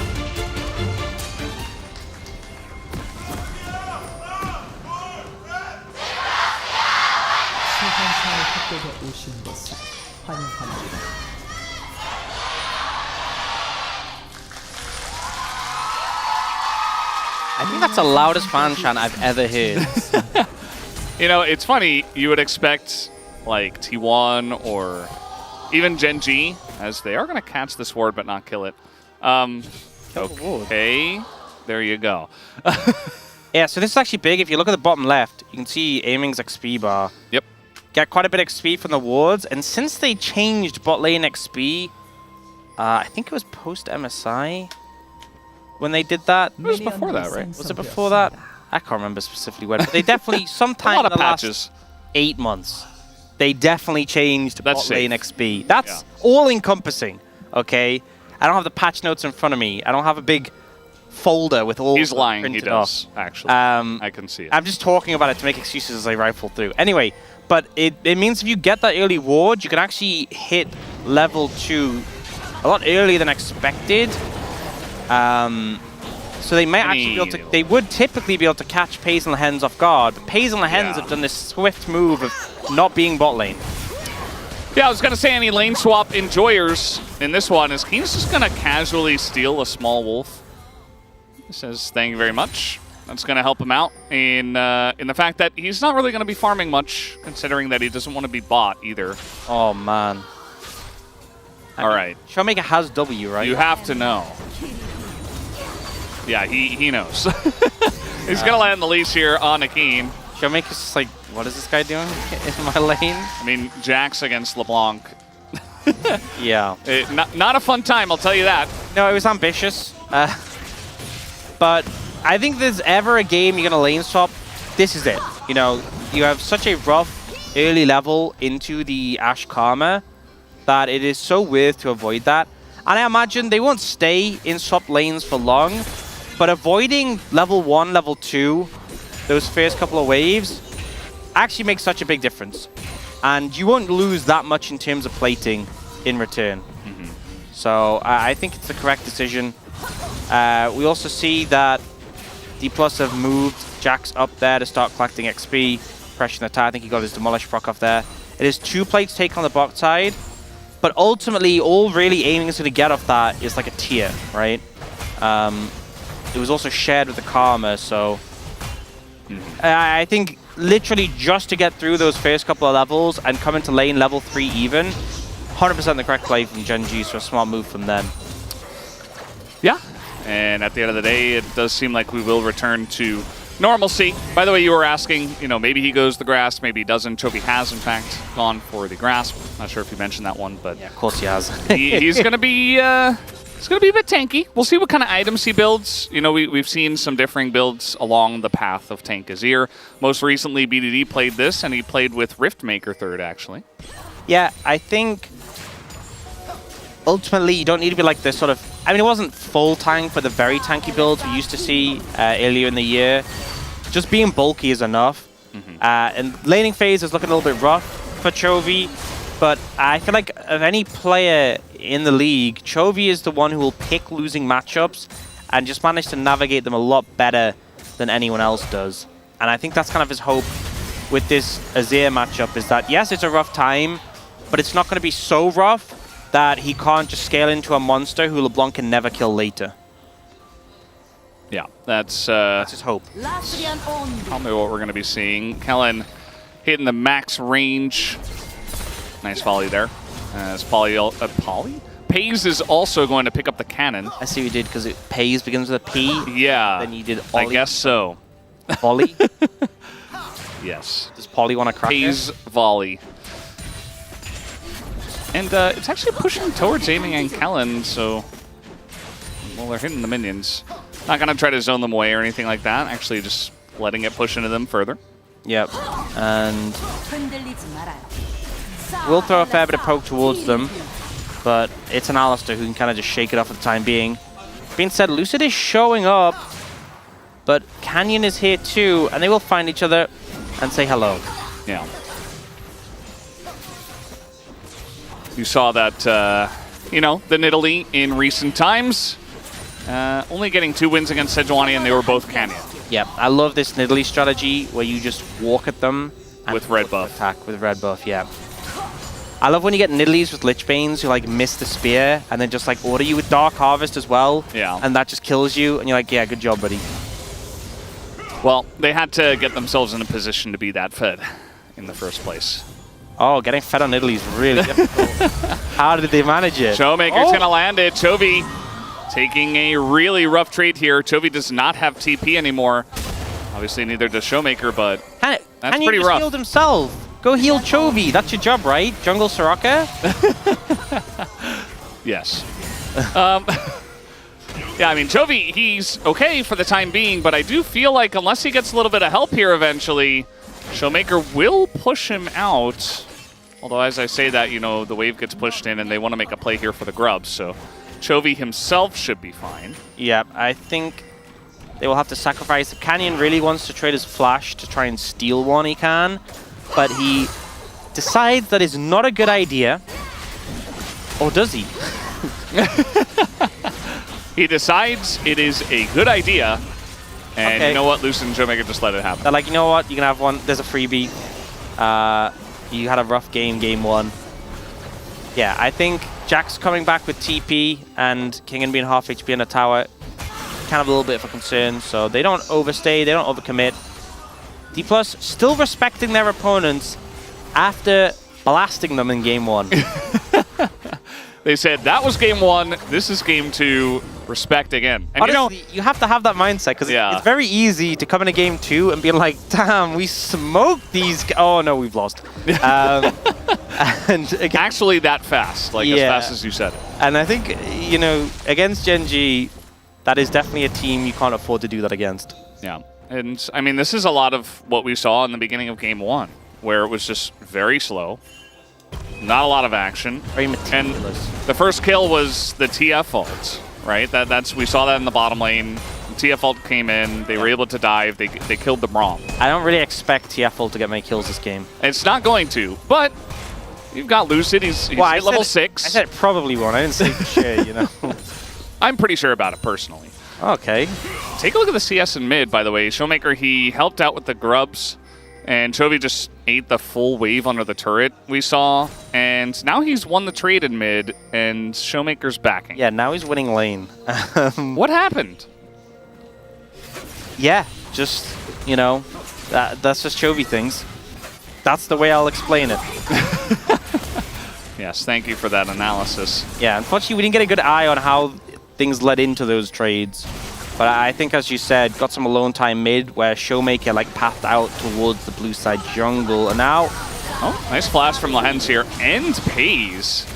I think that's the loudest fan chant I've ever heard. You know, it's funny, you would expect like T1 or even Gen.G, as they are going to catch this ward but not kill it. Okay, there you go. Yeah, so this is actually big. If you look at the bottom left, you can see Aiming's XP bar. Yep. Get quite a bit of XP from the wards, and since they changed bot lane XP, I think it was post MSI when they did that. It was before that, right? Was it before that? I can't remember specifically when. But they definitely, sometime in the last 8 months, they definitely changed bot lane XP. That's all-encompassing, okay? I don't have the patch notes in front of me. I don't have a big folder with all. He's lying. He does, actually. I can see it. I'm just talking about it to make excuses as I rifle through. Anyway, but it means if you get that early ward, you can actually hit level 2 a lot earlier than expected. So they might actually be able to. They would typically be able to catch Pays and the Hens off guard, but Pays and the Hens have done this swift move of not being bot lane. Yeah, I was going to say any lane swap enjoyers in this one is he's just going to casually steal a small wolf. He says, thank you very much. That's going to help him out in the fact that he's not really going to be farming much, considering that he doesn't want to be bot either. Oh, man. All right. Showmaker has W, right? You have to know. Yeah, he knows. He's going to land the leash here on Akin. Showmaker's just like, what is this guy doing in my lane? I mean, Jax against LeBlanc. Yeah. Not a fun time, I'll tell you that. No, it was ambitious. But I think if there's ever a game you're going to lane swap, this is it. You know, you have such a rough early level into the Ashe Karma that it is so weird to avoid that. And I imagine they won't stay in swap lanes for long, but avoiding level 1, level 2, those first couple of waves, actually makes such a big difference. And you won't lose that much in terms of plating in return. So I think it's the correct decision. We also see that DPlus have moved Jax up there to start collecting XP, pressuring the tower. I think he got his Demolish proc off there. It is 2 plates take on the bot side, but ultimately all really Aiming is going to get off that is like a tier, right? It was also shared with the Karma, so I think literally just to get through those first couple of levels and come into lane level 3 even, 100% the correct play from Gen.G, so a smart move from them. Yeah, and at the end of the day, it does seem like we will return to normalcy. By the way, you were asking, you know, maybe he goes the grass, maybe he doesn't. Chovy has, in fact, gone for the grass. Not sure if you mentioned that one, but yeah, of course he has. he's going to be it's going to be a bit tanky. We'll see what kind of items he builds. You know, we've seen some differing builds along the path of Tank Azir. Most recently, BDD played this, and he played with Riftmaker third, actually. Yeah, I think ultimately you don't need to be like this sort of... I mean, it wasn't full tank for the very tanky builds we used to see earlier in the year. Just being bulky is enough. And laning phase is looking a little bit rough for Chovy, but I feel like of any player in the league, Chovy is the one who will pick losing matchups and just manage to navigate them a lot better than anyone else does. And I think that's kind of his hope with this Azir matchup, is that yes, it's a rough time, but it's not going to be so rough that he can't just scale into a monster who LeBlanc can never kill later. Yeah, that's his hope. Probably what we're going to be seeing. Kellen hitting the max range. Nice volley there. As Poly? Pays is also going to pick up the cannon. I see what you did, because Pays begins with a P. Yeah. Then you did Ollie. I guess so. Volley? Yes. Does Poly want to crack Pays volley. And it's actually pushing towards aiming and Kellen, so... Well, they're hitting the minions. Not going to try to zone them away or anything like that. Actually, just letting it push into them further. Yep. And we'll throw a fair bit of poke towards them, but it's an Alistair who can kind of just shake it off for the time being. Being said, Lucid is showing up, but Canyon is here too, and they will find each other and say hello. Yeah. You saw that, you know, the Nidalee in recent times. Only getting 2 wins against Sejuani, and they were both Canyon. Yep, I love this Nidalee strategy where you just walk at them. And with red buff. Attack with red buff, yeah. I love when you get Nidalees with Lich Banes who like miss the spear and then just like order you with Dark Harvest as well. Yeah. And that just kills you, and you're like, yeah, good job, buddy. Well, they had to get themselves in a position to be that fed in the first place. Oh, getting fed on Italy is really difficult. How did they manage it? Showmaker's gonna land it. Chovy taking a really rough trade here. Chovy does not have TP anymore. Obviously, neither does Showmaker, but that's pretty rough. Healed himself. Go heal Chovy. That's your job, right? Jungle Soraka? Yes. Yeah, I mean, Chovy, he's okay for the time being, but I do feel like unless he gets a little bit of help here eventually, Showmaker will push him out. Although, as I say that, you know, the wave gets pushed in and they want to make a play here for the grubs, so Chovy himself should be fine. Yeah, I think they will have to sacrifice. If Canyon really wants to trade his flash to try and steal one, he can. But he decides that is not a good idea. Or does he? He decides it is a good idea. And you know what? Lucid and Showmaker just let it happen. They're like, you know what? You can have one. There's a freebie. You had a rough game 1. Yeah, I think Jack's coming back with TP and Kingen being half HP in the tower. Kind of a little bit of a concern. So they don't overstay. They don't overcommit. DPlus still respecting their opponents after blasting them in game 1. They said, that was game 1. This is game 2. Respect again. And honestly, you have to have that mindset because it's very easy to come into game 2 and be like, damn, we smoked these. Oh no, we've lost. And again, actually that fast, like as fast as you said it. And I think, you know, against Gen.G, that is definitely a team you can't afford to do that against. Yeah. And I mean, this is a lot of what we saw in the beginning of game 1, where it was just very slow. Not a lot of action. Very meticulous. And the first kill was the TF ult, right? We saw that in the bottom lane. TF ult came in. They were able to dive. They killed the Braum. I don't really expect TF ult to get many kills this game. It's not going to, but you've got Lucid. He's at level 6. I said it probably won't. I didn't say for sure, you know. I'm pretty sure about it personally. Okay. Take a look at the CS in mid, by the way. Showmaker, he helped out with the grubs. And Chovy just ate the full wave under the turret we saw. And now he's won the trade in mid, and Showmaker's backing. Yeah, now he's winning lane. What happened? Yeah, just, you know, that's just Chovy things. That's the way I'll explain it. Yes, thank you for that analysis. Yeah, unfortunately, we didn't get a good eye on how things led into those trades. But I think, as you said, got some alone time mid where Showmaker like pathed out towards the blue side jungle. And now... Oh, nice flash from Lehens here. And pays.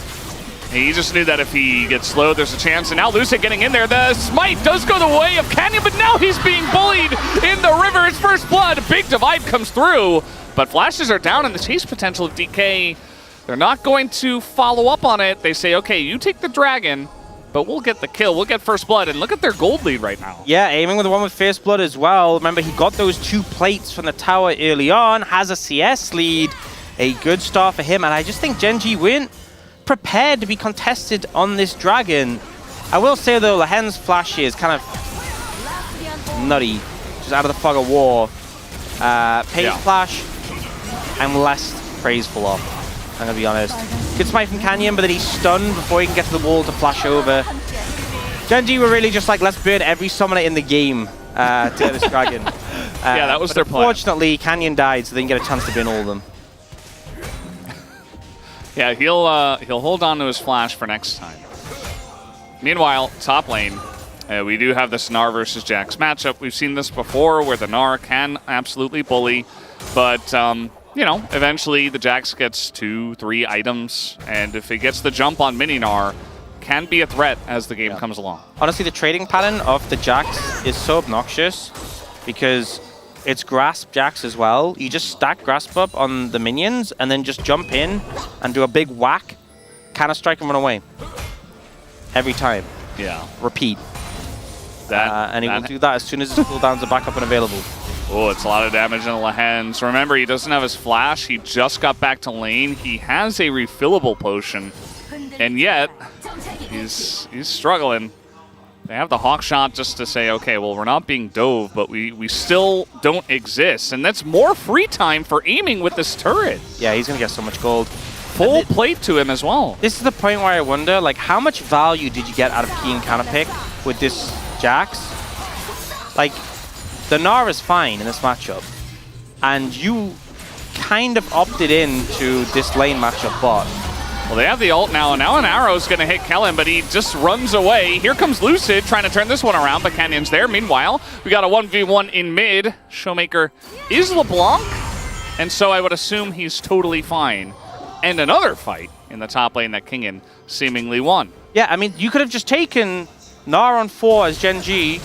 He just knew that if he gets slow, there's a chance. And now Lucid getting in there. The smite does go the way of Canyon, but now he's being bullied in the river. It's first blood. Big divide comes through. But flashes are down, and the chase potential of DK, they're not going to follow up on it. They say, okay, you take the dragon, but we'll get the kill. We'll get first blood. And look at their gold lead right now. Yeah, aiming with the one with first blood as well. Remember, he got those 2 plates from the tower early on. Has a CS lead. A good start for him. And I just think Gen.G weren't prepared to be contested on this dragon. I will say, though, Lehens' flash here is kind of nutty. Just out of the fog of war. Page flash, I'm less praiseful of. I'm going to be honest. Good smite from Canyon, but then he's stunned before he can get to the wall to flash over. Gen.G were really just like, let's burn every summoner in the game to get this dragon. Yeah, that was their plan. Unfortunately, Canyon died, so they didn't get a chance to burn all of them. Yeah, he'll hold on to his flash for next time. Meanwhile, top lane, we do have this Gnar versus Jax matchup. We've seen this before where the Gnar can absolutely bully, but you know, eventually the Jax gets 2-3 items, and if it gets the jump on Mininar, can be a threat as the game comes along. Honestly, the trading pattern of the Jax is so obnoxious because it's Grasp Jax as well. You just stack Grasp up on the minions and then just jump in and do a big whack, counter-strike and run away. Every time. Yeah. Repeat. And he will do that as soon as his cooldowns are back up and available. Oh, it's a lot of damage in the hands. Remember, he doesn't have his flash. He just got back to lane. He has a refillable potion, and yet he's struggling. They have the Hawk Shot just to say, okay, well, we're not being dove, but we still don't exist. And that's more free time for aiming with this turret. Yeah, he's going to get so much gold. Full plate to him as well. This is the point where I wonder, like, how much value did you get out of keying counterpick with this Jax? Like, the Gnar is fine in this matchup, and you kind of opted into this lane matchup bot. Well, they have the ult now, and now an arrow's going to hit Kellen, but he just runs away. Here comes Lucid trying to turn this one around, but Canyon's there. Meanwhile, we got a 1v1 in mid. Showmaker is LeBlanc, and so I would assume he's totally fine. And another fight in the top lane that Kenyon seemingly won. Yeah, I mean, you could have just taken Gnar on 4 as Gen.G.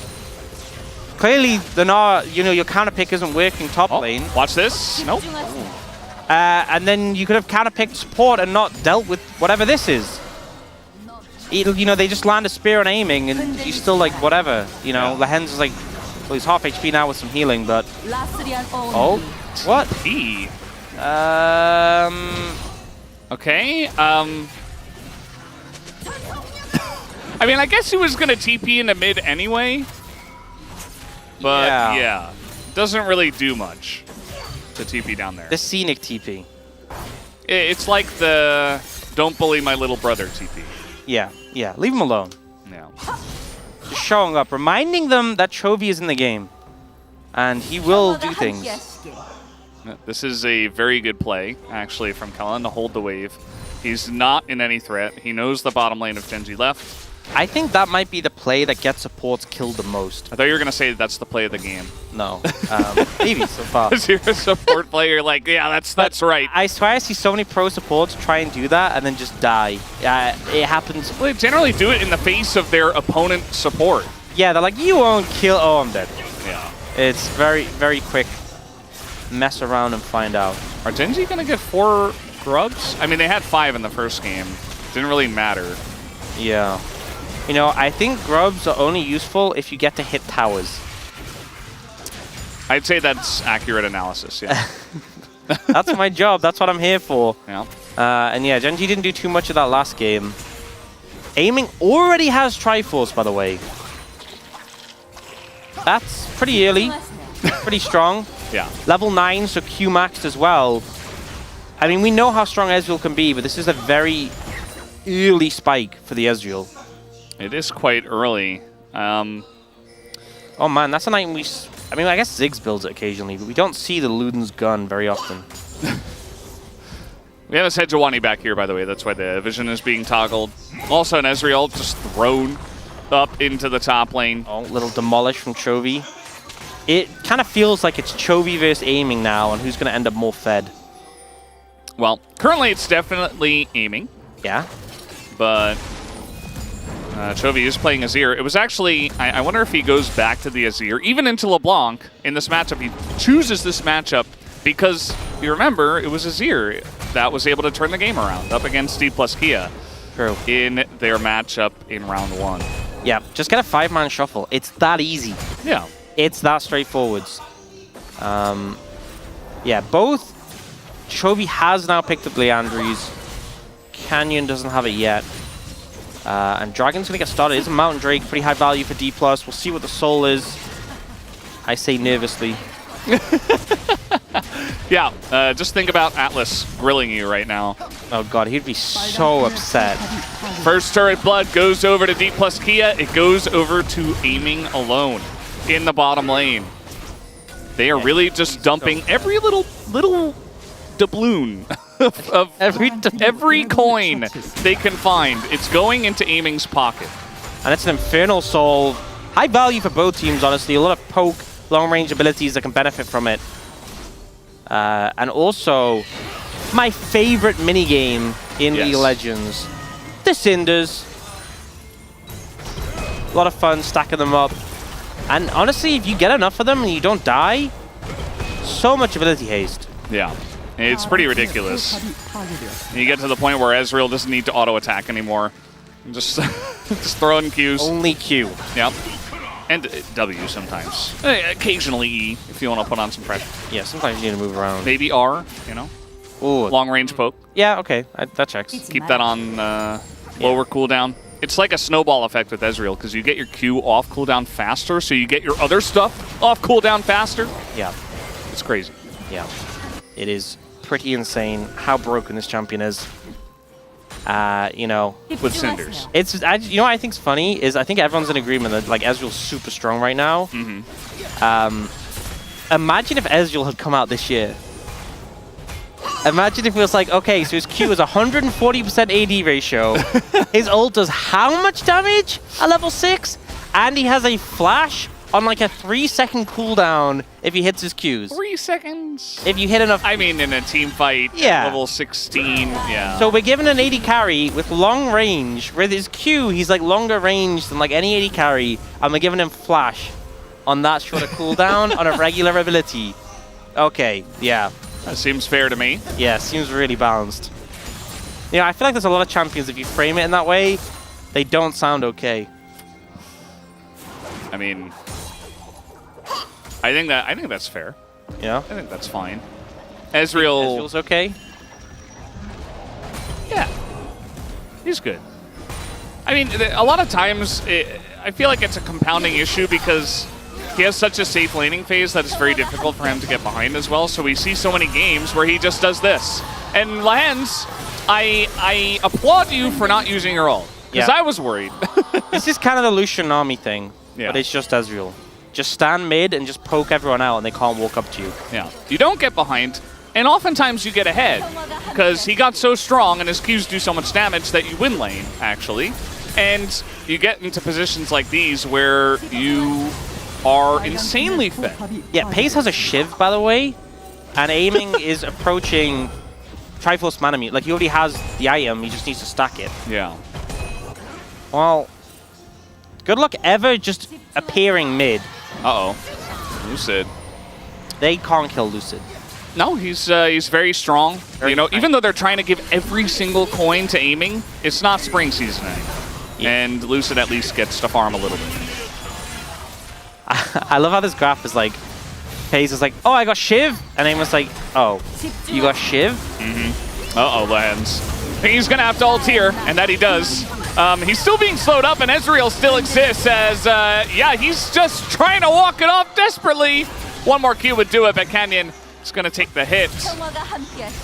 Clearly, the Gnar, you know, your counter pick isn't working top lane. Watch this. Nope. And then you could have counter-picked support and not dealt with whatever this is. You know, they just land a spear on aiming, and you still like whatever. You know, Lehen's is like, well, he's half HP now with some healing, but oh, what? He. Okay. I mean, I guess he was gonna TP into mid anyway, but yeah, doesn't really do much to TP down there. The scenic TP. It's like the don't bully my little brother TP. Yeah, yeah. Leave him alone. Yeah. Just showing up, reminding them that Chovy is in the game, and he will do things. This is a very good play, actually, from Kellen to hold the wave. He's not in any threat. He knows the bottom lane of Gen.G left. I think that might be the play that gets supports killed the most. I thought you were going to say that's the play of the game. No. Maybe so far. Because you're a support player, like, yeah, that's right. I swear I see so many pro supports try and do that and then just die. It happens. Well, they generally do it in the face of their opponent support. Yeah, they're like, you won't kill. Oh, I'm dead. Yeah. It's very, very quick. Mess around and find out. Are Gen.G going to get 4 grubs? I mean, they had 5 in the first game. Didn't really matter. Yeah. You know, I think grubs are only useful if you get to hit towers. I'd say that's accurate analysis, yeah. That's my job. That's what I'm here for. Yeah. And yeah, Gen.G didn't do too much of that last game. Aiming already has Triforce, by the way. That's pretty early. Pretty strong. Yeah. Level 9, so Q maxed as well. I mean, we know how strong Ezreal can be, but this is a very early spike for the Ezreal. It is quite early. Oh man, that's an item I mean, I guess Ziggs builds it occasionally, but we don't see the Luden's gun very often. We have a Sejuani back here, by the way. That's why the vision is being toggled. Also, an Ezreal just thrown up into the top lane. Oh, little demolish from Chovy. It kind of feels like it's Chovy versus aiming now, and who's going to end up more fed. Well, currently it's definitely aiming. Yeah. But Chovy is playing Azir. It was actually, I wonder if he goes back to the Azir, even into LeBlanc in this matchup. He chooses this matchup because, if you remember, it was Azir that was able to turn the game around up against DPlus Kia. True. In their matchup in round 1. Yeah, just get a 5-man shuffle. It's that easy. Yeah. It's that straightforwards. Yeah, both. Chovy has now picked up Leandries. Canyon doesn't have it yet. And Dragon's going to get started. It's a Mountain Drake, pretty high value for D+. We'll see what the soul is. I say nervously. Yeah, just think about Atlas grilling you right now. Oh god, he'd be so upset. First turret blood goes over to DPlus Kia. It goes over to aiming alone in the bottom lane. They are really just dumping every little doubloon of every coin they can find. It's going into aiming's pocket. And it's an Infernal Soul. High value for both teams, honestly. A lot of poke, long-range abilities that can benefit from it. And also, my favorite minigame in League of Legends, the Cinders. A lot of fun stacking them up. And honestly, if you get enough of them and you don't die, so much ability haste. Yeah, it's pretty ridiculous. You get to the point where Ezreal doesn't need to auto-attack anymore. Just, just throw in Qs. Only Q. Yep. And W sometimes. Occasionally E, if you want to put on some pressure. Yeah, sometimes you need to move around. Maybe R, you know? Ooh. Long-range poke. Yeah, okay. That checks. Keep that on lower cooldown. It's like a snowball effect with Ezreal, because you get your Q off cooldown faster, so you get your other stuff off cooldown faster. Yeah. It's crazy. Yeah. It is pretty insane how broken this champion is. You know, with Cinders. It's you know what I think's funny is I think everyone's in agreement that like Ezreal's super strong right now. Imagine if Ezreal had come out this year. Imagine if it was like, okay, so his Q is 140% AD ratio. His ult does how much damage at level 6? And he has a flash on like a 3-second cooldown if he hits his Qs. 3 seconds? If you hit enough. I mean, in a team fight, yeah. level 16, yeah. So we're given an AD carry with long range. With his Q, he's like longer range than like any AD carry. And we're giving him flash on that shorter cooldown on a regular ability. Okay, yeah. That seems fair to me. Yeah, seems really balanced. You know, I feel like there's a lot of champions, if you frame it in that way, they don't sound okay. I mean, I think that's fair. Yeah? I think that's fine. Ezreal's okay? Yeah. He's good. I mean, a lot of times, I feel like it's a compounding issue because he has such a safe laning phase that it's very difficult for him to get behind as well. So we see so many games where he just does this. And Lance, I applaud you for not using your ult. Because I was worried. This is kind of the Lucian Nami thing, but it's just Ezreal. Just stand mid and just poke everyone out and they can't walk up to you. Yeah. You don't get behind, and oftentimes you get ahead. Because he got so strong and his Qs do so much damage that you win lane, actually. And you get into positions like these where you are insanely fed. Yeah, Pace has a Shiv, by the way, and aiming is approaching Triforce Mana Mute. Like, he already has the item, he just needs to stack it. Yeah. Well, good luck ever just appearing mid. Uh-oh. Lucid. They can't kill Lucid. No, he's very strong. You know, even though they're trying to give every single coin to aiming, it's not spring season anymore. Yeah. And Lucid at least gets to farm a little bit. I love how this graph is like, Pace is like, oh, I got Shiv, and Aim was like, oh, you got Shiv? Uh-oh, lands. He's gonna have to ult here, and that he does. He's still being slowed up, and Ezreal still exists as, yeah, he's just trying to walk it off desperately. One more Q would do it, but Canyon is gonna take the hit.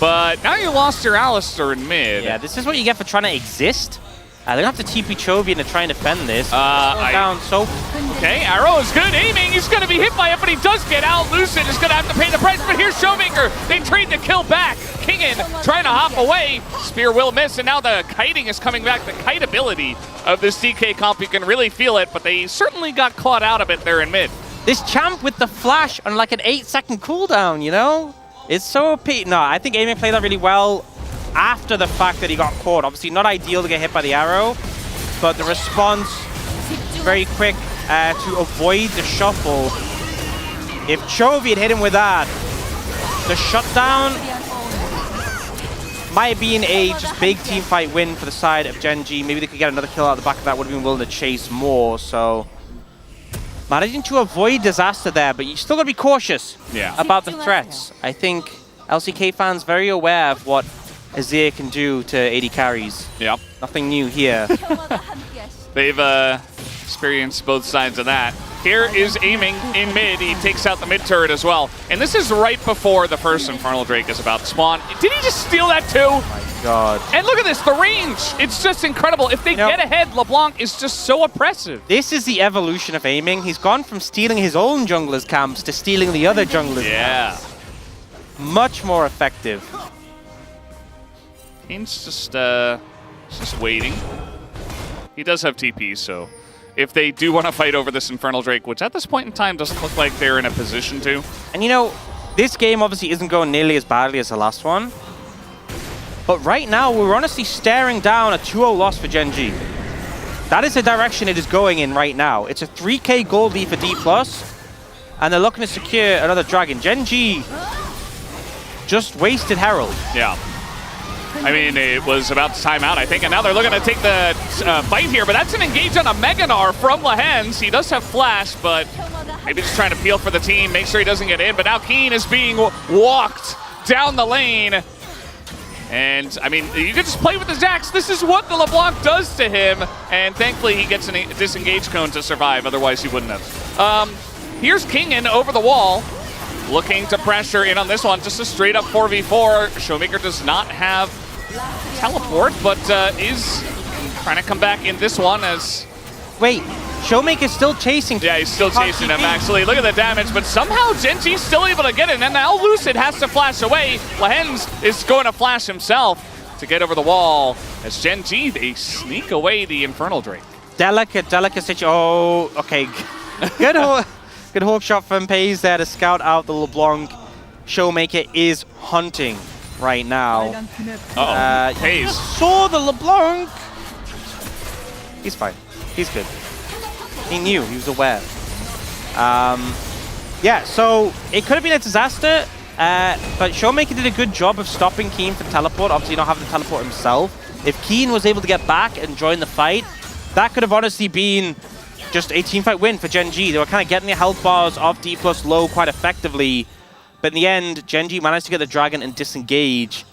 But now you lost your Alistar in mid. Yeah, this is what you get for trying to exist. They're gonna have to TP Chovy to try and defend this. Down, so. Okay, Arrow is good aiming. He's gonna be hit by it, but he does get out. Lucid is gonna have to pay the price, but here's Showmaker. They trade the kill back. Kingin trying to hop away. Spear will miss, and now the kiting is coming back. The kite ability of this DK comp, you can really feel it, but they certainly got caught out a bit there in mid. This champ with the flash on like an 8-second cooldown, you know? It's so OP. No, I think Aiming played that really well after the fact that he got caught. Obviously not ideal to get hit by the arrow, but the response very quick to avoid the shuffle. If Chovy had hit him with that, the shutdown might have been a just big team fight win for the side of Gen.G. Maybe they could get another kill out the back of that, would have been willing to chase more, so managing to avoid disaster there, but you still gotta be cautious about the threats. I think LCK fans very aware of what Azir can do to AD carries. Yep. Nothing new here. They've experienced both sides of that. Here is aiming in mid. He takes out the mid turret as well. And this is right before the first Infernal Drake is about to spawn. Did he just steal that too? Oh my god. And look at this, the range. It's just incredible. If they get ahead, LeBlanc is just so oppressive. This is the evolution of aiming. He's gone from stealing his own jungler's camps to stealing the other jungler's camps. Much more effective. Kane's just waiting. He does have TP, so if they do want to fight over this Infernal Drake, which at this point in time doesn't look like they're in a position to. And you know, This game obviously isn't going nearly as badly as the last one. But right now, we're honestly staring down a 2-0 loss for Gen.G. That is the direction it is going in right now. It's a 3k gold lead for DPlus, and they're looking to secure another dragon. Gen.G just wasted Herald. Yeah. I mean, it was about to time out, I think, and now they're looking to take the fight here, but that's an engage on a Meganar from Lehens. He does have flash, but maybe just trying to peel for the team, make sure he doesn't get in, but now Keen is being walked down the lane. And, I mean, you can just play with the Jax. This is what the LeBlanc does to him, and thankfully he gets a disengage cone to survive, otherwise he wouldn't have. Here's Kingen over the wall, looking to pressure in on this one, just a straight up 4v4. Showmaker does not have teleport, but is trying to come back in this one as... Wait, Showmaker's still chasing. Yeah, he's still chasing him, actually. Look at the damage, but somehow Gen.G's still able to get it, and now Lucid has to flash away. Lehens is going to flash himself to get over the wall. As Gen.G, they sneak away the Infernal Drake. Delicate situation. Oh, okay. Good hook shot from Pays there to scout out the LeBlanc. Showmaker is hunting right now. Uh-oh, Pays. Saw the LeBlanc. He's fine. He's good. He knew. He was aware. Yeah, so it could have been a disaster, but Showmaker did a good job of stopping Keen from teleport. Obviously, not having to teleport himself. If Keen was able to get back and join the fight, that could have honestly been just a teamfight win for Gen.G. They were kind of getting the health bars of DPlus low quite effectively, but in the end, Gen.G managed to get the dragon and disengage.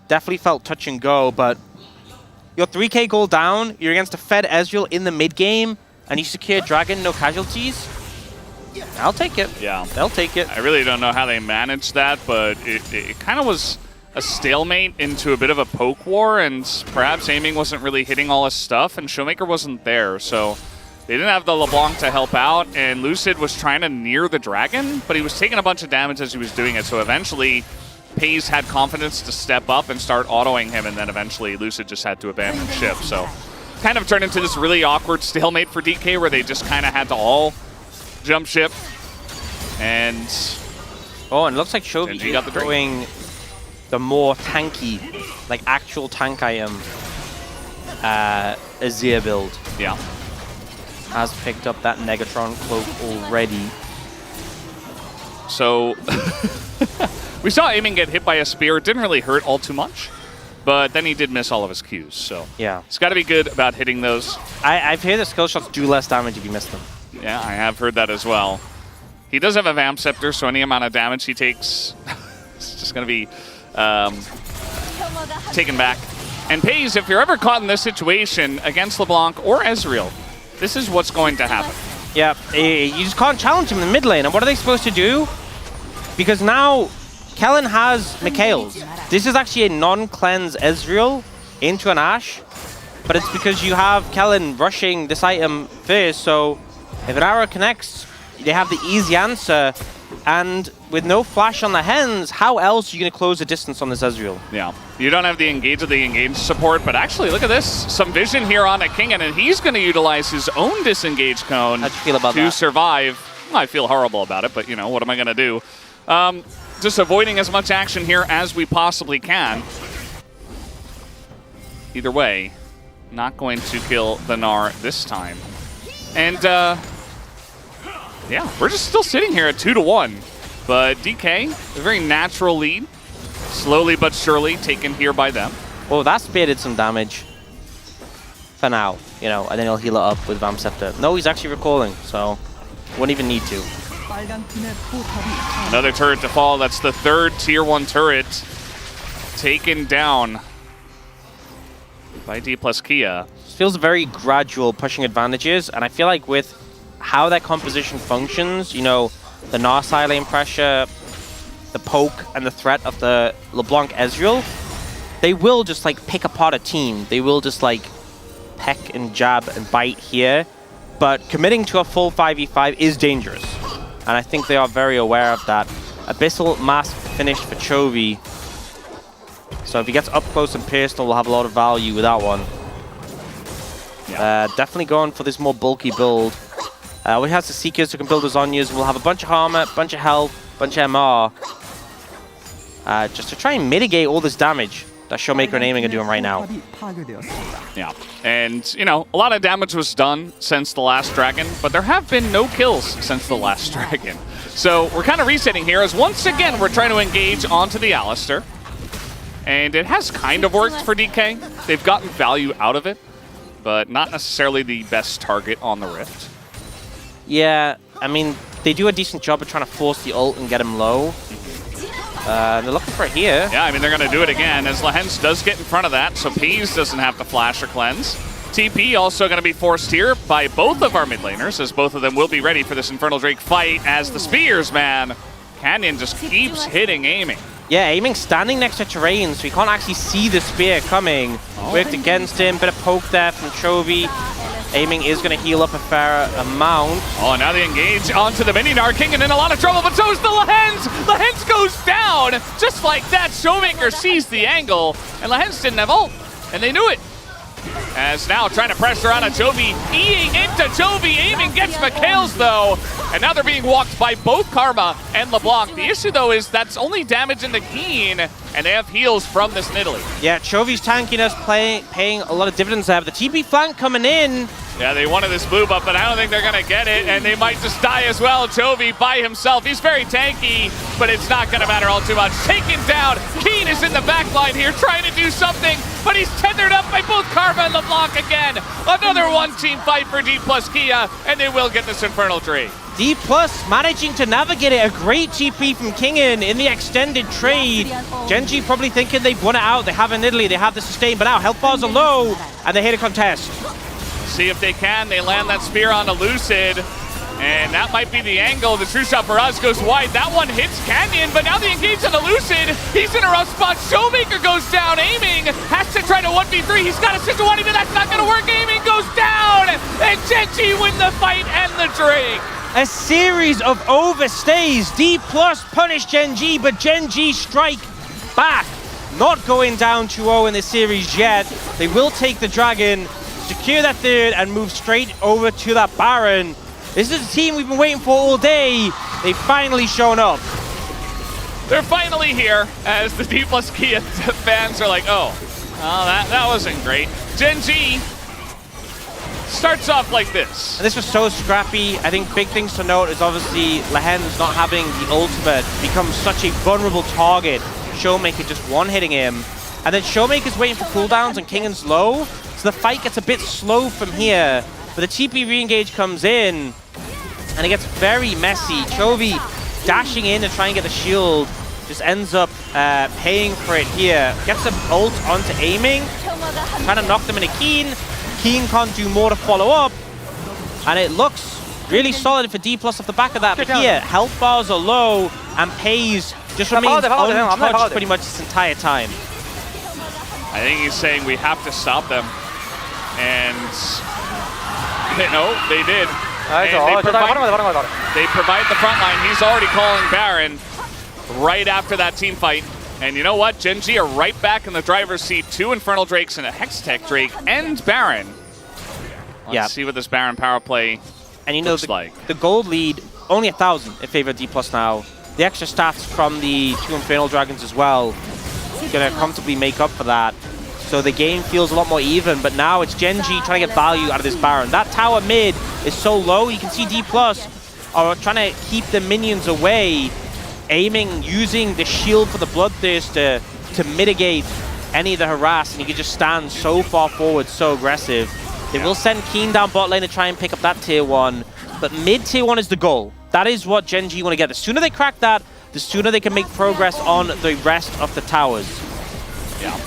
Definitely felt touch and go, but you're 3k gold down, you're against a fed Ezreal in the mid game, and you secure dragon, no casualties. I'll take it. Yeah. They'll take it. I really don't know how they managed that, but it kind of was a stalemate into a bit of a poke war, and perhaps aiming wasn't really hitting all his stuff, and Showmaker wasn't there, so they didn't have the LeBlanc to help out, and Lucid was trying to near the dragon, but he was taking a bunch of damage as he was doing it, so eventually Pays had confidence to step up and start autoing him, and then eventually Lucid just had to abandon ship, so kind of turned into this really awkward stalemate for DK where they just kind of had to all jump ship, and oh, and it looks like Shovi Gen.G got the going the more tanky, like actual tank I am, Azir build. Yeah. Has picked up that Negatron cloak already. So we saw Aiming get hit by a spear. It didn't really hurt all too much, but then he did miss all of his Qs. So yeah, it's got to be good about hitting those. I've heard that skill shots do less damage if you miss them. Yeah, I have heard that as well. He does have a Vamp Scepter, so any amount of damage he takes is just going to be taken back. And Pays, if you're ever caught in this situation against LeBlanc or Ezreal, this is what's going to happen. Yeah, you just can't challenge him in the mid lane. And what are they supposed to do? Because now Kellen has Mikhail's. This is actually a non-cleanse Ezreal into an Ashe, but it's because you have Kellen rushing this item first, so if an arrow connects, they have the easy answer. And with no flash on the Hens, how else are you going to close the distance on this Ezreal? Yeah, you don't have the engage support, but actually, look at this. Some vision here on a Kingen, and he's going to utilize his own disengage cone to survive. Well, I feel horrible about it, but, you know, what am I going to do? Just avoiding as much action here as we possibly can. Either way, not going to kill the Gnar this time. And, yeah, we're just still sitting here at 2-1. But DK, a very natural lead. Slowly but surely taken here by them. Well, that spear did some damage. For now, you know, and then he'll heal it up with Vamp Scepter. No, he's actually recalling, so wouldn't even need to. Another turret to fall. That's the third tier 1 turret taken down by DPlus Kia. This feels very gradual pushing advantages, and I feel like with how that composition functions, you know, the Gnar side lane pressure, the poke, and the threat of the LeBlanc Ezreal, they will just like pick apart a team. They will just like peck and jab and bite here, but committing to a full 5v5 is dangerous, and I think they are very aware of that. Abyssal Mask finished for Chovy, so if he gets up close and personal, we'll have a lot of value with that one. Yeah. Definitely going for this more bulky build. We have the Seekers who can build the Zonyas. We'll have a bunch of armor, bunch of health, bunch of MR, just to try and mitigate all this damage that Showmaker and Aiming are doing right now. Yeah, and you know, a lot of damage was done since the last dragon, but there have been no kills since the last dragon. So we're kind of resetting here as once again we're trying to engage onto the Alistar. And it has kind of worked for DK. They've gotten value out of it, but not necessarily the best target on the Rift. Yeah, I mean, they do a decent job of trying to force the ult and get him low. They're looking for it here. Yeah, I mean, they're going to do it again as Lehens does get in front of that, so Peas doesn't have to flash or cleanse. TP also going to be forced here by both of our mid laners, as both of them will be ready for this Infernal Drake fight as the spears, man. Canyon just keeps hitting Aiming. Yeah, Aiming standing next to terrain, so he can't actually see the spear coming. Worked against him, bit of poke there from Chovy. Aiming is going to heal up a fair amount. Oh, now they engage onto the mini Narking and in a lot of trouble, but so is the Lehens! Lehens goes down! Just like that, Showmaker sees the angle, and Lehens didn't have ult, and they knew it. As now trying to pressure on a Chovy, Eing into Chovy, Aiming gets McHale's though, and now they're being walked by both Karma and LeBlanc. The issue though is that's only damage into Keen, and they have heals from this Nidalee. Yeah, Chovy's tankiness paying a lot of dividends there, but the TP flank coming in. Yeah, they wanted this move up, but I don't think they're gonna get it, and they might just die as well. Chovy by himself, he's very tanky, but it's not gonna matter all too much. Taken down, Keen is in the back line here trying to do something, but he's tethered up by both Karma and LeBlanc again. Another one-team fight for DPlus Kia, and they will get this Infernal Drake. DPlus managing to navigate it. A great TP from Kingen in the extended trade. Gen.G probably thinking they've won it out. They have in Italy, they have the sustain, but now health bars are low, and they hit a contest. See if they can. They land that spear on a Lucid, and that might be the angle. The true shot for us goes wide. That one hits Canyon, but now they engage on the Lucid. He's in a rough spot. Showmaker goes down. Aiming has to try to 1v3. He's got a situation, but that's not going to work. Aiming goes down, and Gen.G win the fight and the Drake. A series of overstays. DPlus punish Gen.G, but Gen.G strike back. Not going down 2-0 in this series yet. They will take the Dragon, secure that third, and move straight over to that Baron. This is the team we've been waiting for all day. They've finally shown up. They're finally here as the DPlus Kia fans are like, oh, that wasn't great. Gen.G starts off like this. And this was so scrappy. I think big things to note is obviously Lehens not having the ultimate becomes such a vulnerable target. Showmaker just one-hitting him. And then Showmaker's waiting for cooldowns and Kingen's low. So the fight gets a bit slow from here. But the TP re-engage comes in, and it gets very messy. Chovy dashing in and trying to get the shield. Just ends up paying for it here. Gets an ult onto Aiming. Trying to knock them into Keen. Keen can't do more to follow up. And it looks really solid for DPlus off the back of that. But here, health bars are low, and Pays just remains untouched pretty much this entire time. I think he's saying we have to stop them. And no, they did. And they provide the front line. He's already calling Baron right after that team fight. And you know what? Gen.G are right back in the driver's seat. 2 Infernal Drakes and a Hextech Drake and Baron. Let's see what this Baron power play and you know looks like. The gold lead, only 1,000 in favor of DPlus now. The extra stats from the 2 Infernal Dragons as well gonna comfortably make up for that. So the game feels a lot more even, but now it's Gen.G trying to get value out of this Baron. That tower mid is so low, you can see DPlus are trying to keep the minions away, Aiming, using the shield for the Bloodthirster to mitigate any of the harass, and he can just stand so far forward, so aggressive. They will send Keen down bot lane to try and pick up that tier 1, but mid tier 1 is the goal. That is what Gen.G want to get. The sooner they crack that, the sooner they can make progress on the rest of the towers. Yeah.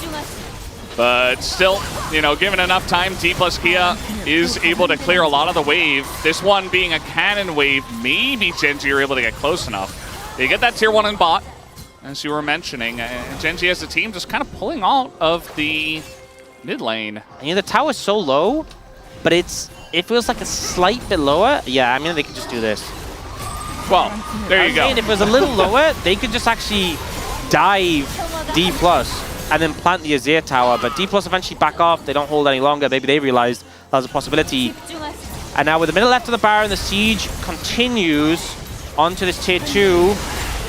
But still, you know, given enough time, DPlus Kia is able to clear a lot of the wave. This one being a cannon wave, maybe Gen.G are able to get close enough. They get that tier 1 in bot, as you were mentioning. And Gen.G as a team just kind of pulling out of the mid lane. And you know, the tower's so low, but it feels like a slight bit lower. Yeah, I mean, they could just do this. Well, there you go. If it was a little lower, they could just actually dive DPlus and then plant the Azir tower. But DPlus eventually back off. They don't hold any longer. Maybe they realized that was a possibility. And now with a minute left of the Baron, the siege continues onto this tier 2.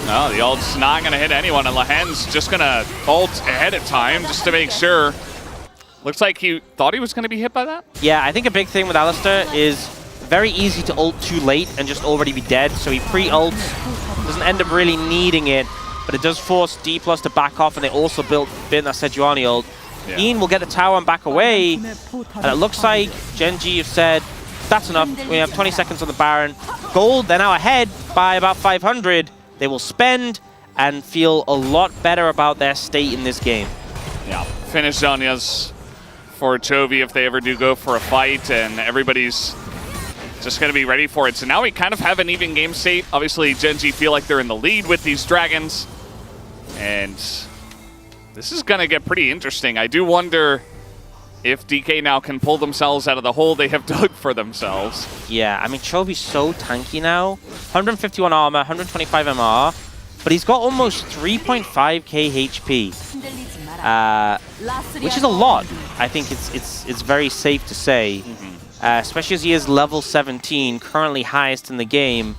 No, the ult's not going to hit anyone, and Lahen's just going to ult ahead of time just to make sure. Looks like he thought he was going to be hit by that. Yeah, I think a big thing with Alistar is very easy to ult too late and just already be dead. So he pre-ults, doesn't end up really needing it, but it does force DPlus to back off, and they also built that Sejuani ult. Yeah. Ian will get the tower and back away, and it looks like Gen.G have said, that's enough. We have 20 seconds on the Baron. Gold, they're now ahead by about 500. They will spend and feel a lot better about their state in this game. Yeah, finish Zhonya's for Chovy if they ever do go for a fight, and everybody's just going to be ready for it. So now we kind of have an even game state. Obviously, Gen.G feel like they're in the lead with these dragons, and this is going to get pretty interesting. I do wonder if DK now can pull themselves out of the hole they have dug for themselves. Yeah, I mean, Chovy's so tanky now. 151 armor, 125 MR, but he's got almost 3.5k HP, which is a lot. I think it's very safe to say, especially as he is level 17, currently highest in the game.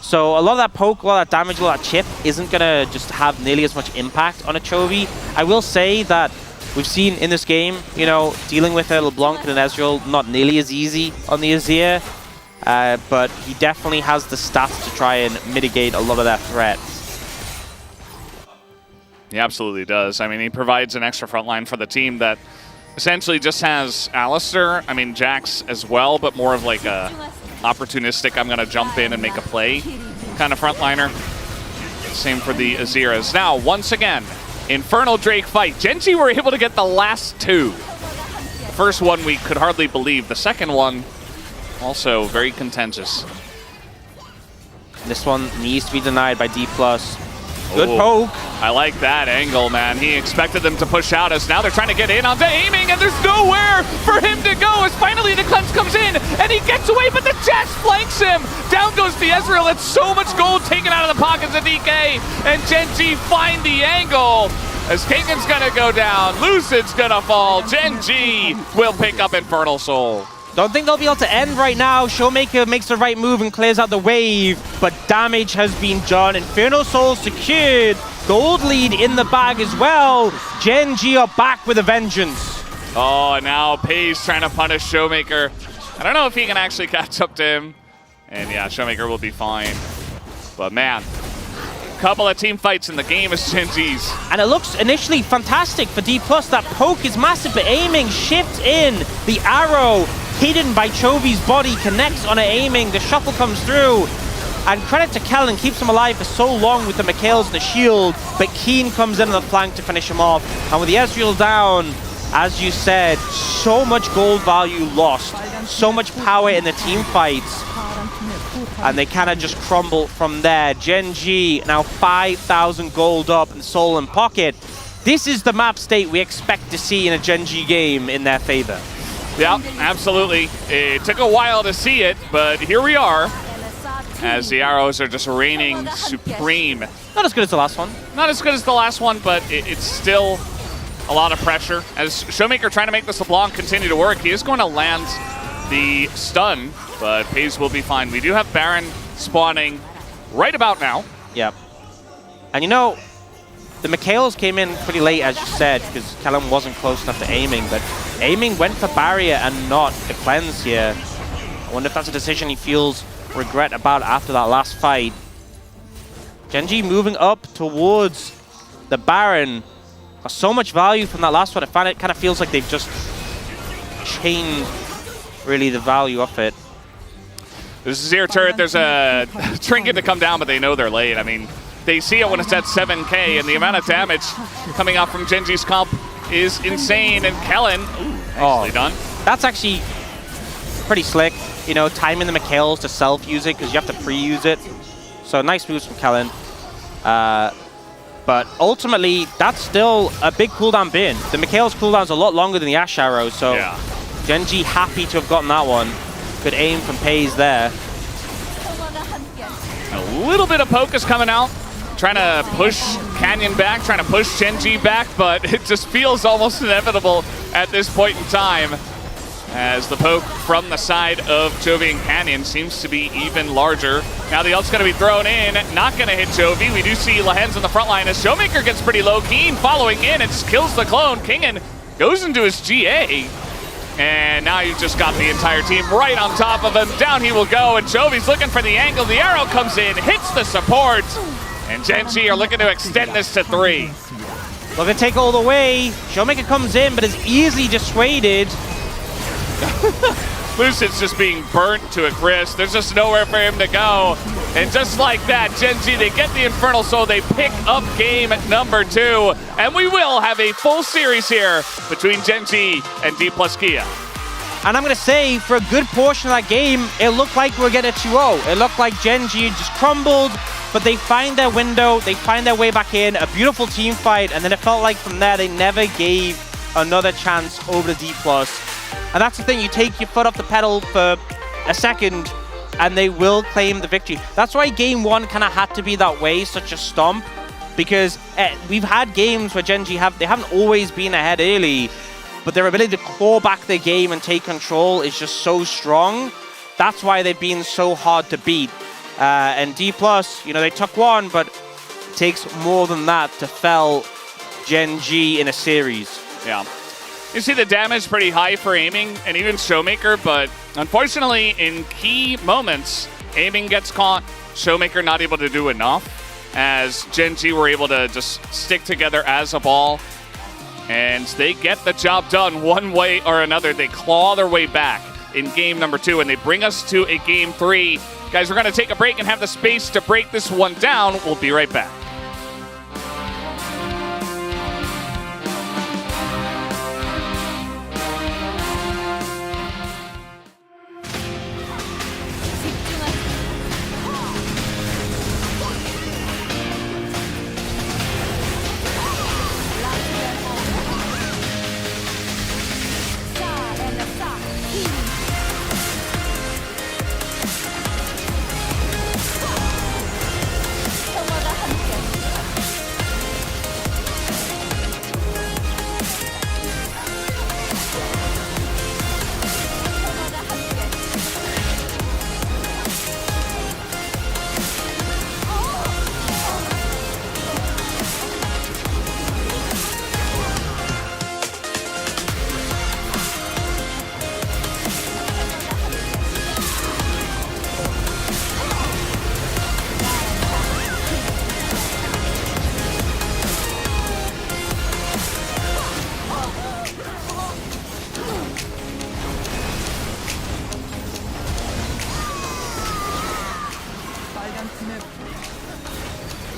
So a lot of that poke, a lot of that damage, a lot of that chip isn't going to just have nearly as much impact on a Chovy. I will say that we've seen in this game, you know, dealing with a LeBlanc and an Ezreal not nearly as easy on the Azir, but he definitely has the stats to try and mitigate a lot of that threat. He absolutely does. I mean, he provides an extra front line for the team that essentially just has Alistar, I mean, Jax as well, but more of like a opportunistic, I'm going to jump in and make a play kind of frontliner. Same for the Aziras. Now, once again, Infernal Drake fight. Gen.G were able to get the last two. The first one we could hardly believe. The second one, also very contentious. This one needs to be denied by DPlus. Good poke. I like that angle, man. He expected them to push out as now they're trying to get in onto aiming, and there's nowhere for him to go as finally the cleanse comes in, and he gets away, but the Jess flanks him. Down goes the Ezreal. It's so much gold taken out of the pockets of DK, and Gen.G find the angle as Kagan's gonna go down, Lucid's gonna fall, Gen.G will pick up Infernal Soul. Don't think they'll be able to end right now. Showmaker makes the right move and clears out the wave, but damage has been done. Infernal Soul secured. Gold lead in the bag as well. Gen.G are back with a vengeance. Oh, and now Pace trying to punish Showmaker. I don't know if he can actually catch up to him. And yeah, Showmaker will be fine. But man, couple of team fights in the game is Gen.G's. And it looks initially fantastic for DPlus. That poke is massive, but aiming, shift in. The arrow hidden by Chovy's body connects on aiming. The shuffle comes through. And credit to Kellen, keeps him alive for so long with the Mikhails and the shield. But Keen comes in on the flank to finish him off. And with the Ezreal down, as you said, so much gold value lost. So much power in the team fights. And they kind of just crumble from there. Gen.G now 5,000 gold up and soul in pocket. This is the map state we expect to see in a Gen.G game in their favor. Yeah, absolutely. It took a while to see it, but here we are. As the arrows are just reigning supreme. Not as good as the last one. Not as good as the last one, but it's still a lot of pressure. As Showmaker trying to make this LeBlanc continue to work, he is going to land the stun, but Paze will be fine. We do have Baron spawning right about now. Yep. And you know, the Mikhails came in pretty late, as you said, because Kellen wasn't close enough to aiming, but aiming went for barrier and not the cleanse here. I wonder if that's a decision he feels regret about after that last fight. Gen.G moving up towards the Baron. Got so much value from that last one. I find it kind of feels like they've just chained really the value of it. This is Azir turret. There's a trinket to come down, but they know they're late. I mean, they see it when it's at 7k, and the amount of damage coming out from Gen.G's comp is insane. And Kellen, nicely done. That's actually pretty slick. You know, timing the Mikhails to self-use it because you have to pre-use it. So nice moves from Kellen. But ultimately, that's still a big cooldown bin. The Mikhails cooldown's a lot longer than the Ash Arrow, so yeah. Gen.G happy to have gotten that one. Good aim from Paze there. A little bit of poke is coming out. Trying to push Canyon back, trying to push Gen.G back, but it just feels almost inevitable at this point in time. as the poke from the side of Jovi and Canyon seems to be even larger. Now the ult's going to be thrown in, not going to hit Jovi. We do see Lahens on the front line as Showmaker gets pretty low. Keen following in and just kills the clone. Kingen goes into his GA. And now you've just got the entire team right on top of him. Down he will go, and Jovi's looking for the angle. The arrow comes in, hits the support. And Gen.G are looking to extend this to 3. Look at take all the way. Showmaker comes in, but is easily dissuaded. Lucid's just being burnt to a crisp. There's just nowhere for him to go. And just like that, Gen.G, they get the Infernal Soul. They pick up game number 2. And we will have a full series here between Gen.G and DPlus Kia. And I'm going to say, for a good portion of that game, it looked like we were getting a 2-0. It looked like Gen.G just crumbled, but they find their window, they find their way back in, a beautiful team fight, and then it felt like from there they never gave another chance over to DPlus. And that's the thing, you take your foot off the pedal for a second, and they will claim the victory. That's why game 1 kind of had to be that way, such a stomp, because we've had games where Gen.G haven't always been ahead early, but their ability to claw back their game and take control is just so strong. That's why they've been so hard to beat. And DPlus, you know, they took one, but it takes more than that to fell Gen.G in a series. Yeah. You see the damage pretty high for aiming and even Showmaker, but unfortunately in key moments, aiming gets caught, Showmaker not able to do enough, as Gen.G were able to just stick together as a ball, and they get the job done one way or another. They claw their way back in game number 2, and they bring us to a game 3. Guys, we're going to take a break and have the space to break this one down. We'll be right back.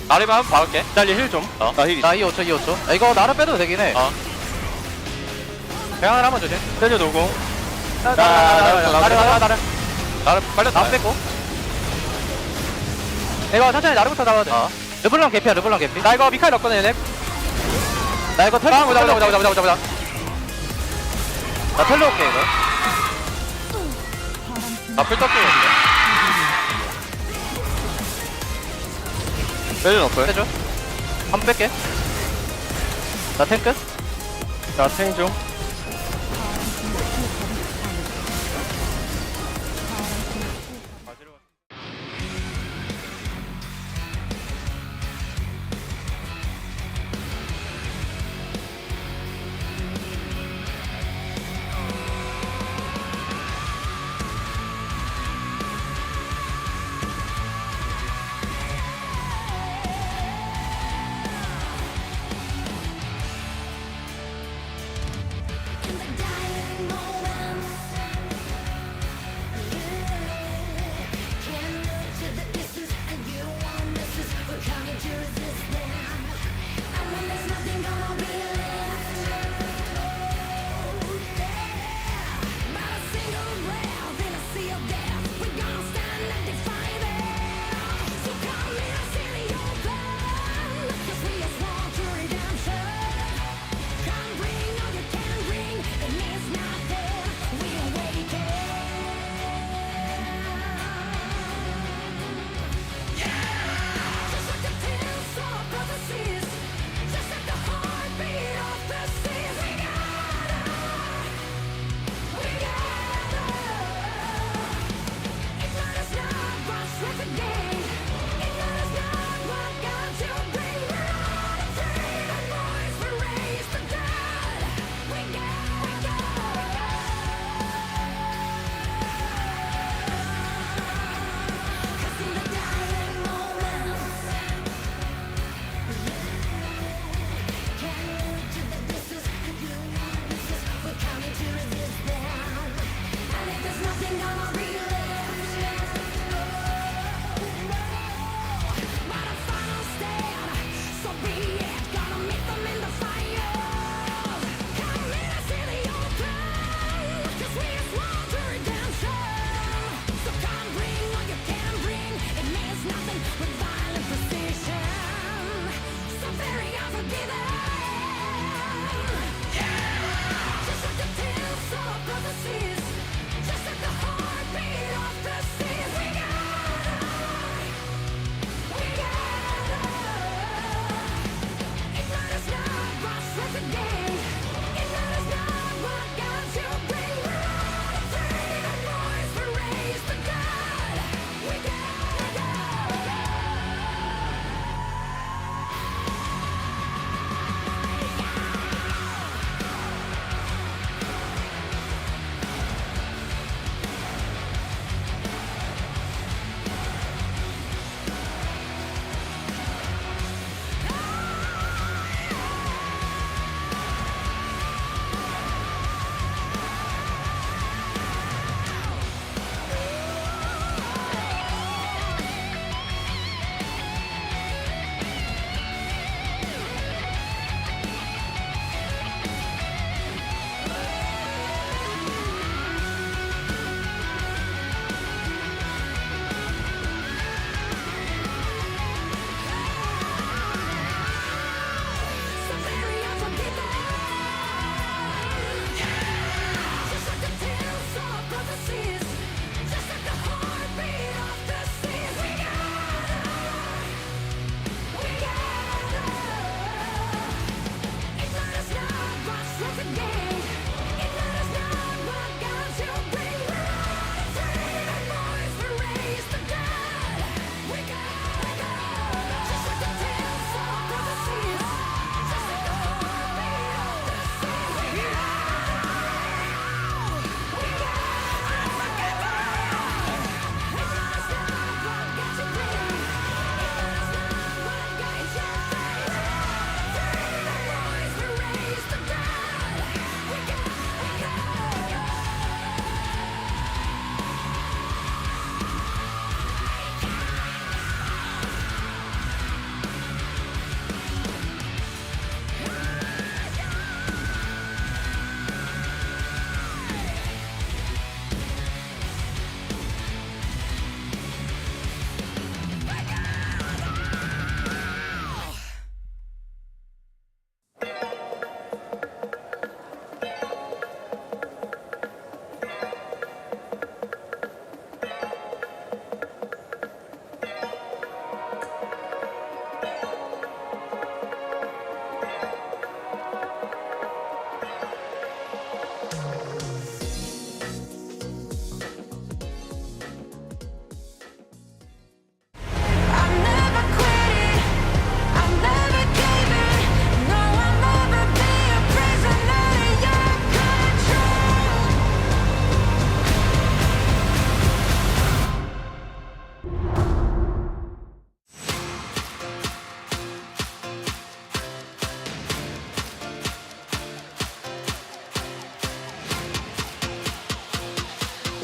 나리만 박을게. 날리 힐 좀. 나 2호초 2호초. 이거 나를 빼도 되긴 해. 대항을 한번 주지. 때려 놓고. 나를 빨리 다 뺐고. 이거 천천히 나르부터 나와야 돼. 르블랑 개피야 르블랑 개피. 나 이거 미카엘 넣거든 얘네. 나 이거 텔. 보자. 나 텔로 올게 이거. 나풀 떴어. 벨은 없어요? 해줘. 한 번 뺄게. 나 탱 끝? 나 탱 좀.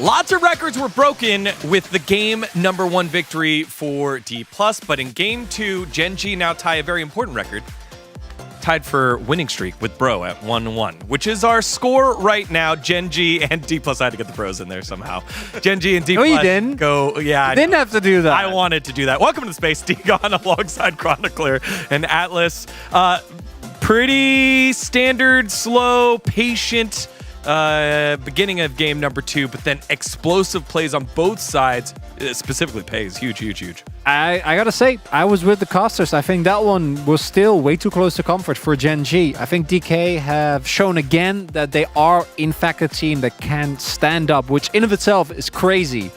Lots of records were broken with the game number 1 victory for DPlus, but in game 2, Gen.G now tie a very important record. Tied for winning streak with Bro at 1-1, which is our score right now. Gen.G and DPlus, I had to get the Bros in there somehow. Gen.G and DPlus. No, you didn't. Go, yeah. You didn't have to do that. I wanted to do that. Welcome to the space, Degon alongside Chronicler and Atlas. Pretty standard, slow, patient beginning of game number 2, but then explosive plays on both sides, specifically Pays. Huge, huge, huge. I gotta say, I was with the casters. I think that one was still way too close to comfort for Gen.G. I think DK have shown again that they are, in fact, a team that can stand up, which in of itself is crazy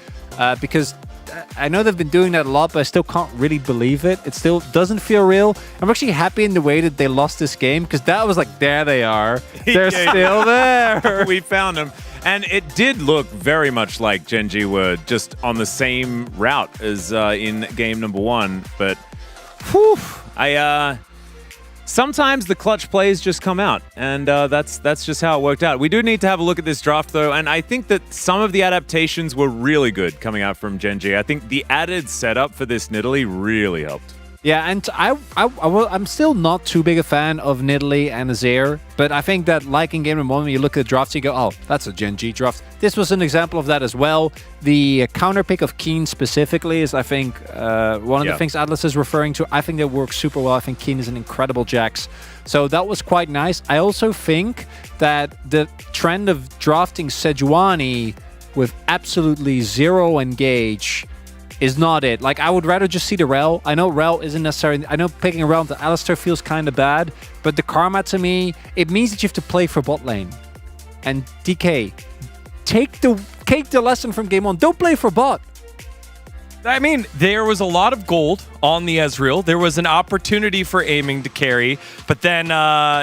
because I know they've been doing that a lot, but I still can't really believe it. It still doesn't feel real. I'm actually happy in the way that they lost this game because that was like, there they are. They're still there. We found them. And it did look very much like Gen.G were just on the same route as in game number 1. But whew, sometimes the clutch plays just come out, and that's just how it worked out. We do need to have a look at this draft, though, and I think that some of the adaptations were really good coming out from Gen.G. I think the added setup for this Nidalee really helped. Yeah, and I'm still not too big a fan of Nidalee and Azir, but I think that like in game number 1, when you look at the drafts, you go, oh, that's a Gen.G draft. This was an example of that as well. The counter pick of Keen specifically is, I think, one of the things Atlas is referring to. I think that works super well. I think Keen is an incredible Jax. So that was quite nice. I also think that the trend of drafting Sejuani with absolutely zero engage is not it. Like, I would rather just see the Rel. I know Rel isn't necessarily... I know picking a Rel into Alistar feels kind of bad, but the Karma, to me, it means that you have to play for bot lane. And DK, take the lesson from game 1. Don't play for bot. I mean, there was a lot of gold on the Ezreal. There was an opportunity for aiming to carry, but then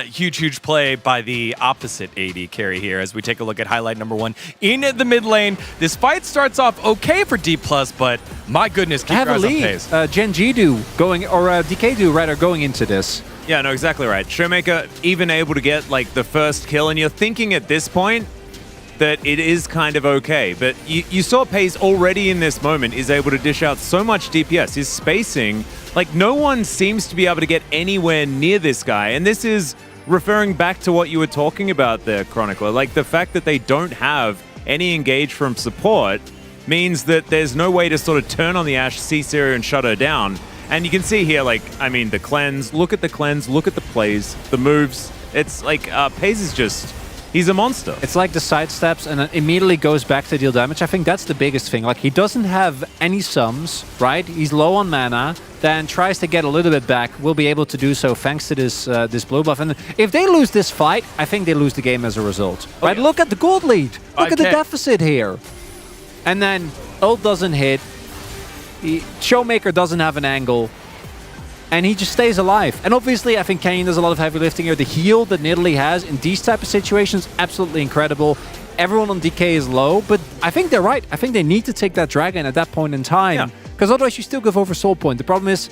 huge play by the opposite AD carry here as we take a look at highlight number 1 in the mid lane. This fight starts off okay for DPlus, but my goodness, keep your eyes on Pays. Gen.G do going, or DK do rather, going into this. Yeah, no, exactly right. Showmaker even able to get like the first kill, and you're thinking at this point that it is kind of okay. But you saw Pays already in this moment is able to dish out so much DPS. His spacing, like no one seems to be able to get anywhere near this guy. And this is referring back to what you were talking about there, Chronicler. Like the fact that they don't have any engage from support means that there's no way to sort of turn on the Ashe, see Syria and shut her down. And you can see here, like, I mean, the cleanse, look at the cleanse, look at the plays, the moves. It's like Pays is just... he's a monster. It's like the side steps and then immediately goes back to deal damage. I think that's the biggest thing. Like, he doesn't have any sums, right? He's low on mana, then tries to get a little bit back. Will be able to do so thanks to this this blue buff. And if they lose this fight, I think they lose the game as a result. Right? Look at the gold lead. Look at the deficit here. And then ult doesn't hit. Showmaker doesn't have an angle. And he just stays alive. And obviously, I think Kenyon does a lot of heavy lifting here. The heal that Nidalee has in these type of situations, absolutely incredible. Everyone on DK is low, but I think they're right. I think they need to take that dragon at that point in time. Because otherwise, you still give over Soul Point. The problem is,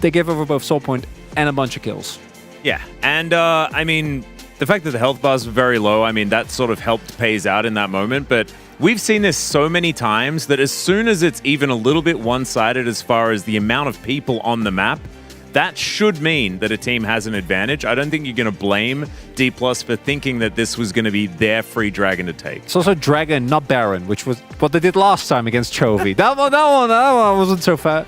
they give over both Soul Point and a bunch of kills. Yeah, and I mean, the fact that the health bars were very low, I mean, that sort of helped Pays out in that moment. But we've seen this so many times that as soon as it's even a little bit one-sided as far as the amount of people on the map, that should mean that a team has an advantage. I don't think you're going to blame DPlus for thinking that this was going to be their free dragon to take. It's also dragon, not baron, which was what they did last time against Chovy. that one I wasn't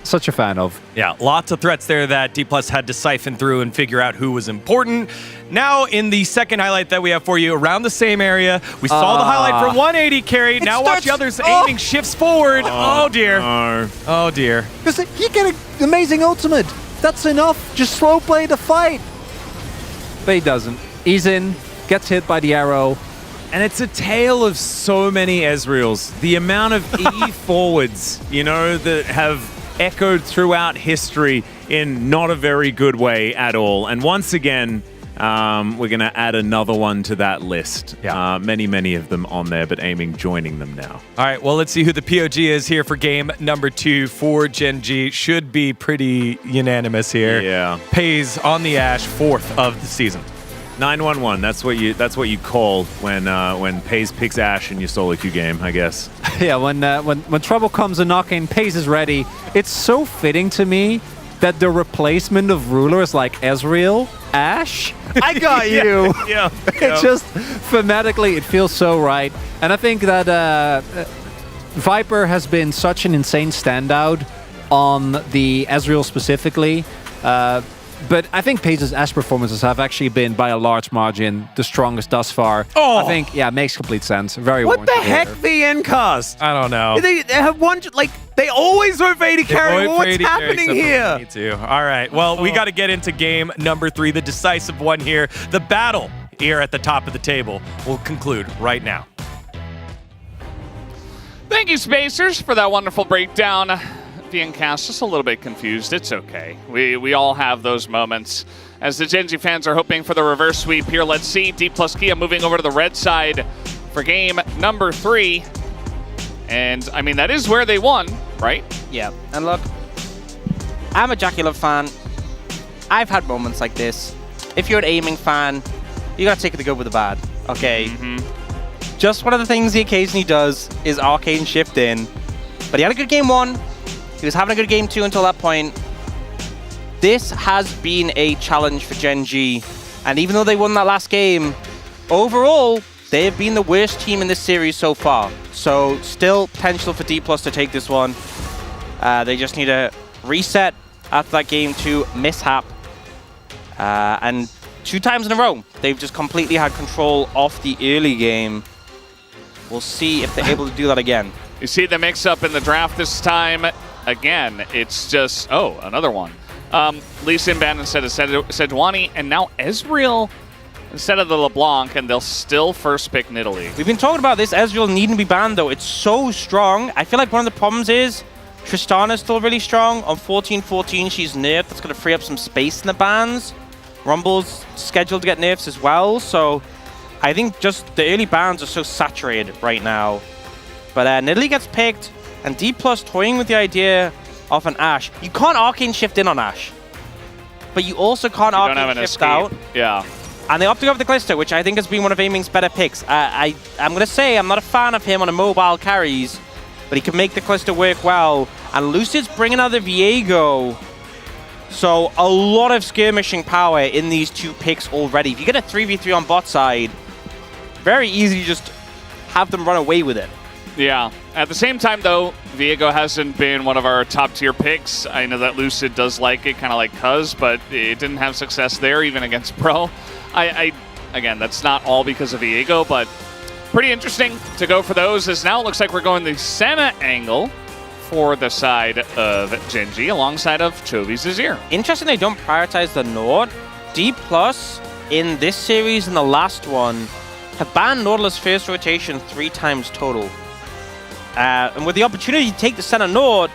such a fan of. Yeah, lots of threats there that DPlus had to siphon through and figure out who was important. Now, in the second highlight that we have for you, around the same area, we saw the highlight from 180 carry. Now watch the others aiming, shifts forward. Oh dear. No. Oh dear. Because he get an amazing ultimate. That's enough. Just slow play the fight. But he doesn't. He's in, gets hit by the arrow. And it's a tale of so many Ezreals. The amount of E forwards, you know, that have echoed throughout history in not a very good way at all. And once again, we're going to add another one to that list. Yeah. Many of them on there, but aiming joining them now. All right, well, let's see who the POG is here for game number 2 for Gen.G. Should be pretty unanimous here. Yeah. Pays on the Ashe, 4th of the season. 911. That's what you call when Paze picks Ashe in your solo queue game, I guess. Yeah, when trouble comes a knocking, Paze is ready. It's so fitting to me that the replacement of Ruler is like Ezreal, Ashe. I got you. Yeah. It just thematically, it feels so right, and I think that Viper has been such an insane standout on the Ezreal specifically. But I think Paze's Ashe performances have actually been, by a large margin, the strongest thus far. Oh. I think, yeah, it makes complete sense. Very What the warranted heck, here. VN cast? I don't know. They have one, like, they always vote for AD carry. What's happening here? Me too. All right. Well, we got to get into game number 3, the decisive one here. The battle here at the top of the table will conclude right now. Thank you, Spacers, for that wonderful breakdown. Cast just a little bit confused. It's okay. We all have those moments. As the Gen.G fans are hoping for the reverse sweep here, let's see DPlus Kia moving over to the red side for game number 3. And, I mean, that is where they won, right? Yeah, and look, I'm a Jackie fan. I've had moments like this. If you're an aiming fan, you gotta take the good with the bad, okay? Just one of the things he occasionally does is arcane shift in. But he had a good game 1. He was having a good game 2 until that point. This has been a challenge for Gen.G. And even though they won that last game, overall, they have been the worst team in this series so far. So still potential for DPlus to take this one. They just need to reset after that game 2 mishap. And 2 times in a row, they've just completely had control of the early game. We'll see if they're able to do that again. You see the mix-up in the draft this time. Again, it's just... Oh, another one. Lee Sinban instead of Sejuani, and now Ezreal instead of the LeBlanc, and they'll still first pick Nidalee. We've been talking about this Ezreal needing to be banned, though. It's so strong. I feel like one of the problems is Tristana's still really strong. On 14-14, she's nerfed. That's going to free up some space in the bans. Rumble's scheduled to get nerfs as well, so I think just the early bans are so saturated right now. But Nidalee gets picked, and DPlus toying with the idea of an Ashe. You can't arcane shift in on Ashe, but you also can't arcane shift out. Yeah. And they opt to go with the Callisto, which I think has been one of Aiming's better picks. I'm going to say I'm not a fan of him on a mobile carries, but he can make the Callisto work well. And Lucid's bringing out the Viego. So a lot of skirmishing power in these 2 picks already. If you get a 3v3 on bot side, very easy to just have them run away with it. Yeah. At the same time, though, Viego hasn't been one of our top-tier picks. I know that Lucid does like it, kind of like Cuz, but it didn't have success there, even against Pro. Again, that's not all because of Viego, but pretty interesting to go for those, as now it looks like we're going the Senna angle for the side of Gen.G alongside of Chovy's Azir. Interesting they don't prioritize the Nord. DPlus in this series and the last one have banned Nautilus first rotation 3 times total. And with the opportunity to take the center Nord,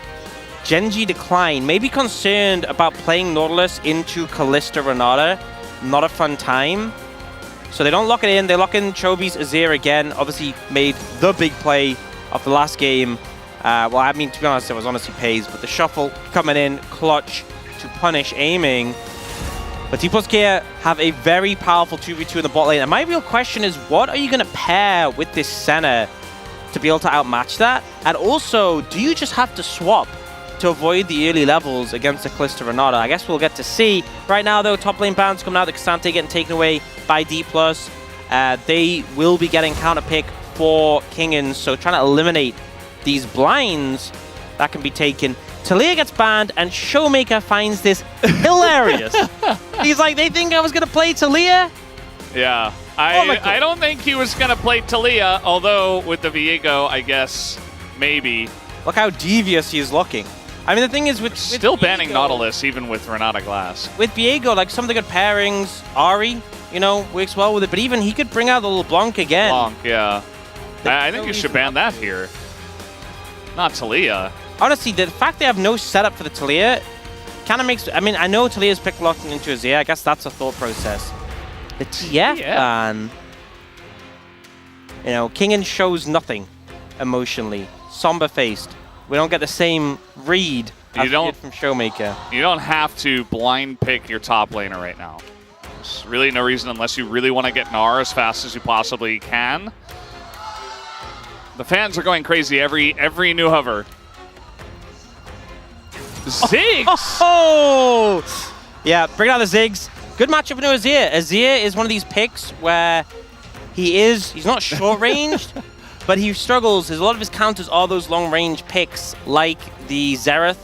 Gen.G decline. Maybe concerned about playing Nautilus into Kalista Renata. Not a fun time. So they don't lock it in. They lock in Chovy's Azir again. Obviously made the big play of the last game. Well, I mean, to be honest, it was honestly Paze, but the shuffle coming in clutch to punish Aiming. But DPlus Kia have a very powerful 2v2 in the bot lane. And my real question is, what are you going to pair with this Senna to be able to outmatch that? And also, do you just have to swap to avoid the early levels against the Callisto Renata? I guess we'll get to see. Right now, though, top lane bans coming out. The K'Sante getting taken away by DPlus. They will be getting counter pick for Kingans, so trying to eliminate these blinds that can be taken. Taliyah gets banned, and Showmaker finds this hilarious. He's like, they think I was going to play Taliyah? Yeah. I don't think he was going to play Taliyah, although with the Viego, I guess, maybe. Look how devious he is looking. I mean, the thing is with Still Viego, banning Nautilus, even with Renata Glass. With Viego, like some of the good pairings, Ahri, you know, works well with it, but even he could bring out the LeBlanc again. LeBlanc, yeah. I think you should ban that here. Not Taliyah. Honestly, the fact they have no setup for the Taliyah kind of makes... I mean, I know Taliyah's pick locked into Azir. I guess that's a thought process. The TF ban... You know, Kingen shows nothing emotionally. Somber-faced. We don't get the same read as we did from Showmaker. You don't have to blind pick your top laner right now. There's really no reason unless you really want to get Gnar as fast as you possibly can. The fans are going crazy every new hover. Ziggs! Oh! Yeah, bring out the Ziggs. Good matchup into Azir. Azir is one of these picks where he's not short-ranged, but he struggles. A lot of his counters are those long-range picks like the Xerath,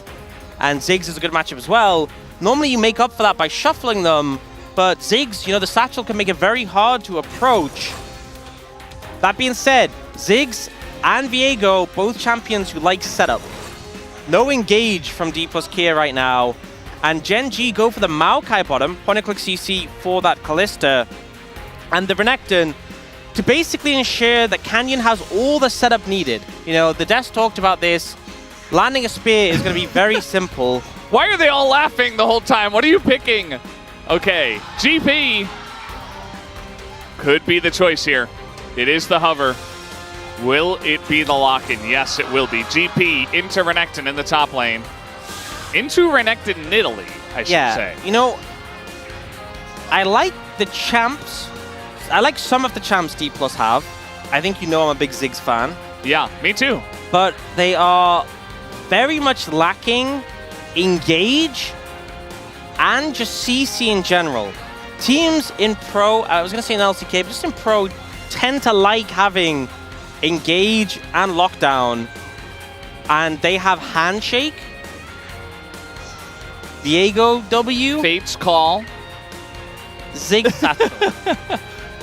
and Ziggs is a good matchup as well. Normally you make up for that by shuffling them, but Ziggs, the satchel can make it very hard to approach. That being said, Ziggs and Viego, both champions who like setup. No engage from DPlus Kia right now. And Gen.G go for the Maokai bottom, point-and-click CC for that Kalista. And the Renekton to basically ensure that Canyon has all the setup needed. The Desk talked about this. Landing a spear is going to be very simple. Why are they all laughing the whole time? What are you picking? Okay, GP could be the choice here. It is the hover. Will it be the lock-in? Yes, it will be. GP into Renekton in the top lane. Into Renekton Nidalee, I should say. I like the champs. I like some of the champs DPlus have. I think I'm a big Ziggs fan. Yeah, me too. But they are very much lacking engage and just CC in general. Teams in pro, I was going to say in LCK, but just in pro, tend to like having engage and lockdown, and they have handshake, Viego W, Fate's Call, Ziggs satchel.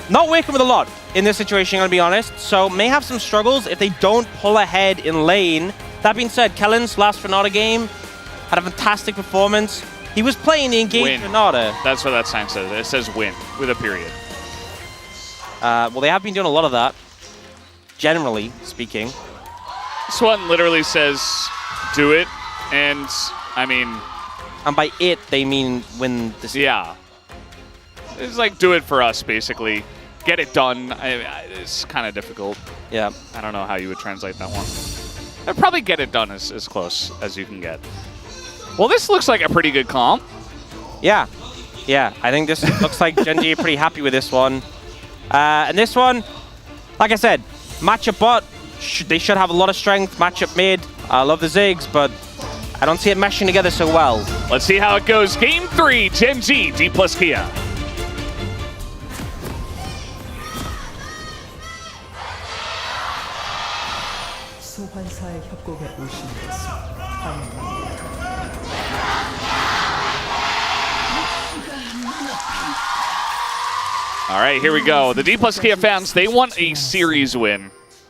Not working with a lot in this situation, I'm going to be honest, so may have some struggles if they don't pull ahead in lane. That being said, Kellen's last Renata game had a fantastic performance. He was playing the engaged Renata. That's what that sign says. It says win with a period. Well, they have been doing a lot of that, generally speaking. This one literally says do it, and I mean... And by it, they mean win the season. Yeah. It's like do it for us, basically. Get it done. It's kind of difficult. Yeah. I don't know how you would translate that one. I'd probably get it done as close as you can get. Well, this looks like a pretty good comp. Yeah. Yeah, I think this looks like Gen.G are pretty happy with this one. And this one, like I said, matchup bot, they should have a lot of strength. Matchup mid, I love the Ziggs, but I don't see it meshing together so well. Let's see how it goes. Game 3, Gen.G, DPlus Kia. 소환사의 협곡에 오신 것을 환영합니다. All right, here we go. The DPlus Kia fans, they want a series win.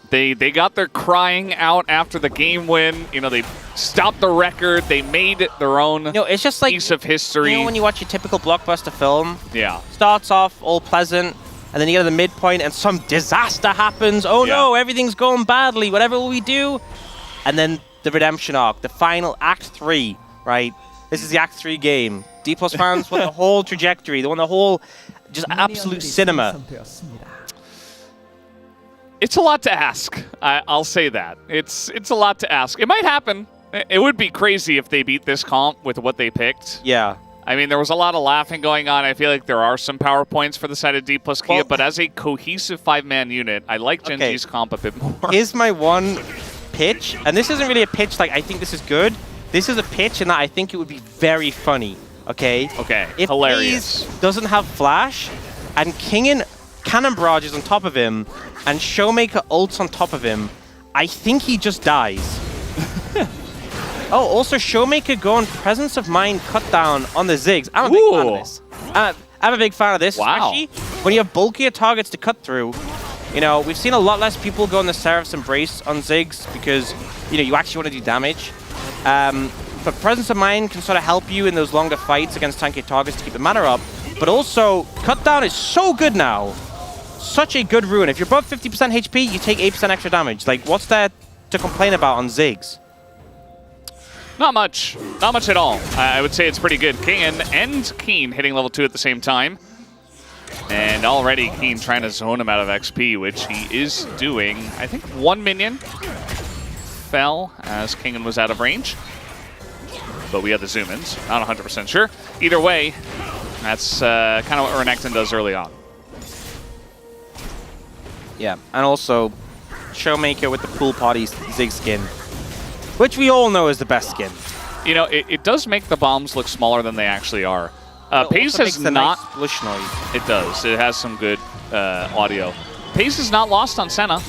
They got their crying out after the game win. They stopped the record. They made their own it's just like, piece of history. When you watch your typical blockbuster film, yeah, starts off all pleasant, and then you get to the midpoint and some disaster happens. Oh no, everything's going badly. Whatever will we do? And then the redemption arc, the final Act 3, right? This is the Act 3 game. DPlus fans want the whole trajectory. They want the whole just absolute cinema. It's a lot to ask. I'll say that. It's a lot to ask. It might happen. It would be crazy if they beat this comp with what they picked. Yeah. I mean, there was a lot of laughing going on. I feel like there are some power points for the side of DPlus Kia, but as a cohesive 5-man unit, I like Gen.G's comp a bit more. Here's my one pitch, and this isn't really a pitch like I think this is good. This is a pitch in that I think it would be very funny, okay? Okay, if hilarious. FaZe doesn't have flash, and Kingen cannon barrages on top of him, and Showmaker ults on top of him, I think he just dies. Oh, also Showmaker go on Presence of Mind cut down on the Ziggs. I'm a big fan of this. I'm a big fan of this. Wow. Especially when you have bulkier targets to cut through. We've seen a lot less people go on the Seraph's Embrace on Ziggs because, you actually want to do damage. But Presence of Mind can sort of help you in those longer fights against tanky targets to keep the mana up. But also, cut down is so good now. Such a good rune. If you're above 50% HP, you take 8% extra damage. Like, what's there to complain about on Ziggs? Not much. Not much at all. I would say it's pretty good. Kingen and Keen hitting level 2 at the same time. And already Keen trying to zone him out of XP, which he is doing. I think 1 minion fell as Kingen was out of range. But we had the zoom-ins. Not 100% sure. Either way, That's kind of what Renekton does early on. Yeah, and also Showmaker with the pool party Zig skin, which we all know is the best skin. You know, it does make the bombs look smaller than they actually are. Pace has not. Nice splish noise. It does. It has some good audio. Pace is not lost on Senna.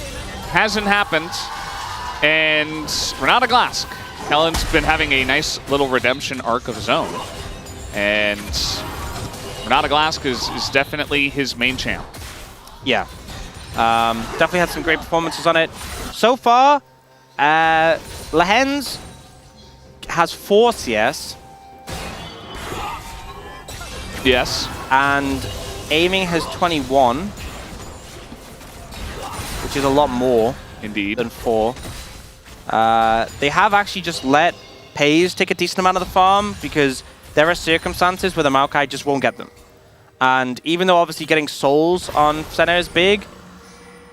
Hasn't happened. And Renata Glask. Kellen's been having a nice little redemption arc of his own. And Renata Glask is definitely his main champ. Yeah. Definitely had some great performances on it. So far, Lehens has 4 CS. Yes. And Aiming has 21. Which is a lot more. Indeed. Than 4. They have actually just let Pays take a decent amount of the farm because there are circumstances where the Maokai just won't get them. And even though obviously getting souls on Senna is big,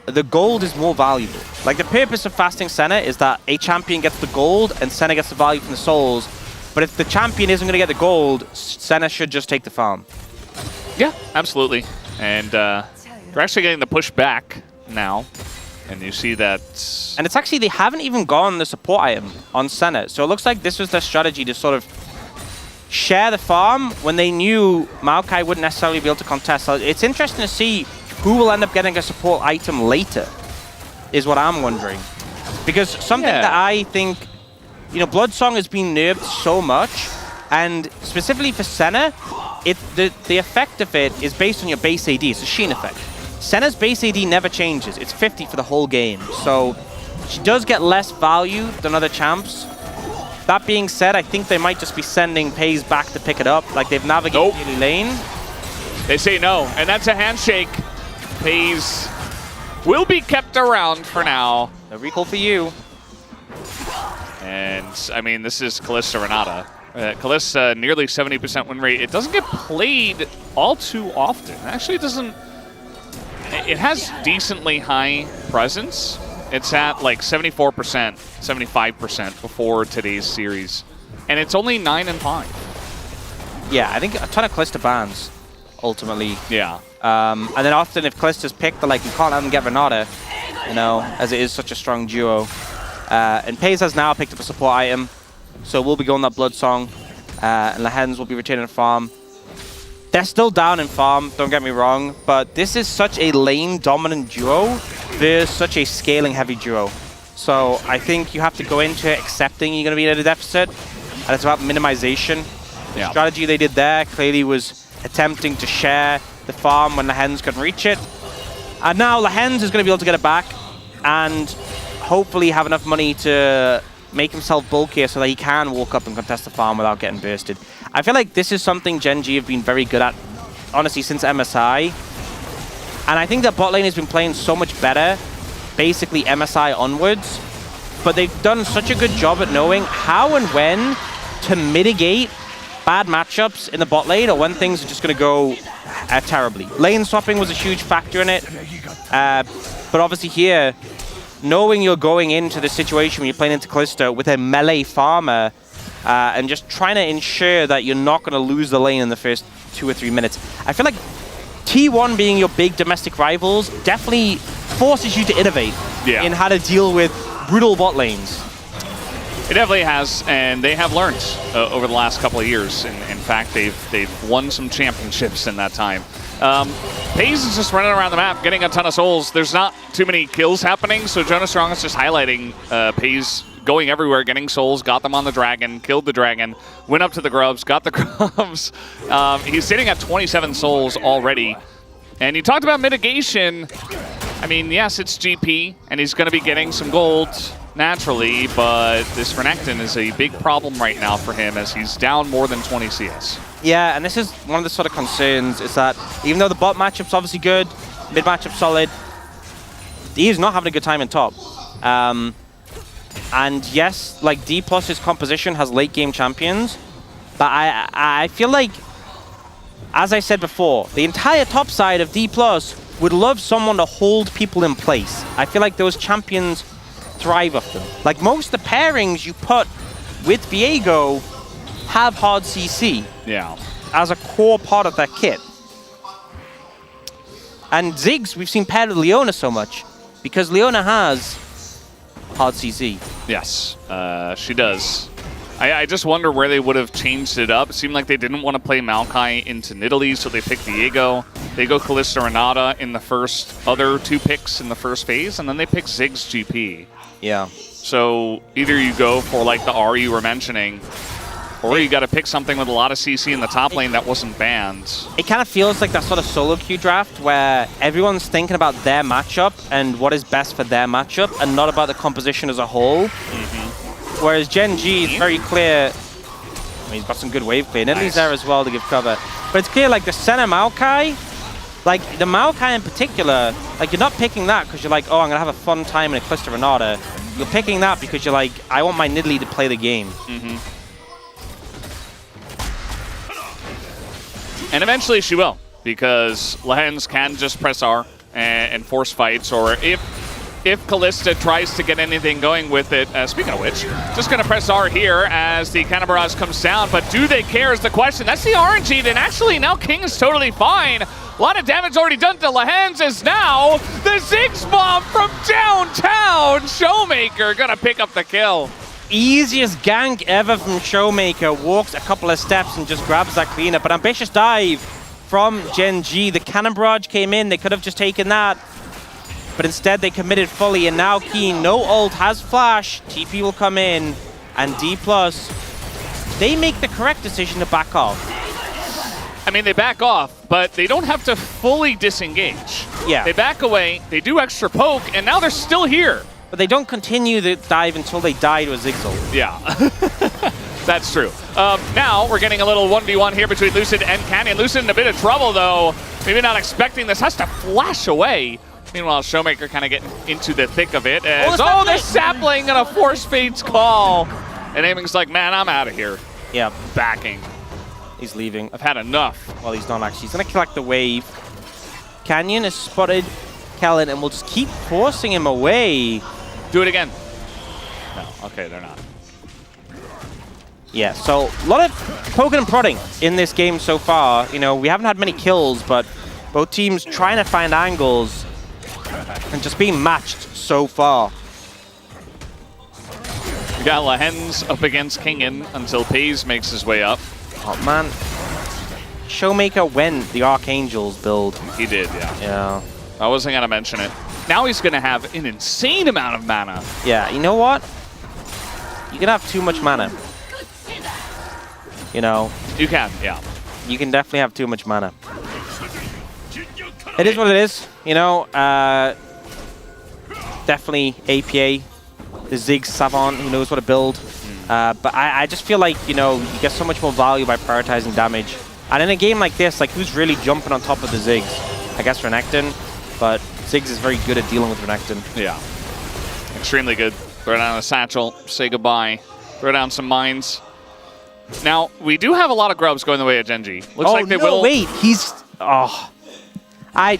the gold is more valuable. Like the purpose of fasting Senna is that a champion gets the gold and Senna gets the value from the souls. But if the champion isn't going to get the gold, Senna should just take the farm. Yeah, absolutely. And they're actually getting the push back now. And you see that... And it's actually, they haven't even gone the support item on Senna. So it looks like this was their strategy to sort of share the farm when they knew Maokai wouldn't necessarily be able to contest. So it's interesting to see who will end up getting a support item later, is what I'm wondering. Because something that I think, you know, Bloodsong has been nerfed so much, and specifically for Senna, the effect of it is based on your base AD. It's a Sheen effect. Senna's base AD never changes. It's 50 for the whole game. So she does get less value than other champs. That being said, I think they might just be sending Pays back to pick it up. Like they've navigated the lane. They say no, and that's a handshake. Pays will be kept around for now. A recall for you. And, I mean, this is Kalista Renata. Kalista, nearly 70% win rate. It doesn't get played all too often. Actually, it doesn't... It has decently high presence. It's at like 74%, 75% before today's series. And it's only 9 and 5. Yeah, I think a ton of Kalista bans, ultimately. Yeah. And then often if Kalista's picked, they're like, you can't let them get Renata, you know, as it is such a strong duo. And Pays has now picked up a support item, so we'll be going that Bloodsong. And Lehens will be returning to farm. They're still down in farm, don't get me wrong, but this is such a lane-dominant duo versus such a scaling-heavy duo. So I think you have to go into it accepting you're going to be at a deficit, and it's about minimization. The strategy they did there clearly was attempting to share the farm when Lehens couldn't reach it. And now Lehens is going to be able to get it back and hopefully have enough money to make himself bulkier so that he can walk up and contest the farm without getting bursted. I feel like this is something Gen.G have been very good at, honestly, since MSI. And I think that bot lane has been playing so much better, basically MSI onwards. But they've done such a good job at knowing how and when to mitigate bad matchups in the bot lane or when things are just going to go terribly. Lane swapping was a huge factor in it. But obviously here, knowing you're going into the situation when you're playing into Kalista with a melee farmer and just trying to ensure that you're not going to lose the lane in the first 2 or 3 minutes. I feel like T1 being your big domestic rivals definitely forces you to innovate in how to deal with brutal bot lanes. It definitely has, and they have learned over the last couple of years. In fact, they've won some championships in that time. Pays is just running around the map, getting a ton of souls. There's not too many kills happening, so Jonas Strong is just highlighting Pays going everywhere, getting souls, got them on the dragon, killed the dragon, went up to the grubs, got the grubs. He's sitting at 27 souls already. And you talked about mitigation. I mean, yes, it's GP, and he's going to be getting some gold naturally, but this Renekton is a big problem right now for him as he's down more than 20 CS. Yeah, and this is one of the sort of concerns is that even though the bot matchup's obviously good, mid matchup solid, he's not having a good time in top. And yes, like DPlus's composition has late game champions, but I feel like, as I said before, the entire top side of DPlus would love someone to hold people in place. I feel like those champions thrive off them. Like most of the pairings you put with Viego have hard CC. Yeah. as a core part of their kit. And Ziggs, we've seen paired with Leona so much because Leona has hard CC. Yes, she does. I just wonder where they would have changed it up. It seemed like they didn't want to play Maokai into Nidalee, so they picked Viego. They go Kalista Renata in the first other 2 picks in the first phase, and then they pick Ziggs GP. Yeah. So either you go for like the R you were mentioning, or you got to pick something with a lot of CC in the top lane that wasn't banned. It kind of feels like that sort of solo queue draft where everyone's thinking about their matchup and what is best for their matchup and not about the composition as a whole. Whereas Gen.G is very clear. I mean, he's got some good wave clear. Nidalee's there as well to give cover. But it's clear, like, the center Maokai, like, the Maokai in particular, like, you're not picking that because you're like, oh, I'm going to have a fun time in a Kalista Renata. You're picking that because you're like, I want my Nidalee to play the game. And eventually she will, because Lehens can just press R and force fights, or if Kalista tries to get anything going with it, speaking of which, just going to press R here as the Cannon Barrage comes down, but do they care is the question. That's the RNG, and actually now King is totally fine. A lot of damage already done to Lehens as now the Ziggs bomb from downtown. Showmaker going to pick up the kill. Easiest gank ever from Showmaker. Walks a couple of steps and just grabs that cleanup. But ambitious dive from Gen.G. The Cannon Barrage came in. They could have just taken that. But instead they committed fully. And now Keen, no ult, has flash. TP will come in. And DPlus, they make the correct decision to back off. I mean, they back off, but they don't have to fully disengage. Yeah. They back away, they do extra poke, and now they're still here. But they don't continue the dive until they die to a Ziggs ult. Yeah, that's true. Now we're getting a little 1v1 here between Lucid and Canyon. Lucid in a bit of trouble, though. Maybe not expecting this. Has to flash away. Meanwhile, Showmaker kind of getting into the thick of it. As, the sapling and a force fates call. And Aiming's like, man, I'm out of here. Yeah. Backing. He's leaving. I've had enough. Well, he's not actually. He's going to collect the wave. Canyon has spotted Kellen and will just keep forcing him away. Do it again. No, okay, they're not. Yeah, so a lot of poking and prodding in this game so far. You know, we haven't had many kills, but both teams trying to find angles and just being matched so far. We got Lehens up against Kingen until Pays makes his way up. Oh, man. Showmaker went the Archangels build. He did, yeah. Yeah. I wasn't going to mention it. Now he's going to have an insane amount of mana. Yeah, you know what? You can have too much mana. You know? You can, yeah. You can definitely have too much mana. It is what it is, you know? Definitely APA, the Ziggs Savant, who knows what to build. But I just feel like, you know, you get so much more value by prioritizing damage. And in a game like this, like, who's really jumping on top of the Ziggs? I guess Renekton, but Ziggs is very good at dealing with Renekton. Yeah. Extremely good. Throw down a satchel, say goodbye. Throw down some mines. Now, we do have a lot of grubs going the way of Gen.G. Looks like they will. Wait, he's... Oh. I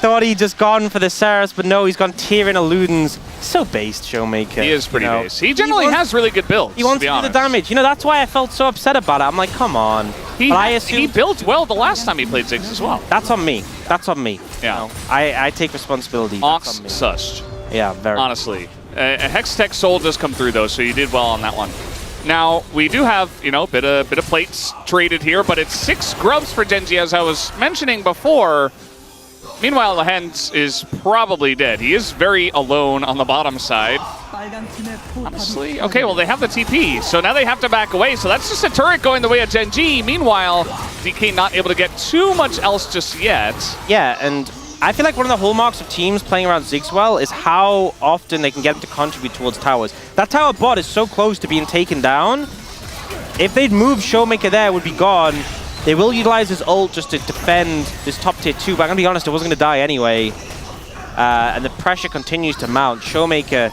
thought he'd just gone for the Saras, but no, he's gone Tyrion or Ludens. So based, Showmaker. He is pretty based. He generally has really good builds. He wants to do the damage. You know, that's why I felt so upset about it. I'm like, come on. He built well the last time he played Ziggs as well. That's on me. That's on me. Yeah. You know, I take responsibility. Ox sussed. Yeah, very. Honestly. A Hextech Soul does come through, though, so you did well on that one. Now, we do have, you know, a bit of plates traded here, but it's 6 grubs for Gen.G, as I was mentioning before. Meanwhile, Lehens is probably dead. He is very alone on the bottom side. Honestly, okay, well, they have the TP, so now they have to back away. So that's just a turret going the way of Gen.G. Meanwhile, DK not able to get too much else just yet. Yeah, and I feel like one of the hallmarks of teams playing around Ziggs well is how often they can get them to contribute towards towers. That tower bot is so close to being taken down. If they'd moved Showmaker there, it would be gone. They will utilize his ult just to defend this top tier 2, but I'm going to be honest, it wasn't going to die anyway. And the pressure continues to mount. Showmaker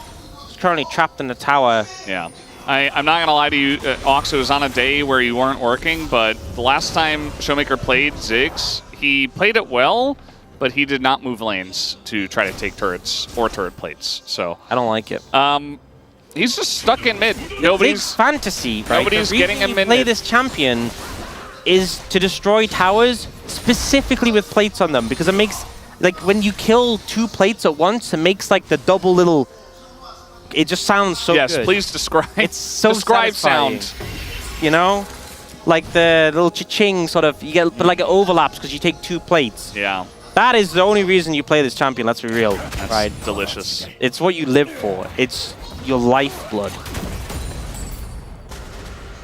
is currently trapped in the tower. Yeah. I'm not going to lie to you, Ox, it was on a day where you weren't working, but the last time Showmaker played Ziggs, he played it well, but he did not move lanes to try to take turrets or turret plates. So I don't like it. He's just stuck in mid. Nobody's fantasy, right? Nobody's getting him in. Play mid. this champion is to destroy towers specifically with plates on them, because it makes, like, when you kill 2 plates at once, it makes like the double little. It just sounds so good. Yes, please describe. It's so describe satisfying, sound. You know, like the little cha-ching sort of. You get, but like it overlaps because you take 2 plates. Yeah. That is the only reason you play this champion. Let's be real. That's right? delicious. It's what you live for. It's your lifeblood.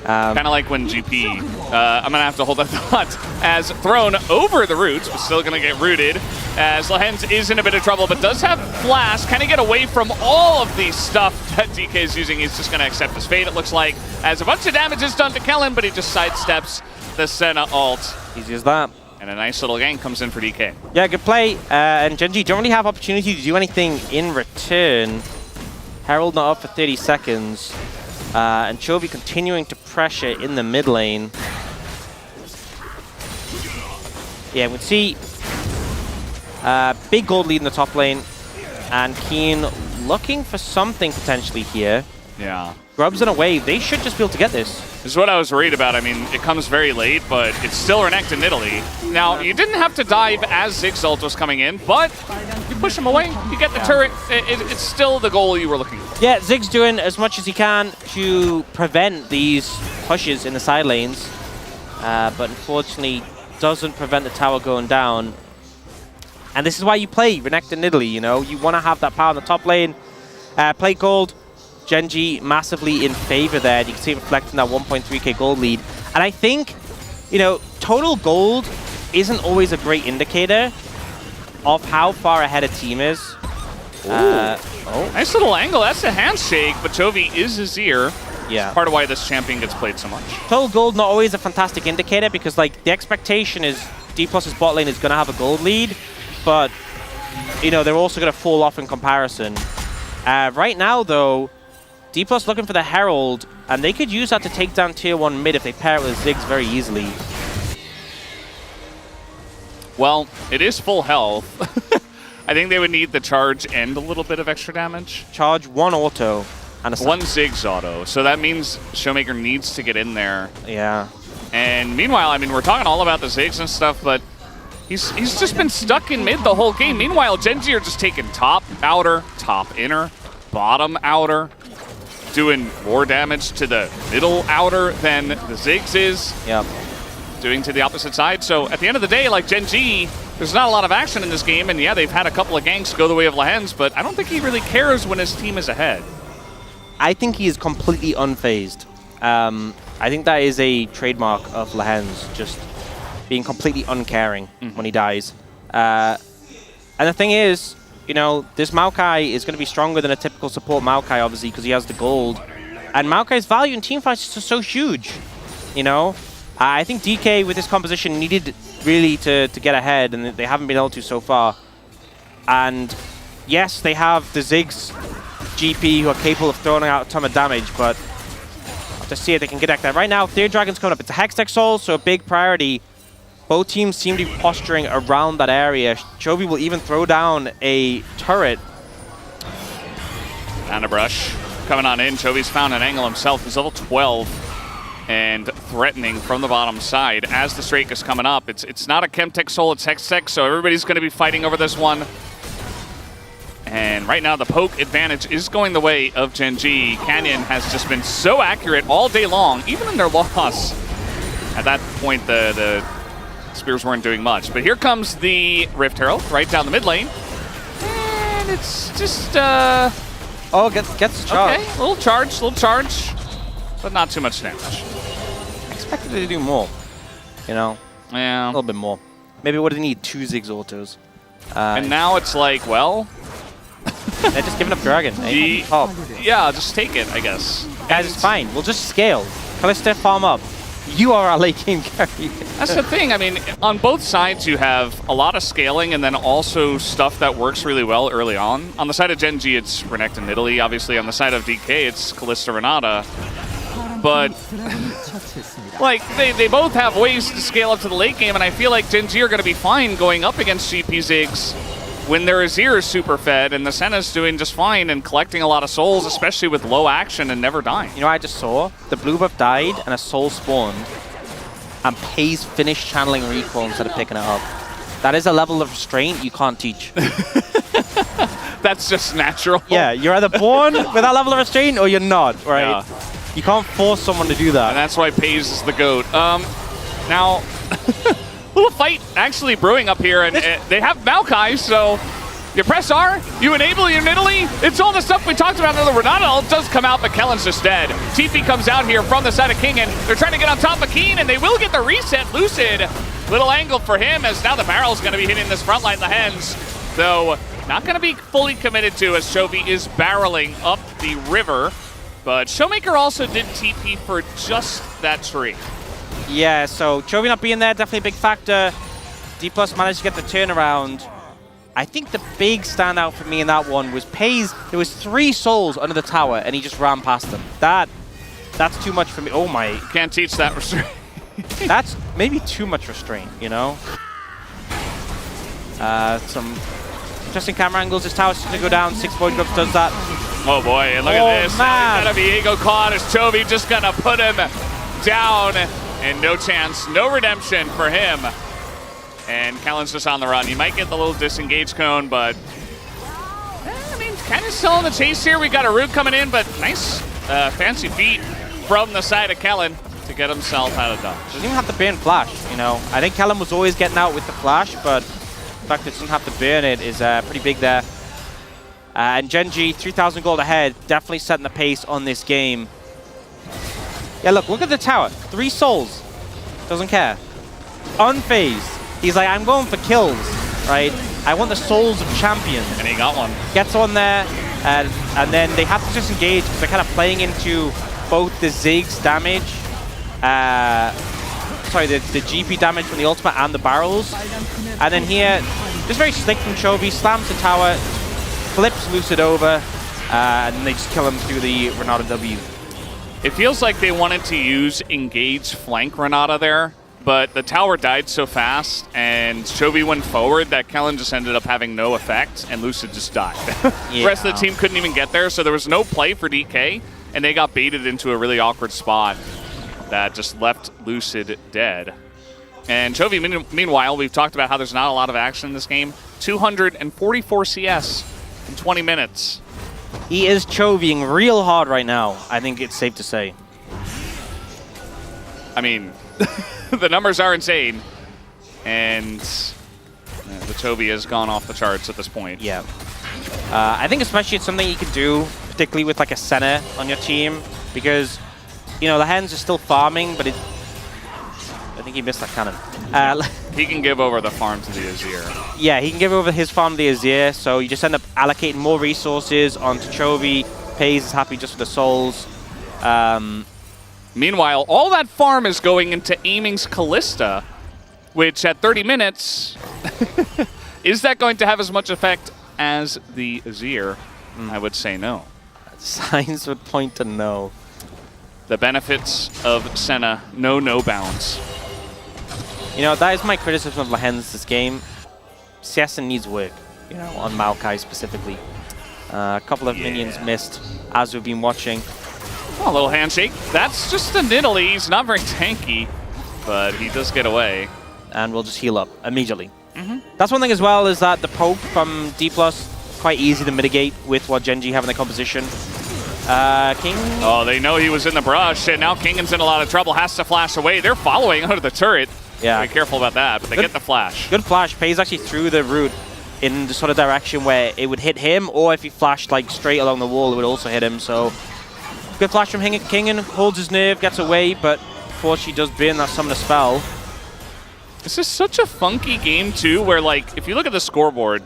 Kind of like when GP, I'm going to have to hold that thought, as thrown over the roots, but still going to get rooted, as Lahens is in a bit of trouble, but does have Flash. Can he get away from all of the stuff that DK is using? He's just going to accept his fate, it looks like, as a bunch of damage is done to Kellen, but he just sidesteps the Senna ult. Easy as that. And a nice little gank comes in for DK. Yeah, good play. And Gen.G don't really have opportunity to do anything in return. Herald not up for 30 seconds. And Chovy continuing to pressure in the mid lane. Yeah, we see big gold lead in the top lane. And Keen looking for something potentially here. Yeah. Grubs in a wave. They should just be able to get this. This is what I was worried about. I mean, it comes very late, but it's still Renekton in Italy. Now, you didn't have to dive as Zig's ult was coming in, but you push him away, you get the turret. It's still the goal you were looking for. Yeah, Zig's doing as much as he can to prevent these pushes in the side lanes, but unfortunately doesn't prevent the tower going down. And this is why you play Renekton in Italy, you know? You want to have that power in the top lane. Play gold. Gen.G massively in favor there. You can see it reflecting that 1.3k gold lead. And I think, you know, total gold isn't always a great indicator of how far ahead a team is. Nice little angle. That's a handshake, but Chovy is his ear. Yeah. It's part of why this champion gets played so much. Total gold not always a fantastic indicator, because like the expectation is DPlus' bot lane is going to have a gold lead, but you know, they're also going to fall off in comparison. Right now though, DPlus looking for the Herald, and they could use that to take down tier 1 mid if they pair it with Ziggs very easily. Well, it is full health. I think they would need the charge and a little bit of extra damage. Charge 1 auto and a 1 Ziggs auto. So that means Showmaker needs to get in there. Yeah. And meanwhile, I mean, we're talking all about the Ziggs and stuff, but he's just been stuck in mid the whole game. Meanwhile, Gen.G are just taking top outer, top inner, bottom outer, doing more damage to the middle outer than the Ziggs is. Yep. Doing to the opposite side. So at the end of the day, like Gen.G, there's not a lot of action in this game, and yeah, they've had a couple of ganks go the way of Lahens, but I don't think he really cares when his team is ahead. I think he is completely unfazed. I think that is a trademark of Lahens, just being completely uncaring when he dies. And the thing is, you know, this Maokai is going to be stronger than a typical support Maokai, obviously, because he has the gold. And Maokai's value in teamfights is just so huge, you know? I think DK, with this composition, needed really to get ahead, and they haven't been able to so far. And yes, they have the Ziggs GP who are capable of throwing out a ton of damage, but I'll just see if they can get back there. Right now, Third Dragon's coming up. It's a Hextech Soul, so a big priority. Both teams seem to be posturing around that area. Chovy will even throw down a turret. And a brush coming on in. Chovy's found an angle himself. He's level 12 and threatening from the bottom side as the Strake is coming up. It's not a Chemtech Soul, it's Hextech, so everybody's going to be fighting over this one. And right now the poke advantage is going the way of Gen.G. Canyon has just been so accurate all day long, even in their loss. At that point, the spears weren't doing much. But here comes the Rift Herald right down the mid lane. And it's just, oh, gets charged. Okay, little charge, but not too much damage. Expected to do more, you know? Yeah. A little bit more. Maybe what do they need? 2 Ziggs autos. And now it's like, well... they're just giving up Dragon. Yeah, just take it, I guess. Guys, it's fine. We'll just scale. Callista, farm up. You are our late game carry. That's the thing. I mean, on both sides, you have a lot of scaling and then also stuff that works really well early on. On the side of Gen.G, it's Renekton Italy. Obviously, on the side of DK, it's Callista Renata. But, like, they both have ways to scale up to the late game, and I feel like Gen.G are going to be fine going up against GP Ziggs. when their Azir is super fed and the Senna's doing just fine and collecting a lot of souls, especially with low action and never dying. You know, I just saw the blue buff died and a soul spawned, and Pays finished channeling recall instead of picking it up. That is a level of restraint you can't teach. That's just natural. Yeah, you're either born with that level of restraint or you're not, right? Yeah. You can't force someone to do that. And that's why Pays is the GOAT. Now, little fight actually brewing up here, and they have Maokai, so you press R, you enable your Italy. It's all the stuff we talked about. The Renata does come out, but Kellen's just dead. TP comes out here from the side of King, and they're trying to get on top of Keen, and they will get the reset. Lucid, little angle for him, as now the barrel's going to be hitting this front line, the Hens, though not going to be fully committed to, as Chovy is barreling up the river. But Showmaker also did TP for just that tree. Yeah, so Chovy not being there, definitely a big factor. DPlus managed to get the turnaround. I think the big standout for me in that one was Pays. There was 3 souls under the tower, and he just ran past them. That's too much for me. Oh my. Can't teach that restraint. That's maybe too much restraint, you know? Some interesting camera angles. This tower's going to go down. 6 void drops does that. Oh boy, and look at this. Man. Gonna be ego caught as Chovy just gonna put him down, and no chance, no redemption for him. And Kellen's just on the run. You might get the little disengage cone, but I mean, kind of still on the chase here. We got a root coming in, but nice fancy feet from the side of Kellen to get himself out of dodge. Doesn't even have to burn flash, you know. I think Kellen was always getting out with the flash, but the fact that it doesn't have to burn it is pretty big there. And Gen.G, 3,000 gold ahead, definitely setting the pace on this game. Yeah, look at the tower. 3 souls. Doesn't care. Unfazed. He's like, I'm going for kills, right? I want the souls of champions. And he got one. Gets on there, and then they have to disengage because they're kind of playing into both the Ziggs damage, the GP damage from the ultimate and the barrels. And then here, just very slick from Chovy, slams the tower, flips Lucid over, and they just kill him through the Renata W. It feels like they wanted to use engage flank Renata there, but the tower died so fast, and Chovy went forward that Kellen just ended up having no effect, and Lucid just died. Yeah. The rest of the team couldn't even get there, so there was no play for DK, and they got baited into a really awkward spot that just left Lucid dead. And Chovy, meanwhile, we've talked about how there's not a lot of action in this game. 244 CS in 20 minutes. He is Chovying real hard right now, I think it's safe to say. I mean, the numbers are insane, and the Chovy has gone off the charts at this point. Yeah. I think especially it's something you can do, particularly with like a Senna on your team, because, you know, the Hens are still farming, but I think he missed that cannon. He can give over the farm to the Azir. Yeah, he can give over his farm to the Azir, so you just end up allocating more resources onto Chovy. Pays is happy just with the souls. Meanwhile, all that farm is going into Aiming's Callista, which at 30 minutes, is that going to have as much effect as the Azir? I would say no. Signs would point to no. The benefits of Senna, no bounds. You know, that is my criticism of Lahens this game. Siesta needs work, you know, on Maokai specifically. A couple of minions missed as we've been watching. Oh, a little handshake. That's just an Italy. He's not very tanky, but he does get away. And we'll just heal up immediately. That's one thing as well, is that the poke from DPlus, quite easy to mitigate with what Gen.G have in the composition. King. Oh, they know he was in the brush, and now Kingan's in a lot of trouble, has to flash away. They're following out of the turret. Yeah. Be careful about that, but they get the flash. Good flash. Pays actually threw the root in the sort of direction where it would hit him, or if he flashed like straight along the wall, it would also hit him. So good flash from Kingan, holds his nerve, gets away, but before she does burn that summoner spell. This is such a funky game too, where like, if you look at the scoreboard,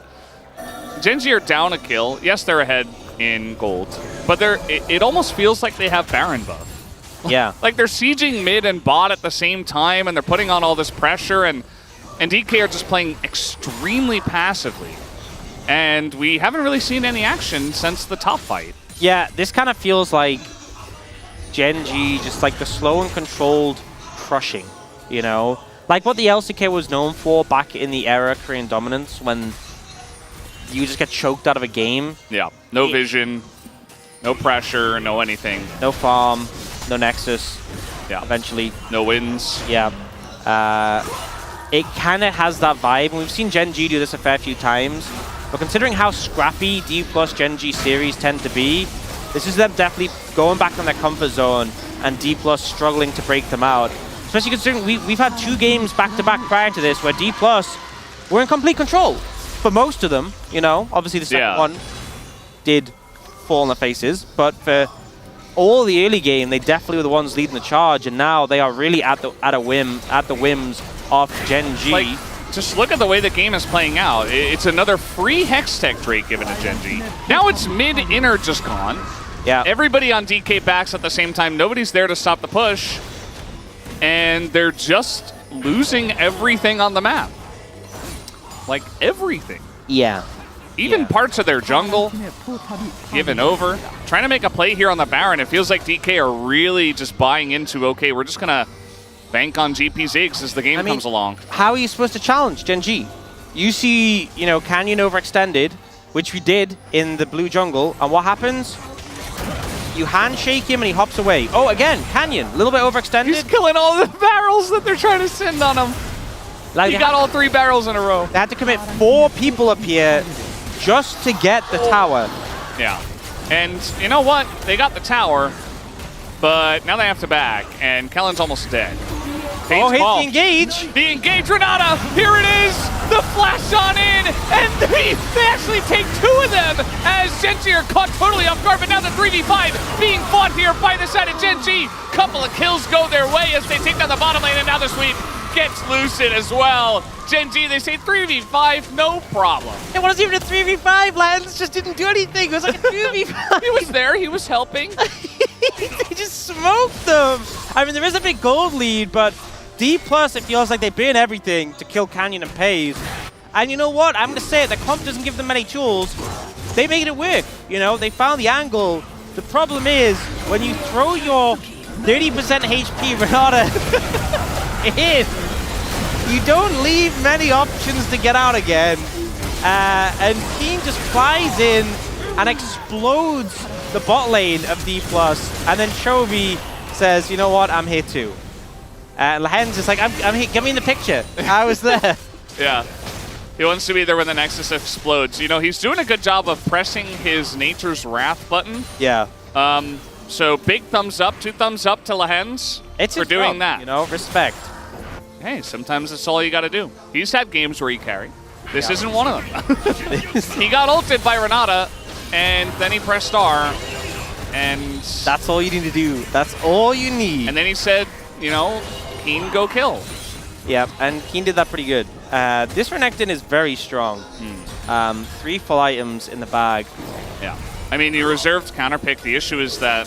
Gen.G are down a kill. Yes, they're ahead in gold, but it almost feels like they have Baron buff. Yeah. Like they're sieging mid and bot at the same time, and they're putting on all this pressure, and DK are just playing extremely passively. And we haven't really seen any action since the top fight. Yeah, this kind of feels like Gen.G, just like the slow and controlled crushing, you know? Like what the LCK was known for back in the era of Korean dominance, when you just get choked out of a game. Yeah, no vision, no pressure, no anything. No farm, no nexus. Yeah. Eventually. No wins. Yeah. It kind of has that vibe, and we've seen Gen.G do this a fair few times. But considering how scrappy DPlus Gen.G series tend to be, this is them definitely going back on their comfort zone and DPlus struggling to break them out. Especially considering we've had 2 games back-to-back prior to this where DPlus were in complete control for most of them. You know, obviously the second one did fall on their faces, but for all the early game, they definitely were the ones leading the charge, and now they are really at the whims of Gen.G. Like, just look at the way the game is playing out. It's another free Hextech Drake given to Gen.G. Now it's mid-inner just gone. Yeah. Everybody on DK backs at the same time. Nobody's there to stop the push. And they're just losing everything on the map. Like, everything. Yeah. Even parts of their jungle given over. Trying to make a play here on the Baron. It feels like DK are really just buying into, okay, we're just going to bank on GP Ziggs as the game comes along. How are you supposed to challenge Gen.G? You see, you know, Canyon overextended, which we did in the blue jungle, and what happens? You handshake him and he hops away. Oh, again, Canyon, a little bit overextended. He's killing all the barrels that they're trying to send on him. Like, he got all 3 barrels in a row. They had to commit 4 people up here just to get the tower. Yeah. And you know what? They got the tower, but now they have to back, and Kellen's almost dead. Oh, hit the engage. The engage Renata. Here it is. The flash on in, and they actually take 2 of them as Gen.G are caught totally off guard, but now the 3v5 being fought here by the side of Gen.G. Couple of kills go their way as they take down the bottom lane, and now the sweep gets Lucid as well. Gen.G, they say 3v5, no problem. It wasn't even a 3v5, Lance just didn't do anything. It was like a 2v5. He was there, he was helping. They just smoked them. I mean, there is a big gold lead, but DPlus, it feels like they burn everything to kill Canyon and Pays. And you know what? I'm going to say it, the comp doesn't give them many tools. They made it work. You know, they found the angle. The problem is, when you throw your 30% HP Renata in, you don't leave many options to get out again. And Keen just flies in and explodes the bot lane of DPlus. And then Chovy says, you know what, I'm here too. Lahen's just like, I'm here, get me in the picture. I was there. Yeah. He wants to be there when the Nexus explodes. You know, he's doing a good job of pressing his Nature's Wrath button. Yeah. So big thumbs up, 2 thumbs up to Lahen's for doing that. You know, respect. Hey, sometimes that's all you got to do. He's had games where he carried. This isn't one of them. He got ulted by Renata, and then he pressed R, and that's all you need to do. That's all you need. And then he said, you know, Keen, go kill. Yeah, and Keen did that pretty good. This Renekton is very strong. 3 full items in the bag. Yeah. I mean, he reserved counterpick. The issue is that,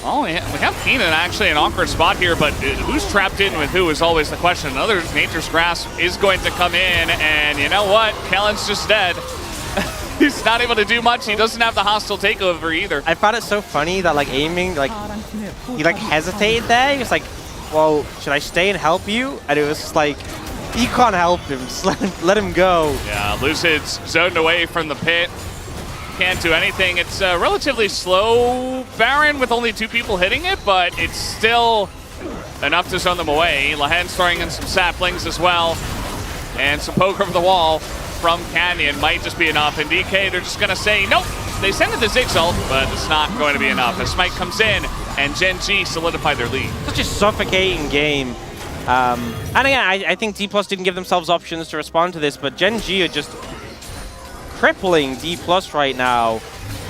oh, we have Keen in actually an awkward spot here, but who's trapped in with who is always the question. Another Nature's Grasp is going to come in, and you know what? Kellen's just dead. He's not able to do much. He doesn't have the hostile takeover either. I found it so funny that, like, aiming, like, he, like, hesitated there. He was like, well, should I stay and help you? And it was just like, you can't help him. Just let him go. Yeah, Lucid's zoned away from the pit. Can't do anything. It's a relatively slow Baron with only 2 people hitting it, but it's still enough to zone them away. Lahen's throwing in some saplings as well. And some poke over the wall from Canyon might just be enough. And DK, they're just going to say, nope. They send it to Ziggs ult, but it's not going to be enough. As Smite comes in, and Gen.G solidify their lead. Such a suffocating game. And again, I think DPlus didn't give themselves options to respond to this, but Gen.G are just crippling DPlus right now,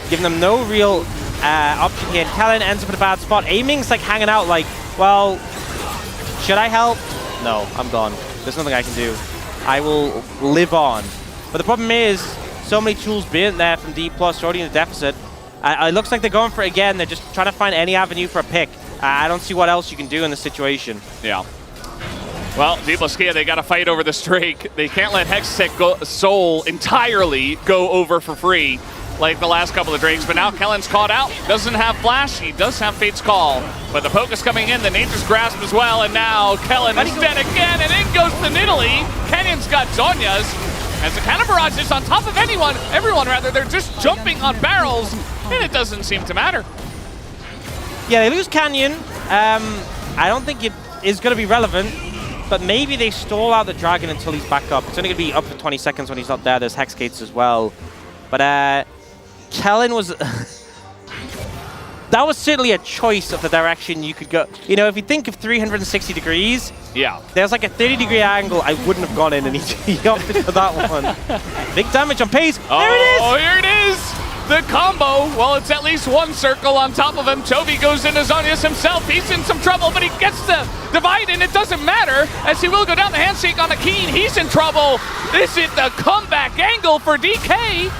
giving them no real option here. Kellen ends up in a bad spot. Aiming's like hanging out like, well, should I help? No, I'm gone. There's nothing I can do. I will live on. But the problem is, so many tools being there from DPlus, already in the deficit. It looks like they're going for it again. They're just trying to find any avenue for a pick. I don't see what else you can do in this situation. Yeah. Well, DPlus Kia, they got to fight over this Drake. They can't let Hextech Soul entirely go over for free like the last couple of Drakes. But now Kellen's caught out. Doesn't have Flash. He does have Fate's Call. But the poke is coming in. The Nature's Grasp as well. And now Kellen is dead again. And in goes the Nidalee. Canyon's got Zonya's. As the counter barrage is on top of everyone rather, they're just jumping on barrels, and it doesn't seem to matter. Yeah, they lose Canyon. I don't think it is going to be relevant, but maybe they stall out the Dragon until he's back up. It's only going to be up for 20 seconds when he's not there. There's Hex Gates as well. But Kellen was... that was certainly a choice of the direction you could go. You know, if you think of 360 degrees, yeah, there's like a 30-degree angle I wouldn't have gone in, and he opted for that one. Big damage on Pace. There it is! Oh, here it is! The combo, well, it's at least one circle on top of him. Chovy goes into Zonius himself. He's in some trouble, but he gets the divide, and it doesn't matter, as he will go down the handshake on the Keen. He's in trouble. This is the comeback angle for DK.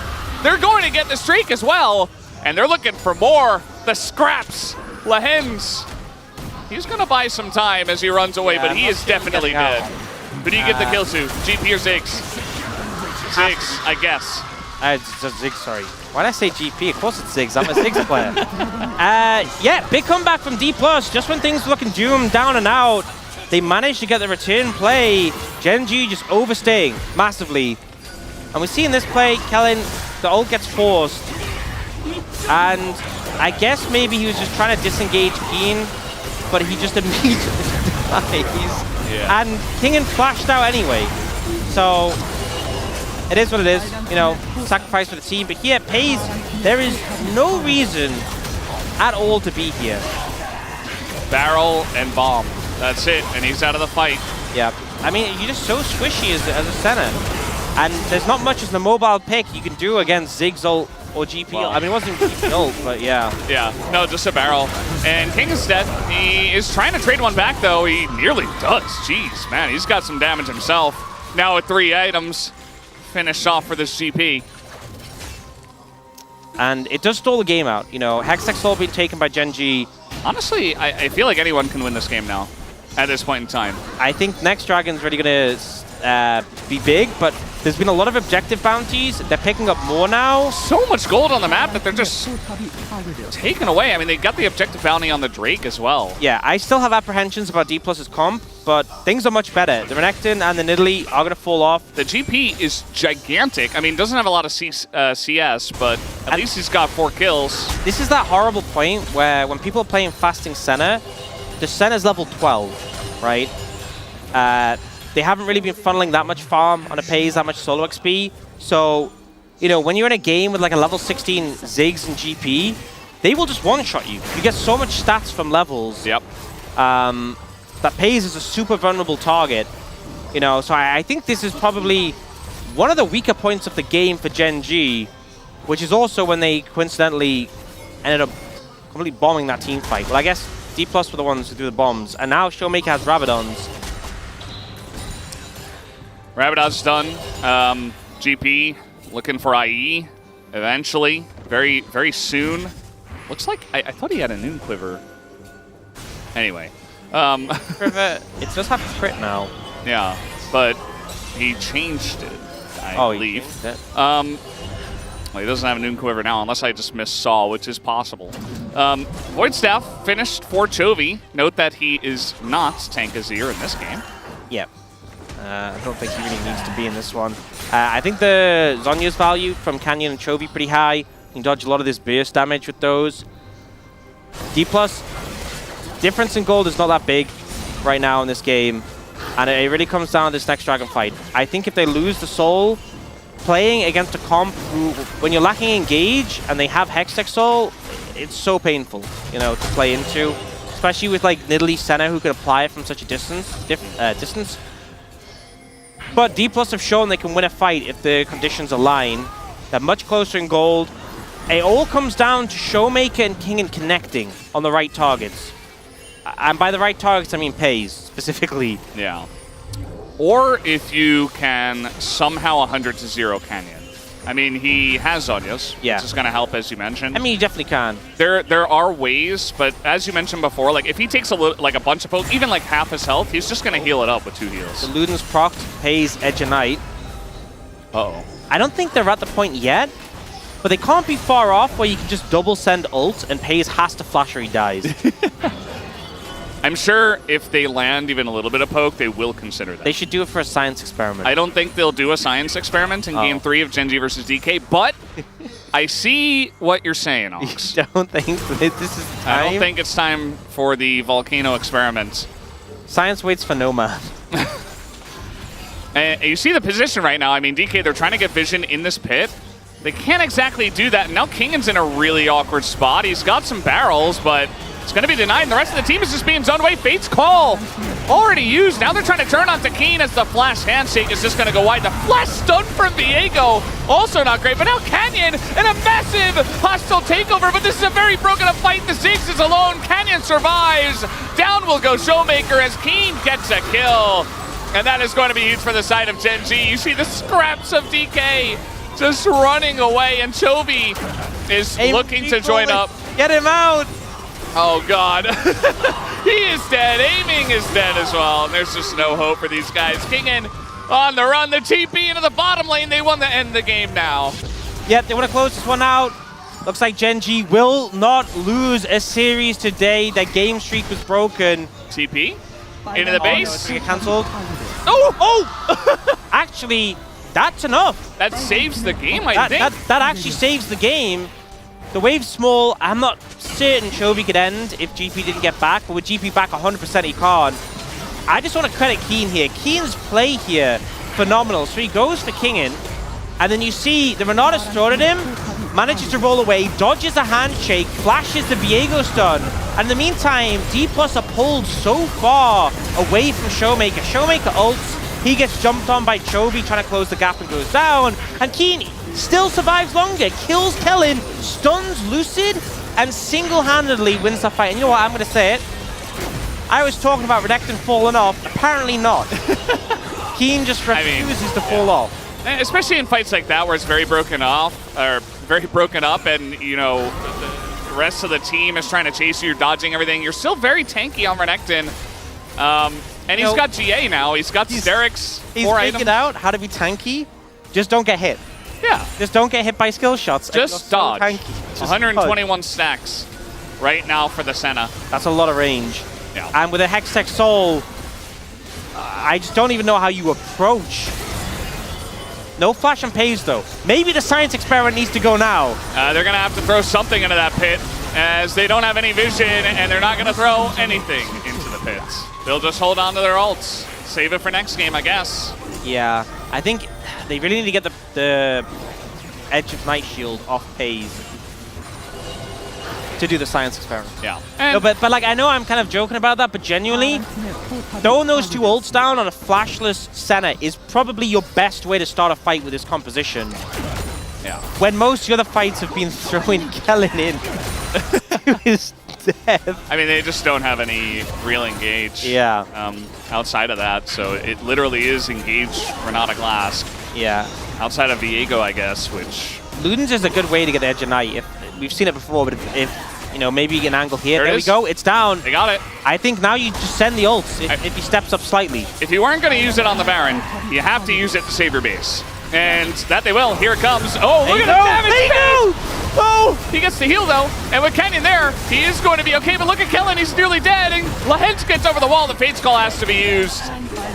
They're going to get the streak as well, and they're looking for more. The scraps. Lahems. He's going to buy some time as he runs away, but he is definitely dead. Who do you give the kill to? GP or Ziggs? Ziggs, I guess. It's Ziggs, sorry. Why did I say GP? Of course it's Ziggs. I'm a Ziggs player. Yeah, big comeback from DPlus. Just when things were looking doomed, down and out, they managed to get the return play. Gen.G just overstaying massively. And we see in this play, Kellen, the ult gets forced. And I guess maybe he was just trying to disengage Keen, but he just immediately dies. Yeah. And Kingen flashed out anyway. So it is what it is, you know, sacrifice for the team. But here, Paze, there is no reason at all to be here. Barrel and bomb. That's it, and he's out of the fight. Yeah, I mean, you're just so squishy as a center. And there's not much as the mobile pick you can do against Ziggs ult or GP. Well, I mean, it wasn't GP ult, but yeah. Yeah, no, just a barrel. And King is dead. He is trying to trade one back, though. He nearly does. Jeez, man, he's got some damage himself. Now with 3 items. Finished off for this GP. And it does stall the game out. You know, Hextech Soul being taken by Gen.G. Honestly, I feel like anyone can win this game now at this point in time. I think next Dragon's really going to be big, but there's been a lot of objective bounties. They're picking up more now. So much gold on the map that they're just taken away. I mean, they got the objective bounty on the Drake as well. Yeah, I still have apprehensions about DPlus's comp, but things are much better. The Renekton and the Nidalee are going to fall off. The GP is gigantic. I mean, doesn't have a lot of CS, but at least he's got 4 kills. This is that horrible point where when people are playing Fasting Senna, the Senna's level 12, right? They haven't really been funneling that much farm on a Paze, that much solo XP. So, you know, when you're in a game with like a level 16 Ziggs and GP, they will just one-shot you. You get so much stats from levels. Yep. That Paze is a super vulnerable target. You know, so I think this is probably one of the weaker points of the game for Gen.G, which is also when they coincidentally ended up completely bombing that team fight. Well, I guess DPlus were the ones who threw the bombs, and now Showmaker has Rabadons. Rabadon's done. GP looking for IE eventually, very, very soon. Looks like, I thought he had a Noon Quiver. Anyway. It does have crit now. Yeah, but he changed it, I believe. Well, he doesn't have a Noon Quiver now, unless I just missed Saw, which is possible. Void Staff finished for Chovy. Note that he is not Tank Azir in this game. Yep. I don't think he really needs to be in this one. I think the Zhonya's value from Canyon and Chovy pretty high. You can dodge a lot of this burst damage with those. DPlus, difference in gold is not that big right now in this game. And it really comes down to this next Dragon fight. I think if they lose the Soul, playing against a comp who, when you're lacking Engage and they have Hextech Soul, it's so painful, you know, to play into. Especially with like Nidalee Senna who can apply it from such a distance. But DPlus have shown they can win a fight if the conditions align. They're much closer in gold. It all comes down to Showmaker and Kingen connecting on the right targets. And by the right targets, I mean Paze, specifically. Yeah. Or if you can somehow 100-0 Canyon. I mean, he has Zonius, which is going to help, as you mentioned. I mean, you definitely can. There are ways, but as you mentioned before, like if he takes a bunch of poke, even like half his health, he's just going to heal it up with 2 heals. The Luden's procced, Paze, Edge of Night. Uh-oh. I don't think they're at the point yet, but they can't be far off where you can just double send ult and Paze has to flash or he dies. I'm sure if they land even a little bit of poke, they will consider that. They should do it for a science experiment. I don't think they'll do a science experiment in Game 3 of Gen.G versus DK, but I see what you're saying, Ox. You don't think this is the time? I don't think it's time for the volcano experiment. Science waits for no man. And you see the position right now. I mean, DK, they're trying to get vision in this pit. They can't exactly do that. And now Kingan's in a really awkward spot. He's got some barrels, but it's going to be denied. And the rest of the team is just being zoned away. Fate's call already used. Now they're trying to turn onto Keen as the flash handshake is just going to go wide. The flash stun from Viego, also not great. But now Canyon in a massive hostile takeover. But this is a very broken up fight. The Ziggs is alone. Canyon survives. Down will go Showmaker as Keen gets a kill. And that is going to be huge for the side of Gen.G. You see the scraps of DK just running away, and Chovy is looking to join up. Get him out! Oh God, he is dead. Aiming is dead as well, and there's just no hope for these guys. Kingan on the run, the TP into the bottom lane. They want to end the game now. Yep, they want to close this one out. Looks like Gen.G will not lose a series today. Their game streak was broken. TP into the base. Get cancelled. Oh! Actually, that's enough. That saves the game, I think. That actually saves the game. The wave's small. I'm not certain Chovy could end if GP didn't get back, but with GP back 100% he can't. I just want to credit Keen here. Keen's play here, phenomenal. So he goes for Kingan, and then you see the Renata's thrown at him, manages to roll away, dodges a handshake, flashes the Viego stun, and in the meantime, DPlus are pulled so far away from Showmaker. Showmaker ults, he gets jumped on by Chovy, trying to close the gap and goes down, and Keen still survives longer, kills Kellen, stuns Lucid, and single-handedly wins the fight. And you know what, I'm going to say it. I was talking about Renekton falling off, apparently not. Keen just refuses to fall off. Especially in fights like that where it's very broken off, or very broken up, and you know the rest of the team is trying to chase you, you're dodging everything. You're still very tanky on Renekton. And he's got GA now. He's got Sterix. He's figured out how to be tanky. Just don't get hit. Yeah. Just don't get hit by skill shots. Just dodge. So tanky. 121 stacks right now for the Senna. That's a lot of range. Yeah. And with a Hextech Soul, I just don't even know how you approach. No flash and pays though. Maybe the science experiment needs to go now. They're going to have to throw something into that pit as they don't have any vision and they're not going to throw anything into the pits. They'll just hold on to their ults. Save it for next game, I guess. Yeah, I think they really need to get the Edge of Night Shield off Pays to do the science experiment. Yeah. No, but like, I know I'm kind of joking about that, but genuinely, throwing those two ults down on a flashless Senna is probably your best way to start a fight with this composition. Yeah. When most of the other fights have been throwing Kellen in to his death. I mean, they just don't have any real engage. Yeah. Outside of that, so it literally is engage Renata Glass. Yeah. Outside of Viego, I guess, which... Ludens is a good way to get Edge of Night. We've seen it before, but if you know, maybe you get an angle here. There we go. It's down. They got it. I think now you just send the ults if he steps up slightly. If you weren't going to use it on the Baron, you have to use it to save your base. And that they will. Here it comes. Oh, look at the damage! Oh, he gets the heal though. And with Canyon there, he is going to be okay. But look at Kellen, he's nearly dead. And Lahens gets over the wall. The Fate's Call has to be used.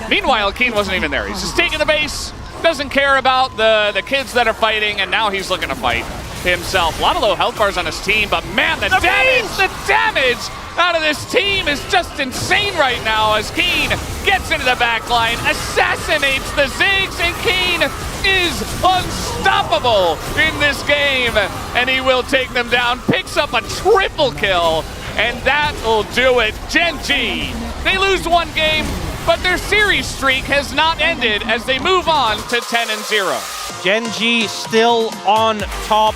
Meanwhile, Keen wasn't even there. He's just taking the base. Doesn't care about the kids that are fighting. And now he's looking to fight himself. A lot of low health bars on his team. But man, the damage out of this team is just insane right now as Keen gets into the back line, assassinates the Ziggs, and Keen is unstoppable in this game. And he will take them down, picks up a triple kill, and that will do it. Gen.G, they lose one game, but their series streak has not ended as they move on to 10-0. Gen.G still on top.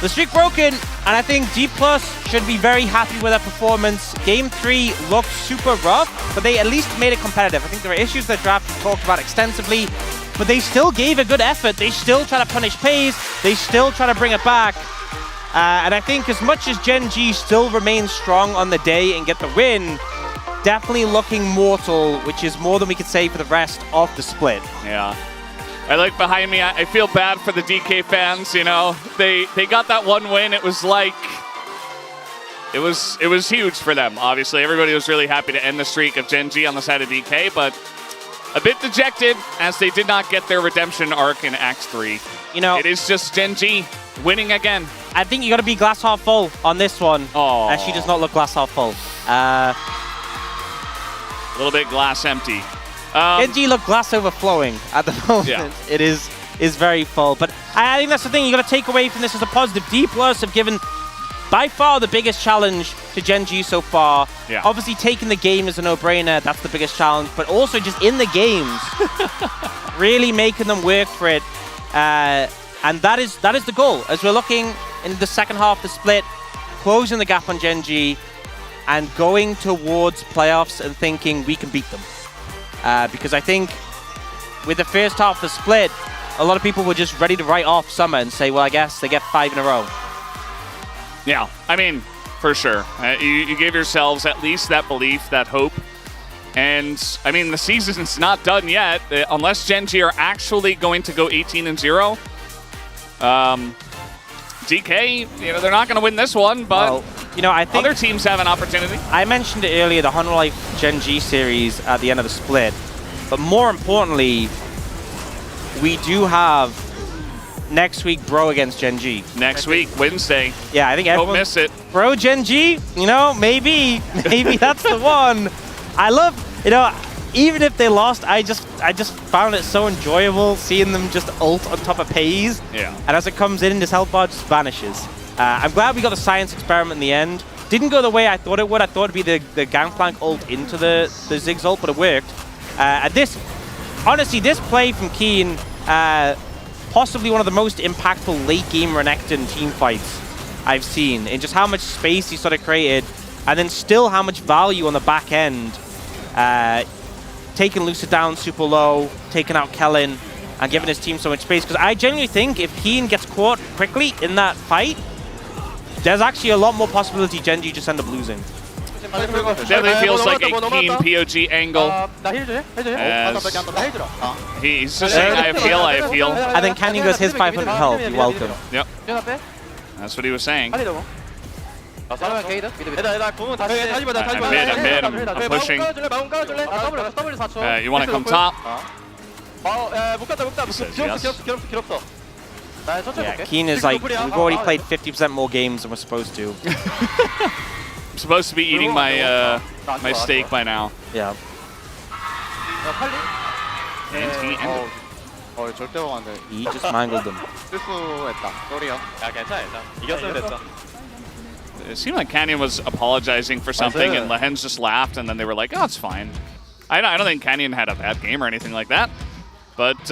The streak broken, and I think DPlus should be very happy with their performance. Game 3 looked super rough, but they at least made it competitive. I think there were issues that draft talked about extensively, but they still gave a good effort. They still try to punish Pays. They still try to bring it back. And I think as much as Gen.G still remains strong on the day and get the win, definitely looking mortal, which is more than we could say for the rest of the split. Yeah. I look behind me, I feel bad for the DK fans, you know. They got that one win. It was like it was huge for them. Obviously, everybody was really happy to end the streak of Gen.G on the side of DK, but a bit dejected as they did not get their redemption arc in Act 3. You know, it is just Gen.G winning again. I think you got to be glass half full on this one. Oh, and she does not look glass half full. A little bit glass empty. Gen.G look glass overflowing at the moment. Yeah. It is very full. But I think that's the thing you got to take away from this as a positive. DPlus have given by far the biggest challenge to Gen.G so far. Yeah. Obviously, taking the game is a no-brainer. That's the biggest challenge. But also just in the games, really making them work for it. And that is the goal. As we're looking in the second half of the split, closing the gap on Gen.G and going towards playoffs and thinking we can beat them. Because I think with the first half of the split, a lot of people were just ready to write off Summer and say, well, I guess they get 5 in a row. Yeah, I mean, for sure. You gave yourselves at least that belief, that hope. And, I mean, the season's not done yet. Unless Gen.G are actually going to go 18-0. DK, they're not going to win this one, but well, I think other teams have an opportunity. I mentioned it earlier, the Honor Life Gen.G series at the end of the split. But more importantly, we do have next week Bro against Gen.G. Next week, Wednesday. Yeah, I think don't miss it. Bro Gen.G, maybe that's the one. I love, even if they lost, I just found it so enjoyable seeing them just ult on top of Pays. Yeah. And as it comes in, this health bar just vanishes. I'm glad we got the science experiment in the end. Didn't go the way I thought it would. I thought it'd be the Gangplank ult into the Ziggs ult, but it worked. And honestly, this play from Keen, possibly one of the most impactful late game Renekton team fights I've seen, in just how much space he sort of created, and then still how much value on the back end. Taking Lucid down super low, taking out Kellen, and giving his team so much space. Because I genuinely think if Keen gets caught quickly in that fight, there's actually a lot more possibility Gen.G just end up losing. Definitely feels like a keen POG angle. He's just saying, I feel. And then Canyon goes, his 500 health, you're welcome. Yep. That's what he was saying. I'm pushing. You want to come top? Yeah, Keen is like, we've already played 50% more games than we're supposed to. I'm supposed to be eating my my steak by now. Yeah. And he ended. He just mangled them. It seemed like Canyon was apologizing for something, and Lehens just laughed, and then they were like, "Oh, it's fine." I don't think Canyon had a bad game or anything like that, but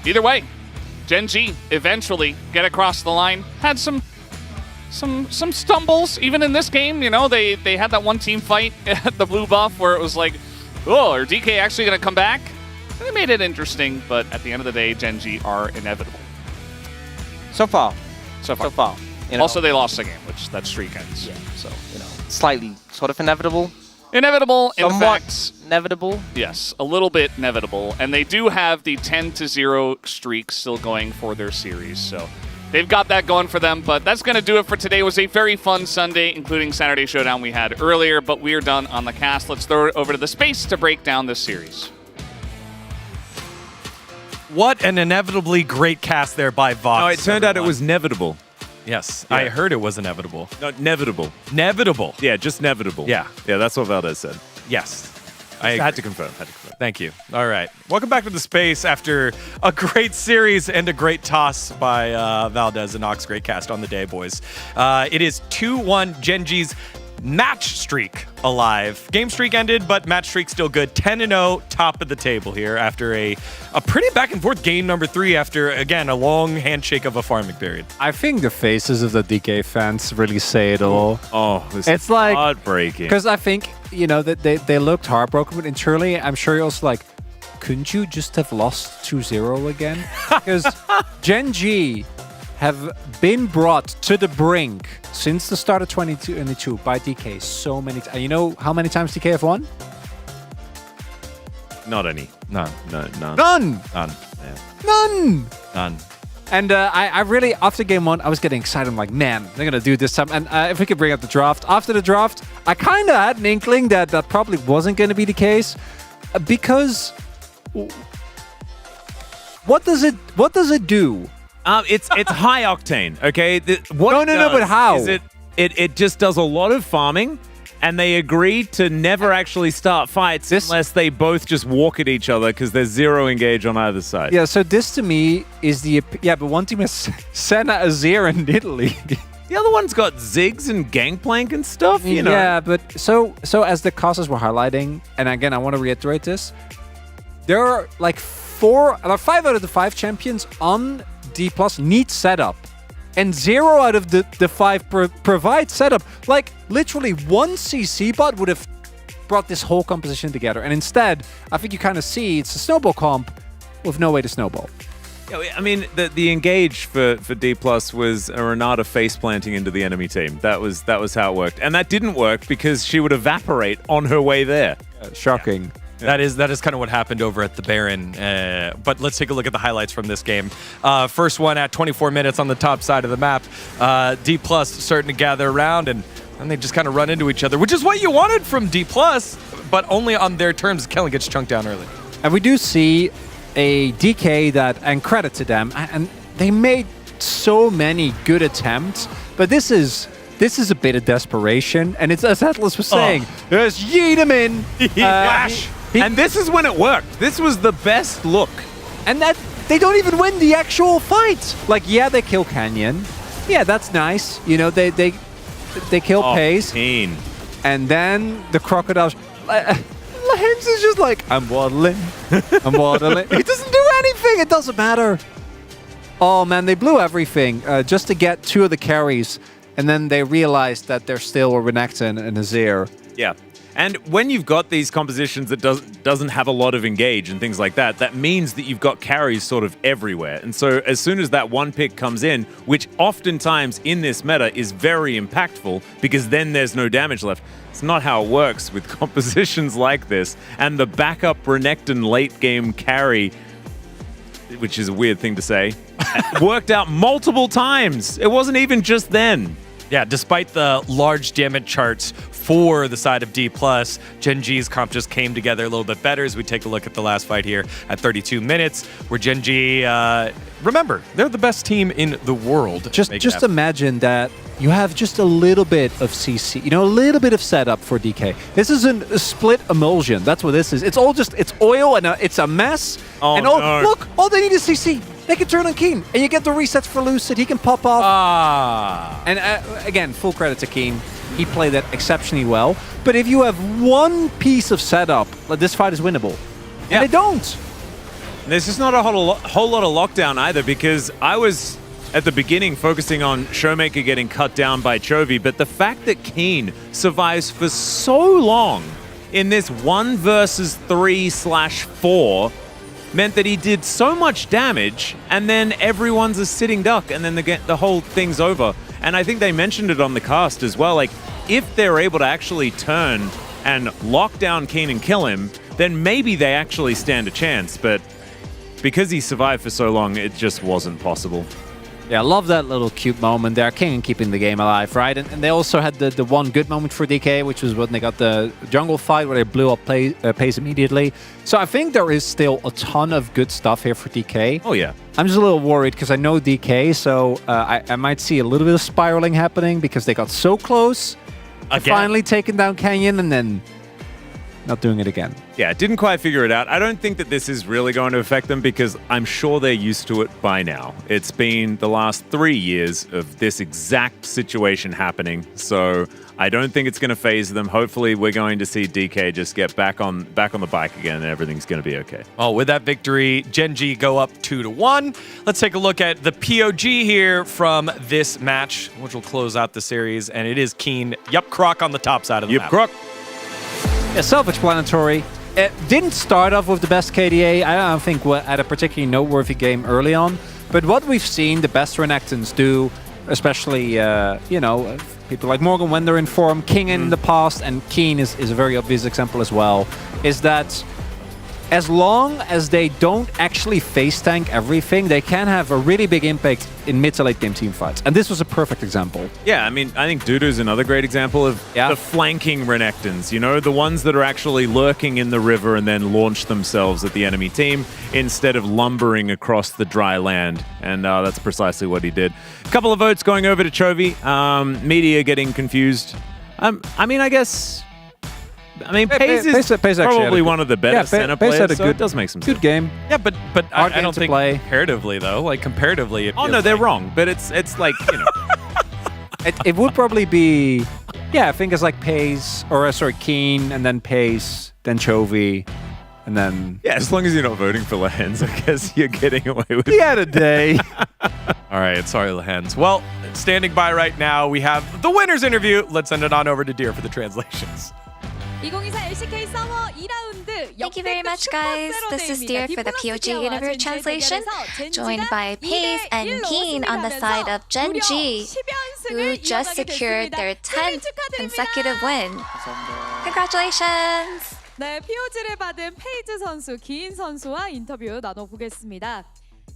either way, Gen.G eventually get across the line. Had some stumbles even in this game. They had that one team fight at the blue buff where it was like, oh, are DK actually going to come back? They made it interesting, but at the end of the day, Gen.G are inevitable. So far. Also, they lost the game, which that streak ends. Yeah. So, slightly sort of inevitable. Inevitable, in Somewhat fact. inevitable. Yes, a little bit inevitable. And they do have the 10-0 streak still going for their series, so they've got that going for them. But that's going to do it for today. It was a very fun Sunday, including Saturday Showdown we had earlier, but we are done on the cast. Let's throw it over to the space to break down this series. What an inevitably great cast there by Vox. No, it turned out it was inevitable. Yes, Yeah. I heard it was inevitable. No, inevitable. Inevitable. Yeah, just inevitable. Yeah. Yeah, that's what Valdez said. Yes. I had to confirm. Thank you. All right. Welcome back to the space after a great series and a great toss by Valdez and Ox. Great cast on the day, boys. It is 2-1 Gen.G's match streak alive. Game streak ended, but match streak still good. 10-0, top of the table here after a pretty back and forth game number 3 after, again, a long handshake of a farming period. I think the faces of the DK fans really say it all. Oh, it's like heartbreaking. Because I think, that they looked heartbroken, but internally, I'm sure you're also like, couldn't you just have lost 2-0 again? Because Gen.G have been brought to the brink since the start of 2022 by DK so many times. You know how many times DK have won? Not any. None. No, none. None! None. Yeah. None! None. And I really, after game 1, I was getting excited. I'm like, man, they're going to do this time. And if we could bring up the draft. After the draft, I kind of had an inkling that that probably wasn't going to be the case. Because what does it do? It's high octane, okay? No, but how? Is it just does a lot of farming, and they agreed to never actually start fights unless they both just walk at each other because there's 0 engage on either side. Yeah, so this to me is the... Yeah, but one team has Senna, Azir, and Italy. The other one's got Ziggs and Gangplank and stuff, you know. Yeah, but so as the causes were highlighting, and again, I want to reiterate this, there are like 5 out of the 5 champions on DPlus need setup. And 0 out of the 5 provide setup. Like, literally, one CC bot would have brought this whole composition together. And instead, I think you kind of see it's a snowball comp with no way to snowball. Yeah, I mean, the engage for DPlus was a Renata face planting into the enemy team. That was how it worked. And that didn't work because she would evaporate on her way there. Shocking. Yeah. That is kind of what happened over at the Baron. But let's take a look at the highlights from this game. First one at 24 minutes on the top side of the map. DPlus starting to gather around, and they just kind of run into each other, which is what you wanted from DPlus, but only on their terms. Kellen gets chunked down early. And we do see a DK that, and credit to them, and they made so many good attempts, but this is a bit of desperation, and it's as Atlas was saying, just yeet him in. Flash. And this is when it worked. This was the best look. And that they don't even win the actual fight. Like, yeah, they kill Canyon. Yeah, that's nice. You know, they kill Pace. Keen. And then the crocodiles. Lames is just like, I'm waddling. I'm waddling. He doesn't do anything. It doesn't matter. Oh, man, they blew everything just to get 2 of the carries. And then they realized that they're still a Renekton and Azir. Yeah. And when you've got these compositions that doesn't have a lot of engage and things like that, that means that you've got carries sort of everywhere. And so as soon as that one pick comes in, which oftentimes in this meta is very impactful because then there's no damage left. It's not how it works with compositions like this. And the backup Renekton late game carry, which is a weird thing to say, worked out multiple times. It wasn't even just then. Yeah, despite the large damage charts for the side of DPlus, Gen.G's comp just came together a little bit better as we take a look at the last fight here at 32 minutes, where Gen.G, remember, they're the best team in the world. Just imagine that you have just a little bit of CC, you know, a little bit of setup for DK. This isn't a split emulsion. That's what this is. It's all just, it's oil and it's a mess. Oh, and no. Look, all they need is CC. They can turn on Keen, and you get the resets for Lucid. He can pop off. And again, full credit to Keen. He played that exceptionally well. But if you have one piece of setup, like, this fight is winnable. Yeah. And they don't. There's just not a whole lot of lockdown either, because I was at the beginning focusing on Showmaker getting cut down by Chovy, but the fact that Keen survives for so long in this 1 versus 3/4 meant that he did so much damage, and then everyone's a sitting duck, and then the whole thing's over. And I think they mentioned it on the cast as well, like, if they're able to actually turn and lock down Keen and kill him, then maybe they actually stand a chance, but because he survived for so long, it just wasn't possible. Yeah, I love that little cute moment there. King keeping the game alive, right? And they also had the one good moment for DK, which was when they got the jungle fight where they blew up Pace immediately. So I think there is still a ton of good stuff here for DK. Oh, yeah. I'm just a little worried because I know DK, so I might see a little bit of spiraling happening because they got so close to finally taking down Canyon and then not doing it again. Yeah, didn't quite figure it out. I don't think that this is really going to affect them because I'm sure they're used to it by now. It's been the last 3 years of this exact situation happening, so I don't think it's going to phase them. Hopefully, we're going to see DK just get back on the bike again and everything's going to be okay. Oh, with that victory, Gen.G go up 2-1. Let's take a look at the POG here from this match, which will close out the series, and it is Keen. Yup, Croc on the top side of the map. Croc. Yeah, self-explanatory. It didn't start off with the best KDA. I don't think we're at a particularly noteworthy game early on. But what we've seen the best Renektons do, especially, you know, people like Morgan when they're in form, King in the past, and Keen is a very obvious example as well, is that as long as they don't actually face tank everything, they can have a really big impact in mid to late game team fights. And this was a perfect example. Yeah, I mean, I think Dudu's another great example of the flanking Renekton's, you know, the ones that are actually lurking in the river and then launch themselves at the enemy team instead of lumbering across the dry land. And that's precisely what he did. A couple of votes going over to Chovy. Media getting confused. I mean, Paze is probably one of the better center players, so it does make some sense. Good game. Yeah, but I don't think play. comparatively, though. Like, comparatively, it Oh, no, they're wrong. But it's like, you know. It would probably be, yeah, I think it's like Paze, or sorry, Keen, and then Paze, then Chovy, and then... Yeah, as long as you're not voting for Lehens, I guess you're getting away with it. He had a day. All right, sorry, Lehens. Well, standing by right now, we have the winner's interview. Let's send it on over to Deer for the translations. 2024 LCK Summer 2라운드. Thank you very much, guys. This is Deer for the POG interview translation, joined by Paze and Keen on the side of Gen.G, who just secured their 10th consecutive win. Congratulations! 네, POG를 받은 페이즈 선수, 기인 선수와 인터뷰 나눠보겠습니다.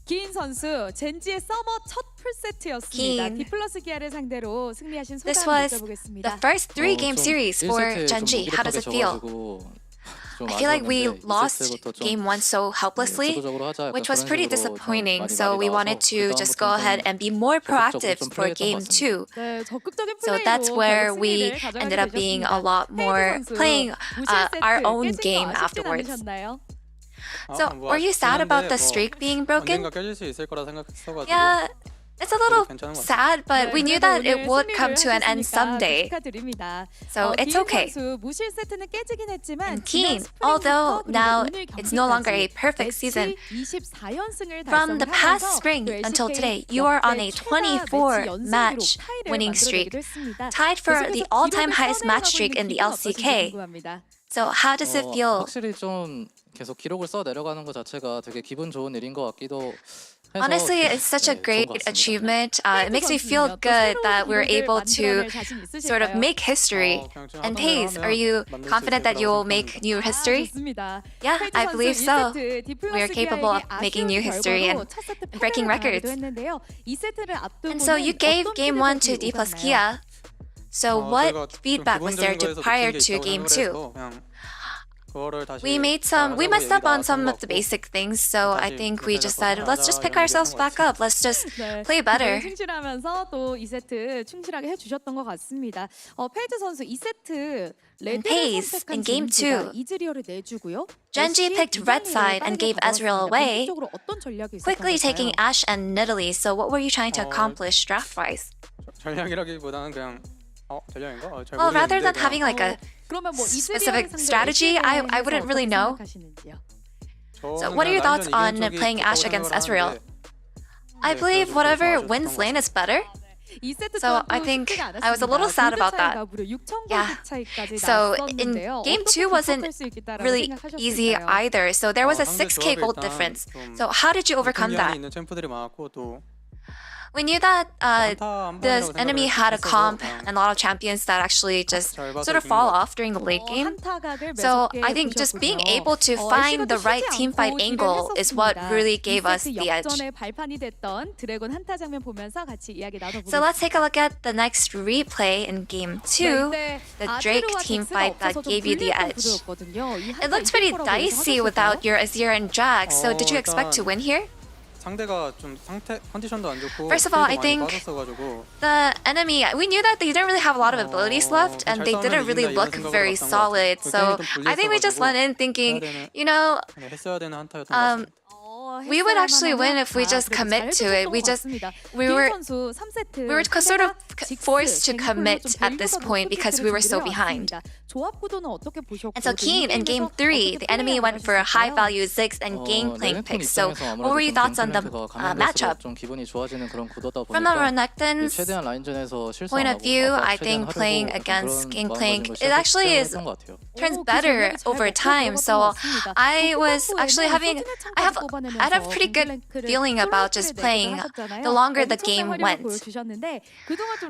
기인 선수, 젠지의 서머 첫 풀세트였습니다. 디플러스 기아를 상대로 승리하신 소감 This was 느껴보겠습니다. the first 3-game series for Gen.G. How does it feel? I feel like we lost game 1 so helplessly, which was pretty disappointing. So we wanted to just go ahead and be more proactive for game 2. So that's where we ended up being a lot more playing our own game afterwards. So were you sad about the streak being broken? Yeah. It's a little sad, but we knew that it would come to an end someday. So it's okay. And Keen, although now it's no longer a perfect season, from the past spring until today, you are on a 24-match winning streak, tied for the all-time highest match streak in the LCK. So how does it feel? 확실히 좀 계속 기록을 써 내려가는 것 자체가 되게 기분 좋은 일인 것 같기도. Honestly, it's such a great achievement. It makes me feel good that we're able to sort of make history. And Paze, are you confident that you will make new history? Yeah, I believe so. We are capable of making new history and breaking records. And so you gave Game 1 to DPlus Kia. So what feedback was there prior to Game 2? We messed up on some of the basic things, so I think we just said, let's just pick ourselves back up. Let's just play better. 충실하면서 또 2세트 충실하게 해주셨던 것 같습니다. 페이즈 선수 2세트 And Paze, in Game 2, 이즈리얼을 내주고요. Gen.G picked red side and gave Ezreal away, quickly taking Ashe and Nidalee. So what were you trying to accomplish draft-wise? 전략이라기보다는 그냥 Well, rather than having like a specific strategy, I wouldn't really know. So what are your thoughts on playing Ashe against Ezreal? I believe whatever wins lane is better. So I think I was a little sad about that. Yeah. So in Game 2 wasn't really easy either. So there was a 6k gold difference. So how did you overcome that? We knew that the enemy had a comp and a lot of champions that actually just sort of fall off during the late game. So I think just being able to find the right teamfight angle is what really gave us the edge. So let's take a look at the next replay in Game 2, the Drake teamfight that gave you the edge. It looked pretty dicey without your Azir and Jax, so did you expect to win here? First of all, I think the enemy, we knew that they didn't really have a lot of abilities left and they didn't really look very solid. So I think we just went in thinking, you know, we would actually win if we just commit to it. We were sort of forced to commit at this point because we were so behind. And so Keen in Game 3, the enemy went for a high-value Ziggs and Gangplank picks. So what were your thoughts on the matchup? From the Renekton's point of view, I think playing against Gangplank, it actually turns better over time. So I was actually I had a pretty good feeling about just playing the longer the game went.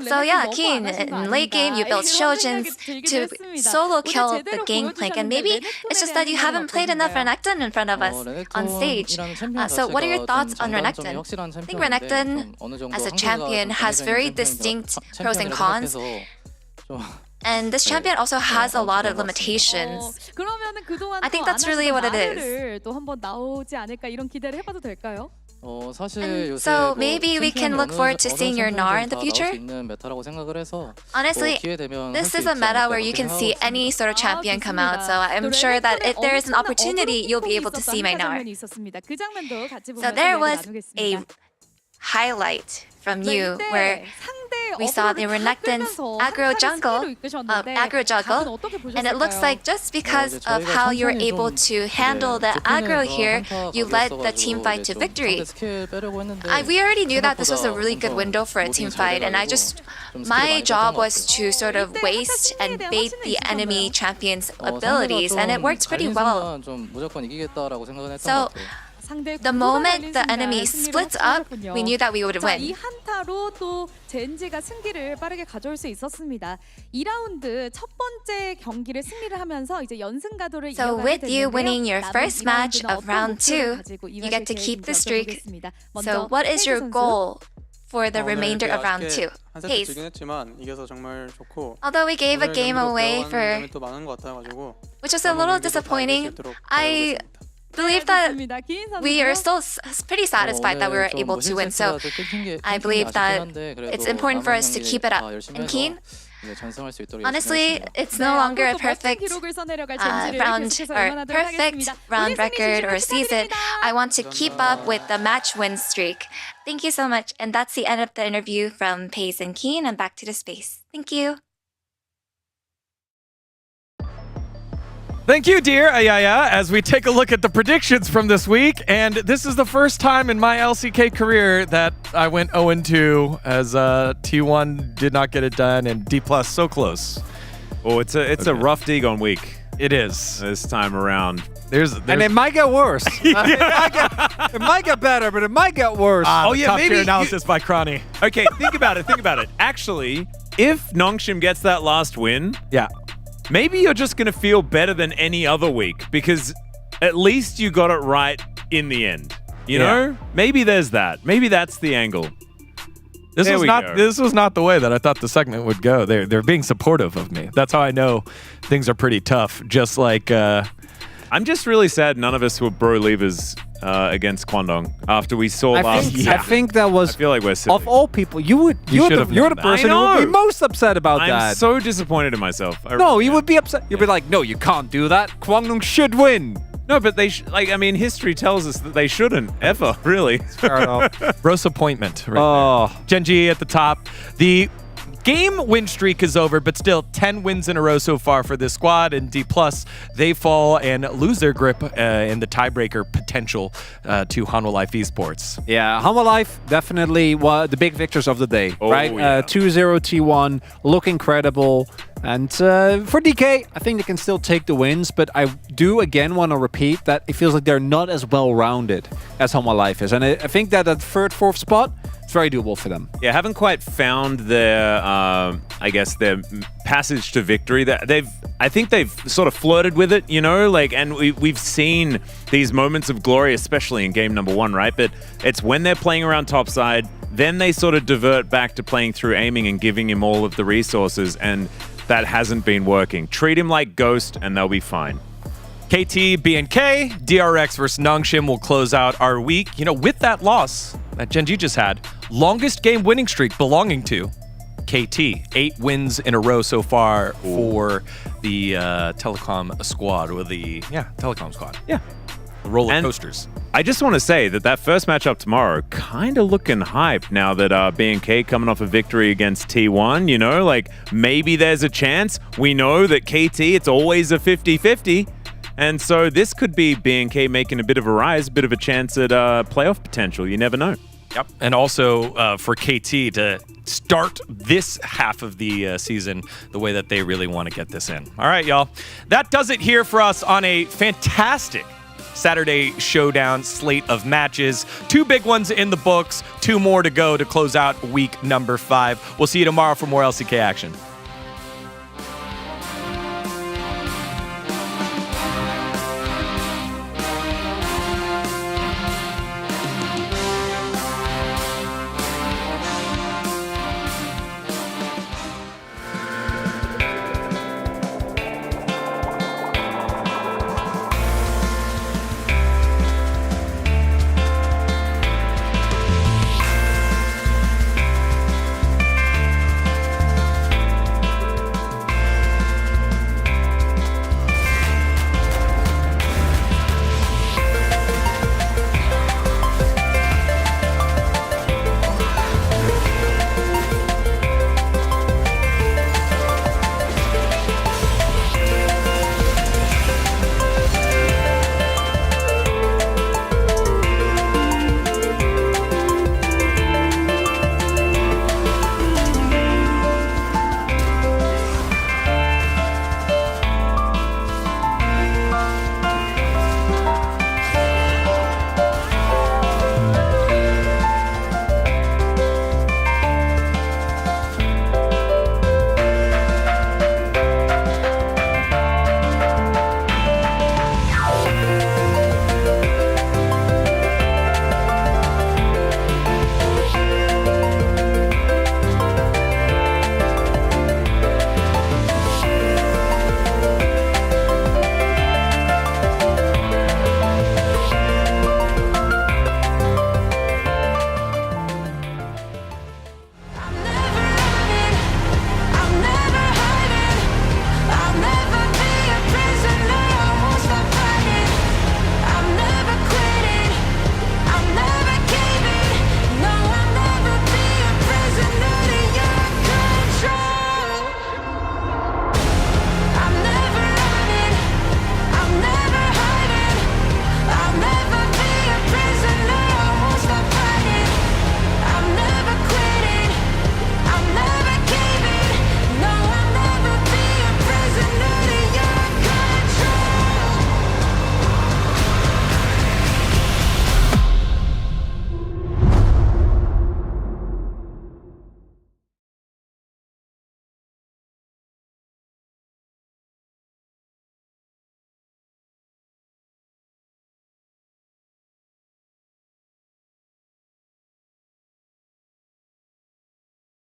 So yeah, Keen, in late game you built Shoujins to solo kill the gangplank, and maybe it's just that you haven't played enough Renekton in front of us on stage. So what are your thoughts on Renekton? I think Renekton as a champion has very distinct pros and cons. And this champion also has a lot of limitations. I think that's really what it is. 또 한번 나오지 않을까 이런 기대를 해봐도 될까요? So maybe we can look forward to seeing your Gnar in the future. Honestly, this is a meta where you can see any sort of champion come out, so I'm sure that if there is an opportunity, you'll be able to see my Gnar. So there was a highlight from you where we saw the Renekton's aggro juggle, and it looks like just because of how you were able to handle the aggro here, you led the team fight to victory. We already knew that this was a really good window for a team fight, and my job was to sort of waste and bait the enemy champion's abilities, and it worked pretty well. So the moment the enemy splits up, we knew that we would win. 이 한타로 또 젠지가 승기를 빠르게 가져올 수 있었습니다. 2라운드 첫 번째 경기를 승리를 하면서 이제 연승 가도를 So with you winning your first match of round 2, you get to keep the streak. So what is your goal for the remainder of round 2? Pace. Although we gave a game away which was a little disappointing, I believe that we are still pretty satisfied that we were able to win. So I believe that it's important for us to keep it up. And Keen, honestly, it's no longer a perfect round record or season. I want to keep up with the match win streak. Thank you so much. And that's the end of the interview from Pace and Keen, and back to the space. Thank you. Thank you, dear Ayaya, as we take a look at the predictions from this week. And this is the first time in my LCK career that I went 0-2 as T1 did not get it done and DPlus so close. Oh, it's a rough Dagon week. It is. This time around. And it might get worse. It might get better, but it might get worse. Maybe analysis by Cronny. Okay, think about it. Actually, if Nongshim gets that last win, maybe you're just going to feel better than any other week because at least you got it right in the end. You know? Maybe there's that. Maybe that's the angle. This was not the way that I thought the segment would go. They're being supportive of me. That's how I know things are pretty tough. Just like I'm just really sad none of us were bro leavers against Kwandong after we saw last year. I think that was. I feel like we're silly. Of all people, you're the person who would be most upset about that. I'm so disappointed in myself. You would be upset. You'd be like, no, you can't do that. Kwangdong should win. No, but they history tells us that they shouldn't ever, really. Fair enough. Gross appointment. Right there. Gen.G at the top. The game win streak is over, but still 10 wins in a row so far for this squad. And DPlus, they fall and lose their grip in the tiebreaker potential to Hanwha Life Esports. Yeah, Hanwha Life definitely the big victors of the day, right? 2-0 T1, look incredible. And for DK, I think they can still take the wins, but I do again want to repeat that it feels like they're not as well-rounded as Hanwha Life is. And I think that at third, fourth spot, it's very doable for them. Yeah, haven't quite found their, their passage to victory. I think they've sort of flirted with it, and we've seen these moments of glory, especially in game number 1, right? But it's when they're playing around topside, then they sort of divert back to playing through aiming and giving him all of the resources, and that hasn't been working. Treat him like Ghost, and they'll be fine. KT, BNK, DRX versus Nongshim will close out our week. With that loss that Gen.G just had, longest game winning streak belonging to KT. 8 wins in a row so far for the Telecom squad, or the Telecom squad. Yeah. The roller coasters. I just want to say that first matchup tomorrow kind of looking hype now that BNK coming off a victory against T1, maybe there's a chance. We know that KT, it's always a 50-50. And so this could be BNK making a bit of a rise, a bit of a chance at playoff potential. You never know. Yep. And also for KT to start this half of the season the way that they really want to get this in. All right, y'all. That does it here for us on a fantastic Saturday showdown slate of matches. 2 big ones in the books, 2 more to go to close out week number 5. We'll see you tomorrow for more LCK action.